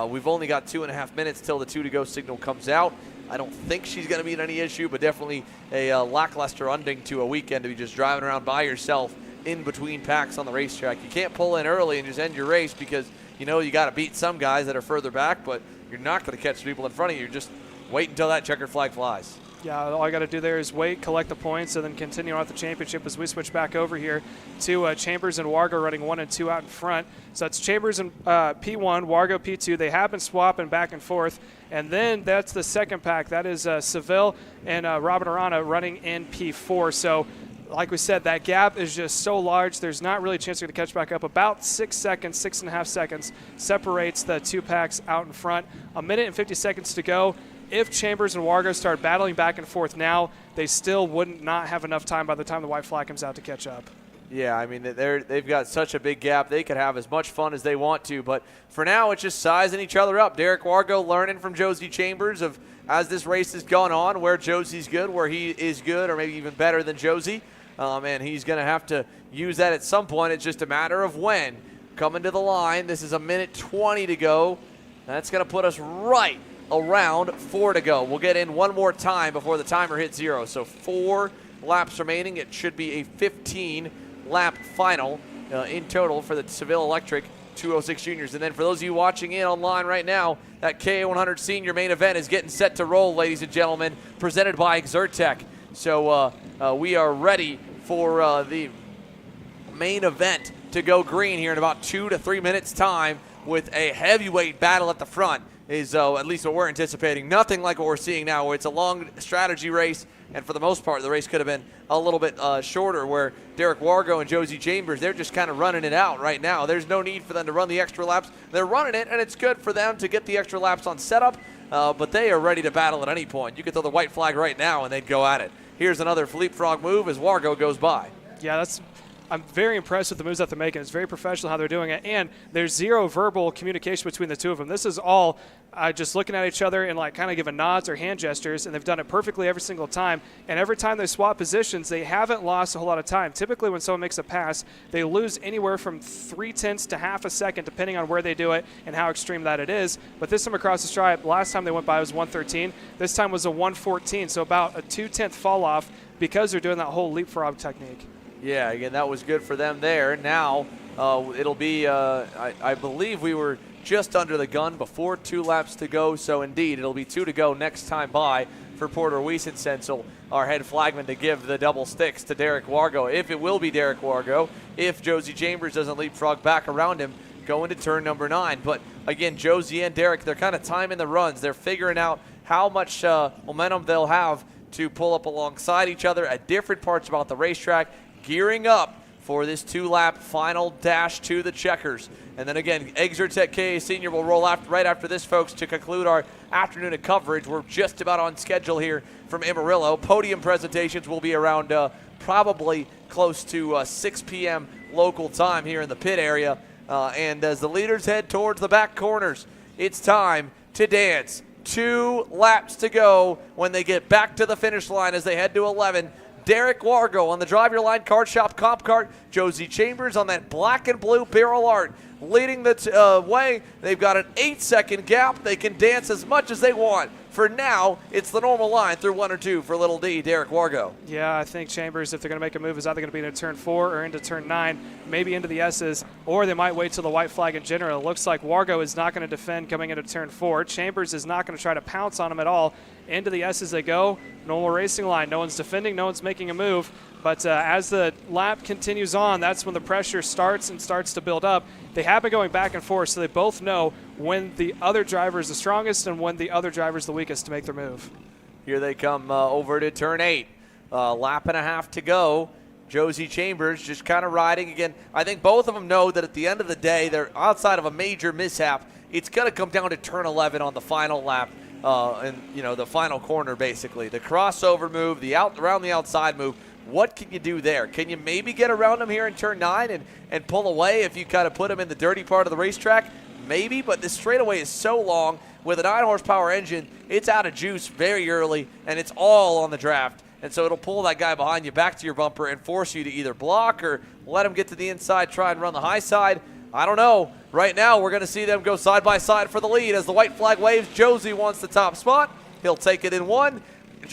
we've only got 2.5 minutes till the 2-to-go signal comes out. I don't think she's going to be any issue, but definitely a lackluster ending to a weekend to be just driving around by yourself in between packs on the racetrack. You can't pull in early and just end your race because, you got to beat some guys that are further back, but you're not going to catch people in front of you. Just wait until that checkered flag flies. Yeah, all I got to do there is wait, collect the points, and then continue on with the championship as we switch back over here to Chambers and Wargo running 1 and 2 out in front. So it's Chambers and P1, Wargo P2. They have been swapping back and forth. And then that's the second pack. That is Seville and Robert Arana running in P4. So like we said, that gap is just so large. There's not really a chance they're going to catch back up. About 6 seconds, 6.5 seconds separates the two packs out in front. 1 minute and 50 seconds to go. If Chambers and Wargo start battling back and forth now, they still wouldn't not have enough time by the time the white flag comes out to catch up. Yeah, I mean, they've got such a big gap. They could have as much fun as they want to. But for now, it's just sizing each other up. Derek Wargo learning from Josie Chambers of as this race has gone on, where Josie's good, where he is good, or maybe even better than Josie. And he's going to have to use that at some point. It's just a matter of when. Coming to the line. This is 1:20 to go. That's going to put us right around 4 to go. We'll get in one more time before the timer hits 0. So 4 laps remaining. It should be a 15-lap final in total for the Seville Electric 206 Juniors. And then for those of you watching in online right now, that KA100 Senior main event is getting set to roll, ladies and gentlemen, presented by Exertech. So we are ready for the main event to go green here in about 2 to 3 minutes time with a heavyweight battle at the front is at least what we're anticipating. Nothing like what we're seeing now, where it's a long strategy race, and for the most part the race could have been a little bit shorter, where Derek Wargo and Josie Chambers, they're just kind of running it out right now. There's no need for them to run the extra laps. They're running it, and it's good for them to get the extra laps on setup, but they are ready to battle at any point. You could throw the white flag right now and they'd go at it. Here's another leapfrog move as Wargo goes by. Yeah, I'm very impressed with the moves that they're making. It's very professional how they're doing it, and there's zero verbal communication between the two of them. This is all just looking at each other and like kind of giving nods or hand gestures, and they've done it perfectly every single time. And every time they swap positions, they haven't lost a whole lot of time. Typically when someone makes a pass, they lose anywhere from 0.3 to half a second, depending on where they do it and how extreme that it is. But this time across the stripe, last time they went by was 1:13. This time was a 1:14, so about a 0.2 fall off because they're doing that whole leapfrog technique. Yeah, again, that was good for them there. Now it'll be, I believe we were just under the gun before 2 laps to go. So, indeed, it'll be 2 to go next time by for Porter Wiesensenzel, our head flagman, to give the double sticks to Derek Wargo. If it will be Derek Wargo, if Josie Chambers doesn't leapfrog back around him, going to turn number 9. But, again, Josie and Derek, they're kind of timing the runs. They're figuring out how much momentum they'll have to pull up alongside each other at different parts about the racetrack, gearing up for this 2-lap final dash to the checkers. And then again, Exertech KA Senior will roll right after this, folks, to conclude our afternoon of coverage. We're just about on schedule here from Amarillo. Podium presentations will be around probably close to 6 p.m. local time here in the pit area. And as the leaders head towards the back corners, it's time to dance. 2 laps to go when they get back to the finish line as they head to 11. Derek Wargo on the Drive Your Line Kart Shop Comp Cart. Josie Chambers on that black and blue barrel art leading the way. They've got an 8-second gap. They can dance as much as they want. For now, it's the normal line through 1 or 2 for Little D, Derek Wargo. Yeah, I think Chambers, if they're going to make a move, is either going to be into turn 4 or into turn 9, maybe into the S's, or they might wait till the white flag in general. It looks like Wargo is not going to defend coming into turn 4. Chambers is not going to try to pounce on him at all. Into the S's they go. Normal racing line. No one's defending. No one's making a move. But as the lap continues on, that's when the pressure starts to build up. They have been going back and forth, so they both know when the other driver is the strongest and when the other driver is the weakest to make their move. Here they come over to turn 8. Lap and a half to go. Josie Chambers just kind of riding again. I think both of them know that at the end of the day, they're outside of a major mishap. It's going to come down to turn 11 on the final lap. And the final corner, basically the crossover move, the around the outside move. What can you do there? Can you maybe get around them here in turn 9 and pull away if you kind of put them in the dirty part of the racetrack? Maybe, but this straightaway is so long with a 9-horsepower engine. It's out of juice very early, and it's all on the draft. And so it'll pull that guy behind you back to your bumper and force you to either block or let him get to the inside, try and run the high side. I don't know. Right now, we're going to see them go side by side for the lead as the white flag waves. Josie wants the top spot. He'll take it in 1.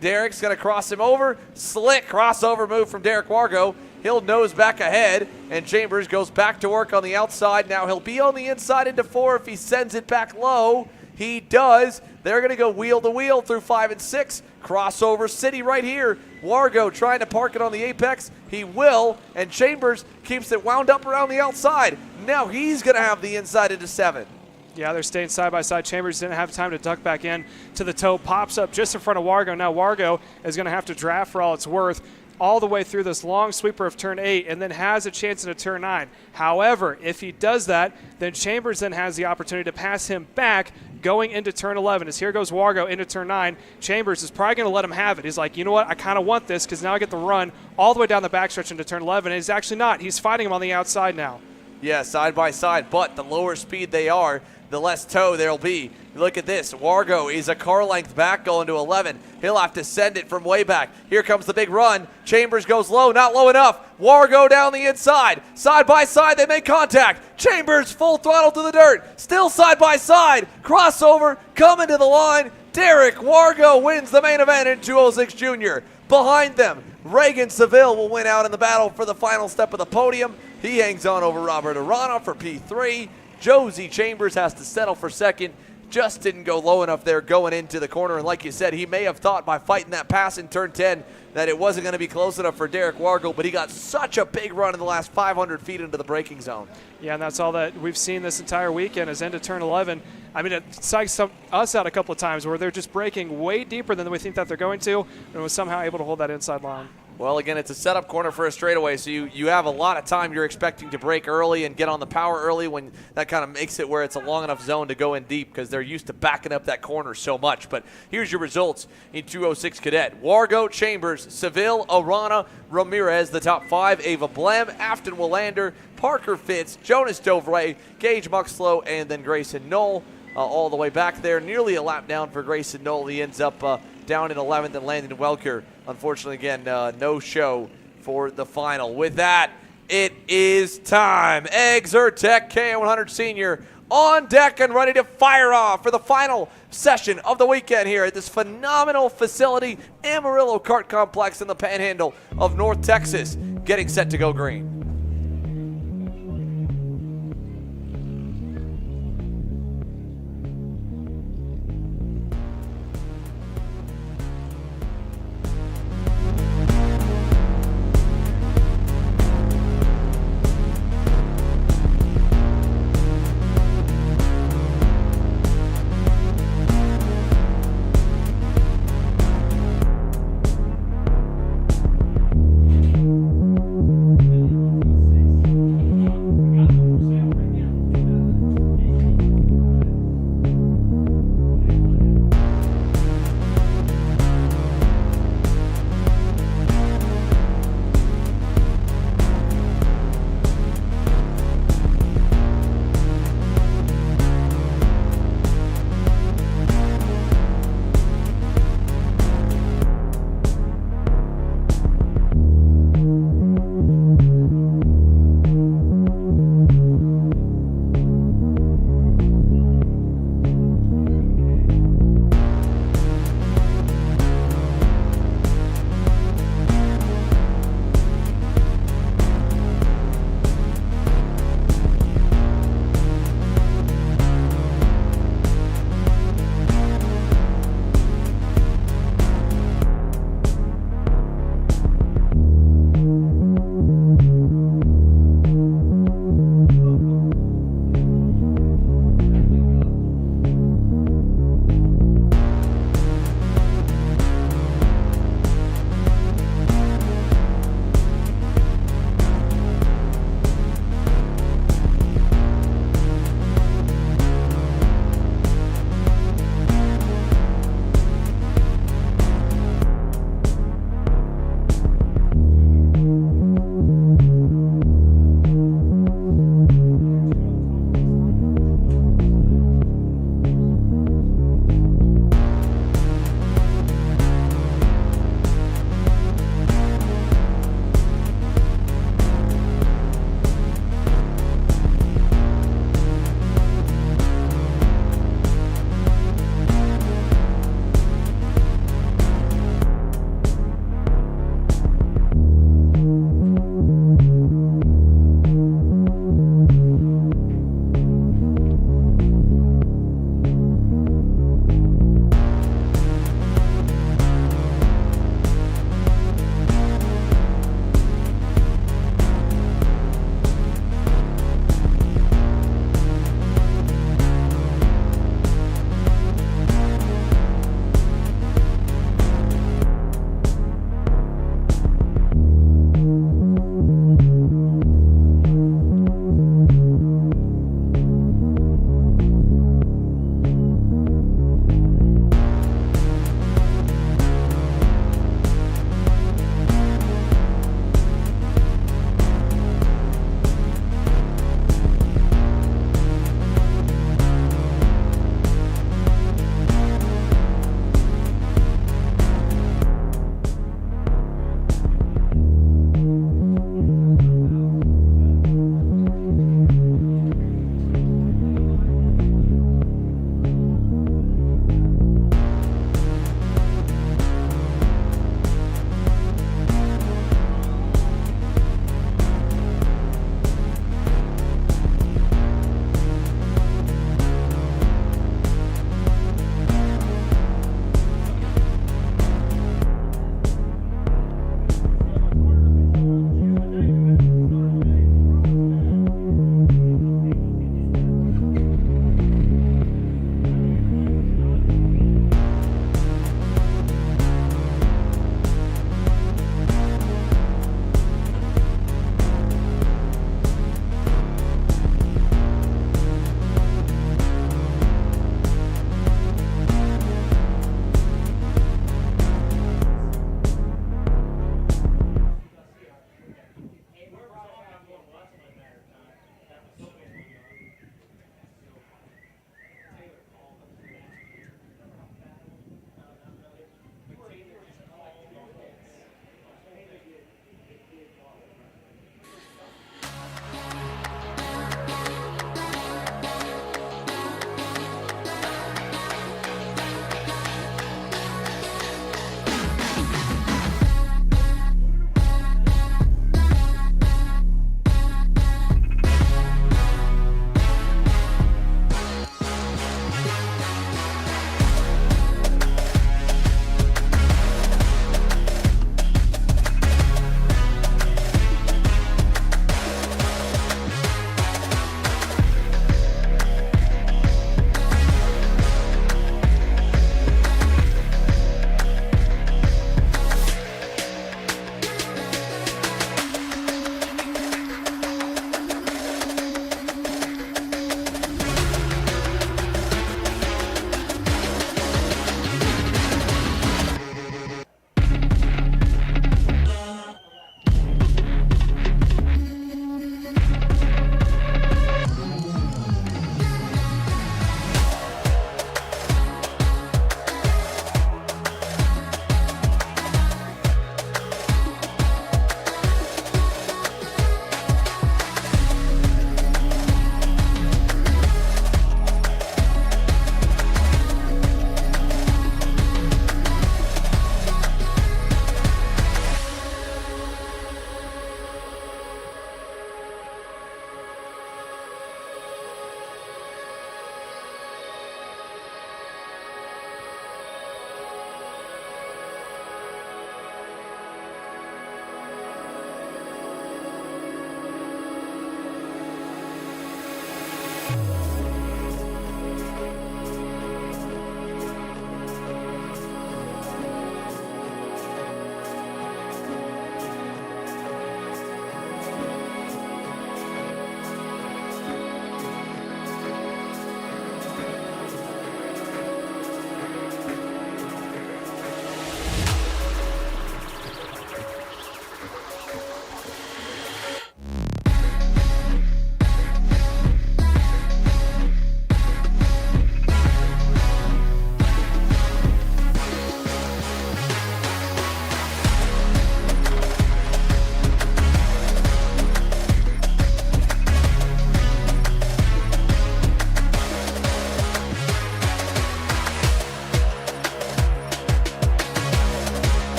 Derek's going to cross him over. Slick crossover move from Derek Wargo. He'll nose back ahead, and Chambers goes back to work on the outside. Now he'll be on the inside into 4 if he sends it back low. He does. They're going to go wheel to wheel through 5 and 6. Crossover city right here. Wargo trying to park it on the apex. He will, and Chambers keeps it wound up around the outside. Now he's going to have the inside into 7. Yeah, they're staying side by side. Chambers didn't have time to duck back in to the toe. Pops up just in front of Wargo. Now Wargo is going to have to draft for all it's worth. all the way through this long sweeper of turn 8 and then has a chance into turn 9. However, if he does that, then Chambers then has the opportunity to pass him back going into turn 11. As here goes Wargo into turn 9, Chambers is probably going to let him have it. He's like, you know what, I kind of want this because now I get the run all the way down the backstretch into turn 11. And he's actually not. He's fighting him on the outside now. Yeah, side by side, but the lower speed they are, the less tow there'll be. Look at this. Wargo is a car length back going to 11. He'll have to send it from way back. Here comes the big run. Chambers goes low, not low enough. Wargo down the inside. Side by side, they make contact. Chambers full throttle to the dirt. Still side by side. Crossover, coming to the line. Derek Wargo wins the main event in 206 Junior. Behind them, Reagan Seville will win out in the battle for the final step of the podium. He hangs on over Robert Arana for P3. Josie Chambers has to settle for second. Just didn't go low enough there going into the corner. And like you said, he may have thought by fighting that pass in turn 10 that it wasn't going to be close enough for Derek Wargo, but he got such a big run in the last 500 feet into the braking zone. Yeah, and that's all that we've seen this entire weekend is into turn 11. I mean, it psyched us out a couple of times where they're just braking way deeper than we think that they're going to and was somehow able to hold that inside line. Well, again, it's a setup corner for a straightaway, so you have a lot of time. You're expecting to brake early and get on the power early when that kind of makes it where it's a long enough zone to go in deep because they're used to backing up that corner so much. But here's your results in 206 Cadet. Wargo, Chambers, Seville, Arana, Ramirez, the top 5, Ava Blem, Afton Willander, Parker Fitz, Jonas Dovray, Gage Muxlow, and then Grayson Knoll all the way back there. Nearly a lap down for Grayson Knoll. He ends up down in 11th, and Landon Welker, unfortunately, again, no show for the final. With that, it is time. Eggs Tech K100 Senior on deck and ready to fire off for the final session of the weekend here at this phenomenal facility, Amarillo Kart Complex in the Panhandle of North Texas, getting set to go green.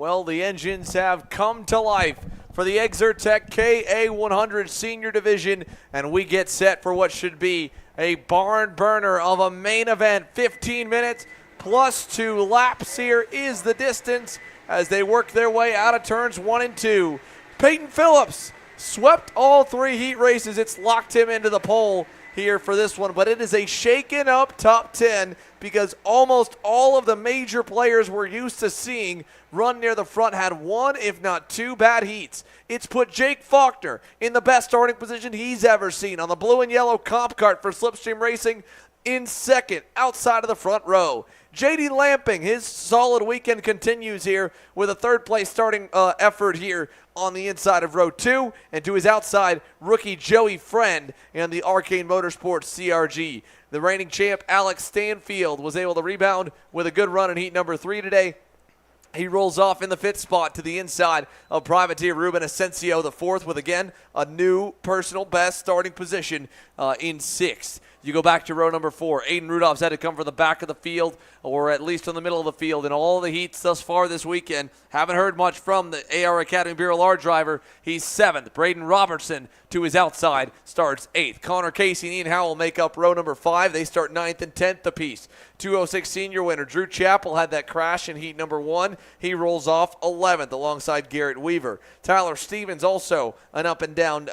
Well, the engines have come to life for the Exertech KA100 Senior Division, and we get set for what should be a barn burner of a main event. 15 minutes plus 2 laps here is the distance as they work their way out of turns 1 and 2. Peyton Phillips swept all 3 heat races. It's locked him into the pole here for this one, but it is a shaken up top 10 because almost all of the major players we're used to seeing run near the front had 1, if not 2 bad heats. It's put Jake Faulkner in the best starting position he's ever seen on the blue and yellow comp cart for Slipstream Racing in second outside of the front row. JD Lamping, his solid weekend continues here with a third place starting effort here on the inside of row 2, and to his outside, rookie Joey Friend and the Arcane Motorsports CRG. The reigning champ Alex Stanfield was able to rebound with a good run in heat number 3 today. He rolls off in the 5th spot to the inside of privateer Ruben Asensio, the 4th, with, again, a new personal best starting position in 6th. You go back to row number 4. Aiden Rudolph's had to come from the back of the field, or at least in the middle of the field, in all the heats thus far this weekend. Haven't heard much from the AR Academy Bureau R driver. He's 7th. Braden Robertson to his outside starts 8th. Connor Casey and Ian Howell make up row number 5. They start 9th and 10th apiece. 206 senior winner Drew Chappell had that crash in heat number 1. He rolls off 11th alongside Garrett Weaver. Tyler Stevens also an up and down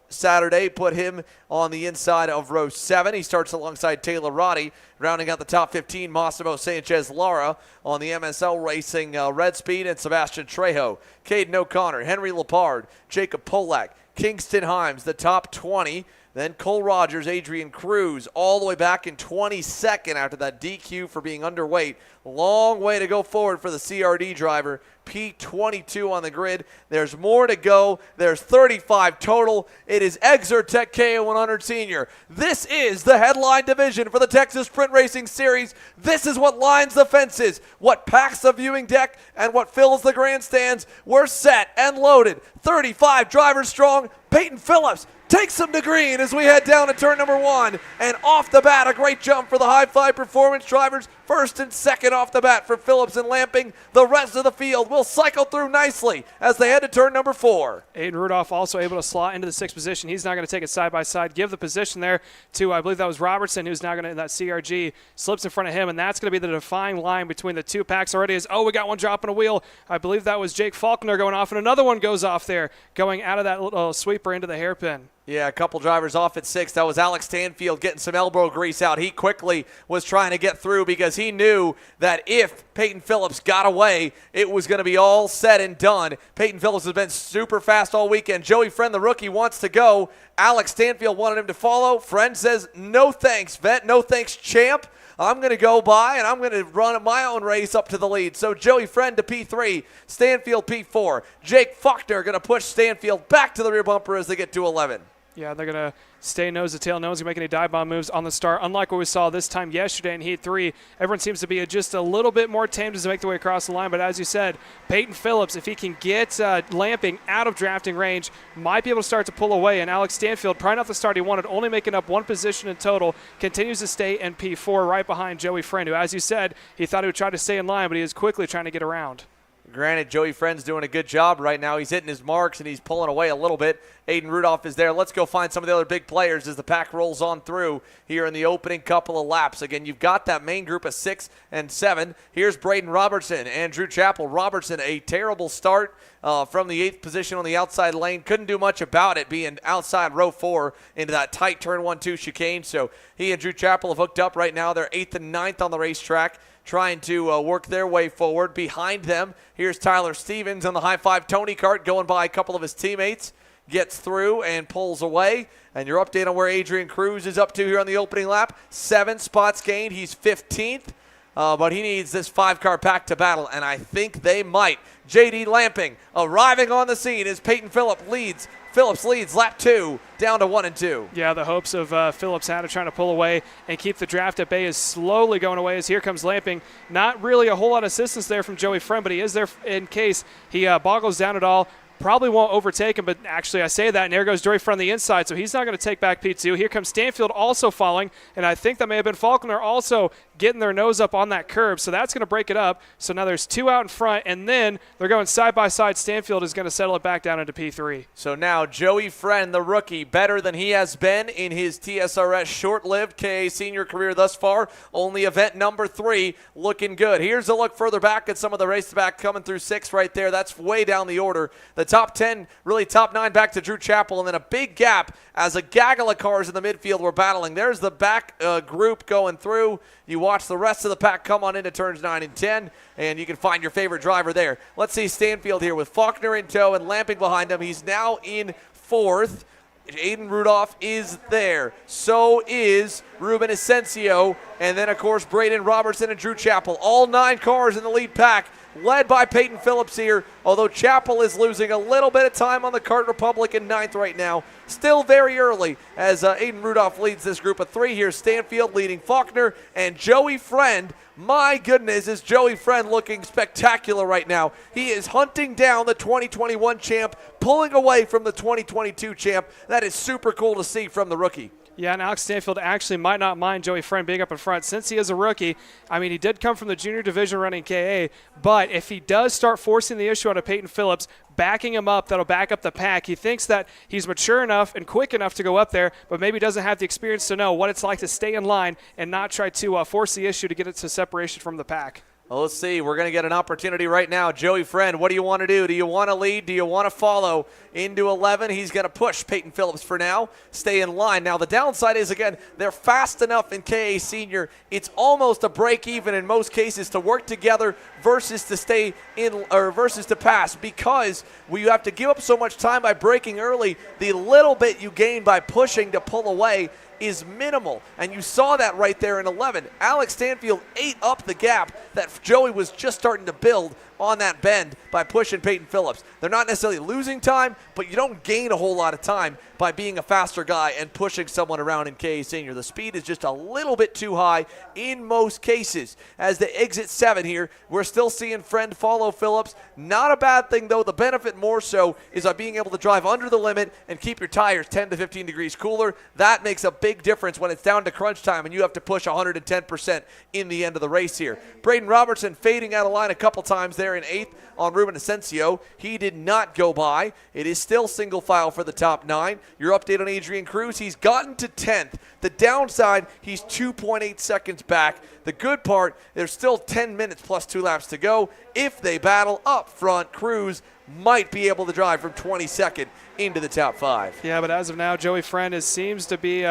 Saturday, put him on the inside of row 7. He starts alongside Taylor Roddy. Rounding out the top 15, Massimo Sanchez Lara on the MSL Racing Red Speed, and Sebastian Trejo. Caden O'Connor, Henry Lepard, Jacob Polak, Kingston Himes, the top 20. Then Cole Rogers, Adrian Cruz, all the way back in 22nd after that DQ for being underweight. Long way to go forward for the CRD driver. P22 on the grid. There's more to go. There's 35 total. It is Exertech KA100 Senior. This is the headline division for the Texas Sprint Racing Series. This is what lines the fences, what packs the viewing deck, and what fills the grandstands. We're set and loaded. 35 drivers strong. Peyton Phillips takes them to green as we head down to turn number 1. And off the bat, a great jump for the High Fly Performance drivers. First and second off the bat for Phillips and Lamping. The rest of the field will cycle through nicely as they head to turn number 4. Aiden Rudolph also able to slot into the 6th position. He's now going to take it side by side, give the position there to, I believe that was Robertson, who's now going to, in that CRG, slips in front of him, and that's going to be the defining line between the 2 packs already. We got one dropping a wheel. I believe that was Jake Faulkner going off, and another one goes off there, going out of that little sweeper into the hairpin. Yeah, a couple drivers off at 6. That was Alex Stanfield getting some elbow grease out. He quickly was trying to get through because he knew that if Peyton Phillips got away, it was going to be all said and done. Peyton Phillips has been super fast all weekend. Joey Friend, the rookie, wants to go. Alex Stanfield wanted him to follow. Friend says, no thanks, vet. No thanks, champ. I'm going to go by, and I'm going to run my own race up to the lead. So Joey Friend to P3, Stanfield P4. Jake Faulkner going to push Stanfield back to the rear bumper as they get to 11. Yeah, they're going to stay nose to tail. No one's going to make any dive bomb moves on the start. Unlike what we saw this time yesterday in Heat 3, everyone seems to be just a little bit more tamed as they make their way across the line. But as you said, Peyton Phillips, if he can get Lamping out of drafting range, might be able to start to pull away. And Alex Stanfield, probably not the start he wanted, only making up 1 position in total, continues to stay in P4 right behind Joey Friend, who, as you said, he thought he would try to stay in line, but he is quickly trying to get around. Granted, Joey Friend's doing a good job right now. He's hitting his marks, and he's pulling away a little bit. Aiden Rudolph is there. Let's go find some of the other big players as the pack rolls on through here in the opening couple of laps. Again, you've got that main group of 6 and 7. Here's Braden Robertson and Drew Chappell. Robertson, a terrible start from the 8th position on the outside lane. Couldn't do much about it being outside row 4 into that tight turn 1-2 chicane. So he and Drew Chappell have hooked up right now. They're 8th and 9th on the racetrack, trying to work their way forward. Behind them, here's Tyler Stevens on the High Five Tony kart going by a couple of his teammates. Gets through and pulls away. And your update on where Adrian Cruz is up to here on the opening lap. 7 spots gained. He's 15th. But he needs this 5-car pack to battle, and I think they might. J.D. Lamping arriving on the scene as Peyton Phillips leads lap 2 down to 1 and 2. Yeah, the hopes of Phillips had of trying to pull away and keep the draft at bay is slowly going away as here comes Lamping. Not really a whole lot of assistance there from Joey Friend, but he is there in case he boggles down at all. Probably won't overtake him, but actually I say that, and there goes Joey Friend on the inside, so he's not going to take back P2. Here comes Stanfield also following, and I think that may have been Faulkner also getting their nose up on that curb, so that's going to break it up. So now there's 2 out in front, and then they're going side by side. Stanfield is going to settle it back down into P3. So now Joey Friend, the rookie, better than he has been in his TSRS short-lived KA senior career thus far. Only event number 3, looking good. Here's a look further back at some of the race back coming through 6 right there. That's way down the order. The top 10, really top 9 back to Drew Chappell, and then a big gap as a gaggle of cars in the midfield were battling. There's the back group going through. You watch the rest of the pack come on into turns 9 and 10, and you can find your favorite driver there. Let's see Stanfield here with Faulkner in tow and Lamping behind him. He's now in 4th. Aiden Rudolph is there. So is Ruben Asensio. And then, of course, Braden Robertson and Drew Chappell. All 9 cars in the lead pack, led by Peyton Phillips here, although Chappell is losing a little bit of time on the Kart Republic in 9th right now. Still very early as Aiden Rudolph leads this group of 3 here. Stanfield leading Faulkner and Joey Friend. My goodness, is Joey Friend looking spectacular right now. He is hunting down the 2021 champ, pulling away from the 2022 champ. That is super cool to see from the rookie. Yeah, and Alex Stanfield actually might not mind Joey Friend being up in front since he is a rookie. I mean, he did come from the junior division running KA, but if he does start forcing the issue out of Peyton Phillips, backing him up, that'll back up the pack. He thinks that he's mature enough and quick enough to go up there, but maybe doesn't have the experience to know what it's like to stay in line and not try to force the issue to get it to separation from the pack. Well, let's see. We're going to get an opportunity right now. Joey Friend, what do you want to do? Do you want to lead? Do you want to follow into 11? He's going to push Peyton Phillips for now. Stay in line. Now, the downside is, again, they're fast enough in KA Senior. It's almost a break even in most cases to work together versus to stay in or versus to pass, because you have to give up so much time by braking early. The little bit you gain by pushing to pull away is minimal, and you saw that right there in 11. Alex Stanfield ate up the gap that Joey was just starting to build on that bend by pushing Peyton Phillips. They're not necessarily losing time, but you don't gain a whole lot of time by being a faster guy and pushing someone around in KA Senior. The speed is just a little bit too high in most cases. As they exit 7 here, we're still seeing Friend follow Phillips. Not a bad thing, though. The benefit more so is by being able to drive under the limit and keep your tires 10 to 15 degrees cooler. That makes a big difference when it's down to crunch time and you have to push 110% in the end of the race here. Braden Robertson fading out of line a couple times there in 8th on Ruben Asensio. He did not go by. It is still single file for the top 9. Your update on Adrian Cruz, he's gotten to 10th. The downside, he's 2.8 seconds back. The good part, there's still 10 minutes plus 2 laps to go. If they battle up front, Cruz might be able to drive from 22nd into the top 5. Yeah, but as of now, Joey Friend seems to be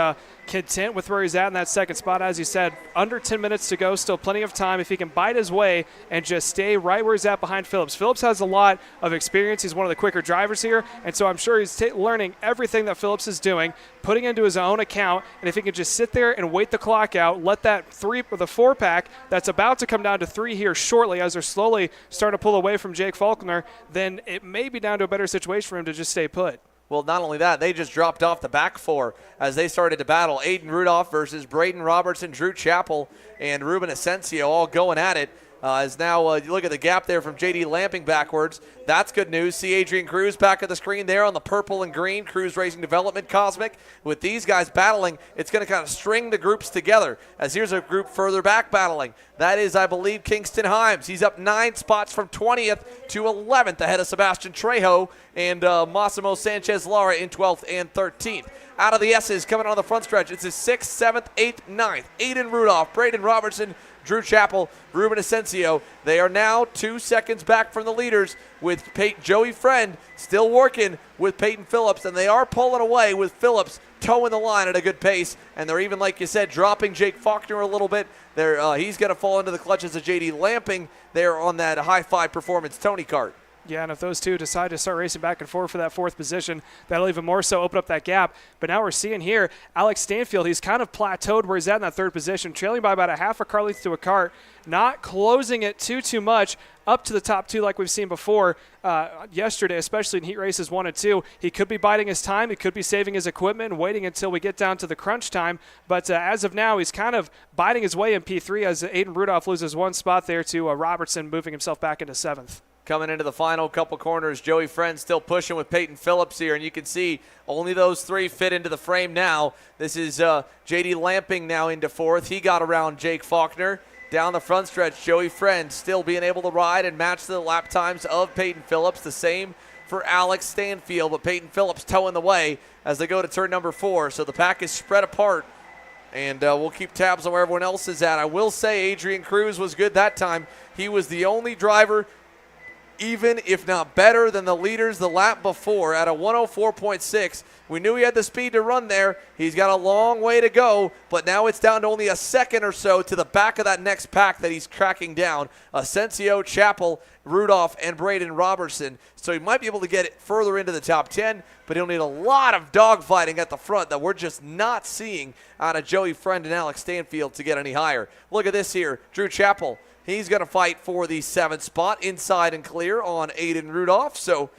content with where he's at in that second spot. As you said, under 10 minutes to go, still plenty of time if he can bite his way and just stay right where he's at behind Phillips. Phillips has a lot of experience. He's one of the quicker drivers here, and so I'm sure he's learning everything that Phillips is doing, putting into his own account, and if he can just sit there and wait the clock out, let that 4-pack that's about to come down to 3 here shortly as they're slowly starting to pull away from Jake Faulkner, then it may be down to a better situation for him to just stay put. Well, not only that, they just dropped off the back 4 as they started to battle. Aiden Rudolph versus Braden Robertson, Drew Chappell, and Ruben Asensio all going at it. As now you look at the gap there from J.D. Lamping backwards. That's good news. See Adrian Cruz back at the screen there on the purple and green. Cruz Racing Development Cosmic. With these guys battling, it's going to kind of string the groups together. As here's a group further back battling. That is, I believe, Kingston Himes. He's up 9 spots from 20th to 11th ahead of Sebastian Trejo and Massimo Sanchez Lara in 12th and 13th. Out of the S's coming on the front stretch, it's his 6th, 7th, 8th, 9th. Aiden Rudolph, Braden Robertson, Drew Chappell, Ruben Asensio. They are now 2 seconds back from the leaders with Joey Friend still working with Peyton Phillips, and they are pulling away with Phillips towing the line at a good pace, and they're even, like you said, dropping Jake Faulkner a little bit. He's going to fall into the clutches of J.D. Lamping there on that high-five performance Tony kart. Yeah, and if those two decide to start racing back and forth for that 4th position, that'll even more so open up that gap. But now we're seeing here, Alex Stanfield, he's kind of plateaued where he's at in that 3rd position, trailing by about a half a car length to a kart, not closing it too much up to the top 2 like we've seen before yesterday, especially in heat races 1 and 2. He could be biding his time. He could be saving his equipment and waiting until we get down to the crunch time. But as of now, he's kind of biding his way in P3 as Aiden Rudolph loses 1 spot there to Robertson, moving himself back into 7th. coming into the final couple corners. Joey Friend still pushing with Peyton Phillips here, and you can see only those three fit into the frame now. This is J.D. Lamping now into fourth. He got around Jake Faulkner. Down the front stretch, Joey Friend still being able to ride and match the lap times of Peyton Phillips. The same for Alex Stanfield, but Peyton Phillips towing the way as they go to turn number 4. So the pack is spread apart, and we'll keep tabs on where everyone else is at. I will say Adrian Cruz was good that time. He was the only driver, even if not better than the leaders the lap before at a 104.6. We knew he had the speed to run there. He's got a long way to go, but now it's down to only a second or so to the back of that next pack that he's tracking down. Asensio, Chappell, Rudolph, and Braden Robertson. So he might be able to get it further into the top 10, but he'll need a lot of dogfighting at the front that we're just not seeing out of Joey Friend and Alex Stanfield to get any higher. Look at this here. Drew Chappell. He's going to fight for the 7th spot inside and clear on Aiden Rudolph. So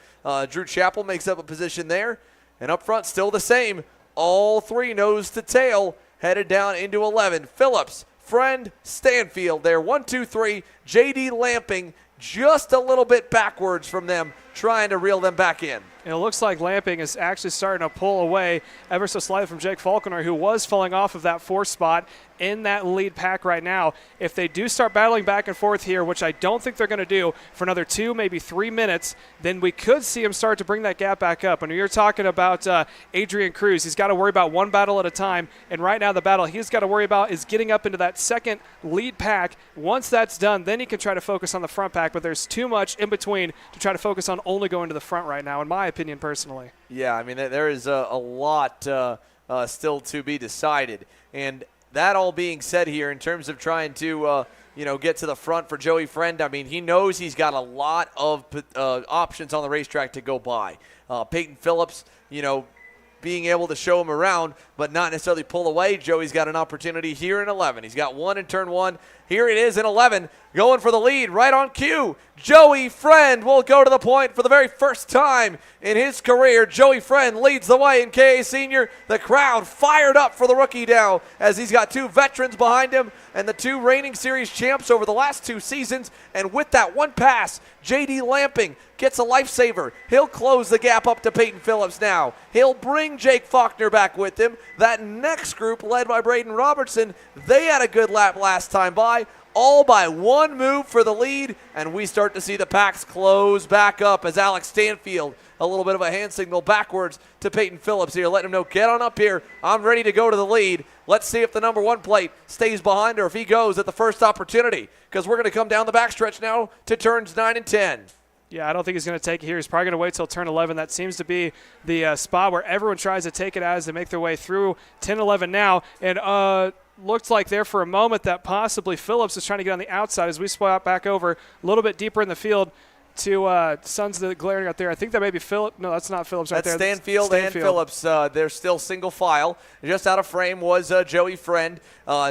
Drew Chappell makes up a position there. And up front, still the same. All three nose to tail headed down into 11. Phillips, Friend, Stanfield there. 1, 2, 3. J.D. Lamping just a little bit backwards from them, trying to reel them back in. It looks like Lamping is actually starting to pull away ever so slightly from Jake Faulkner, who was falling off of that 4th spot in that lead pack right now. If they do start battling back and forth here, which I don't think they're going to do for another 2, maybe 3 minutes, then we could see him start to bring that gap back up. And you're talking about Adrian Cruz. He's got to worry about one battle at a time. And right now the battle he's got to worry about is getting up into that second lead pack. Once that's done, then he can try to focus on the front pack. But there's too much in between to try to focus on only going to the front right now, in my opinion personally. Yeah, I mean, there is a lot still to be decided. And that all being said here, in terms of trying to get to the front for Joey Friend, I mean, he knows he's got a lot of options on the racetrack to go by. Peyton Phillips, being able to show him around, but not necessarily pull away. Joey's got an opportunity here in 11. He's got one in turn 1. Here it is in 11, going for the lead right on cue. Joey Friend will go to the point for the very first time in his career. Joey Friend leads the way in KA Senior. The crowd fired up for the rookie now as he's got 2 veterans behind him and the 2 reigning series champs over the last 2 seasons. And with that one pass, J.D. Lamping gets a lifesaver. He'll close the gap up to Peyton Phillips now. He'll bring Jake Faulkner back with him. That next group, led by Braden Robertson, they had a good lap last time by, all by one move for the lead, and we start to see the packs close back up as Alex Stanfield, a little bit of a hand signal backwards to Peyton Phillips here, letting him know, get on up here, I'm ready to go to the lead. Let's see if the number 1 plate stays behind or if he goes at the first opportunity, because we're going to come down the backstretch now to turns 9 and 10. Yeah, I don't think he's going to take it here. He's probably going to wait till turn 11. That seems to be the spot where everyone tries to take it as they make their way through 10-11 now. And looked like there for a moment that possibly Phillips is trying to get on the outside as we spot back over a little bit deeper in the field to Sons of the glaring out there. I think that may be Phillips. No, that's not Phillips right there. That's Stanfield and Phillips. They're still single file. Just out of frame was Joey Friend.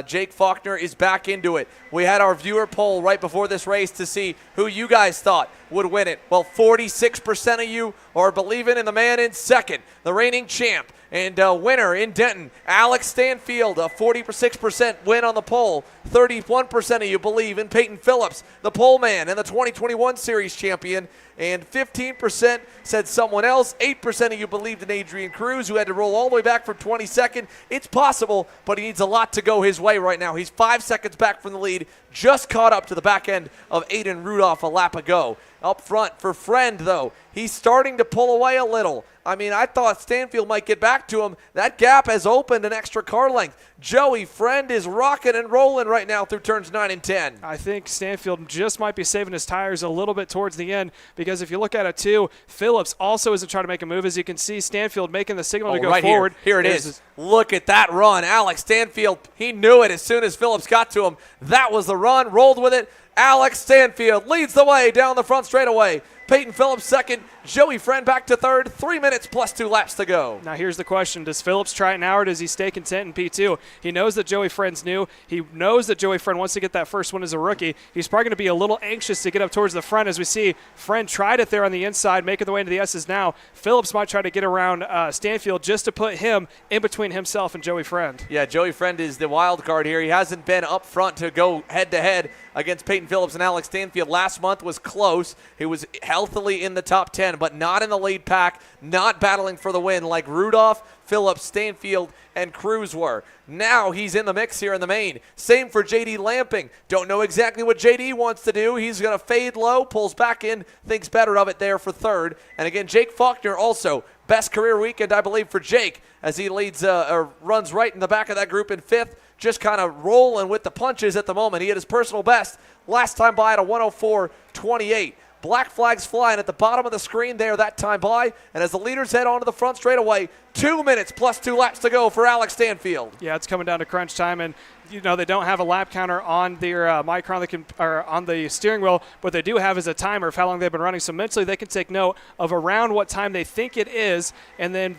Jake Faulkner is back into it. We had our viewer poll right before this race to see who you guys thought would win it. Well, 46% of you are believing in the man in second, the reigning champ and winner in Denton, Alex Stanfield, a 46% win on the poll. 31% of you believe in Peyton Phillips, the pole man and the 2021 series champion. And 15% said someone else. 8% of you believed in Adrian Cruz, who had to roll all the way back from 22nd. It's possible, but he needs a lot to go his way right now. He's 5 seconds back from the lead, just caught up to the back end of Aiden Rudolph a lap ago. Up front for Friend, though, he's starting to pull away a little. I mean, I thought Stanfield might get back to him. That gap has opened an extra car length. Joey Friend is rocking and rolling right now through turns 9 and 10. I think Stanfield just might be saving his tires a little bit towards the end, because if you look at it too, Phillips also isn't trying to make a move. As you can see, Stanfield making the signal to go right forward. Here it is. Look at that run. Alex Stanfield, he knew it as soon as Phillips got to him. That was the run, rolled with it. Alex Stanfield leads the way down the front straightaway. Peyton Phillips second, Joey Friend back to third, 3 minutes plus 2 laps to go. Now here's the question. Does Phillips try it now or does he stay content in P2? He knows that Joey Friend's new. He knows that Joey Friend wants to get that first one as a rookie. He's probably going to be a little anxious to get up towards the front as we see Friend tried it there on the inside, making the way into the S's now. Phillips might try to get around Stanfield just to put him in between himself and Joey Friend. Yeah, Joey Friend is the wild card here. He hasn't been up front to go head-to-head against Peyton Phillips and Alex Stanfield. Last month was close. He was healthily in the top 10, but not in the lead pack, not battling for the win like Rudolph, Phillips, Stanfield, and Cruz were. Now he's in the mix here in the main. Same for J.D. Lamping. Don't know exactly what J.D. wants to do. He's going to fade low, pulls back in, thinks better of it there for third. And again, Jake Faulkner also, best career weekend, I believe, for Jake as he leads or runs right in the back of that group in fifth. Just kind of rolling with the punches at the moment. He had his personal best last time by at a 104.28. Black flags flying at the bottom of the screen there that time by. And as the leaders head onto the front straightaway, 2 minutes plus 2 laps to go for Alex Stanfield. Yeah, it's coming down to crunch time, and you know they don't have a lap counter on their on the steering wheel. What they do have is a timer of how long they've been running. So mentally, they can take note of around what time they think it is, and then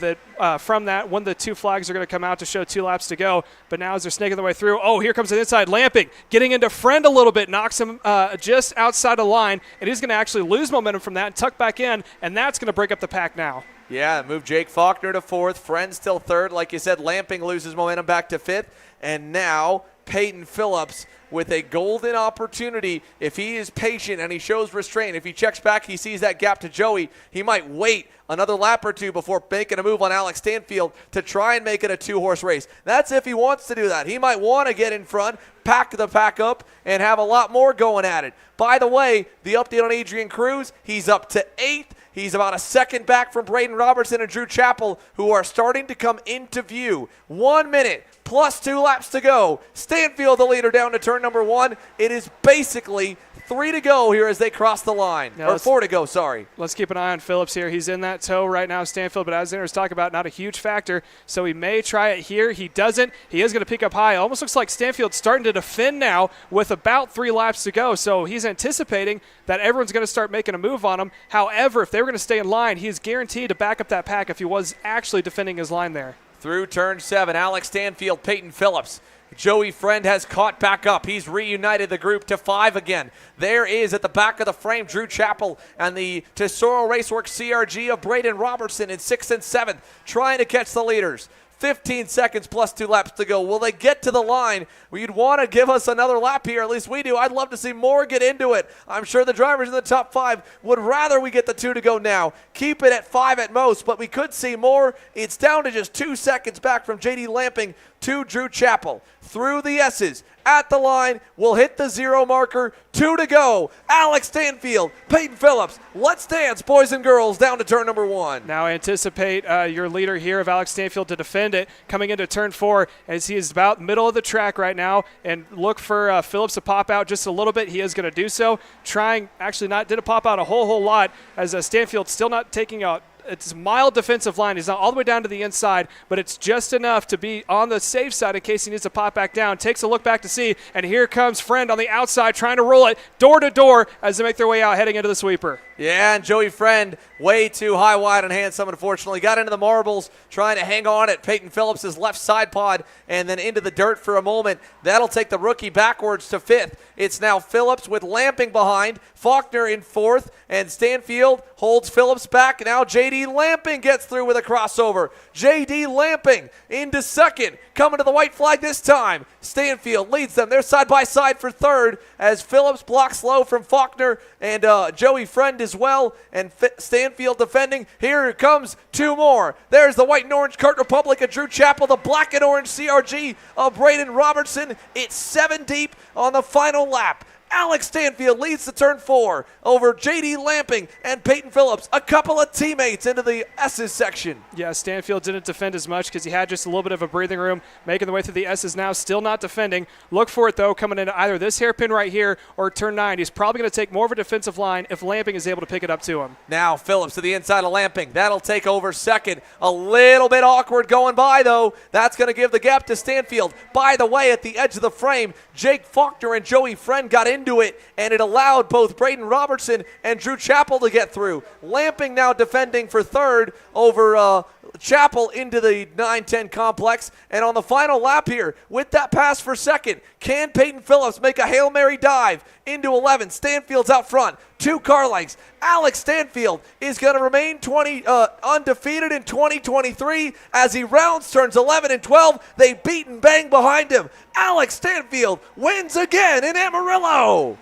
from that, one of the 2 flags are going to come out to show 2 laps to go. But now as they're snaking their way through, oh, here comes the inside Lamping, getting into Friend a little bit, knocks him just outside the line, and he's going to actually lose momentum from that and tuck back in, and that's going to break up the pack now. Yeah, move Jake Faulkner to fourth. Friend still third. Like you said, Lamping loses momentum back to fifth. And now Peyton Phillips with a golden opportunity. If he is patient and he shows restraint, if he checks back, he sees that gap to Joey, he might wait another lap or two before making a move on Alex Stanfield to try and make it a 2-horse race. That's if he wants to do that. He might want to get in front, pack the pack up, and have a lot more going at it. By the way, the update on Adrian Cruz, he's up to 8th. He's about a second back from Braden Robertson and Drew Chappell, who are starting to come into view. 1 minute plus 2 laps to go. Stanfield, the leader, down to turn number 1. It is basically 3 to go here as they cross the line. Now or 4 to go, sorry. Let's keep an eye on Phillips here. He's in that tow right now, Stanfield, but as the was talking about, not a huge factor. So he may try it here. He doesn't. He is going to pick up high. Almost looks like Stanfield's starting to defend now with about 3 laps to go. So he's anticipating that everyone's going to start making a move on him. However, if they were going to stay in line, he's guaranteed to back up that pack if he was actually defending his line there. Through turn 7, Alex Stanfield, Peyton Phillips. Joey Friend has caught back up. He's reunited the group to 5 again. There is at the back of the frame Drew Chappell and the Tesoro Raceworks CRG of Braden Robertson in 6th and 7th, trying to catch the leaders. 15 seconds plus 2 laps to go. Will they get to the line? Well, you'd want to give us another lap here. At least we do. I'd love to see more get into it. I'm sure the drivers in the top 5 would rather we get the 2 to go now. Keep it at 5 at most, but we could see more. It's down to just 2 seconds back from J.D. Lamping to Drew Chappell. Through the S's. At the line, we'll hit the 0 marker. 2 to go. Alex Stanfield, Peyton Phillips. Let's dance, boys and girls, down to turn number 1. Now anticipate your leader here of Alex Stanfield to defend it coming into turn 4 as he is about middle of the track right now, and look for Phillips to pop out just a little bit. He is going to do so. Didn't pop out a whole lot as Stanfield still not taking out. It's a mild defensive line. He's not all the way down to the inside, but it's just enough to be on the safe side in case he needs to pop back down. Takes a look back to see, and here comes Friend on the outside trying to roll it door to door as they make their way out heading into the sweeper. Yeah, and Joey Friend way too high, wide, and handsome, unfortunately. Got into the marbles, trying to hang on at Peyton Phillips' left side pod, and then into the dirt for a moment. That'll take the rookie backwards to 5th. It's now Phillips with Lamping behind, Faulkner in 4th, and Stanfield holds Phillips back. Now J.D. Lamping gets through with a crossover. J.D. Lamping into 2nd, coming to the white flag this time. Stanfield leads them. They're side by side for 3rd as Phillips blocks low from Faulkner and Joey Friend as well, and Stanfield defending. Here comes 2 more. There's the white and orange Kart Republic of Drew Chappell, the black and orange CRG of Braden Robertson. It's 7 deep on the final lap. Alex Stanfield leads to turn 4 over J.D. Lamping and Peyton Phillips, a couple of teammates into the S's section. Yeah, Stanfield didn't defend as much because he had just a little bit of a breathing room, making the way through the S's now, still not defending. Look for it, though, coming into either this hairpin right here or turn 9. He's probably going to take more of a defensive line if Lamping is able to pick it up to him. Now Phillips to the inside of Lamping. That'll take over 2nd. A little bit awkward going by, though. That's going to give the gap to Stanfield. By the way, at the edge of the frame, Jake Faulkner and Joey Friend got into into it, and it allowed both Braden Robertson and Drew Chappell to get through. Lamping now defending for third over Chappell into the 9-10 complex. And on the final lap here, with that pass for second, can Peyton Phillips make a Hail Mary dive into 11? Stanfield's out front, 2 car lengths. Alex Stanfield is going to remain undefeated in 2023 as he rounds turns 11 and 12. They beat and bang behind him. Alex Stanfield wins again in Amarillo.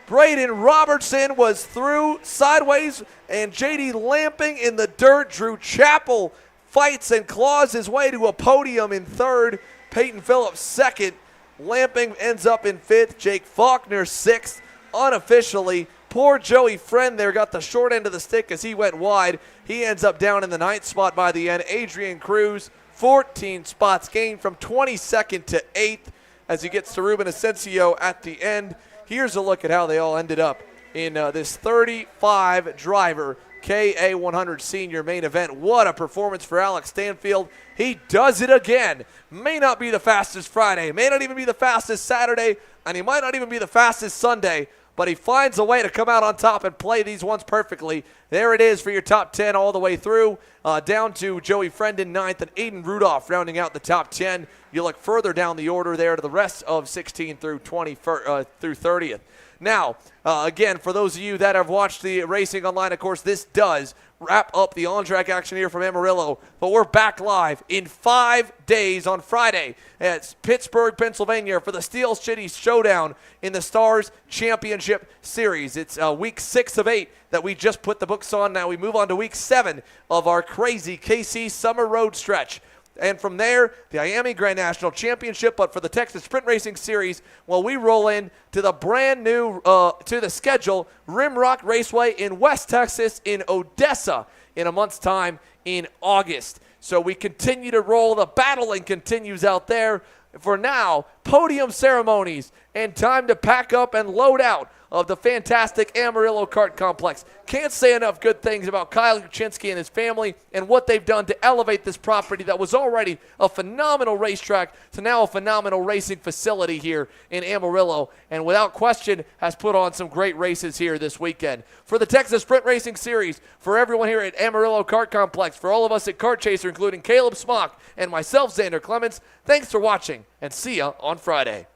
Braden Robertson was through sideways, and J.D. Lamping in the dirt. Drew Chappell fights and claws his way to a podium in third. Peyton Phillips second. Lamping ends up in fifth. Jake Faulkner sixth. Unofficially, poor Joey Friend there got the short end of the stick as he went wide. He ends up down in the 9th spot by the end. Adrian Cruz, 14 spots gained from 22nd to 8th as he gets to Ruben Asensio at the end. Here's a look at how they all ended up in this 35-driver KA100 Senior main event. What a performance for Alex Stanfield. He does it again. May not be the fastest Friday, may not even be the fastest Saturday, and he might not even be the fastest Sunday, but he finds a way to come out on top and play these ones perfectly. There it is for your top 10 all the way through, down to Joey Friend in 9th and Aiden Rudolph rounding out the top 10. You look further down the order there to the rest of 16 through 20 through 30th. Now, again, for those of you that have watched the racing online, of course, this does wrap up the on-track action here from Amarillo, but we're back live in 5 days on Friday at Pittsburgh, Pennsylvania for the Steel City Showdown in the Stars Championship Series. It's week 6 of 8 that we just put the books on. Now we move on to week 7 of our crazy KC Summer Road stretch. And from there, the Miami Grand National Championship. But for the Texas Sprint Racing Series, well, we roll in to the brand new, to the schedule, Rimrock Raceway in West Texas in Odessa in a month's time in August. So we continue to roll. The battling continues out there. For now, podium ceremonies and time to pack up and load out of the fantastic Amarillo Kart Complex. Can't say enough good things about Kyle Kuczynski and his family and what they've done to elevate this property that was already a phenomenal racetrack to now a phenomenal racing facility here in Amarillo, and without question has put on some great races here this weekend. For the Texas Sprint Racing Series, for everyone here at Amarillo Kart Complex, for all of us at Kart Chaser, including Caleb Smock and myself, Xander Clements, thanks for watching, and see ya on Friday.